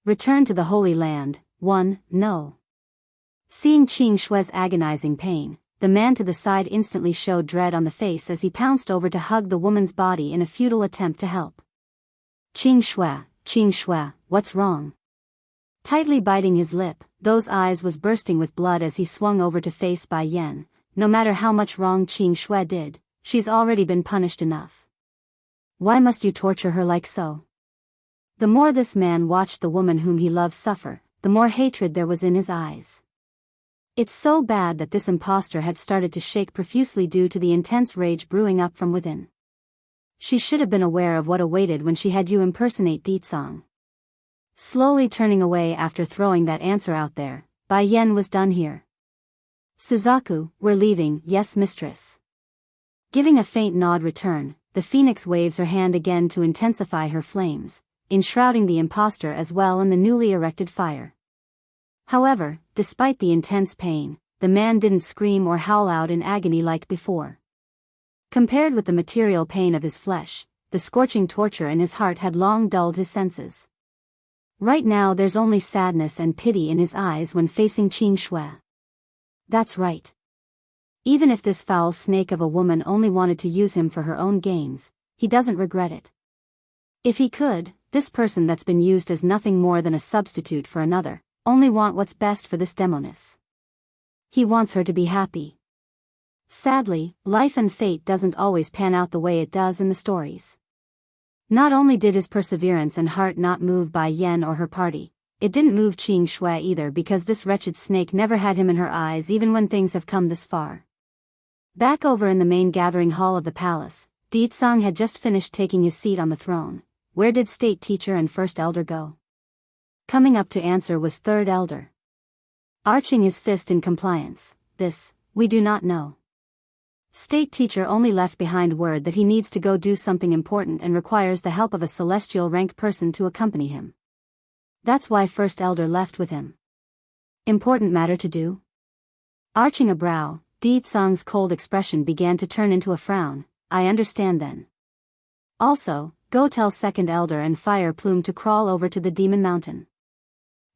Return to the Holy Land. 1. No. Seeing Qing Shui's agonizing pain, the man to the side instantly showed dread on the face as he pounced over to hug the woman's body in a futile attempt to help. Qing Shui, what's wrong? Tightly biting his lip, those eyes was bursting with blood as he swung over to face Bai Yan. No matter how much wrong Qing Shui did, she's already been punished enough. Why must you torture her like so? The more this man watched the woman whom he loved suffer, the more hatred there was in his eyes. It's so bad that this impostor had started to shake profusely due to the intense rage brewing up from within. She should have been aware of what awaited when she had you impersonate Ditsang. Slowly turning away after throwing that answer out there, Bai Yen was done here. Suzaku, we're leaving, yes mistress. Giving a faint nod return, the phoenix waves her hand again to intensify her flames, enshrouding the impostor as well in the newly erected fire. However, despite the intense pain, the man didn't scream or howl out in agony like before. Compared with the material pain of his flesh, the scorching torture in his heart had long dulled his senses. Right now there's only sadness and pity in his eyes when facing Qing Shui. That's right. Even if this foul snake of a woman only wanted to use him for her own gains, he doesn't regret it. If he could, this person that's been used as nothing more than a substitute for another, only want what's best for this demoness. He wants her to be happy. Sadly, life and fate doesn't always pan out the way it does in the stories. Not only did his perseverance and heart not move Bai Yen or her party, it didn't move Qing Shui either because this wretched snake never had him in her eyes even when things have come this far. Back over in the main gathering hall of the palace, Ditsang had just finished taking his seat on the throne. Where did state teacher and first elder go? Coming up to answer was third elder. Arching his fist in compliance, this, we do not know. State teacher only left behind word that he needs to go do something important and requires the help of a celestial rank person to accompany him. That's why first elder left with him. Important matter to do? Arching a brow, Ditsang's cold expression began to turn into a frown. I understand then. Also, go tell second elder and Fire Plume to crawl over to the Demon Mountain.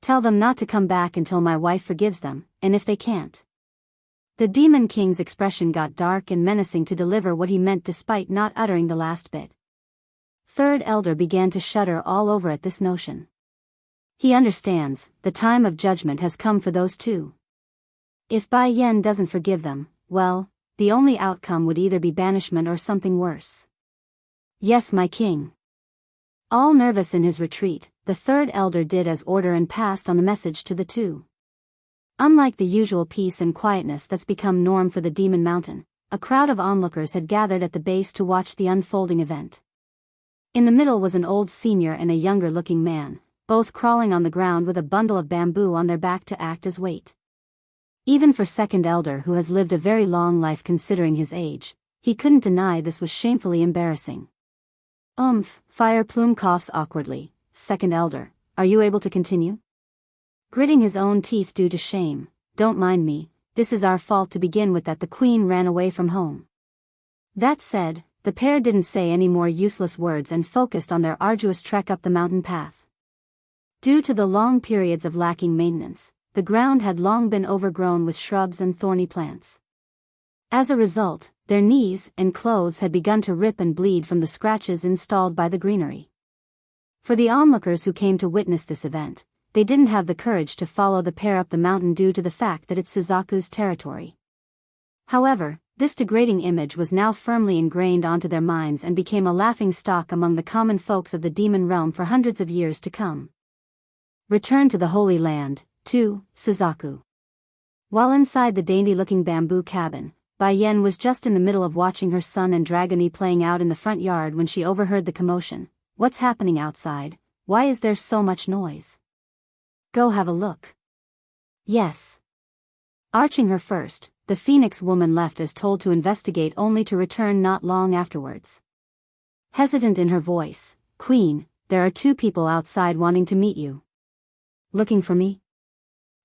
Tell them not to come back until my wife forgives them, and if they can't. The Demon King's expression got dark and menacing to deliver what he meant despite not uttering the last bit. Third elder began to shudder all over at this notion. He understands, the time of judgment has come for those two. If Bai Yen doesn't forgive them, well, the only outcome would either be banishment or something worse. Yes, my king. All nervous in his retreat, the third elder did as ordered and passed on the message to the two. Unlike the usual peace and quietness that's become norm for the Demon Mountain, a crowd of onlookers had gathered at the base to watch the unfolding event. In the middle was an old senior and a younger-looking man, both crawling on the ground with a bundle of bamboo on their back to act as weight. Even for second elder who has lived a very long life considering his age, he couldn't deny this was shamefully embarrassing. Fire Plume coughs awkwardly. Second elder, are you able to continue? Gritting his own teeth due to shame, don't mind me, this is our fault to begin with that the queen ran away from home. That said, the pair didn't say any more useless words and focused on their arduous trek up the mountain path. Due to the long periods of lacking maintenance, the ground had long been overgrown with shrubs and thorny plants. As a result, their knees and clothes had begun to rip and bleed from the scratches installed by the greenery. For the onlookers who came to witness this event, they didn't have the courage to follow the pair up the mountain due to the fact that it's Suzaku's territory. However, this degrading image was now firmly ingrained onto their minds and became a laughing stock among the common folks of the demon realm for hundreds of years to come. Return to the Holy Land, 2, Suzaku. While inside the dainty-looking bamboo cabin, Bai Yen was just in the middle of watching her son and Dragony playing out in the front yard when she overheard the commotion. What's happening outside? Why is there so much noise? Go have a look. Yes. Arching her first, the Phoenix woman left as told to investigate only to return not long afterwards. Hesitant in her voice, Queen, there are two people outside wanting to meet you. Looking for me?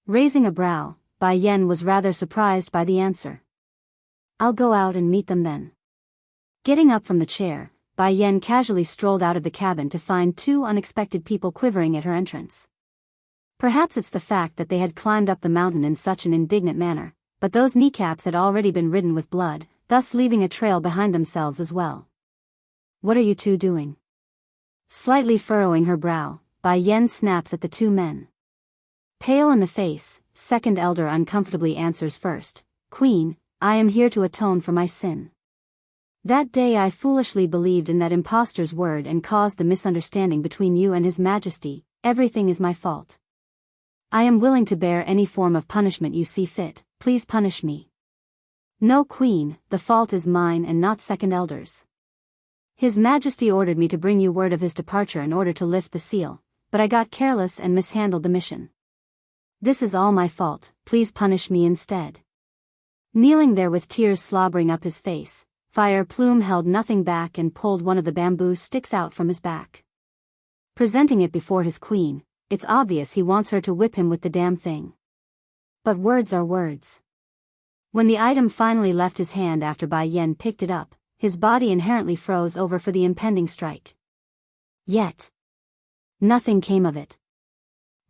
Raising a brow, Bai Yen was rather surprised by the answer. I'll go out and meet them then. Getting up from the chair, Bai Yen casually strolled out of the cabin to find two unexpected people quivering at her entrance. Perhaps it's the fact that they had climbed up the mountain in such an indignant manner, but those kneecaps had already been ridden with blood, thus leaving a trail behind themselves as well. What are you two doing? Slightly furrowing her brow, Bai Yen snaps at the two men. Pale in the face, second elder uncomfortably answers first, Queen, I am here to atone for my sin. That day I foolishly believed in that impostor's word and caused the misunderstanding between you and His Majesty. Everything is my fault. I am willing to bear any form of punishment you see fit, please punish me. No, Queen, the fault is mine and not Second Elder's. His Majesty ordered me to bring you word of his departure in order to lift the seal, but I got careless and mishandled the mission. This is all my fault, please punish me instead. Kneeling there with tears slobbering up his face, Fire Plume held nothing back and pulled one of the bamboo sticks out from his back. Presenting it before his queen, it's obvious he wants her to whip him with the damn thing. But words are words. When the item finally left his hand after Bai Yan picked it up, his body inherently froze over for the impending strike. Yet nothing came of it.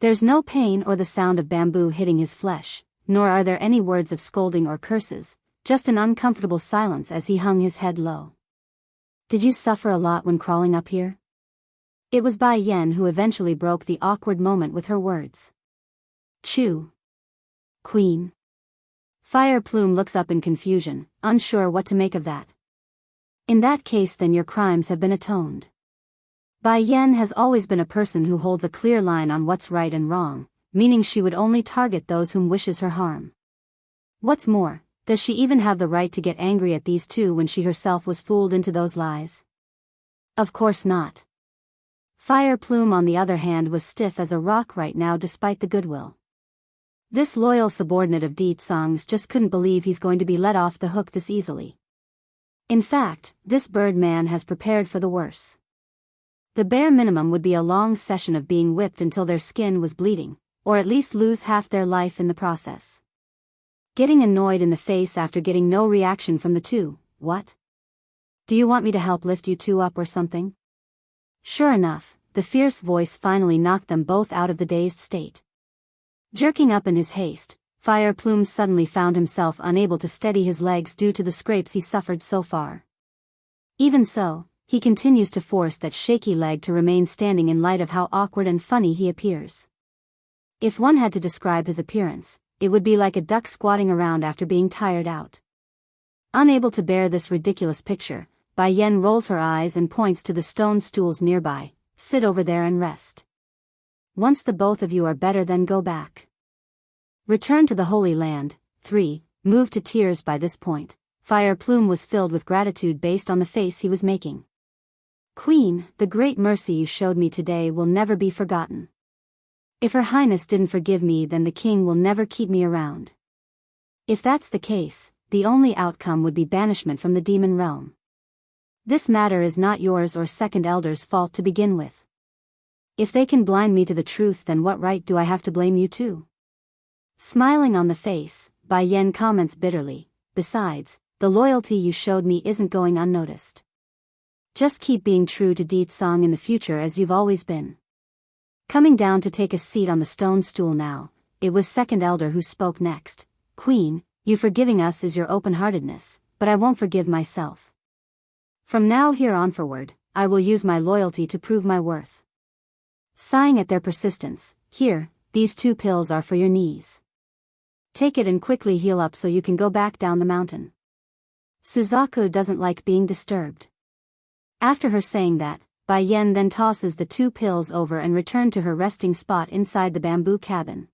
There's no pain or the sound of bamboo hitting his flesh, nor are there any words of scolding or curses, just an uncomfortable silence as he hung his head low. Did you suffer a lot when crawling up here? It was Bai Yan who eventually broke the awkward moment with her words. Chew. Queen. Fire Plume looks up in confusion, unsure what to make of that. In that case then your crimes have been atoned. Bai Yan has always been a person who holds a clear line on what's right and wrong, meaning she would only target those whom wishes her harm. What's more, does she even have the right to get angry at these two when she herself was fooled into those lies? Of course not. Fire Plume on the other hand was stiff as a rock right now despite the goodwill. This loyal subordinate of Di Tsang's just couldn't believe he's going to be let off the hook this easily. In fact, this bird man has prepared for the worse. The bare minimum would be a long session of being whipped until their skin was bleeding, or at least lose half their life in the process. Getting annoyed in the face after getting no reaction from the two, what? Do you want me to help lift you two up or something? Sure enough, the fierce voice finally knocked them both out of the dazed state. Jerking up in his haste, Fire Plume suddenly found himself unable to steady his legs due to the scrapes he suffered so far. Even so, he continues to force that shaky leg to remain standing in light of how awkward and funny he appears. If one had to describe his appearance, it would be like a duck squatting around after being tired out. Unable to bear this ridiculous picture, Bai Yan rolls her eyes and points to the stone stools nearby. Sit over there and rest. Once the both of you are better, then go back. Return to the Holy Land. 3. Moved to tears by this point, Fire Plume was filled with gratitude based on the face he was making. Queen, the great mercy you showed me today will never be forgotten. If Her Highness didn't forgive me, then the king will never keep me around. If that's the case, the only outcome would be banishment from the demon realm. This matter is not yours or Second Elder's fault to begin with. If they can blind me to the truth, then what right do I have to blame you too? Smiling on the face, Bai Yan comments bitterly, besides, the loyalty you showed me isn't going unnoticed. Just keep being true to Di Tsang in the future as you've always been. Coming down to take a seat on the stone stool now, it was Second Elder who spoke next. Queen, you forgiving us is your open-heartedness, but I won't forgive myself. From now here on forward, I will use my loyalty to prove my worth. Sighing at their persistence, here, these 2 pills are for your knees. Take it and quickly heal up so you can go back down the mountain. Suzaku doesn't like being disturbed. After her saying that, Bai Yan then tosses the 2 pills over and returned to her resting spot inside the bamboo cabin.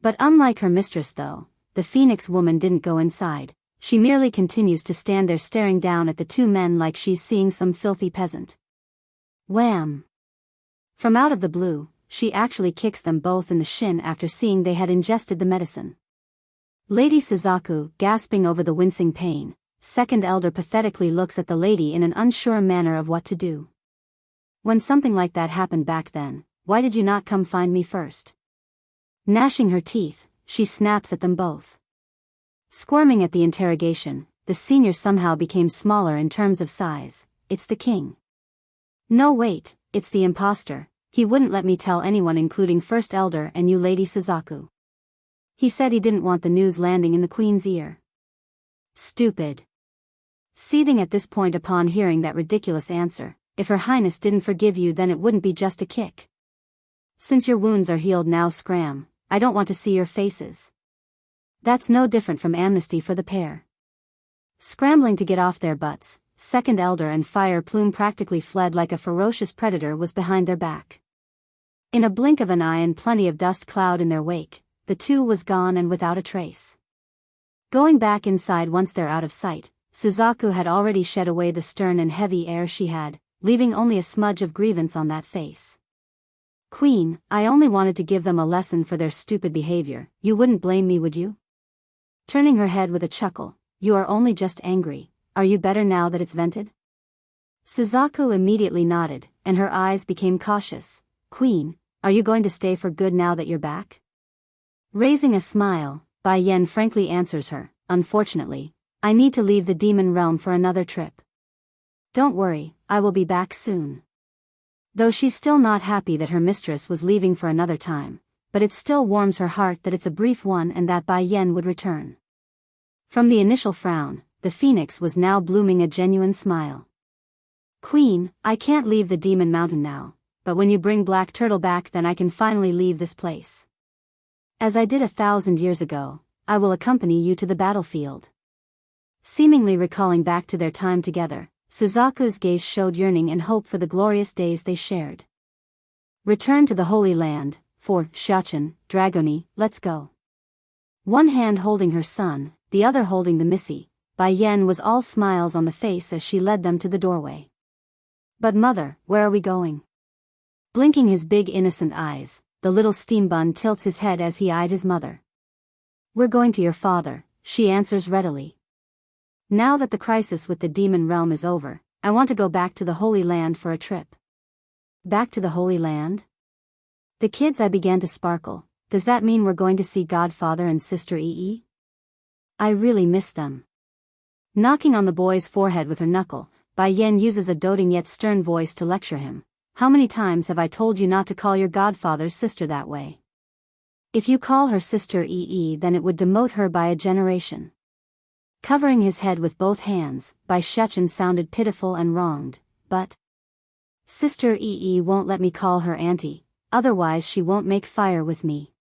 But unlike her mistress though, the Phoenix woman didn't go inside, she merely continues to stand there staring down at the 2 men like she's seeing some filthy peasant. Wham! From out of the blue, she actually kicks them both in the shin after seeing they had ingested the medicine. Lady Suzaku, gasping over the wincing pain, Second Elder pathetically looks at the lady in an unsure manner of what to do. When something like that happened back then, why did you not come find me first? Gnashing her teeth, she snaps at them both. Squirming at the interrogation, the senior somehow became smaller in terms of size. It's the king. No wait, it's the imposter. He wouldn't let me tell anyone including First Elder and you Lady Suzaku. He said he didn't want the news landing in the queen's ear. Stupid. Seething at this point upon hearing that ridiculous answer, if Her Highness didn't forgive you then it wouldn't be just a kick. Since your wounds are healed now scram, I don't want to see your faces. That's no different from amnesty for the pair. Scrambling to get off their butts, Second Elder and Fire Plume practically fled like a ferocious predator was behind their back. In a blink of an eye and plenty of dust cloud in their wake, the 2 was gone and without a trace. Going back inside once they're out of sight, Suzaku had already shed away the stern and heavy air she had, leaving only a smudge of grievance on that face. Queen, I only wanted to give them a lesson for their stupid behavior. You wouldn't blame me, would you? Turning her head with a chuckle, you are only just angry. Are you better now that it's vented? Suzaku immediately nodded, and her eyes became cautious. Queen, are you going to stay for good now that you're back? Raising a smile, Bai Yan frankly answers her, unfortunately, I need to leave the demon realm for another trip. Don't worry, I will be back soon. Though she's still not happy that her mistress was leaving for another time, but it still warms her heart that it's a brief one and that Bai Yan would return. From the initial frown, the phoenix was now blooming a genuine smile. Queen, I can't leave the demon mountain now, but when you bring Black Turtle back then I can finally leave this place. As I did 1,000 years ago, I will accompany you to the battlefield. Seemingly recalling back to their time together, Suzaku's gaze showed yearning and hope for the glorious days they shared. Return to the Holy Land, for Shachin, Dragoni, let's go. One hand holding her son, the other holding the Missy, Bai Yan was all smiles on the face as she led them to the doorway. But mother, where are we going? Blinking his big innocent eyes, the little steam bun tilts his head as he eyed his mother. We're going to your father, she answers readily. Now that the crisis with the demon realm is over, I want to go back to the Holy Land for a trip. Back to the Holy Land? The kids' eye began to sparkle. Does that mean we're going to see Godfather and Sister Yi? I really miss them. Knocking on the boy's forehead with her knuckle, Bai Yan uses a doting yet stern voice to lecture him. How many times have I told you not to call your godfather's sister that way? If you call her Sister Yi, then it would demote her by a generation. Covering his head with both hands, Bai Shechin sounded pitiful and wronged, but Sister Yi won't let me call her auntie, otherwise she won't make fire with me.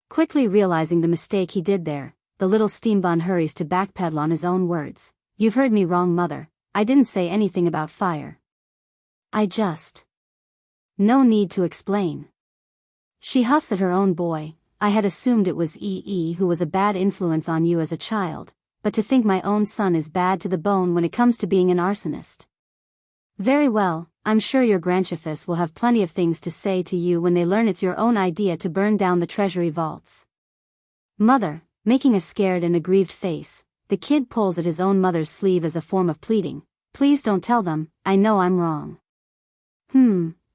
Quickly realizing the mistake he did there, the little steam bun hurries to backpedal on his own words. You've heard me wrong, mother, I didn't say anything about fire. I just... No need to explain. She huffs at her own boy. I had assumed it was Yi who was a bad influence on you as a child, but to think my own son is bad to the bone when it comes to being an arsonist. Very well, I'm sure your grandchiefess will have plenty of things to say to you when they learn it's your own idea to burn down the treasury vaults. Mother, making a scared and aggrieved face, the kid pulls at his own mother's sleeve as a form of pleading. Please don't tell them, I know I'm wrong.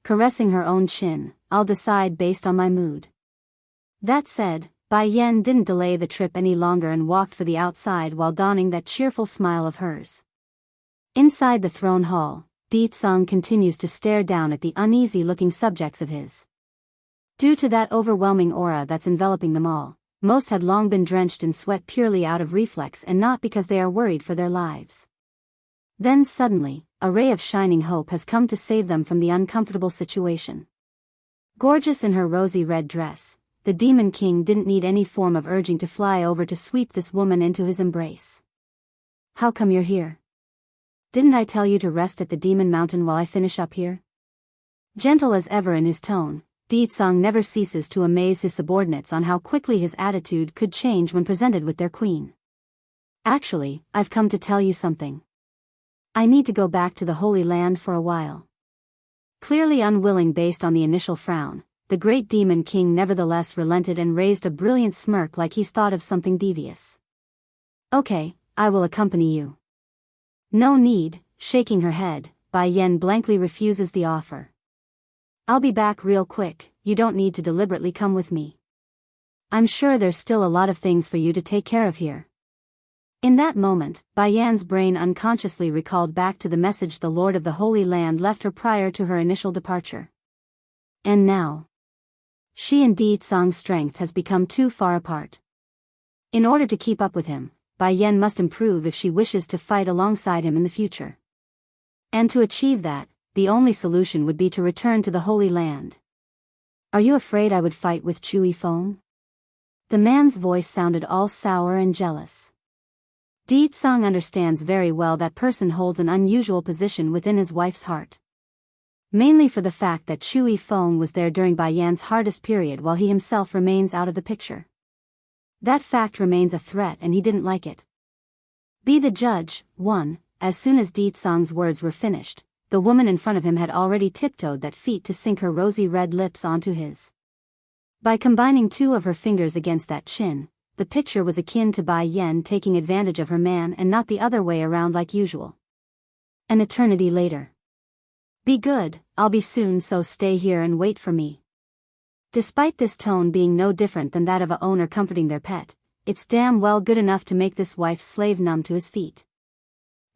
Caressing her own chin, I'll decide based on my mood. That said, Bai Yan didn't delay the trip any longer and walked for the outside while donning that cheerful smile of hers. Inside the throne hall, Di Tsung continues to stare down at the uneasy-looking subjects of his. Due to that overwhelming aura that's enveloping them all, most had long been drenched in sweat purely out of reflex and not because they are worried for their lives. Then suddenly, a ray of shining hope has come to save them from the uncomfortable situation. Gorgeous in her rosy red dress, the Demon King didn't need any form of urging to fly over to sweep this woman into his embrace. How come you're here? Didn't I tell you to rest at the Demon Mountain while I finish up here? Gentle as ever in his tone, Di Tsung never ceases to amaze his subordinates on how quickly his attitude could change when presented with their queen. Actually, I've come to tell you something. I need to go back to the Holy Land for a while. Clearly unwilling based on the initial frown, the great Demon King nevertheless relented and raised a brilliant smirk like he's thought of something devious. Okay, I will accompany you. No need, shaking her head, Bai Yan blankly refuses the offer. I'll be back real quick, you don't need to deliberately come with me. I'm sure there's still a lot of things for you to take care of here. In that moment, Bai Yan's brain unconsciously recalled back to the message the Lord of the Holy Land left her prior to her initial departure. And now, she and Di Tsung's strength has become too far apart. In order to keep up with him, Bai Yan must improve if she wishes to fight alongside him in the future. And to achieve that, the only solution would be to return to the Holy Land. Are you afraid I would fight with Chui Feng? The man's voice sounded all sour and jealous. Di Tsung understands very well that person holds an unusual position within his wife's heart. Mainly for the fact that Chui Feng was there during Bai Yan's hardest period while he himself remains out of the picture. That fact remains a threat and he didn't like it. Be the judge. 1. As soon as Ditsong's words were finished, the woman in front of him had already tiptoed that feet to sink her rosy red lips onto his. By combining 2 of her fingers against that chin, the picture was akin to Bai Yan taking advantage of her man and not the other way around like usual. An eternity later. Be good, I'll be soon, so stay here and wait for me. Despite this tone being no different than that of a owner comforting their pet, it's damn well good enough to make this wife's slave numb to his feet.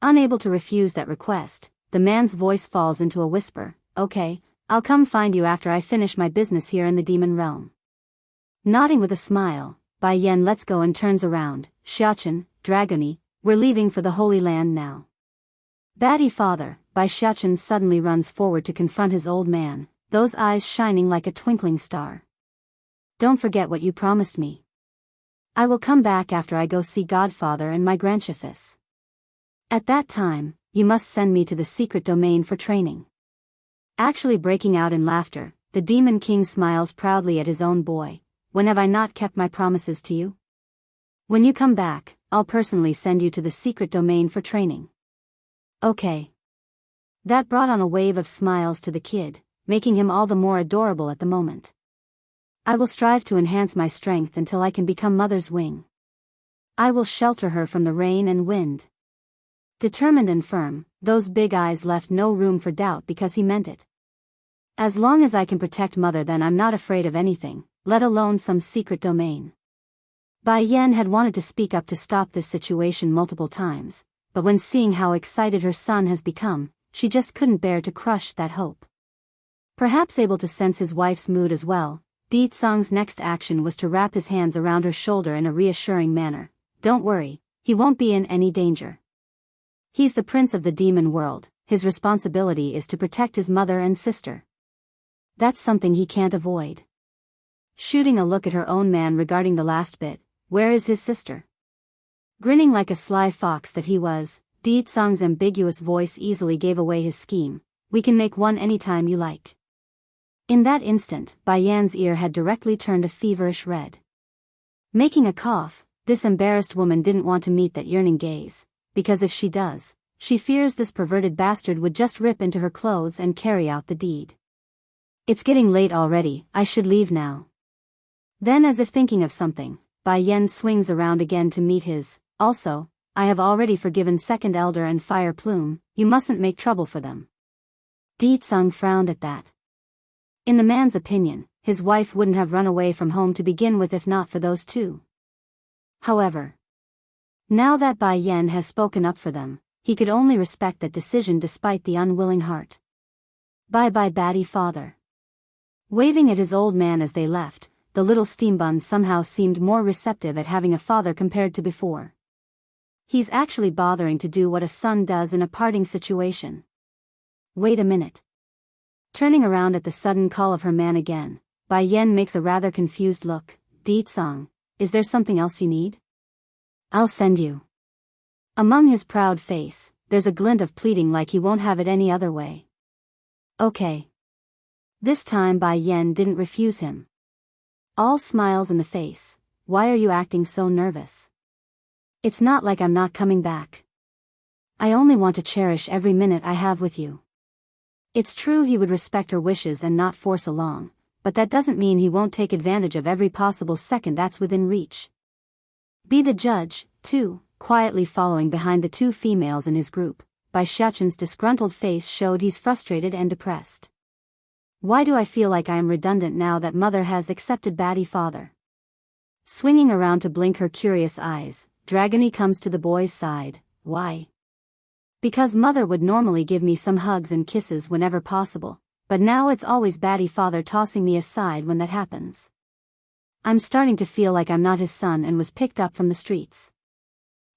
Unable to refuse that request, the man's voice falls into a whisper. Okay, I'll come find you after I finish my business here in the demon realm. Nodding with a smile, Bai Yan lets go and turns around. Xiachen, Dragony, we're leaving for the Holy Land now. Batty father. Bai Xiachen suddenly runs forward to confront his old man, those eyes shining like a twinkling star. Don't forget what you promised me. I will come back after I go see Godfather and my grandchiefess. At that time, you must send me to the secret domain for training. Actually breaking out in laughter, the Demon King smiles proudly at his own boy. When have I not kept my promises to you? When you come back, I'll personally send you to the secret domain for training. Okay. That brought on a wave of smiles to the kid, making him all the more adorable at the moment. I will strive to enhance my strength until I can become Mother's wing. I will shelter her from the rain and wind. Determined and firm, those big eyes left no room for doubt because he meant it. As long as I can protect Mother, then I'm not afraid of anything, let alone some secret domain. Bai Yan had wanted to speak up to stop this situation multiple times, but when seeing how excited her son has become, she just couldn't bear to crush that hope. Perhaps able to sense his wife's mood as well, Ditsong's next action was to wrap his hands around her shoulder in a reassuring manner. Don't worry, he won't be in any danger. He's the prince of the demon world, his responsibility is to protect his mother and sister. That's something he can't avoid. Shooting a look at her own man regarding the last bit, where is his sister? Grinning like a sly fox that he was, Ditsong's ambiguous voice easily gave away his scheme. We can make one anytime you like. In that instant, Bai Yan's ear had directly turned a feverish red. Making a cough, this embarrassed woman didn't want to meet that yearning gaze, because if she does, she fears this perverted bastard would just rip into her clothes and carry out the deed. It's getting late already, I should leave now. Then, as if thinking of something, Bai Yan swings around again to meet his. Also, I have already forgiven Second Elder and Fire Plume, you mustn't make trouble for them. Ditsong frowned at that. In the man's opinion, his wife wouldn't have run away from home to begin with if not for those 2. However, now that Bai Yan has spoken up for them, he could only respect that decision despite the unwilling heart. Bye-bye, Batty father. Waving at his old man as they left, the little steambun somehow seemed more receptive at having a father compared to before. He's actually bothering to do what a son does in a parting situation. Wait a minute. Turning around at the sudden call of her man again, Bai Yan makes a rather confused look. Ditsong, is there something else you need? I'll send you. Among his proud face, there's a glint of pleading like he won't have it any other way. Okay. This time Bai Yan didn't refuse him. All smiles in the face. Why are you acting so nervous? It's not like I'm not coming back. I only want to cherish every minute I have with you. It's true he would respect her wishes and not force along, but that doesn't mean he won't take advantage of every possible second that's within reach. Be the judge, too, quietly following behind the 2 females in his group. Bai Xiachen's disgruntled face showed he's frustrated and depressed. Why do I feel like I am redundant now that Mother has accepted Batty father? Swinging around to blink her curious eyes, Dragony comes to the boy's side. Why? Because Mother would normally give me some hugs and kisses whenever possible, but now it's always Batty father tossing me aside when that happens. I'm starting to feel like I'm not his son and was picked up from the streets.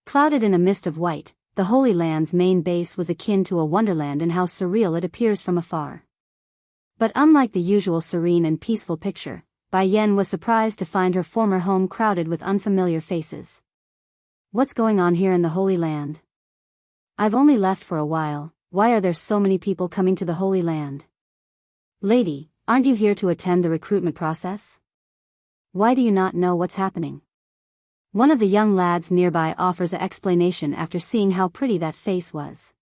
Clouded in a mist of white, the Holy Land's main base was akin to a wonderland in how surreal it appears from afar. But unlike the usual serene and peaceful picture, Bai Yan was surprised to find her former home crowded with unfamiliar faces. What's going on here in the Holy Land? I've only left for a while, why are there so many people coming to the Holy Land? Lady, aren't you here to attend the recruitment process? Why do you not know what's happening? One of the young lads nearby offers an explanation after seeing how pretty that face was.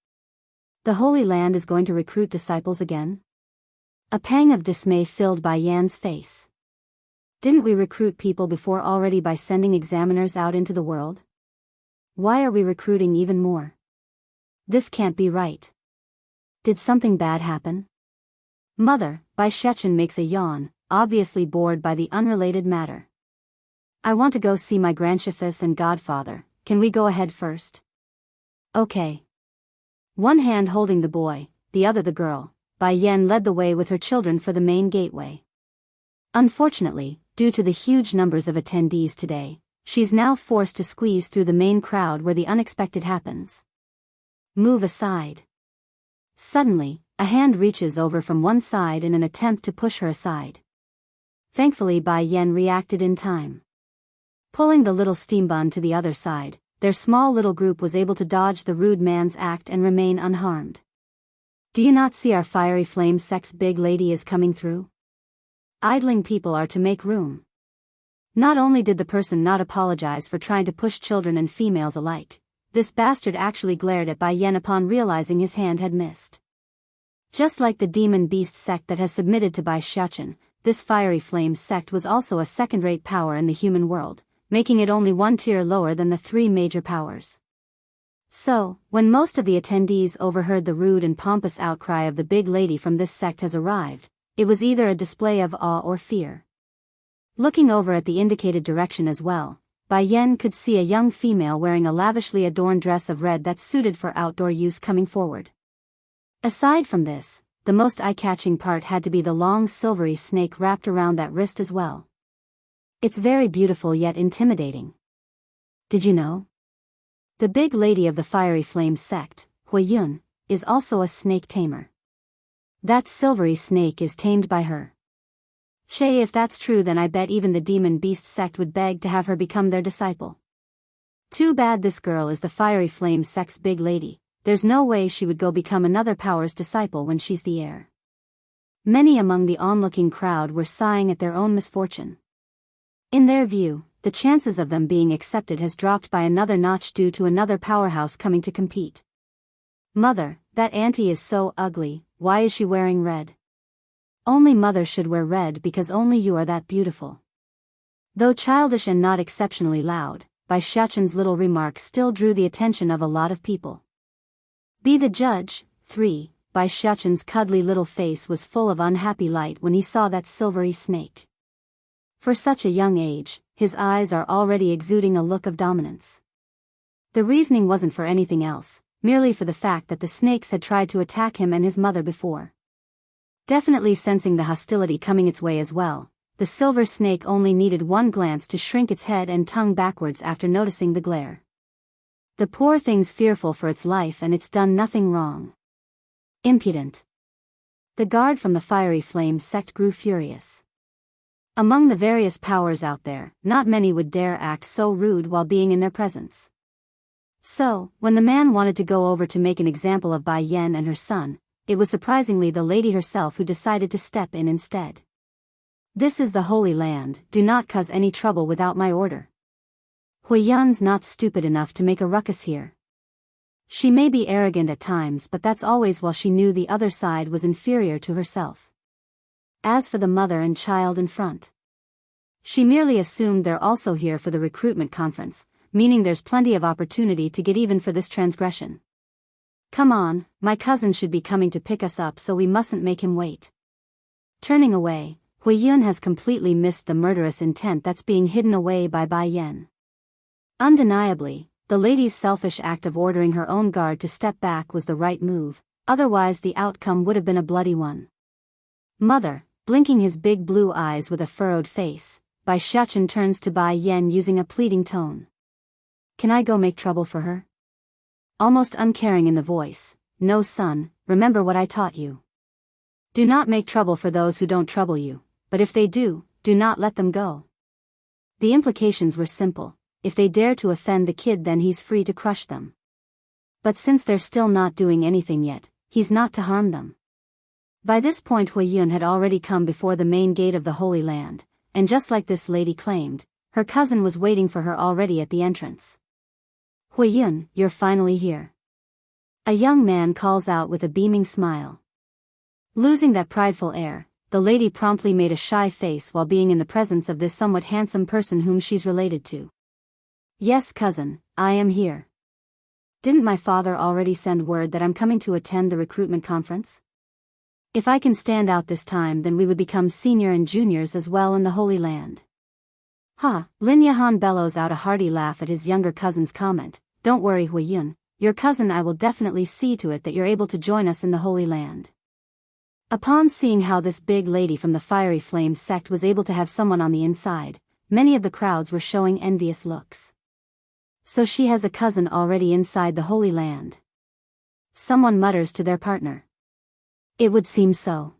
The Holy Land is going to recruit disciples again? A pang of dismay filled Bai Yan's face. Didn't we recruit people before already by sending examiners out into the world? Why are we recruiting even more? This can't be right. Did something bad happen? Mother, Bai Shechen makes a yawn, obviously bored by the unrelated matter. I want to go see my grandchiefess and godfather, can we go ahead first? Okay. One hand holding the boy, the other the girl, Bai Yan led the way with her children for the main gateway. Unfortunately, due to the huge numbers of attendees today, she's now forced to squeeze through the main crowd where the unexpected happens. Move aside. Suddenly, a hand reaches over from one side in an attempt to push her aside. Thankfully Bai Yan reacted in time. Pulling the little steam bun to the other side, their small little group was able to dodge the rude man's act and remain unharmed. Do you not see our fiery flame sect's big lady is coming through? Idling people are to make room. Not only did the person not apologize for trying to push children and females alike, this bastard actually glared at Bai Yan upon realizing his hand had missed. Just like the demon beast sect that has submitted to Bai Shechen, this fiery flame sect was also a second-rate power in the human world, making it only one tier lower than the three major powers. So, when most of the attendees overheard the rude and pompous outcry of the big lady from this sect has arrived, it was either a display of awe or fear. Looking over at the indicated direction as well, Bai Yan could see a young female wearing a lavishly adorned dress of red that's suited for outdoor use coming forward. Aside from this, the most eye-catching part had to be the long silvery snake wrapped around that wrist as well. It's very beautiful yet intimidating. Did you know? The big lady of the fiery flame sect, Hui Yun, is also a snake tamer. That silvery snake is tamed by her. Che, if that's true, then I bet even the demon beast sect would beg to have her become their disciple. Too bad this girl is the fiery flame sect's big lady, there's no way she would go become another power's disciple when she's the heir. Many among the onlooking crowd were sighing at their own misfortune. In their view, the chances of them being accepted has dropped by another notch due to another powerhouse coming to compete. Mother, that auntie is so ugly, why is she wearing red? Only mother should wear red because only you are that beautiful. Though childish and not exceptionally loud, Bai Shechen's little remark still drew the attention of a lot of people. Be the judge. 3. Bai Shechen's cuddly little face was full of unhappy light when he saw that silvery snake. For such a young age, his eyes are already exuding a look of dominance. The reasoning wasn't for anything else, merely for the fact that the snakes had tried to attack him and his mother before. Definitely sensing the hostility coming its way as well, the silver snake only needed one glance to shrink its head and tongue backwards after noticing the glare. The poor thing's fearful for its life and it's done nothing wrong. Impudent. The guard from the fiery flame sect grew furious. Among the various powers out there, not many would dare act so rude while being in their presence. So, when the man wanted to go over to make an example of Bai Yan and her son, it was surprisingly the lady herself who decided to step in instead. This is the Holy Land, do not cause any trouble without my order. Hui Yun's not stupid enough to make a ruckus here. She may be arrogant at times, but that's always while she knew the other side was inferior to herself. As for the mother and child in front, she merely assumed they're also here for the recruitment conference, meaning there's plenty of opportunity to get even for this transgression. Come on, my cousin should be coming to pick us up, so we mustn't make him wait. Turning away, Hui Yun has completely missed the murderous intent that's being hidden away by Bai Yan. Undeniably, the lady's selfish act of ordering her own guard to step back was the right move, otherwise the outcome would have been a bloody one. Mother, blinking his big blue eyes with a furrowed face, Bai Shechen turns to Bai Yan using a pleading tone. Can I go make trouble for her? Almost uncaring in the voice, no son, remember what I taught you. Do not make trouble for those who don't trouble you, but if they do, do not let them go. The implications were simple, if they dare to offend the kid then he's free to crush them. But since they're still not doing anything yet, he's not to harm them. By this point Hui Yun had already come before the main gate of the Holy Land, and just like this lady claimed, Her cousin was waiting for her already at the entrance. Huiyun, you're finally here. A young man calls out with a beaming smile. Losing that prideful air, the lady promptly made a shy face while being in the presence of this somewhat handsome person whom she's related to. Yes, cousin, I am here. Didn't my father already send word that I'm coming to attend the recruitment conference? If I can stand out this time, then we would become senior and juniors as well in the Holy Land. Ha! Lin Yahan bellows out a hearty laugh at his younger cousin's comment. Don't worry, Huiyun, your cousin I will definitely see to it that you're able to join us in the Holy Land. Upon seeing how this big lady from the Fiery Flame sect was able to have someone on the inside, many of the crowds were showing envious looks. So she has a cousin already inside the Holy Land. Someone mutters to their partner. It would seem so.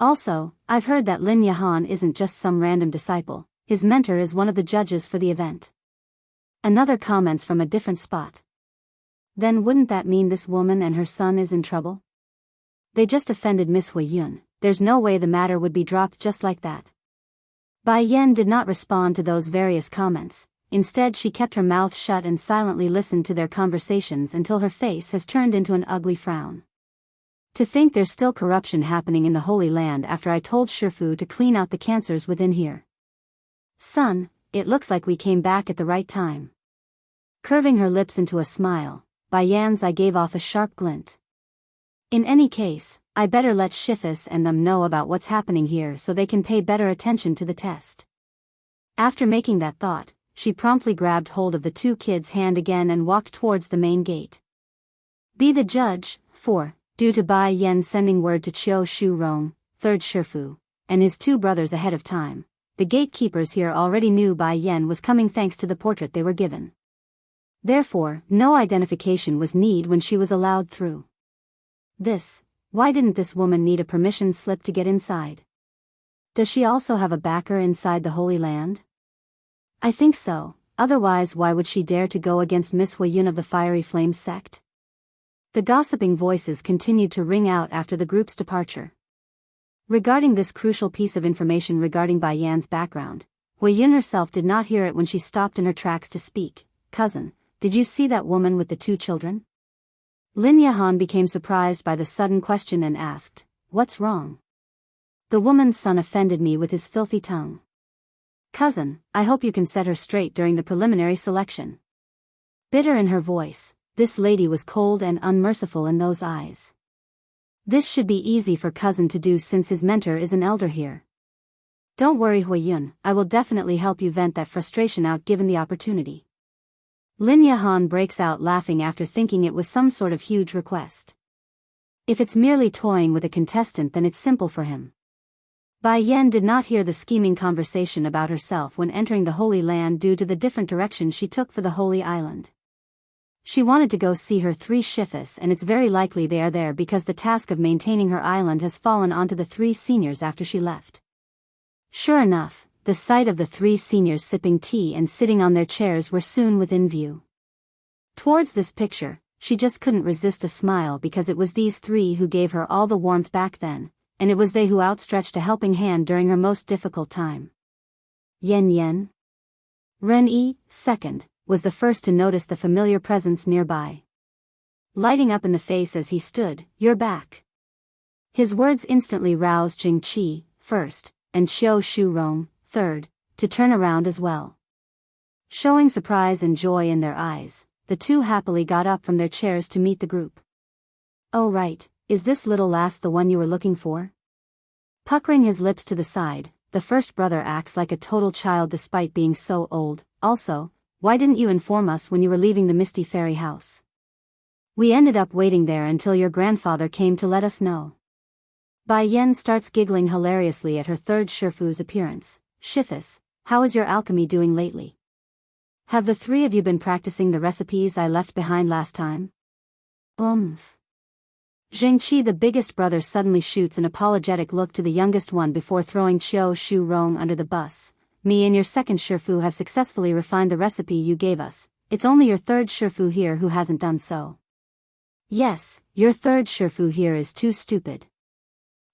Also, I've heard that Lin Yahan isn't just some random disciple, his mentor is one of the judges for the event. Another comments from a different spot. Then wouldn't that mean this woman and her son is in trouble? They just offended Miss Huiyun, there's no way the matter would be dropped just like that. Bai Yan did not respond to those various comments, instead she kept her mouth shut and silently listened to their conversations until her face has turned into an ugly frown. To think there's still corruption happening in the Holy Land after I told Shifu to clean out the cancers within here. Son, it looks like we came back at the right time. Curving her lips into a smile, Bai Yan's eye gave off a sharp glint. In any case, I better let Shifus and them know about what's happening here so they can pay better attention to the test. After making that thought, she promptly grabbed hold of the two kids' hand again and walked towards the main gate. Be the judge, for, due to Bai Yan sending word to Chiu Shu Rong, third Shifu, and his two brothers ahead of time, the gatekeepers here already knew Bai Yan was coming thanks to the portrait they were given. Therefore, no identification was needed when she was allowed through. Why didn't this woman need a permission slip to get inside? Does she also have a backer inside the Holy Land? I think so, otherwise why would she dare to go against Miss Huiyun of the Fiery Flame sect? The gossiping voices continued to ring out after the group's departure. Regarding this crucial piece of information regarding Bai Yan's background, Huiyun herself did not hear it when she stopped in her tracks to speak. Cousin, did you see that woman with the two children? Lin Yahan became surprised by the sudden question and asked, what's wrong? The woman's son offended me with his filthy tongue. Cousin, I hope you can set her straight during the preliminary selection. Bitter in her voice, this lady was cold and unmerciful in those eyes. This should be easy for cousin to do since his mentor is an elder here. Don't worry, Huiyun, I will definitely help you vent that frustration out given the opportunity. Lin Yahan breaks out laughing after thinking it was some sort of huge request. If it's merely toying with a contestant, then it's simple for him. Bai Yan did not hear the scheming conversation about herself when entering the Holy Land due to the different direction she took for the Holy Island. She wanted to go see her three Shifus, and it's very likely they are there because the task of maintaining her island has fallen onto the three seniors after she left. Sure enough, the sight of the three seniors sipping tea and sitting on their chairs were soon within view. Towards this picture, she just couldn't resist a smile because it was these three who gave her all the warmth back then, and it was they who outstretched a helping hand during her most difficult time. Yen Yen. Ren Yi, second, was the first to notice the familiar presence nearby. Lighting up in the face as he stood, "You're back." His words instantly roused Jing Qi, first, and Chiu Shu Rong, third, to turn around as well. Showing surprise and joy in their eyes, the two happily got up from their chairs to meet the group. "Oh right, is this little lass the one you were looking for?" Puckering his lips to the side, the first brother acts like a total child despite being so old. Also, why didn't you inform us when you were leaving the Misty Fairy house? We ended up waiting there until your grandfather came to let us know. Bai Yan starts giggling hilariously at her third Shifu's appearance. "Shifus, how is your alchemy doing lately? Have the three of you been practicing the recipes I left behind last time?" Zhengqi, the biggest brother, suddenly shoots an apologetic look to the youngest one before throwing Chiu Shu Rong under the bus. "Me and your second Shifu have successfully refined the recipe you gave us. It's only your third Shifu here who hasn't done so." "Yes, your third Shifu here is too stupid.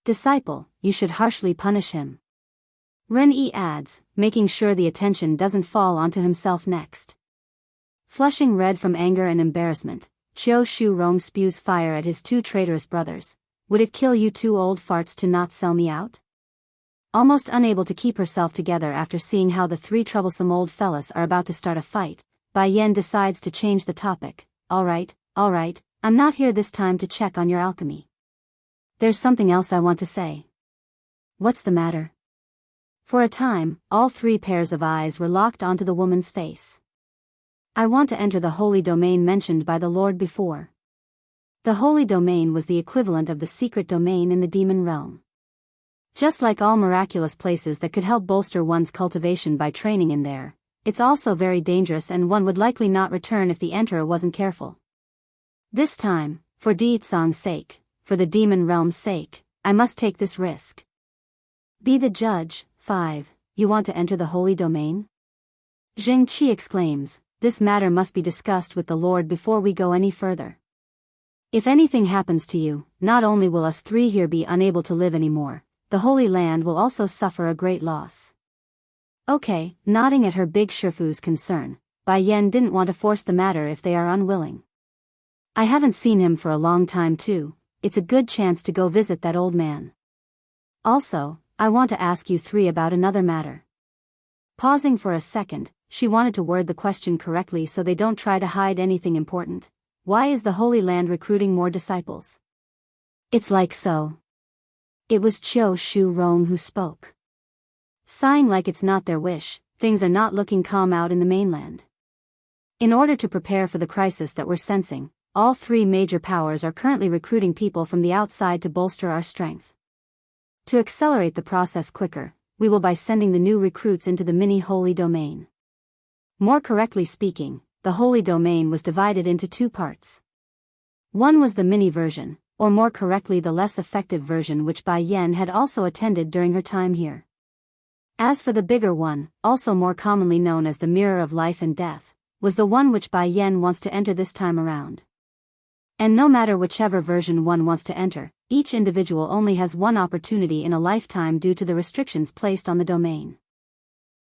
Disciple, you should harshly punish him." Ren-yi adds, making sure the attention doesn't fall onto himself next. Flushing red from anger and embarrassment, Qiu Shu-rong spews fire at his two traitorous brothers. Would it kill you two old farts to not sell me out? Almost unable to keep herself together after seeing how the three troublesome old fellas are about to start a fight, Bai Yan decides to change the topic. Alright, I'm not here this time to check on your alchemy. There's something else I want to say. What's the matter? For a time, all three pairs of eyes were locked onto the woman's face. I want to enter the holy domain mentioned by the Lord before. The holy domain was the equivalent of the secret domain in the demon realm. Just like all miraculous places that could help bolster one's cultivation by training in there, it's also very dangerous and one would likely not return if the enterer wasn't careful. This time, for Dietsong's sake, for the demon realm's sake, I must take this risk. Be the judge. 5. You want to enter the holy domain? Zheng Qi exclaims, this matter must be discussed with the Lord before we go any further. If anything happens to you, not only will us three here be unable to live anymore, the Holy Land will also suffer a great loss. Okay, nodding at her big Shifu's concern, Bai Yan didn't want to force the matter if they are unwilling. I haven't seen him for a long time too, it's a good chance to go visit that old man. Also, I want to ask you three about another matter. Pausing for a second, she wanted to word the question correctly so they don't try to hide anything important. Why is the Holy Land recruiting more disciples? It's like so. It was Qiu Shu-rong who spoke. Sighing like it's not their wish, things are not looking calm out in the mainland. In order to prepare for the crisis that we're sensing, all three major powers are currently recruiting people from the outside to bolster our strength. To accelerate the process quicker, we will by sending the new recruits into the mini-holy domain. More correctly speaking, the holy domain was divided into two parts. One was the mini version, or more correctly the less effective version which Bai Yan had also attended during her time here. As for the bigger one, also more commonly known as the Mirror of Life and Death, was the one which Bai Yan wants to enter this time around. And no matter whichever version one wants to enter, each individual only has one opportunity in a lifetime due to the restrictions placed on the domain.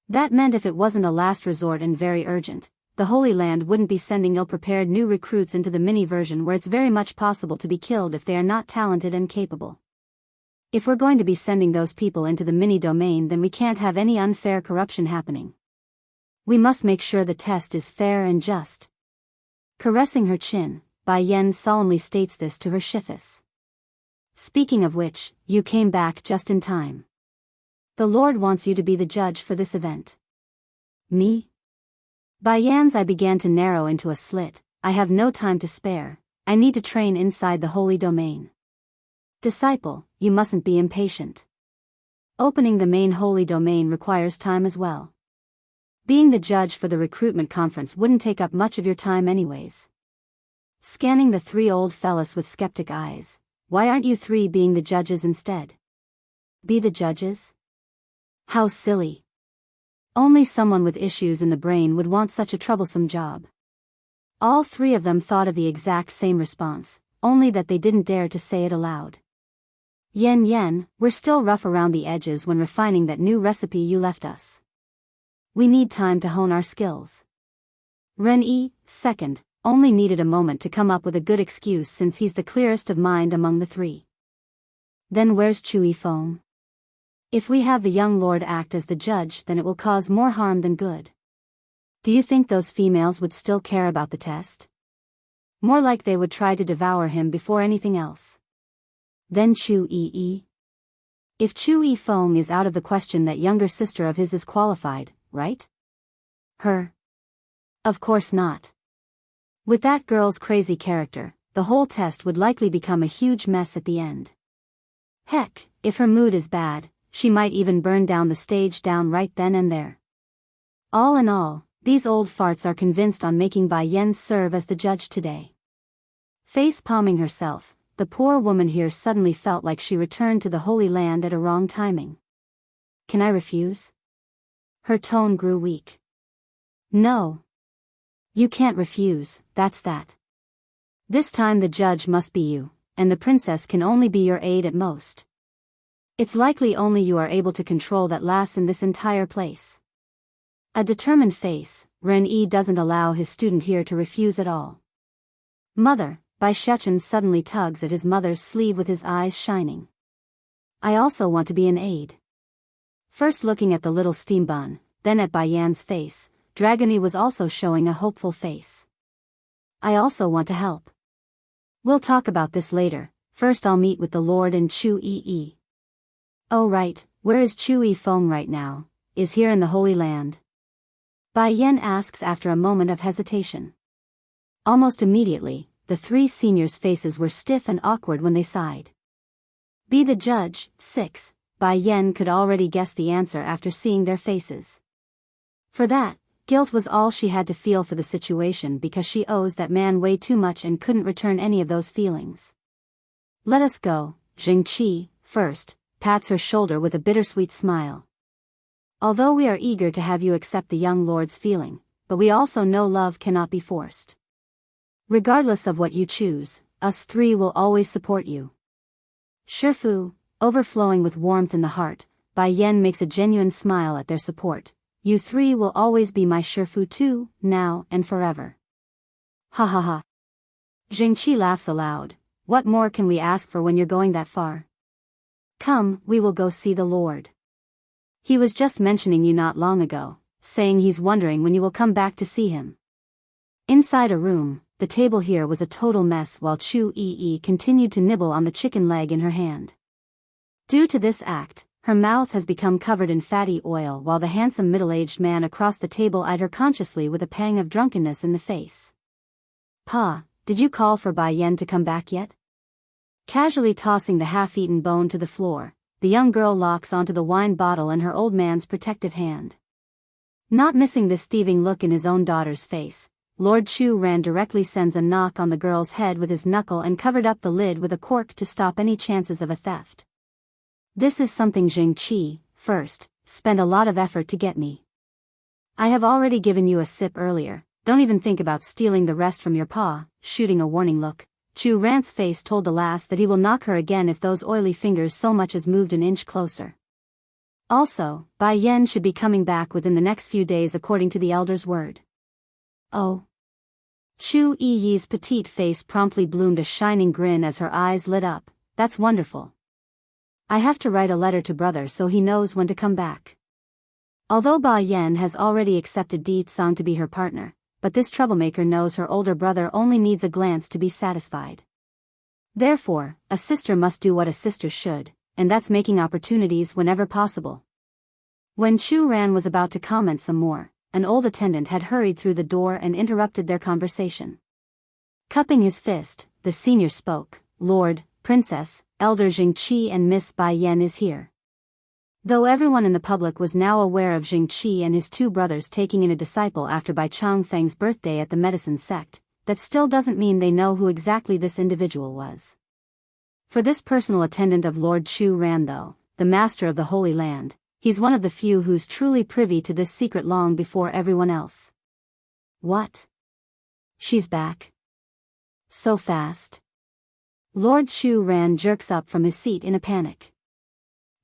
That meant if it wasn't a last resort and very urgent, the Holy Land wouldn't be sending ill-prepared new recruits into the mini version where it's very much possible to be killed if they are not talented and capable. If we're going to be sending those people into the mini domain, then we can't have any unfair corruption happening. We must make sure the test is fair and just. Caressing her chin, Bai Yan solemnly states this to her Shifus. Speaking of which, you came back just in time. The Lord wants you to be the judge for this event. Me? Bai Yan's eye began to narrow into a slit. I have no time to spare. I need to train inside the holy domain. Disciple, you mustn't be impatient. Opening the main holy domain requires time as well. Being the judge for the recruitment conference wouldn't take up much of your time anyways. Scanning the three old fellas with skeptic eyes. Why aren't you three being the judges instead? Be the judges? How silly. Only someone with issues in the brain would want such a troublesome job. All three of them thought of the exact same response, only that they didn't dare to say it aloud. Yen, we're still rough around the edges when refining that new recipe you left us. We need time to hone our skills. Ren-yi, second, only needed a moment to come up with a good excuse since he's the clearest of mind among the three. Then where's Chui Feng? If we have the young lord act as the judge, then it will cause more harm than good. Do you think those females would still care about the test? More like they would try to devour him before anything else. Then Chui. If Chui Feng is out of the question, that younger sister of his is qualified, right? Her? Of course not. With that girl's crazy character, the whole test would likely become a huge mess at the end. Heck, if her mood is bad, she might even burn down the stage down right then and there. All in all, these old farts are convinced on making Bai Yan serve as the judge today. Face-palming herself, the poor woman here suddenly felt like she returned to the Holy Land at a wrong timing. Can I refuse? Her tone grew weak. No. You can't refuse, that's that. This time the judge must be you, and the princess can only be your aide at most. It's likely only you are able to control that lass in this entire place. A determined face, Ren-yi doesn't allow his student here to refuse at all. Mother, Bai Shechen suddenly tugs at his mother's sleeve with his eyes shining. I also want to be an aide. First looking at the little steam bun, then at Bai Yan's face, Dragony was also showing a hopeful face. I also want to help. We'll talk about this later, first I'll meet with the Lord and Chu Yi. Oh right, where is Chu Yi Feng right now? Is here in the Holy Land? Bai Yan asks after a moment of hesitation. Almost immediately, the three seniors' faces were stiff and awkward when they sighed. Be the judge, 6, Bai Yan could already guess the answer after seeing their faces. For that, guilt was all she had to feel for the situation because she owes that man way too much and couldn't return any of those feelings. Let us go, Jingqi, first, pats her shoulder with a bittersweet smile. Although we are eager to have you accept the young lord's feeling, but we also know love cannot be forced. Regardless of what you choose, us three will always support you. Shifu, overflowing with warmth in the heart, Bai Yan makes a genuine smile at their support. You three will always be my Shifu too, now and forever. Ha ha ha. Jingqi laughs aloud. What more can we ask for when you're going that far? Come, we will go see the Lord. He was just mentioning you not long ago, saying he's wondering when you will come back to see him. Inside a room, the table here was a total mess while Chu Yi continued to nibble on the chicken leg in her hand. Due to this act, her mouth has become covered in fatty oil while the handsome middle-aged man across the table eyed her consciously with a pang of drunkenness in the face. Pa, did you call for Bai Yan to come back yet? Casually tossing the half-eaten bone to the floor, the young girl locks onto the wine bottle in her old man's protective hand. Not missing this thieving look in his own daughter's face, Lord Chu Ran directly sends a knock on the girl's head with his knuckle and covered up the lid with a cork to stop any chances of a theft. This is something Jingqi, first, spent a lot of effort to get me. I have already given you a sip earlier, don't even think about stealing the rest from your pa. Shooting a warning look, Chu Ran's face told the lass that he will knock her again if those oily fingers so much as moved an inch closer. Also, Bai Yan should be coming back within the next few days according to the elder's word. Oh. Chu Yi's petite face promptly bloomed a shining grin as her eyes lit up. That's wonderful. I have to write a letter to brother so he knows when to come back. Although Bai Yan has already accepted Di Tsang to be her partner, but this troublemaker knows her older brother only needs a glance to be satisfied. Therefore, a sister must do what a sister should, and that's making opportunities whenever possible. When Chu Ran was about to comment some more, an old attendant had hurried through the door and interrupted their conversation. Cupping his fist, the senior spoke, Lord, Princess, Elder Jingqi and Miss Bai Yan is here. Though everyone in the public was now aware of Jingqi and his two brothers taking in a disciple after Bai Changfeng's birthday at the medicine sect, that still doesn't mean they know who exactly this individual was. For this personal attendant of Lord Chu Ran though, the master of the Holy Land, he's one of the few who's truly privy to this secret long before everyone else. What? She's back? So fast? Lord Chu Ran jerks up from his seat in a panic.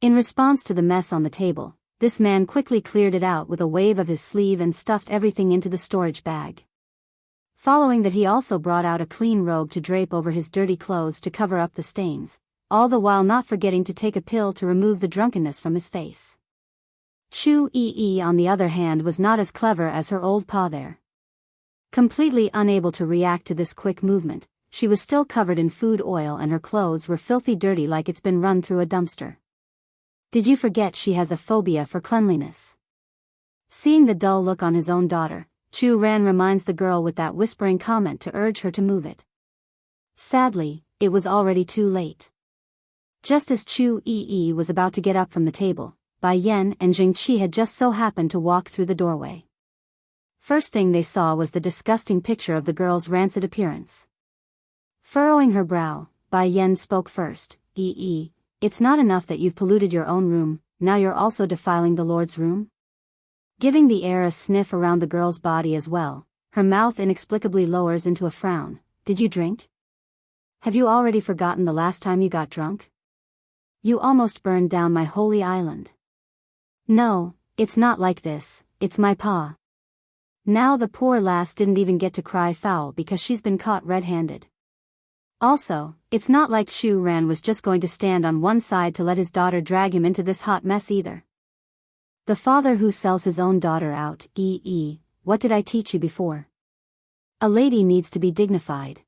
In response to the mess on the table, this man quickly cleared it out with a wave of his sleeve and stuffed everything into the storage bag. Following that, he also brought out a clean robe to drape over his dirty clothes to cover up the stains, all the while not forgetting to take a pill to remove the drunkenness from his face. Chu Yi, on the other hand, was not as clever as her old pa there. Completely unable to react to this quick movement, she was still covered in food oil and her clothes were filthy dirty like it's been run through a dumpster. Did you forget she has a phobia for cleanliness? Seeing the dull look on his own daughter, Chu Ran reminds the girl with that whispering comment to urge her to move it. Sadly, it was already too late. Just as Chu Yi was about to get up from the table, Bai Yan and Jingqi had just so happened to walk through the doorway. First thing they saw was the disgusting picture of the girl's rancid appearance. Furrowing her brow, Bai Yan spoke first. Yi, it's not enough that you've polluted your own room, now you're also defiling the Lord's room? Giving the air a sniff around the girl's body as well, her mouth inexplicably lowers into a frown. Did you drink? Have you already forgotten the last time you got drunk? You almost burned down my holy island. No, it's not like this, it's my pa. Now the poor lass didn't even get to cry foul because she's been caught red-handed. Also, it's not like Chu Ran was just going to stand on one side to let his daughter drag him into this hot mess either. The father who sells his own daughter out, what did I teach you before? A lady needs to be dignified.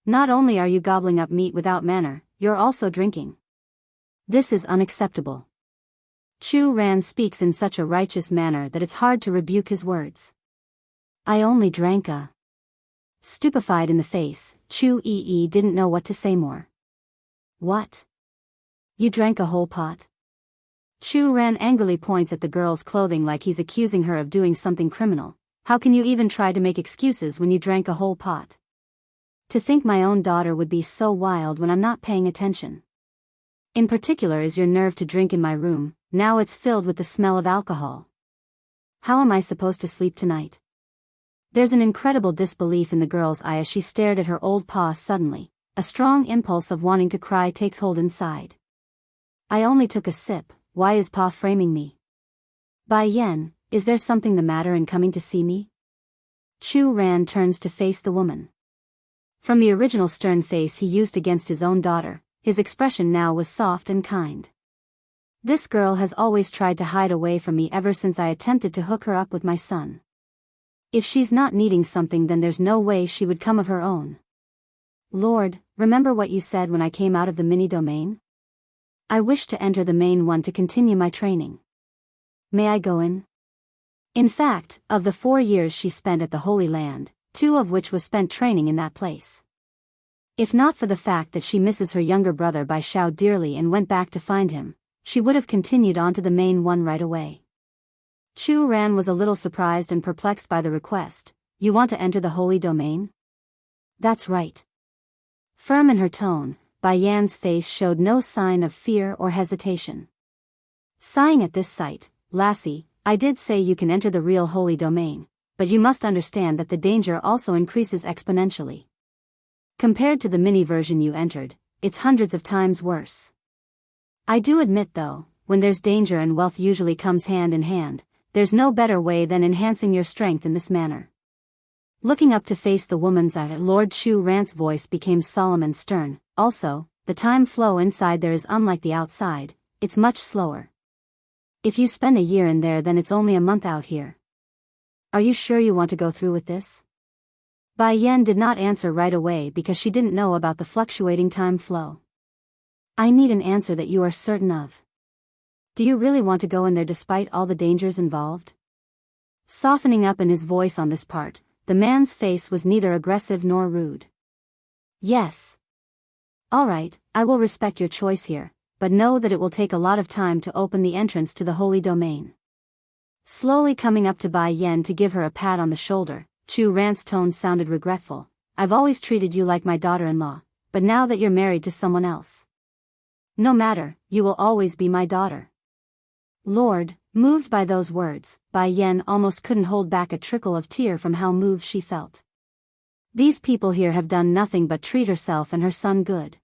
Not only are you gobbling up meat without manner, you're also drinking. This is unacceptable. Chu Ran speaks in such a righteous manner that it's hard to rebuke his words. I only drank a... Stupefied in the face, Chu didn't know what to say more. What? You drank a whole pot? Chu Ran angrily points at the girl's clothing like he's accusing her of doing something criminal. How can you even try to make excuses when you drank a whole pot? To think my own daughter would be so wild when I'm not paying attention. In particular is your nerve to drink in my room, now it's filled with the smell of alcohol. How am I supposed to sleep tonight? There's an incredible disbelief in the girl's eye as she stared at her old pa suddenly. A strong impulse of wanting to cry takes hold inside. I only took a sip, why is pa framing me? Bai Yan, is there something the matter in coming to see me? Chu Ran turns to face the woman. From the original stern face he used against his own daughter, his expression now was soft and kind. This girl has always tried to hide away from me ever since I attempted to hook her up with my son. If she's not needing something, then there's no way she would come of her own. Lord, remember what you said when I came out of the mini-domain? I wish to enter the main one to continue my training. May I go in? In fact, of the 4 years she spent at the Holy Land, 2 of which was spent training in that place. If not for the fact that she misses her younger brother Biyao dearly and went back to find him, she would have continued on to the main one right away. Chu Ran was a little surprised and perplexed by the request. You want to enter the Holy Domain? That's right. Firm in her tone, Bai Yan's face showed no sign of fear or hesitation. Sighing at this sight, lassie, I did say you can enter the real Holy Domain, but you must understand that the danger also increases exponentially. Compared to the mini version you entered, it's hundreds of times worse. I do admit though, when there's danger and wealth usually comes hand in hand, there's no better way than enhancing your strength in this manner. Looking up to face the woman's eye, Lord Chu Ran's voice became solemn and stern. Also, the time flow inside there is unlike the outside, it's much slower. If you spend a year in there, then it's only a month out here. Are you sure you want to go through with this? Bai Yan did not answer right away because she didn't know about the fluctuating time flow. I need an answer that you are certain of. Do you really want to go in there despite all the dangers involved? Softening up in his voice on this part, the man's face was neither aggressive nor rude. Yes. All right, I will respect your choice here, but know that it will take a lot of time to open the entrance to the Holy Domain. Slowly coming up to Bai Yan to give her a pat on the shoulder, Chu Ran's tone sounded regretful. I've always treated you like my daughter-in-law, but now that you're married to someone else. No matter, you will always be my daughter. Lord, moved by those words, Bai Yan almost couldn't hold back a trickle of tear from how moved she felt. These people here have done nothing but treat herself and her son good.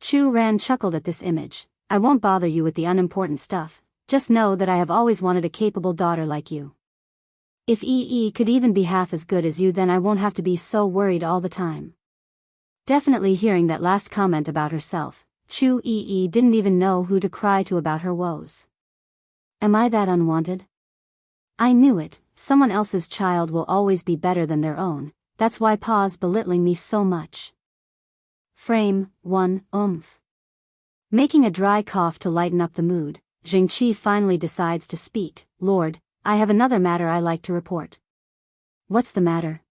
Chu Ran chuckled at this image. I won't bother you with the unimportant stuff, just know that I have always wanted a capable daughter like you. If could even be half as good as you, then I won't have to be so worried all the time. Definitely hearing that last comment about herself, Chu didn't even know who to cry to about her woes. Am I that unwanted? I knew it, someone else's child will always be better than their own, that's why Pa's belittling me so much. Frame 1, Making a dry cough to lighten up the mood, Jingqi finally decides to speak. Lord, I have another matter I like to report. What's the matter?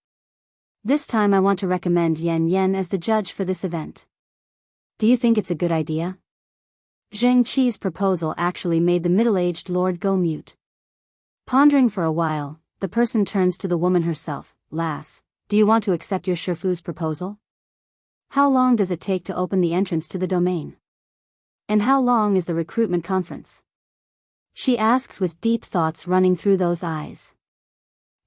This time I want to recommend Yan as the judge for this event. Do you think it's a good idea? Zheng Qi's proposal actually made the middle-aged lord go mute. Pondering for a while, the person turns to the woman herself. Lass, do you want to accept your Shifu's proposal? How long does it take to open the entrance to the domain? And how long is the recruitment conference? She asks with deep thoughts running through those eyes.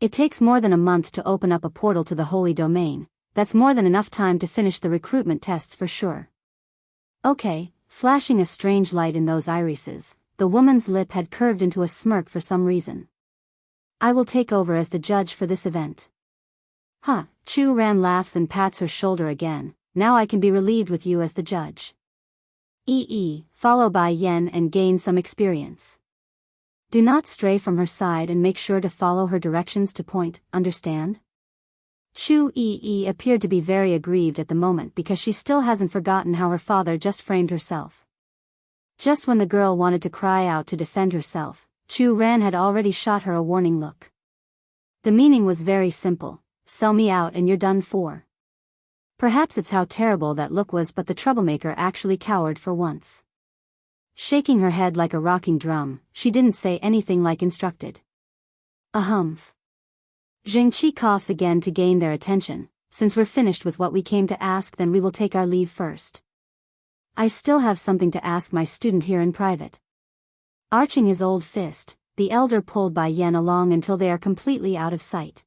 It takes more than a month to open up a portal to the Holy Domain. That's more than enough time to finish the recruitment tests for sure. Okay, Flashing a strange light in those irises, the woman's lip had curved into a smirk for some reason. I will take over as the judge for this event. Huh, Chu Ran laughs and pats her shoulder again. Now I can be relieved with you as the judge. Follow Bai Yen and gain some experience. Do not stray from her side and make sure to follow her directions to point, understand? Chu appeared to be very aggrieved at the moment because she still hasn't forgotten how her father just framed herself. Just when the girl wanted to cry out to defend herself, Chu Ran had already shot her a warning look. The meaning was very simple: sell me out and you're done for. Perhaps it's how terrible that look was, but the troublemaker actually cowered for once. Shaking her head like a rocking drum, she didn't say anything like instructed. A humph. Zhengqi coughs again to gain their attention. Since we're finished with what we came to ask, then we will take our leave first. I still have something to ask my student here in private. Arching his old fist, the elder pulled Bai Yen along until they are completely out of sight.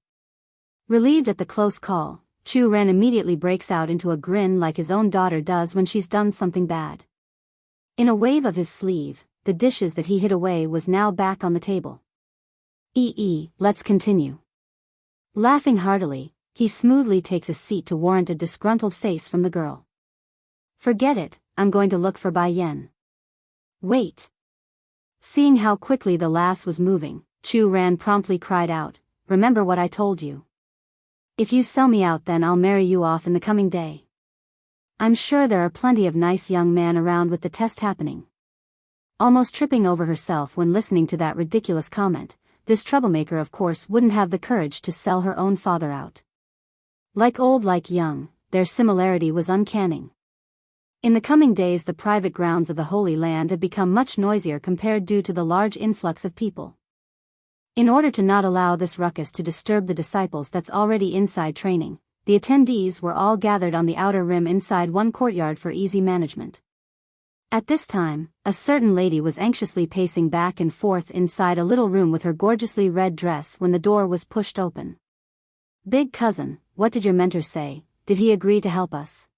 Relieved at the close call, Chu Ren immediately breaks out into a grin like his own daughter does when she's done something bad. In a wave of his sleeve, the dishes that he hid away was now back on the table. Let's continue. Laughing heartily, he smoothly takes a seat to warrant a disgruntled face from the girl. Forget it, I'm going to look for Bai Yen. Wait. Seeing how quickly the lass was moving, Chu Ran promptly cried out, remember what I told you. If you sell me out, then I'll marry you off in the coming day. I'm sure there are plenty of nice young men around with the test happening. Almost tripping over herself when listening to that ridiculous comment, this troublemaker of course wouldn't have the courage to sell her own father out. Like old like young, their similarity was uncanny. In the coming days the private grounds of the Holy Land had become much noisier compared due to the large influx of people. In order to not allow this ruckus to disturb the disciples that's already inside training, the attendees were all gathered on the outer rim inside one courtyard for easy management. At this time, a certain lady was anxiously pacing back and forth inside a little room with her gorgeously red dress when the door was pushed open. Big cousin, what did your mentor say? Did he agree to help us?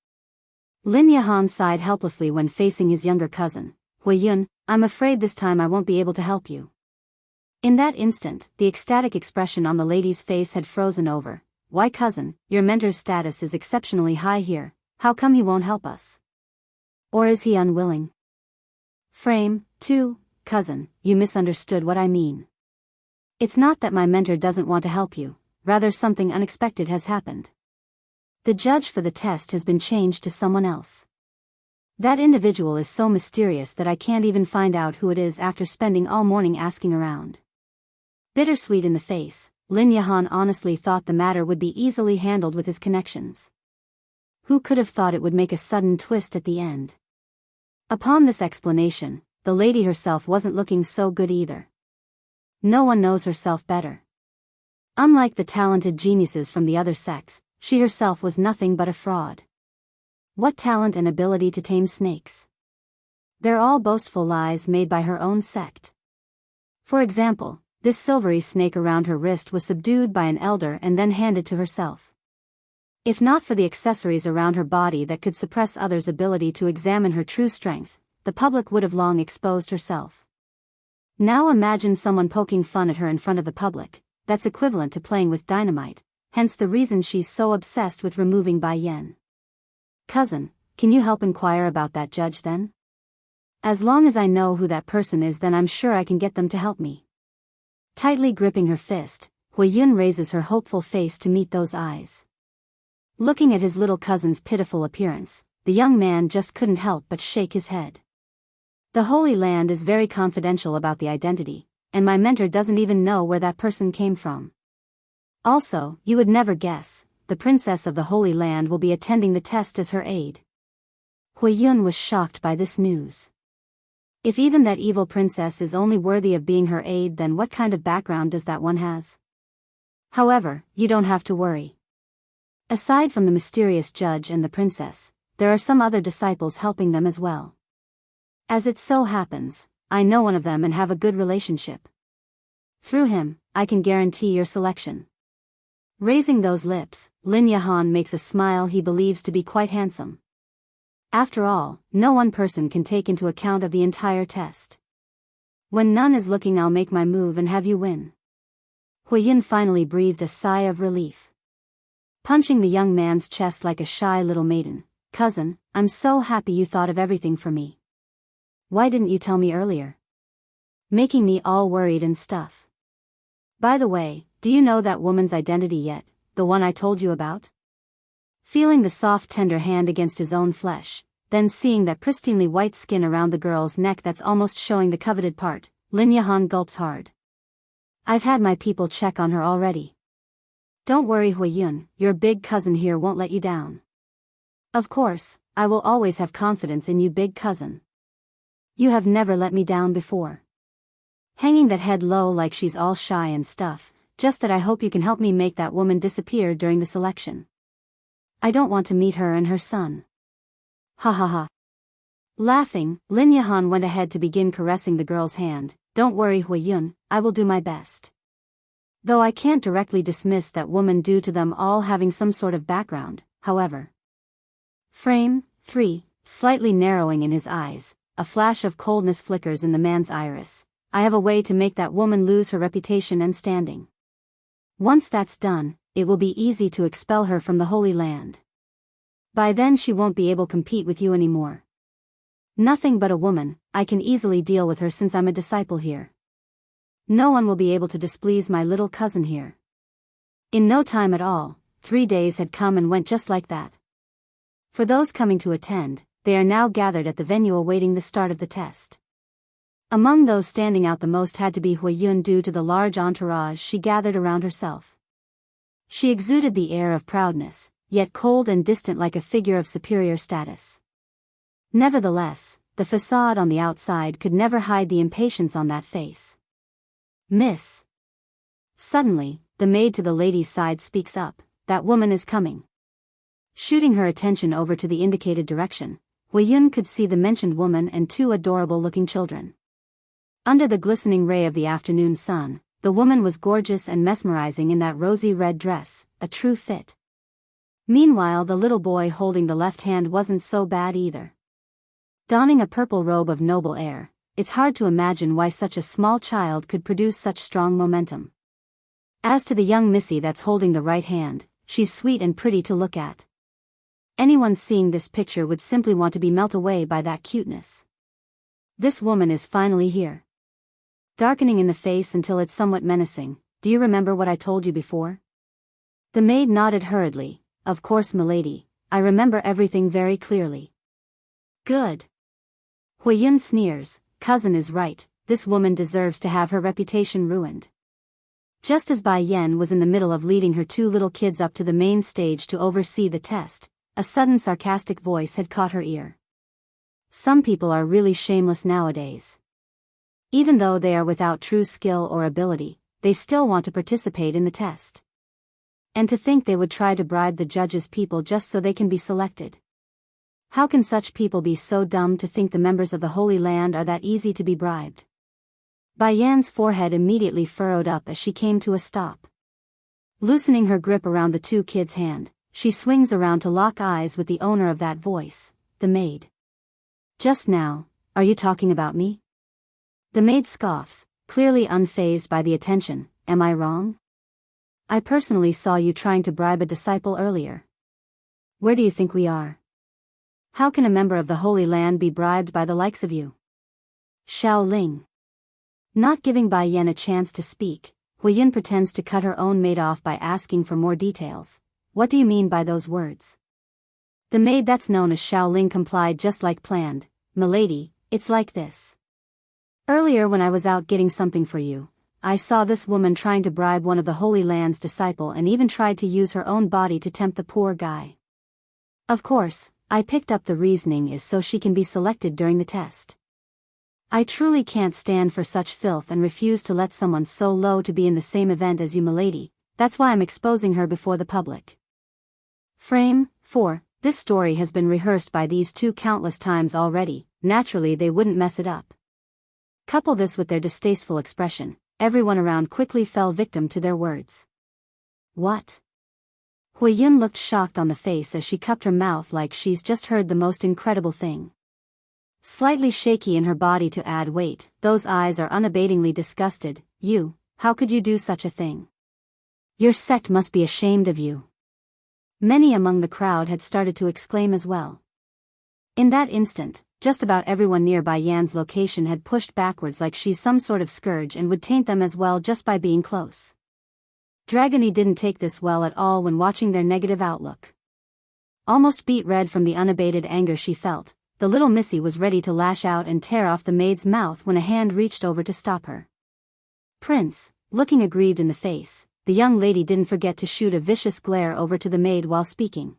Lin Yahan sighed helplessly when facing his younger cousin. Hui Yun, I'm afraid this time I won't be able to help you. In that instant, the ecstatic expression on the lady's face had frozen over. Why cousin, your mentor's status is exceptionally high here, how come he won't help us? Or is he unwilling? Frame, 2, cousin, you misunderstood what I mean. It's not that my mentor doesn't want to help you, rather something unexpected has happened. The judge for the test has been changed to someone else. That individual is so mysterious that I can't even find out who it is after spending all morning asking around. Bittersweet in the face, Lin Yahan honestly thought the matter would be easily handled with his connections. Who could have thought it would make a sudden twist at the end? Upon this explanation, the lady herself wasn't looking so good either. No one knows herself better. Unlike the talented geniuses from the other sects, she herself was nothing but a fraud. What talent and ability to tame snakes? They're all boastful lies made by her own sect. For example, this silvery snake around her wrist was subdued by an elder and then handed to herself. If not for the accessories around her body that could suppress others' ability to examine her true strength, the public would have long exposed herself. Now imagine someone poking fun at her in front of the public. That's equivalent to playing with dynamite, hence the reason she's so obsessed with removing Bai Yen. Cousin, can you help inquire about that judge then? As long as I know who that person is, then I'm sure I can get them to help me. Tightly gripping her fist, Hui Yun raises her hopeful face to meet those eyes. Looking at his little cousin's pitiful appearance, the young man just couldn't help but shake his head. The Holy Land is very confidential about the identity, and my mentor doesn't even know where that person came from. Also, you would never guess, the princess of the Holy Land will be attending the test as her aide. Hui Yun was shocked by this news. If even that evil princess is only worthy of being her aide, then what kind of background does that one has? However, you don't have to worry. Aside from the mysterious judge and the princess, there are some other disciples helping them as well. As it so happens, I know one of them and have a good relationship. Through him, I can guarantee your selection. Raising those lips, Lin Yahan makes a smile he believes to be quite handsome. After all, no one person can take into account of the entire test. When none is looking, I'll make my move and have you win. Huiyun finally breathed a sigh of relief. Punching the young man's chest like a shy little maiden. Cousin, I'm so happy you thought of everything for me. Why didn't you tell me earlier? Making me all worried and stuff. By the way, do you know that woman's identity yet, the one I told you about? Feeling the soft tender hand against his own flesh, then seeing that pristinely white skin around the girl's neck that's almost showing the coveted part, Lin Yahan gulps hard. I've had my people check on her already. Don't worry Huiyun, your big cousin here won't let you down. Of course, I will always have confidence in you big cousin. You have never let me down before. Hanging that head low like she's all shy and stuff, just that I hope you can help me make that woman disappear during the selection. I don't want to meet her and her son. Ha ha ha. Laughing, Lin Yahan went ahead to begin caressing the girl's hand. Don't worry Huiyun, I will do my best. Though I can't directly dismiss that woman due to them all having some sort of background, however. Frame 3, slightly narrowing in his eyes, a flash of coldness flickers in the man's iris. I have a way to make that woman lose her reputation and standing. Once that's done, it will be easy to expel her from the Holy Land. By then she won't be able to compete with you anymore. Nothing but a woman, I can easily deal with her since I'm a disciple here. No one will be able to displease my little cousin here. In no time at all, 3 days had come and went just like that. For those coming to attend, they are now gathered at the venue awaiting the start of the test. Among those standing out the most had to be Huiyun due to the large entourage she gathered around herself. She exuded the air of proudness, yet cold and distant like a figure of superior status. Nevertheless, the facade on the outside could never hide the impatience on that face. Miss. Suddenly, the maid to the lady's side speaks up, that woman is coming. Shooting her attention over to the indicated direction, Huiyun could see the mentioned woman and 2 adorable-looking children. Under the glistening ray of the afternoon sun, the woman was gorgeous and mesmerizing in that rosy red dress, a true fit. Meanwhile the little boy holding the left hand wasn't so bad either. Donning a purple robe of noble air, it's hard to imagine why such a small child could produce such strong momentum. As to the young missy that's holding the right hand, she's sweet and pretty to look at. Anyone seeing this picture would simply want to be melted away by that cuteness. This woman is finally here. Darkening in the face until it's somewhat menacing, do you remember what I told you before? The maid nodded hurriedly, of course milady, I remember everything very clearly. Good. Huiyun sneers, cousin is right, this woman deserves to have her reputation ruined. Just as Bai Yan was in the middle of leading her 2 little kids up to the main stage to oversee the test, a sudden sarcastic voice had caught her ear. Some people are really shameless nowadays. Even though they are without true skill or ability, they still want to participate in the test. And to think they would try to bribe the judges' people just so they can be selected. How can such people be so dumb to think the members of the Holy Land are that easy to be bribed? Bai Yan's forehead immediately furrowed up as she came to a stop. Loosening her grip around the 2 kids' hand, she swings around to lock eyes with the owner of that voice, the maid. Just now, are you talking about me? The maid scoffs, clearly unfazed by the attention, am I wrong? I personally saw you trying to bribe a disciple earlier. Where do you think we are? How can a member of the Holy Land be bribed by the likes of you? Xiao Ling. Not giving Bai Yan a chance to speak, Huiyun pretends to cut her own maid off by asking for more details. What do you mean by those words? The maid that's known as Xiao Ling complied just like planned. Milady, it's like this. Earlier when I was out getting something for you, I saw this woman trying to bribe one of the Holy Land's disciple and even tried to use her own body to tempt the poor guy. Of course, I picked up the reasoning is so she can be selected during the test. I truly can't stand for such filth and refuse to let someone so low to be in the same event as you milady, that's why I'm exposing her before the public. Frame 4. This story has been rehearsed by these 2 countless times already, naturally they wouldn't mess it up. Couple this with their distasteful expression, everyone around quickly fell victim to their words. What? Hui Yun looked shocked on the face as she cupped her mouth like she's just heard the most incredible thing. Slightly shaky in her body to add weight, those eyes are unabatingly disgusted. You, how could you do such a thing? Your sect must be ashamed of you. Many among the crowd had started to exclaim as well. In that instant, just about everyone near Bai Yan's location had pushed backwards like she's some sort of scourge and would taint them as well just by being close. Dragony didn't take this well at all when watching their negative outlook. Almost beet red from the unabated anger she felt, the little missy was ready to lash out and tear off the maid's mouth when a hand reached over to stop her. Prince, looking aggrieved in the face, the young lady didn't forget to shoot a vicious glare over to the maid while speaking.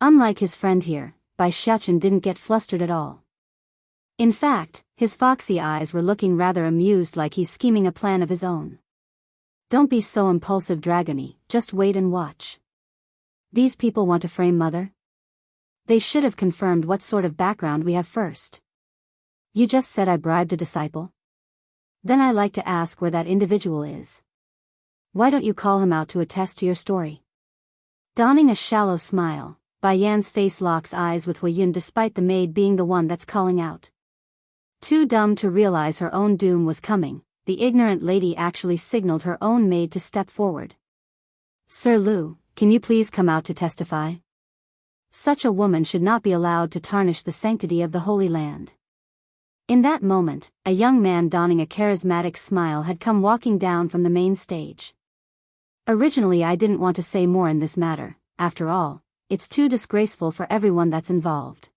Unlike his friend here, Bai Xiachen didn't get flustered at all. In fact, his foxy eyes were looking rather amused like he's scheming a plan of his own. Don't be so impulsive, Dragony, just wait and watch. These people want to frame Mother? They should have confirmed what sort of background we have first. You just said I bribed a disciple? Then I like to ask where that individual is. Why don't you call him out to attest to your story? Donning a shallow smile, Bai Yan's face locks eyes with Hui Yun despite the maid being the one that's calling out. Too dumb to realize her own doom was coming, the ignorant lady actually signaled her own maid to step forward. Sir Lu, can you please come out to testify? Such a woman should not be allowed to tarnish the sanctity of the Holy Land. In that moment, a young man donning a charismatic smile had come walking down from the main stage. Originally I didn't want to say more in this matter, after all, it's too disgraceful for everyone that's involved.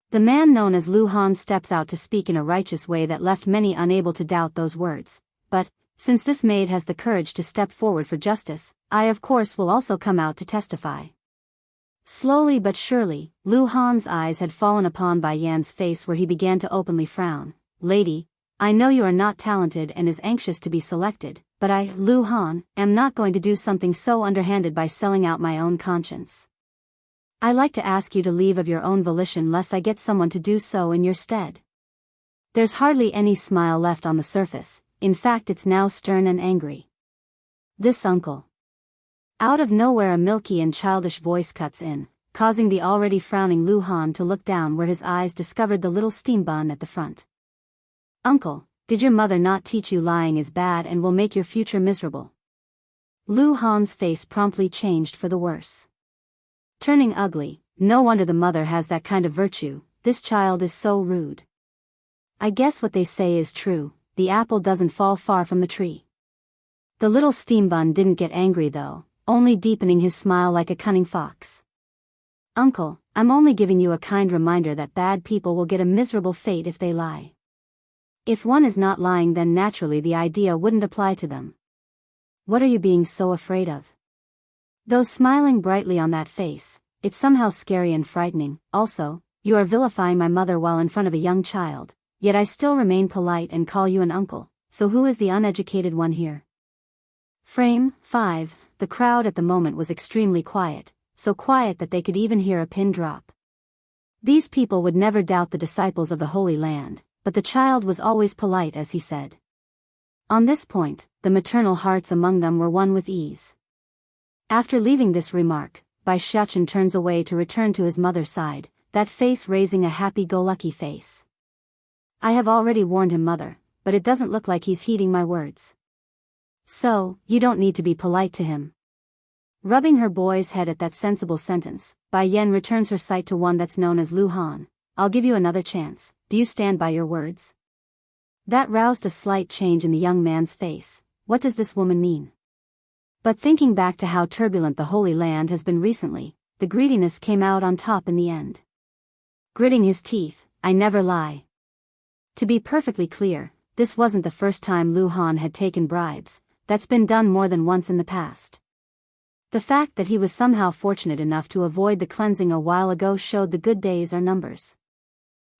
The man known as Lu Han steps out to speak in a righteous way that left many unable to doubt those words, but, since this maid has the courage to step forward for justice, I of course will also come out to testify. Slowly but surely, Lu Han's eyes had fallen upon Bai Yan's face where he began to openly frown. Lady, I know you are not talented and is anxious to be selected, but I, Lu Han, am not going to do something so underhanded by selling out my own conscience. I like to ask you to leave of your own volition lest I get someone to do so in your stead. There's hardly any smile left on the surface, in fact it's now stern and angry. This uncle. Out of nowhere a milky and childish voice cuts in, causing the already frowning Lu Han to look down where his eyes discovered the little steam bun at the front. Uncle, did your mother not teach you lying is bad and will make your future miserable? Lu Han's face promptly changed for the worse. Turning ugly, no wonder the mother has that kind of virtue, this child is so rude. I guess what they say is true, the apple doesn't fall far from the tree. The little steam bun didn't get angry though, only deepening his smile like a cunning fox. Uncle, I'm only giving you a kind reminder that bad people will get a miserable fate if they lie. If one is not lying then naturally the idea wouldn't apply to them. What are you being so afraid of? Though smiling brightly on that face, it's somehow scary and frightening. Also, you are vilifying my mother while in front of a young child, yet I still remain polite and call you an uncle, so who is the uneducated one here? Frame 5, the crowd at the moment was extremely quiet, so quiet that they could even hear a pin drop. These people would never doubt the disciples of the Holy Land, but the child was always polite as he said. On this point, the maternal hearts among them were won with ease. After leaving this remark, Bai Xiachen turns away to return to his mother's side, that face raising a happy-go-lucky face. I have already warned him, mother, but it doesn't look like he's heeding my words. So, you don't need to be polite to him. Rubbing her boy's head at that sensible sentence, Bai Yan returns her sight to one that's known as Lu Han. I'll give you another chance, do you stand by your words? That roused a slight change in the young man's face. What does this woman mean? But thinking back to how turbulent the Holy Land has been recently, the greediness came out on top in the end. Gritting his teeth, I never lie. To be perfectly clear, this wasn't the first time Lu Han had taken bribes, that's been done more than once in the past. The fact that he was somehow fortunate enough to avoid the cleansing a while ago showed the good days are numbers.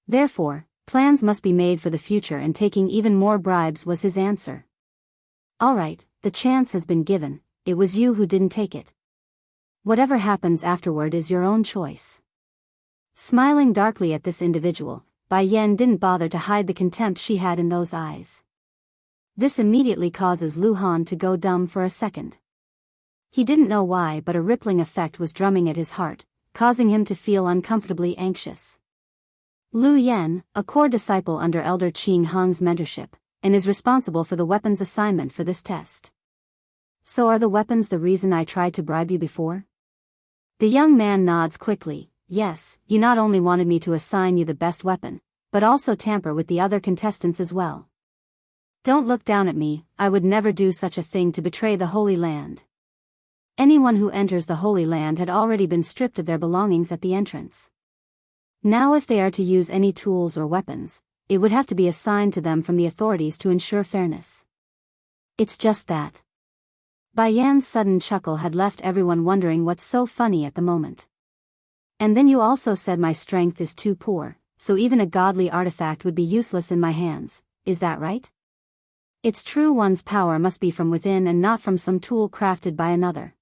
Therefore, plans must be made for the future and taking even more bribes was his answer. Alright, the chance has been given. It was you who didn't take it. Whatever happens afterward is your own choice. Smiling darkly at this individual, Bai Yan didn't bother to hide the contempt she had in those eyes. This immediately causes Lu Han to go dumb for a second. He didn't know why, but a rippling effect was drumming at his heart, causing him to feel uncomfortably anxious. Lu Yan, a core disciple under Elder Qing Hong's mentorship, and is responsible for the weapons assignment for this test. So are the weapons the reason I tried to bribe you before? The young man nods quickly. Yes, you not only wanted me to assign you the best weapon, but also tamper with the other contestants as well. Don't look down at me, I would never do such a thing to betray the Holy Land. Anyone who enters the Holy Land had already been stripped of their belongings at the entrance. Now if they are to use any tools or weapons, it would have to be assigned to them from the authorities to ensure fairness. It's just that. Bai Yan's sudden chuckle had left everyone wondering what's so funny at the moment. And then you also said my strength is too poor, so even a godly artifact would be useless in my hands, is that right? It's true, one's power must be from within and not from some tool crafted by another.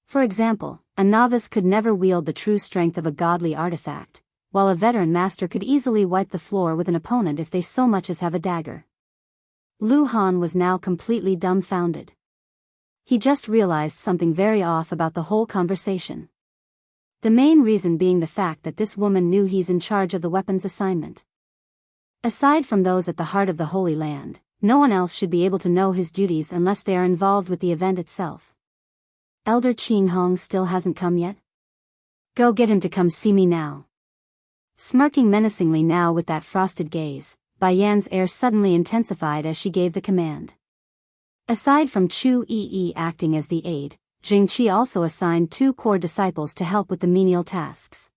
For example, a novice could never wield the true strength of a godly artifact, while a veteran master could easily wipe the floor with an opponent if they so much as have a dagger. Lu Han was now completely dumbfounded. He just realized something very off about the whole conversation. The main reason being the fact that this woman knew he's in charge of the weapons assignment. Aside from those at the heart of the Holy Land, no one else should be able to know his duties unless they are involved with the event itself. Elder Qing Hong still hasn't come yet? Go get him to come see me now. Smirking menacingly now with that frosted gaze, Bai Yan's air suddenly intensified as she gave the command. Aside from Chu Yi acting as the aide, Jing Qi also assigned 2 core disciples to help with the menial tasks.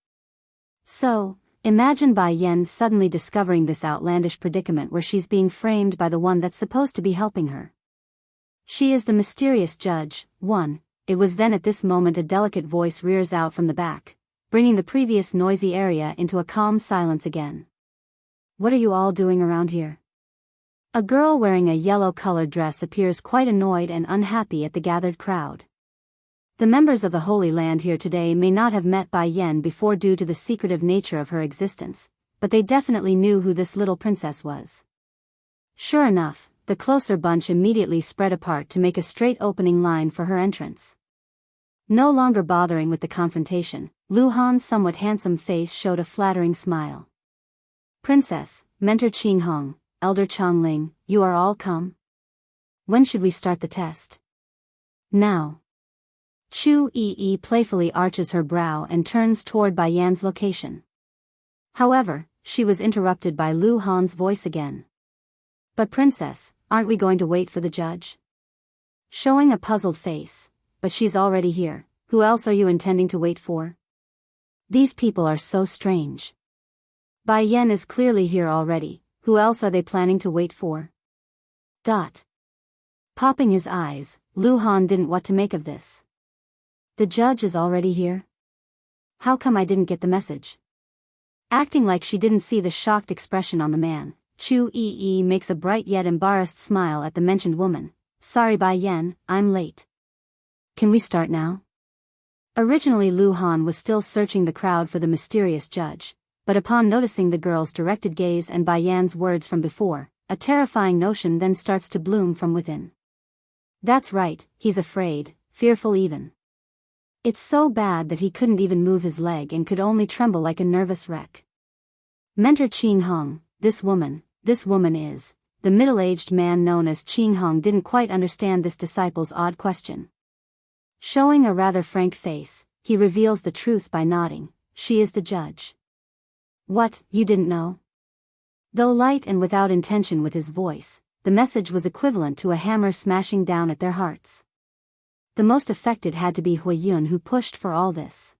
So, imagine Bai Yan suddenly discovering this outlandish predicament where she's being framed by the one that's supposed to be helping her. She is the mysterious judge, 1. It was then at this moment a delicate voice rears out from the back, bringing the previous noisy area into a calm silence again. What are you all doing around here? A girl wearing a yellow-colored dress appears quite annoyed and unhappy at the gathered crowd. The members of the Holy Land here today may not have met Bai Yan before due to the secretive nature of her existence, but they definitely knew who this little princess was. Sure enough, the closer bunch immediately spread apart to make a straight opening line for her entrance. No longer bothering with the confrontation, Lu Han's somewhat handsome face showed a flattering smile. Princess, Mentor Qing Hong, Elder Chongling, you are all come? When should we start the test? Now. Chu Yi playfully arches her brow and turns toward Bai Yan's location. However, she was interrupted by Lu Han's voice again. But princess, aren't we going to wait for the judge? Showing a puzzled face. But she's already here, who else are you intending to wait for? These people are so strange. Bai Yan is clearly here already, who else are they planning to wait for? Popping his eyes, Lu Han didn't know what to make of this. The judge is already here? How come I didn't get the message? Acting like she didn't see the shocked expression on the man, Chu Yi makes a bright yet embarrassed smile at the mentioned woman. Sorry Bai Yan, I'm late. Can we start now? Originally Lu Han was still searching the crowd for the mysterious judge, but upon noticing the girl's directed gaze and Bai Yan's words from before, a terrifying notion then starts to bloom from within. That's right, he's afraid, fearful even. It's so bad that he couldn't even move his leg and could only tremble like a nervous wreck. Mentor Qing Hong, this woman is, the middle-aged man known as Qing Hong didn't quite understand this disciple's odd question. Showing a rather frank face, he reveals the truth by nodding. She is the judge. What, you didn't know? Though light and without intention with his voice, the message was equivalent to a hammer smashing down at their hearts. The most affected had to be Hui Yun, who pushed for all this.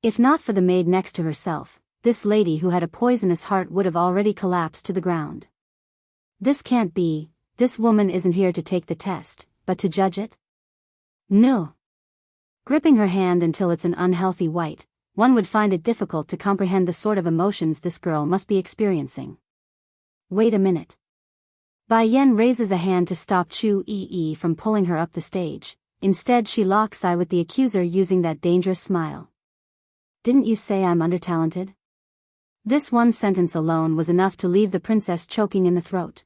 If not for the maid next to herself, this lady who had a poisonous heart would have already collapsed to the ground. This can't be, this woman isn't here to take the test, but to judge it? No. Gripping her hand until it's an unhealthy white, one would find it difficult to comprehend the sort of emotions this girl must be experiencing. Wait a minute. Bai Yan raises a hand to stop Chu Yi from pulling her up the stage. Instead she locks eye with the accuser using that dangerous smile. Didn't you say I'm undertalented? This one sentence alone was enough to leave the princess choking in the throat.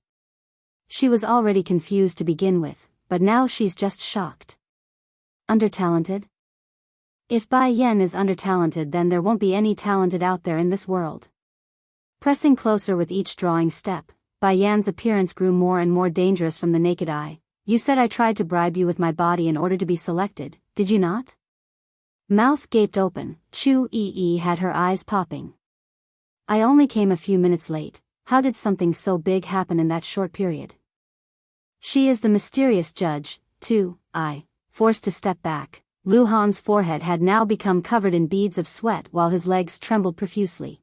She was already confused to begin with, but now she's just shocked. Undertalented? If Bai Yan is undertalented, then there won't be any talented out there in this world. Pressing closer with each drawing step, Bai Yan's appearance grew more and more dangerous from the naked eye. You said I tried to bribe you with my body in order to be selected, did you not? Mouth gaped open, Chu Yi had her eyes popping. I only came a few minutes late. How did something so big happen in that short period? She is the mysterious judge, too. I, forced to step back. Lu Han's forehead had now become covered in beads of sweat while his legs trembled profusely.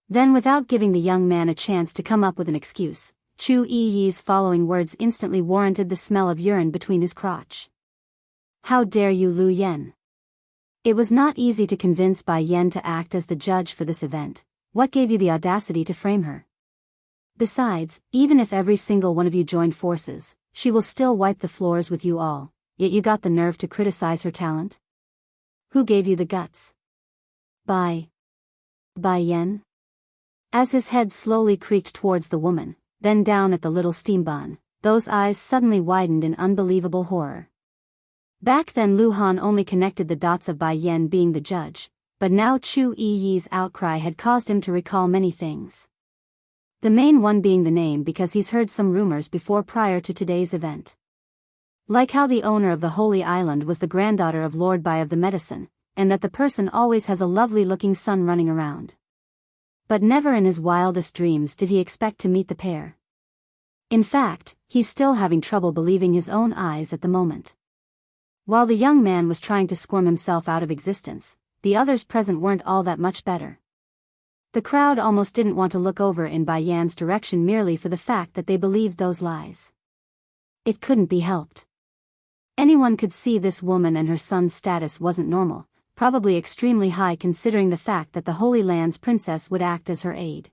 Then, without giving the young man a chance to come up with an excuse, Chu Yi's following words instantly warranted the smell of urine between his crotch. How dare you, Lu Yen? It was not easy to convince Bai Yan to act as the judge for this event. What gave you the audacity to frame her? Besides, even if every single one of you joined forces, she will still wipe the floors with you all, yet you got the nerve to criticize her talent? Who gave you the guts? Bai Yan? As his head slowly creaked towards the woman, then down at the little steam bun, those eyes suddenly widened in unbelievable horror. Back then Lu Han only connected the dots of Bai Yan being the judge, but now Chu Yi's outcry had caused him to recall many things. The main one being the name, because he's heard some rumors before prior to today's event. Like how the owner of the Holy Island was the granddaughter of Lord Bai of the Medicine, and that the person always has a lovely-looking son running around. But never in his wildest dreams did he expect to meet the pair. In fact, he's still having trouble believing his own eyes at the moment. While the young man was trying to squirm himself out of existence, the others present weren't all that much better. The crowd almost didn't want to look over in Bai Yan's direction merely for the fact that they believed those lies. It couldn't be helped. Anyone could see this woman and her son's status wasn't normal, probably extremely high considering the fact that the Holy Land's princess would act as her aide.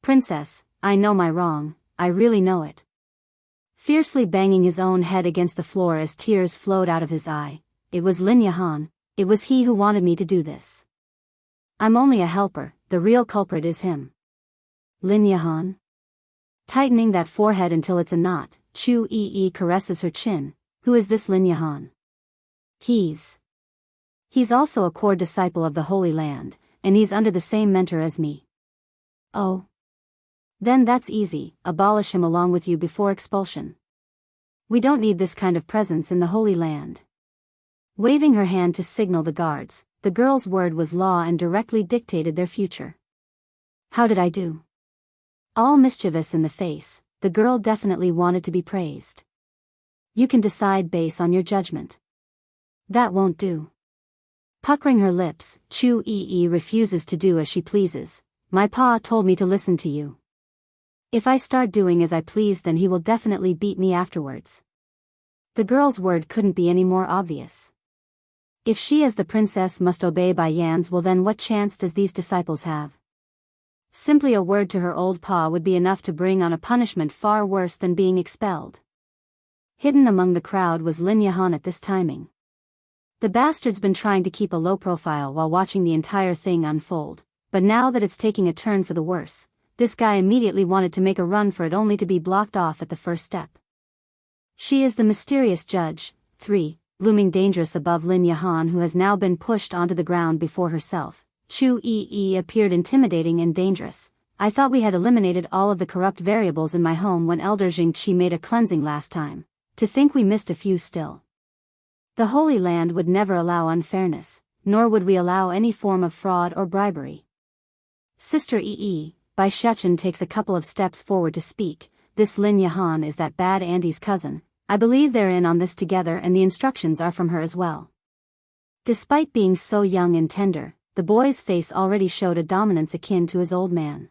Princess, I know my wrong, I really know it. Fiercely banging his own head against the floor as tears flowed out of his eye, it was Lin Yahan, it was he who wanted me to do this. I'm only a helper, the real culprit is him. Lin Yahan? Tightening that forehead until it's a knot, Chu Yi caresses her chin. Who is this Lin Yahan? He's also a core disciple of the Holy Land, and he's under the same mentor as me. Oh. Then that's easy, abolish him along with you before expulsion. We don't need this kind of presence in the Holy Land. Waving her hand to signal the guards, the girl's word was law and directly dictated their future. How did I do? All mischievous in the face, the girl definitely wanted to be praised. You can decide based on your judgment. That won't do. Puckering her lips, Chu Yi refuses to do as she pleases. My pa told me to listen to you. If I start doing as I please, then he will definitely beat me afterwards. The girl's word couldn't be any more obvious. If she as the princess must obey Bai Yan's, well then what chance does these disciples have? Simply a word to her old pa would be enough to bring on a punishment far worse than being expelled. Hidden among the crowd was Lin Yahan at this timing. The bastard's been trying to keep a low profile while watching the entire thing unfold, but now that it's taking a turn for the worse, this guy immediately wanted to make a run for it only to be blocked off at the first step. She is the mysterious judge, 3, looming dangerous above Lin Yahan, who has now been pushed onto the ground before herself. Chu Yi appeared intimidating and dangerous. I thought we had eliminated all of the corrupt variables in my home when Elder Jingqi made a cleansing last time. To think we missed a few still. The Holy Land would never allow unfairness, nor would we allow any form of fraud or bribery. Sister Yi, Bai Shechen takes a couple of steps forward to speak. This Lin Yahan is that bad Andy's cousin. I believe they're in on this together and the instructions are from her as well. Despite being so young and tender, the boy's face already showed a dominance akin to his old man.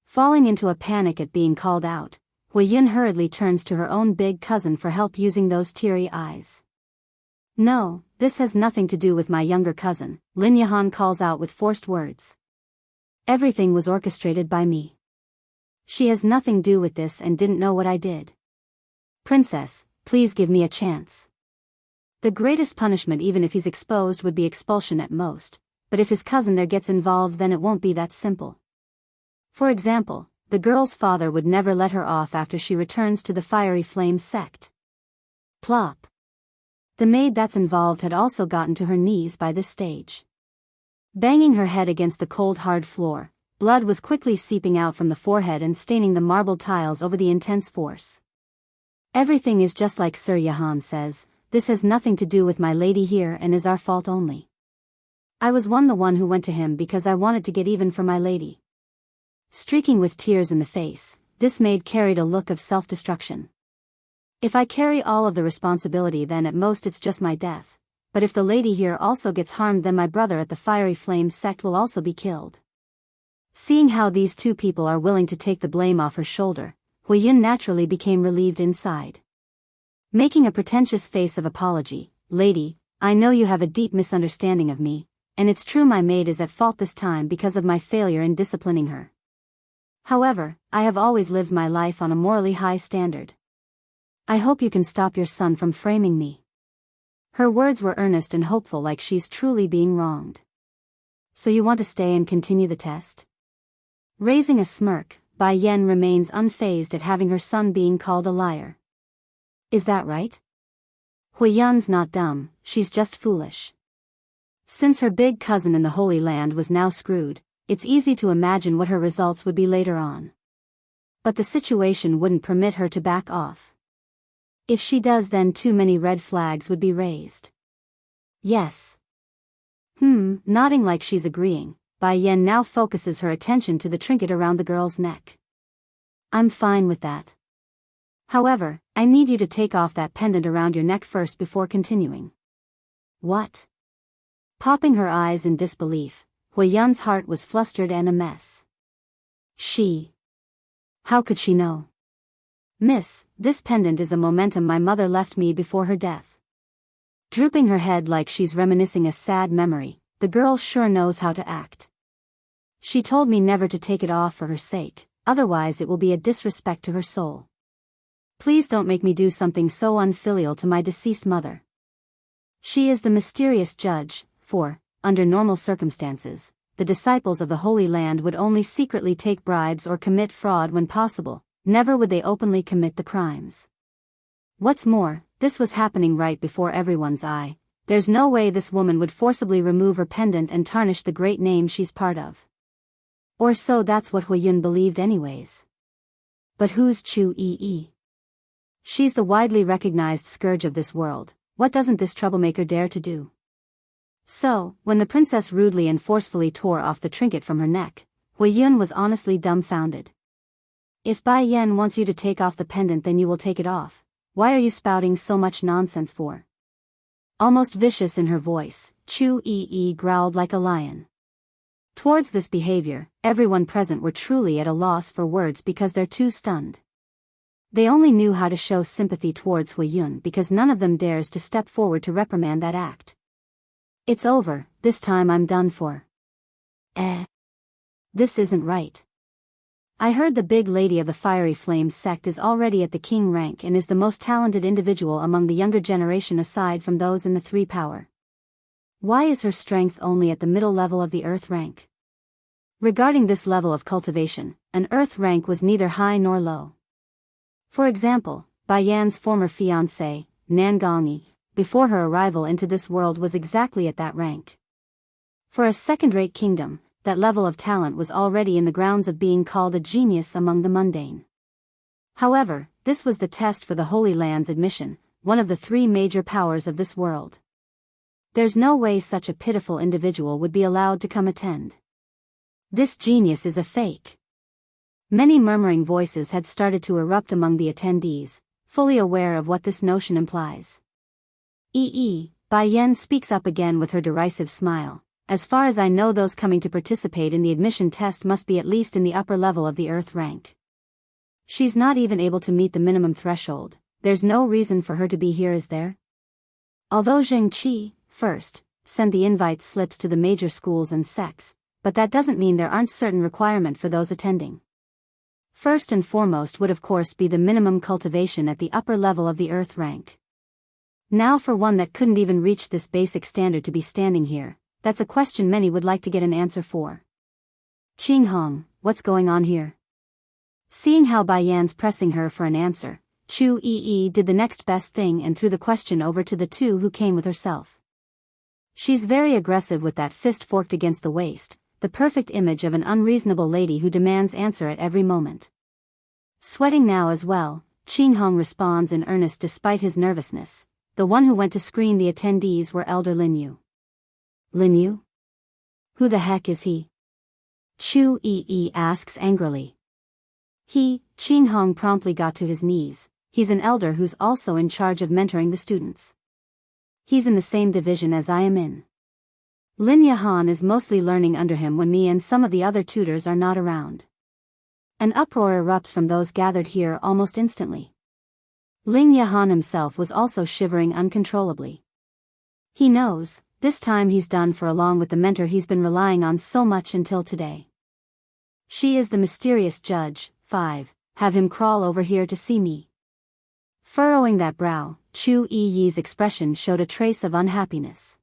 Falling into a panic at being called out, Hui Yun hurriedly turns to her own big cousin for help using those teary eyes. No, this has nothing to do with my younger cousin, Lin Yahan calls out with forced words. Everything was orchestrated by me. She has nothing to do with this and didn't know what I did. Princess, please give me a chance. The greatest punishment, even if he's exposed, would be expulsion at most, but if his cousin there gets involved, then it won't be that simple. For example, the girl's father would never let her off after she returns to the Fiery Flame sect. Plop. The maid that's involved had also gotten to her knees by this stage. Banging her head against the cold hard floor, blood was quickly seeping out from the forehead and staining the marble tiles over the intense force. Everything is just like Sir Yahan says, this has nothing to do with my lady here and is our fault only. I was the one who went to him because I wanted to get even for my lady. Streaking with tears in the face, this maid carried a look of self-destruction. If I carry all of the responsibility, then at most it's just my death, but if the lady here also gets harmed, then my brother at the Fiery Flame sect will also be killed. Seeing how these two people are willing to take the blame off her shoulder, Huiyun naturally became relieved inside. Making a pretentious face of apology, "Lady, I know you have a deep misunderstanding of me, and it's true my maid is at fault this time because of my failure in disciplining her. However, I have always lived my life on a morally high standard. I hope you can stop your son from framing me." Her words were earnest and hopeful, like she's truly being wronged. "So you want to stay and continue the test?" Raising a smirk, Bai Yan remains unfazed at having her son being called a liar. "Is that right?" Huiyun's not dumb, she's just foolish. Since her big cousin in the Holy Land was now screwed, it's easy to imagine what her results would be later on. But the situation wouldn't permit her to back off. If she does, then too many red flags would be raised. "Yes." Nodding like she's agreeing, Bai Yan now focuses her attention to the trinket around the girl's neck. "I'm fine with that. However, I need you to take off that pendant around your neck first before continuing." "What?" Popping her eyes in disbelief, Huiyun's heart was flustered and a mess. How could she know? "Miss, this pendant is a momentum my mother left me before her death." Drooping her head like she's reminiscing a sad memory, the girl sure knows how to act. "She told me never to take it off for her sake, otherwise it will be a disrespect to her soul. Please don't make me do something so unfilial to my deceased mother." She is the mysterious judge, for, under normal circumstances, the disciples of the Holy Land would only secretly take bribes or commit fraud when possible, never would they openly commit the crimes. What's more, this was happening right before everyone's eye. There's no way this woman would forcibly remove her pendant and tarnish the great name she's part of. Or so that's what Huiyun believed anyways. But who's Chu Yi? She's the widely recognized scourge of this world. What doesn't this troublemaker dare to do? So, when the princess rudely and forcefully tore off the trinket from her neck, Huiyun was honestly dumbfounded. "If Bai Yan wants you to take off the pendant, then you will take it off. Why are you spouting so much nonsense for?" Almost vicious in her voice, Chu Yi growled like a lion. Towards this behavior, everyone present were truly at a loss for words because they're too stunned. They only knew how to show sympathy towards Huiyun because none of them dares to step forward to reprimand that act. "It's over, this time I'm done for." This isn't right. I heard the big lady of the Fiery Flame sect is already at the king rank and is the most talented individual among the younger generation aside from those in the 3 power. Why is her strength only at the middle level of the earth rank? Regarding this level of cultivation, an earth rank was neither high nor low. For example, Bai Yan's former fiancée, Nangongi, before her arrival into this world was exactly at that rank. For a second-rate kingdom, that level of talent was already in the grounds of being called a genius among the mundane. However, this was the test for the Holy Land's admission, one of the 3 major powers of this world. There's no way such a pitiful individual would be allowed to come attend. This genius is a fake. Many murmuring voices had started to erupt among the attendees, fully aware of what this notion implies. Bai Yan speaks up again with her derisive smile. "As far as I know, those coming to participate in the admission test must be at least in the upper level of the earth rank. She's not even able to meet the minimum threshold. There's no reason for her to be here, is there?" Although Zheng Qi, first, sent the invite slips to the major schools and sects, but that doesn't mean there aren't certain requirements for those attending. First and foremost would of course be the minimum cultivation at the upper level of the earth rank. Now for one that couldn't even reach this basic standard to be standing here, that's a question many would like to get an answer for. "Qinghong, what's going on here?" Seeing how Bai Yan's pressing her for an answer, Chu Yi did the next best thing and threw the question over to the two who came with herself. She's very aggressive with that fist forked against the waist, the perfect image of an unreasonable lady who demands answer at every moment. Sweating now as well, Qin Hong responds in earnest despite his nervousness. The one who went to screen the attendees were Elder Lin Yu. Lin Yu? Who the heck is he? Chu Yi asks angrily. Qin Hong promptly got to his knees. He's an elder who's also in charge of mentoring the students. He's in the same division as I am in. Lin Yahan is mostly learning under him when me and some of the other tutors are not around. An uproar erupts from those gathered here almost instantly. Lin Yahan himself was also shivering uncontrollably. He knows, this time he's done for along with the mentor he's been relying on so much until today. She is the mysterious judge. 5. Have him crawl over here to see me. Furrowing that brow, Chu Yi's expression showed a trace of unhappiness.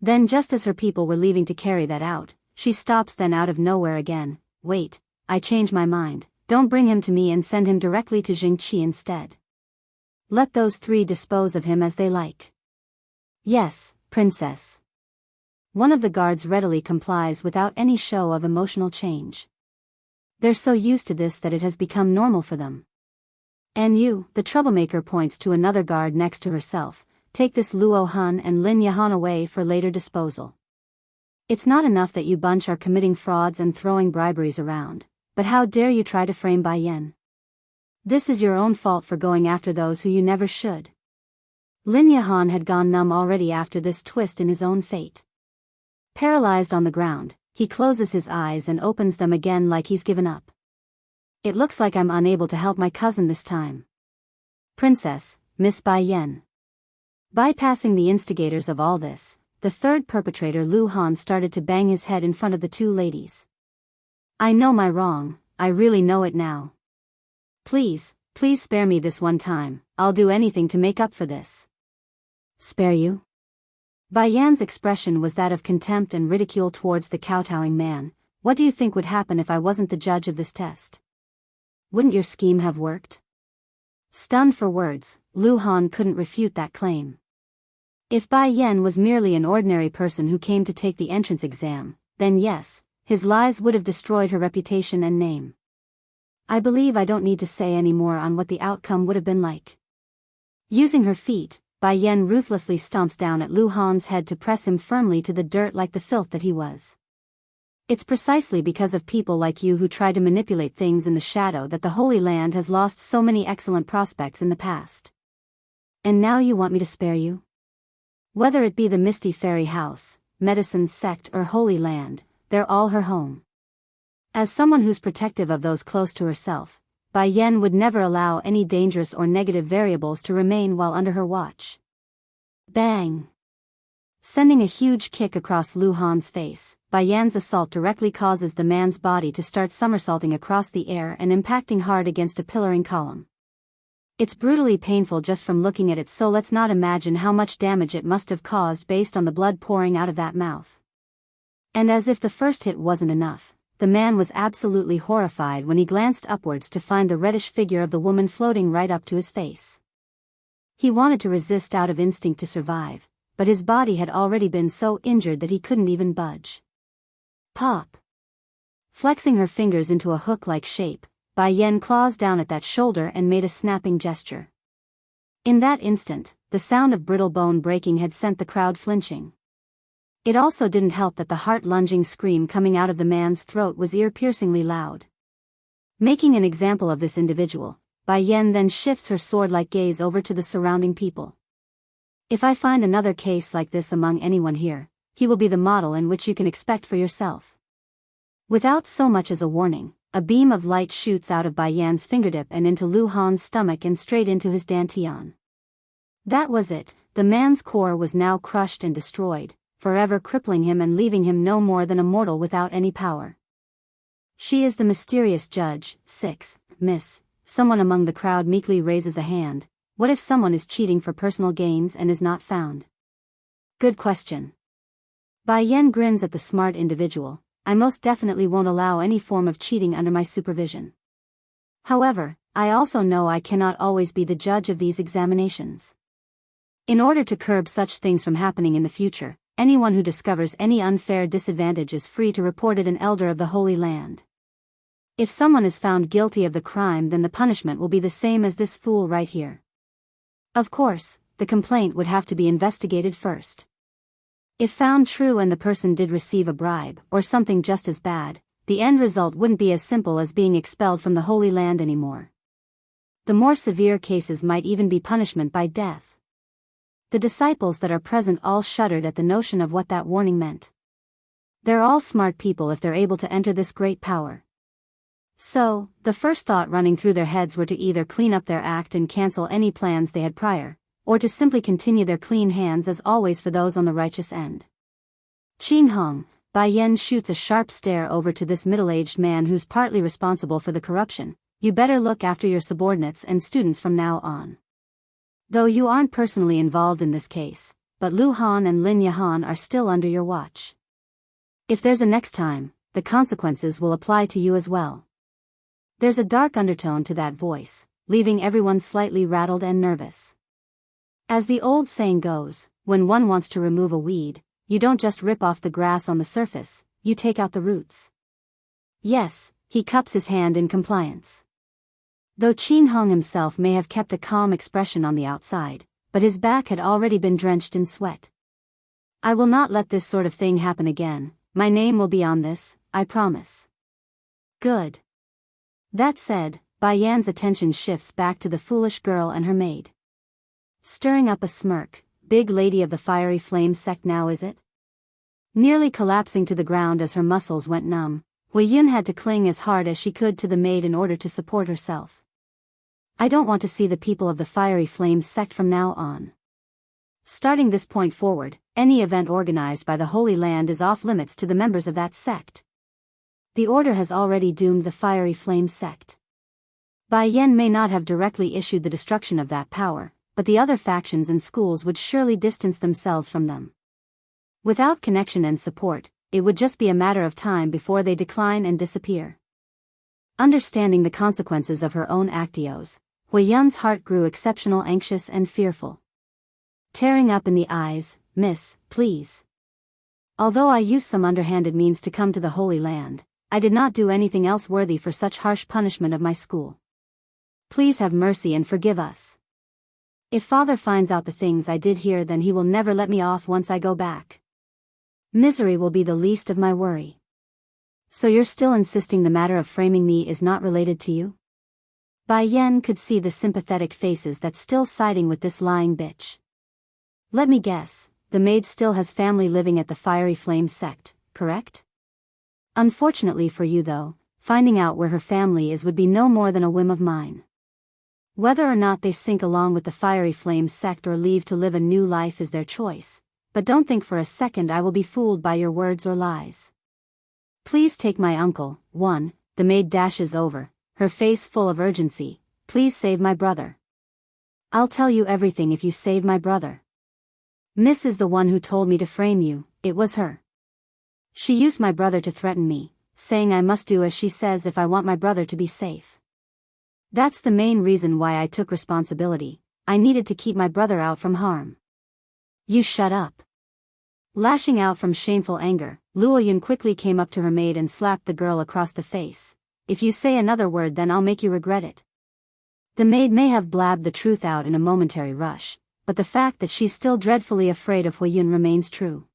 Then just as her people were leaving to carry that out, she stops then out of nowhere again. Wait, I change my mind, don't bring him to me and send him directly to Jingqi instead. Let those three dispose of him as they like. Yes, princess. One of the guards readily complies without any show of emotional change. They're so used to this that it has become normal for them. And you, the troublemaker, points to another guard next to herself, take this Luo Han and Lin Yahan away for later disposal. It's not enough that you bunch are committing frauds and throwing briberies around, but how dare you try to frame Bai Yan? This is your own fault for going after those who you never should. Lin Yahan had gone numb already after this twist in his own fate. Paralyzed on the ground, he closes his eyes and opens them again like he's given up. It looks like I'm unable to help my cousin this time. Princess, Miss Bai Yan. Bypassing the instigators of all this, the third perpetrator Lu Han started to bang his head in front of the two ladies. I know my wrong, I really know it now. Please spare me this one time, I'll do anything to make up for this. Spare you? Bai Yan's expression was that of contempt and ridicule towards the kowtowing man. What do you think would happen if I wasn't the judge of this test? Wouldn't your scheme have worked? Stunned for words, Lu Han couldn't refute that claim. If Bai Yan was merely an ordinary person who came to take the entrance exam, then yes, his lies would have destroyed her reputation and name. I believe I don't need to say any more on what the outcome would have been like. Using her feet, Bai Yan ruthlessly stomps down at Lu Han's head to press him firmly to the dirt like the filth that he was. It's precisely because of people like you who try to manipulate things in the shadow that the Holy Land has lost so many excellent prospects in the past. And now you want me to spare you? Whether it be the Misty Fairy House, Medicine Sect or Holy Land, they're all her home. As someone who's protective of those close to herself, Bai Yan would never allow any dangerous or negative variables to remain while under her watch. Bang! Sending a huge kick across Lu Han's face, Bai Yan's assault directly causes the man's body to start somersaulting across the air and impacting hard against a pillaring column. It's brutally painful just from looking at it, so let's not imagine how much damage it must have caused based on the blood pouring out of that mouth. And as if the first hit wasn't enough, the man was absolutely horrified when he glanced upwards to find the reddish figure of the woman floating right up to his face. He wanted to resist out of instinct to survive, but his body had already been so injured that he couldn't even budge. Pop! Flexing her fingers into a hook-like shape, Bai Yan claws down at that shoulder and made a snapping gesture. In that instant, the sound of brittle bone breaking had sent the crowd flinching. It also didn't help that the heart-lunging scream coming out of the man's throat was ear-piercingly loud. Making an example of this individual, Bai Yan then shifts her sword-like gaze over to the surrounding people. If I find another case like this among anyone here, he will be the model in which you can expect for yourself. Without so much as a warning, a beam of light shoots out of Bai Yan's fingertip and into Lu Han's stomach and straight into his dantian. That was it, the man's core was now crushed and destroyed, forever crippling him and leaving him no more than a mortal without any power. She is the mysterious judge. 6. Miss, someone among the crowd meekly raises a hand. What if someone is cheating for personal gains and is not found? Good question. Bai Yan grins at the smart individual. I most definitely won't allow any form of cheating under my supervision. However, I also know I cannot always be the judge of these examinations. In order to curb such things from happening in the future, anyone who discovers any unfair disadvantage is free to report it an elder of the Holy Land. If someone is found guilty of the crime, then the punishment will be the same as this fool right here. Of course, the complaint would have to be investigated first. If found true and the person did receive a bribe, or something just as bad, the end result wouldn't be as simple as being expelled from the Holy Land anymore. The more severe cases might even be punishment by death. The disciples that are present all shuddered at the notion of what that warning meant. They're all smart people if they're able to enter this great power. So, the first thought running through their heads were to either clean up their act and cancel any plans they had prior, or to simply continue their clean hands as always for those on the righteous end. Qin Hong, Bai Yan shoots a sharp stare over to this middle-aged man who's partly responsible for the corruption. You better look after your subordinates and students from now on. Though you aren't personally involved in this case, but Lu Han and Lin Yahan are still under your watch. If there's a next time, the consequences will apply to you as well. There's a dark undertone to that voice, leaving everyone slightly rattled and nervous. As the old saying goes, when one wants to remove a weed, you don't just rip off the grass on the surface, you take out the roots. Yes, he cups his hand in compliance. Though Qin Hong himself may have kept a calm expression on the outside, but his back had already been drenched in sweat. I will not let this sort of thing happen again. My name will be on this, I promise. Good. That said, Bai Yan's attention shifts back to the foolish girl and her maid. Stirring up a smirk, big lady of the fiery flame sect now is it? Nearly collapsing to the ground as her muscles went numb, Hui Yun had to cling as hard as she could to the maid in order to support herself. I don't want to see the people of the fiery flame sect from now on. Starting this point forward, any event organized by the Holy Land is off limits to the members of that sect. The order has already doomed the fiery flame sect. Bai Yan may not have directly issued the destruction of that power, but the other factions and schools would surely distance themselves from them. Without connection and support, it would just be a matter of time before they decline and disappear. Understanding the consequences of her own actions, Hui Yun's heart grew exceptional anxious and fearful. Tearing up in the eyes, Miss, please. Although I used some underhanded means to come to the Holy Land, I did not do anything else worthy for such harsh punishment of my school. Please have mercy and forgive us. If Father finds out the things I did here, then he will never let me off once I go back. Misery will be the least of my worry. So you're still insisting the matter of framing me is not related to you? Bai Yan could see the sympathetic faces that still siding with this lying bitch. Let me guess, the maid still has family living at the fiery flame sect, correct? Unfortunately for you though, finding out where her family is would be no more than a whim of mine. Whether or not they sink along with the fiery flame sect or leave to live a new life is their choice, but don't think for a second I will be fooled by your words or lies. Please take my uncle. 1. The maid dashes over, her face full of urgency. Please save my brother. I'll tell you everything if you save my brother. Miss is the one who told me to frame you, it was her. She used my brother to threaten me, saying I must do as she says if I want my brother to be safe. That's the main reason why I took responsibility. I needed to keep my brother out from harm. You shut up. Lashing out from shameful anger, Luo Yun quickly came up to her maid and slapped the girl across the face. If you say another word, then I'll make you regret it. The maid may have blabbed the truth out in a momentary rush, but the fact that she's still dreadfully afraid of Hui Yun remains true.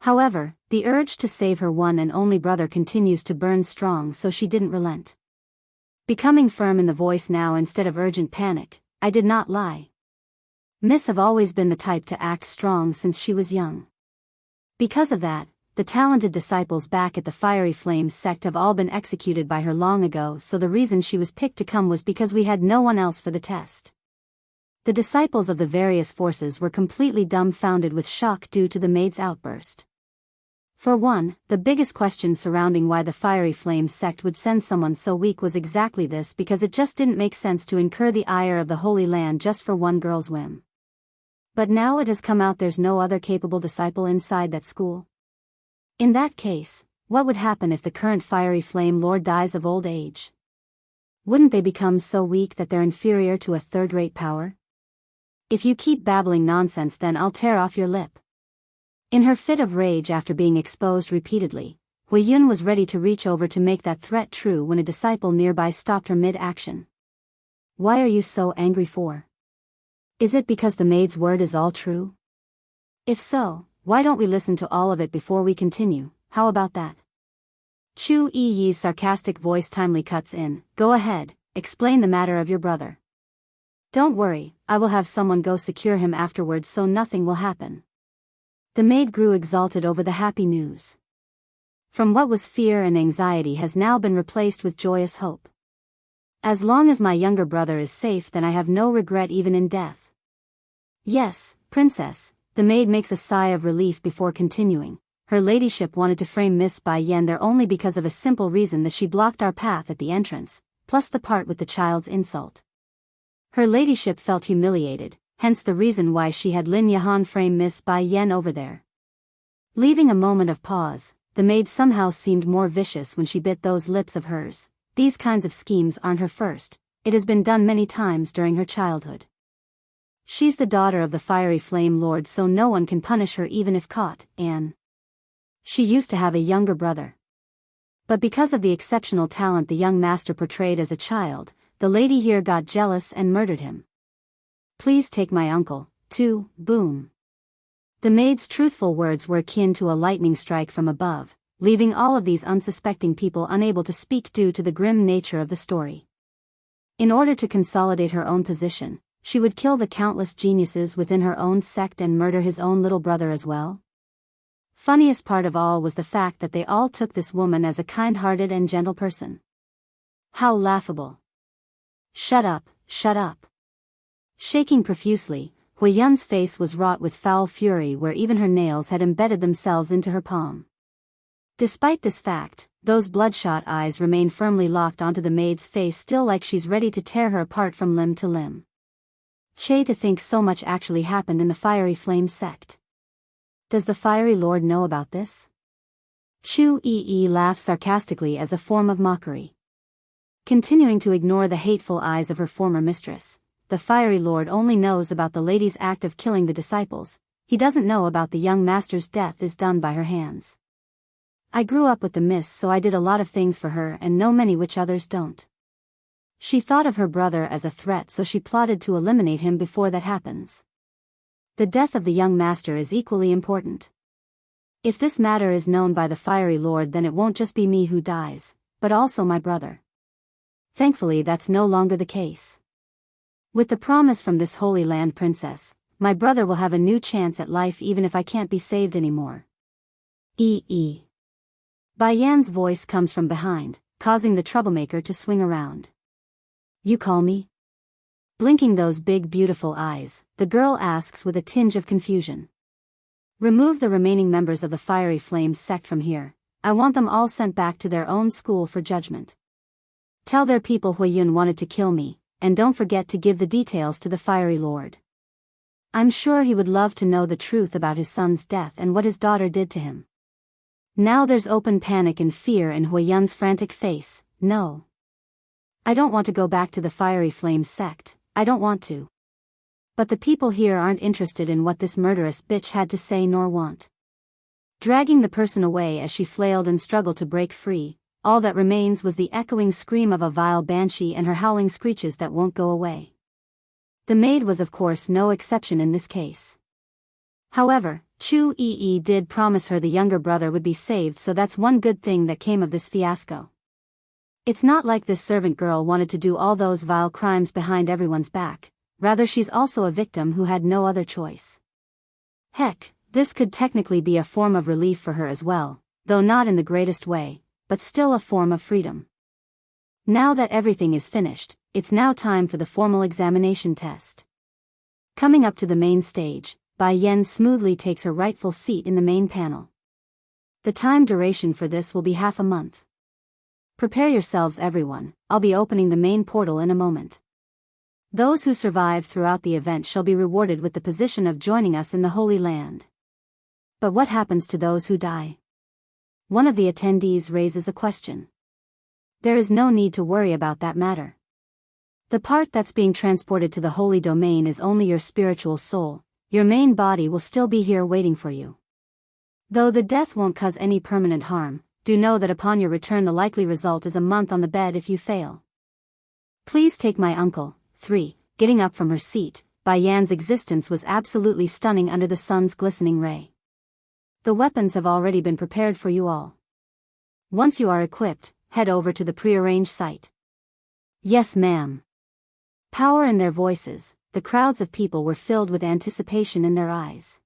However, the urge to save her one and only brother continues to burn strong, so she didn't relent. Becoming firm in the voice now instead of urgent panic, I did not lie. Miss have always been the type to act strong since she was young. Because of that, the talented disciples back at the Fiery Flames sect have all been executed by her long ago, so the reason she was picked to come was because we had no one else for the test. The disciples of the various forces were completely dumbfounded with shock due to the maid's outburst. For one, the biggest question surrounding why the Fiery Flames sect would send someone so weak was exactly this, because it just didn't make sense to incur the ire of the Holy Land just for one girl's whim. But now it has come out there's no other capable disciple inside that school. In that case, what would happen if the current Fiery Flame Lord dies of old age? Wouldn't they become so weak that they're inferior to a third-rate power? If you keep babbling nonsense, then I'll tear off your lip. In her fit of rage after being exposed repeatedly, Hui Yun was ready to reach over to make that threat true when a disciple nearby stopped her mid-action. Why are you so angry for? Is it because the maid's word is all true? If so, why don't we listen to all of it before we continue? How about that? Chu Yi's sarcastic voice timely cuts in. Go ahead, explain the matter of your brother. Don't worry, I will have someone go secure him afterwards so nothing will happen. The maid grew exalted over the happy news. From what was fear and anxiety has now been replaced with joyous hope. As long as my younger brother is safe, then I have no regret even in death. Yes, princess, the maid makes a sigh of relief before continuing. Her ladyship wanted to frame Miss Bai Yan there only because of a simple reason, that she blocked our path at the entrance, plus the part with the child's insult. Her ladyship felt humiliated, hence the reason why she had Lin Yahan frame Miss Bai Yan over there. Leaving a moment of pause, the maid somehow seemed more vicious when she bit those lips of hers. These kinds of schemes aren't her first, it has been done many times during her childhood. She's the daughter of the fiery flame lord, so no one can punish her even if caught, and she used to have a younger brother. But because of the exceptional talent the young master portrayed as a child, the lady here got jealous and murdered him. Please take my uncle, too, boom. The maid's truthful words were akin to a lightning strike from above, leaving all of these unsuspecting people unable to speak due to the grim nature of the story. In order to consolidate her own position, she would kill the countless geniuses within her own sect and murder his own little brother as well. Funniest part of all was the fact that they all took this woman as a kind-hearted and gentle person. How laughable. Shut up, shut up. Shaking profusely, Hui Yun's face was wrought with foul fury where even her nails had embedded themselves into her palm. Despite this fact, those bloodshot eyes remained firmly locked onto the maid's face, still like she's ready to tear her apart from limb to limb. Che, to think so much actually happened in the Fiery Flame sect. Does the Fiery Lord know about this? Chu Yi laughed sarcastically as a form of mockery. Continuing to ignore the hateful eyes of her former mistress, the Fiery Lord only knows about the lady's act of killing the disciples. He doesn't know about the young master's death is done by her hands. I grew up with the miss, so I did a lot of things for her and know many which others don't. She thought of her brother as a threat, so she plotted to eliminate him before that happens. The death of the young master is equally important. If this matter is known by the Fiery Lord, then it won't just be me who dies, but also my brother. Thankfully that's no longer the case. With the promise from this Holy Land princess, my brother will have a new chance at life even if I can't be saved anymore. Bai Yan's voice comes from behind, causing the troublemaker to swing around. You call me? Blinking those big beautiful eyes, the girl asks with a tinge of confusion. Remove the remaining members of the Fiery Flame sect from here. I want them all sent back to their own school for judgment. Tell their people Hui Yun wanted to kill me, and don't forget to give the details to the Fiery Lord. I'm sure he would love to know the truth about his son's death and what his daughter did to him. Now there's open panic and fear in Hui Yun's frantic face. No. I don't want to go back to the Fiery Flame sect, I don't want to. But the people here aren't interested in what this murderous bitch had to say nor want. Dragging the person away as she flailed and struggled to break free, all that remains was the echoing scream of a vile banshee and her howling screeches that won't go away. The maid was of course no exception in this case. However, Chu Yi did promise her the younger brother would be saved, so that's one good thing that came of this fiasco. It's not like this servant girl wanted to do all those vile crimes behind everyone's back, rather she's also a victim who had no other choice. Heck, this could technically be a form of relief for her as well, though not in the greatest way, but still a form of freedom. Now that everything is finished, it's now time for the formal examination test. Coming up to the main stage, Bai Yan smoothly takes her rightful seat in the main panel. The time duration for this will be half a month. Prepare yourselves everyone, I'll be opening the main portal in a moment. Those who survive throughout the event shall be rewarded with the position of joining us in the Holy Land. But what happens to those who die? One of the attendees raises a question. There is no need to worry about that matter. The part that's being transported to the holy domain is only your spiritual soul. Your main body will still be here waiting for you. Though the death won't cause any permanent harm, do know that upon your return the likely result is a month on the bed if you fail. Please take my uncle. 3. Getting up from her seat, Bai Yan's existence was absolutely stunning under the sun's glistening ray. The weapons have already been prepared for you all. Once you are equipped, head over to the prearranged site. Yes, ma'am. Power in their voices, the crowds of people were filled with anticipation in their eyes.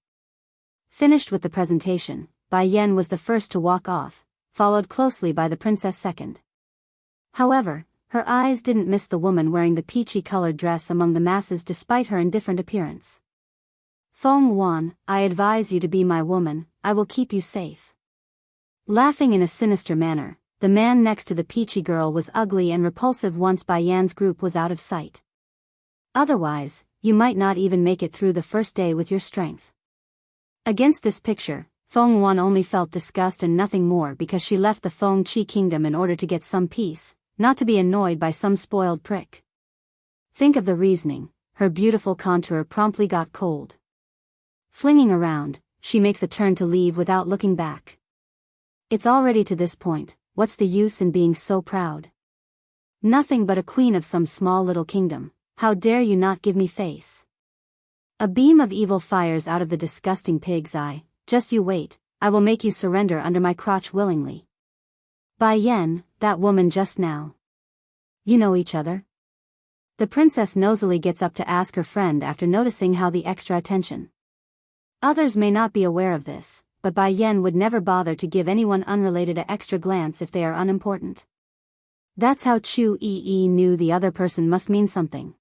Finished with the presentation, Bai Yan was the first to walk off, followed closely by the princess second. However, her eyes didn't miss the woman wearing the peachy-colored dress among the masses despite her indifferent appearance. Feng Wan, I advise you to be my woman, I will keep you safe. Laughing in a sinister manner, the man next to the peachy girl was ugly and repulsive once Bai Yan's group was out of sight. Otherwise, you might not even make it through the first day with your strength. Against this picture, Feng Wan only felt disgust and nothing more because she left the Feng Qi kingdom in order to get some peace, not to be annoyed by some spoiled prick. Think of the reasoning, her beautiful contour promptly got cold. Flinging around, she makes a turn to leave without looking back. It's already to this point, what's the use in being so proud? Nothing but a queen of some small little kingdom, how dare you not give me face? A beam of evil fires out of the disgusting pig's eye, just you wait, I will make you surrender under my crotch willingly. Bai Yan, that woman just now. You know each other? The princess nosily gets up to ask her friend after noticing how the extra attention. Others may not be aware of this, but Bai Yan would never bother to give anyone unrelated an extra glance if they are unimportant. That's how Chu Yi knew the other person must mean something.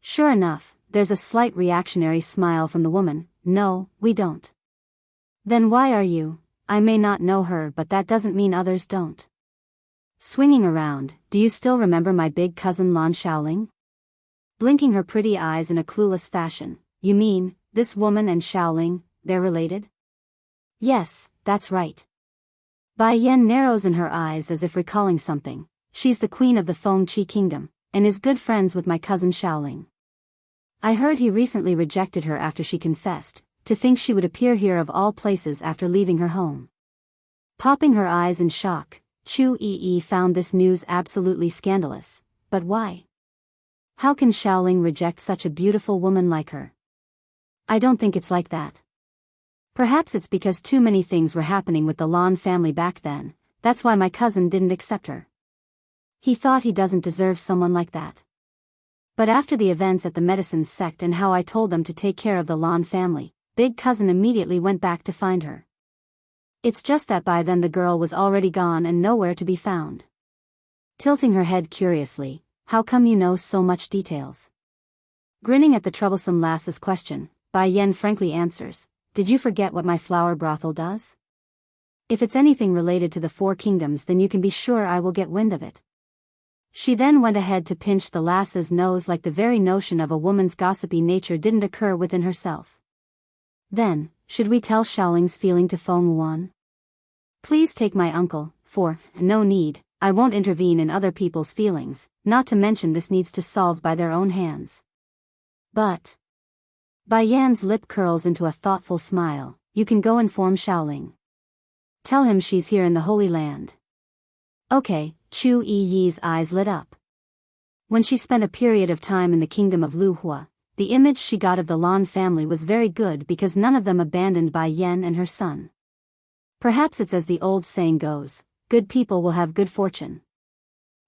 Sure enough, there's a slight reactionary smile from the woman. No, we don't. Then why are you? I may not know her, but that doesn't mean others don't. Swinging around, do you still remember my big cousin Lan Shaoling? Blinking her pretty eyes in a clueless fashion, you mean, this woman and Shaoling, they're related? Yes, that's right. Bai Yan narrows in her eyes as if recalling something. She's the queen of the Feng Qi kingdom, and is good friends with my cousin Shaoling. I heard he recently rejected her after she confessed. To think she would appear here of all places after leaving her home. Popping her eyes in shock, Chu Yi found this news absolutely scandalous. But why? How can Shaoling reject such a beautiful woman like her? I don't think it's like that. Perhaps it's because too many things were happening with the Lan family back then, that's why my cousin didn't accept her. He thought he doesn't deserve someone like that. But after the events at the medicine sect and how I told them to take care of the Lan family, big cousin immediately went back to find her. It's just that by then the girl was already gone and nowhere to be found. Tilting her head curiously, how come you know so much details? Grinning at the troublesome lass's question, Bai Yan frankly answers, did you forget what my flower brothel does? If it's anything related to the four kingdoms then you can be sure I will get wind of it. She then went ahead to pinch the lass's nose like the very notion of a woman's gossipy nature didn't occur within herself. Then, should we tell Shaoling's feeling to Feng Wan? Please take my uncle, for, no need, I won't intervene in other people's feelings, not to mention this needs to solve by their own hands. But... Bai Yan's lip curls into a thoughtful smile, you can go inform Shaoling. Tell him she's here in the Holy Land. Okay, Chu Yi's eyes lit up. When she spent a period of time in the kingdom of Luhua, the image she got of the Lan family was very good because none of them abandoned Bai Yan and her son. Perhaps it's as the old saying goes, good people will have good fortune.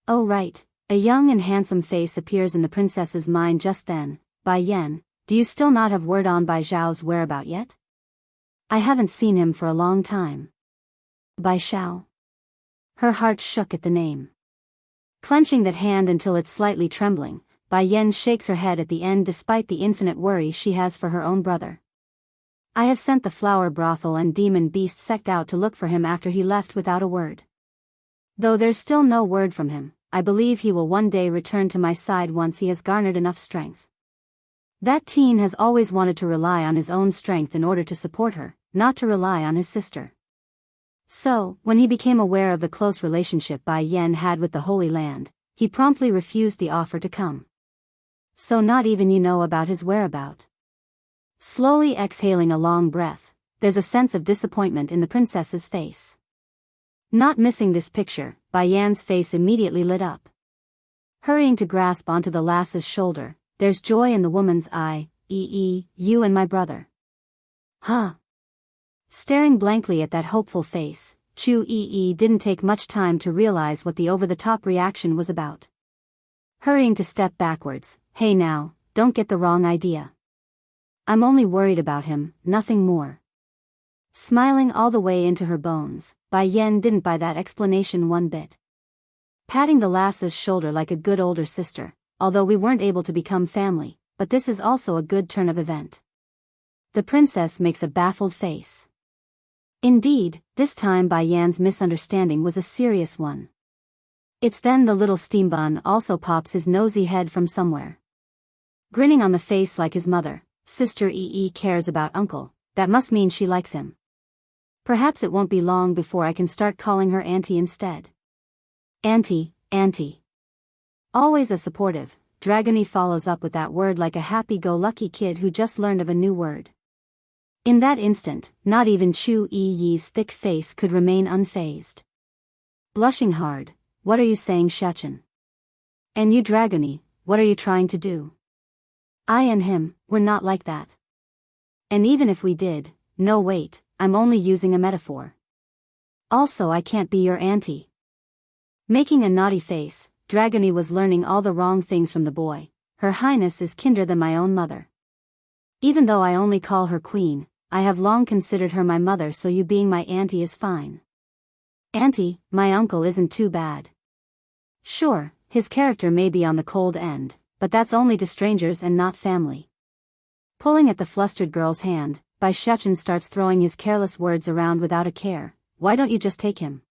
Oh right, a young and handsome face appears in the princess's mind just then. Bai Yan, do you still not have word on Bai Zhao's whereabout yet? I haven't seen him for a long time. Bai Zhao. Her heart shook at the name. Clenching that hand until it's slightly trembling, Bai Yan shakes her head at the end despite the infinite worry she has for her own brother. I have sent the flower brothel and demon beast sect out to look for him after he left without a word. Though there's still no word from him, I believe he will one day return to my side once he has garnered enough strength. That teen has always wanted to rely on his own strength in order to support her, not to rely on his sister. So, when he became aware of the close relationship Bai Yan had with the Holy Land, he promptly refused the offer to come. So not even you know about his whereabout. Slowly exhaling a long breath, there's a sense of disappointment in the princess's face. Not missing this picture, Bayan's face immediately lit up. Hurrying to grasp onto the lass's shoulder, there's joy in the woman's eye. You and my brother. Huh? Staring blankly at that hopeful face, Chu didn't take much time to realize what the over-the-top reaction was about. Hurrying to step backwards, hey now, don't get the wrong idea. I'm only worried about him, nothing more. Smiling all the way into her bones, Bai Yan didn't buy that explanation one bit. Patting the lass's shoulder like a good older sister, although we weren't able to become family, but this is also a good turn of event. The princess makes a baffled face. Indeed, this time Bai Yan's misunderstanding was a serious one. It's then the little steambun also pops his nosy head from somewhere. Grinning on the face like his mother, Sister cares about uncle, that must mean she likes him. Perhaps it won't be long before I can start calling her auntie instead. Auntie. Always a supportive, Dragony follows up with that word like a happy-go-lucky kid who just learned of a new word. In that instant, not even Chu Yi's thick face could remain unfazed. Blushing hard, what are you saying, Shechen? And you, Dragony, what are you trying to do? I and him, we're not like that. And even if we did, no wait, I'm only using a metaphor. Also I can't be your auntie. Making a naughty face, Dragony was learning all the wrong things from the boy. Her highness is kinder than my own mother. Even though I only call her queen, I have long considered her my mother, so you being my auntie is fine. Auntie, my uncle isn't too bad. Sure, his character may be on the cold end, but that's only to strangers and not family. Pulling at the flustered girl's hand, Bai Shechen starts throwing his careless words around without a care. Why don't you just take him?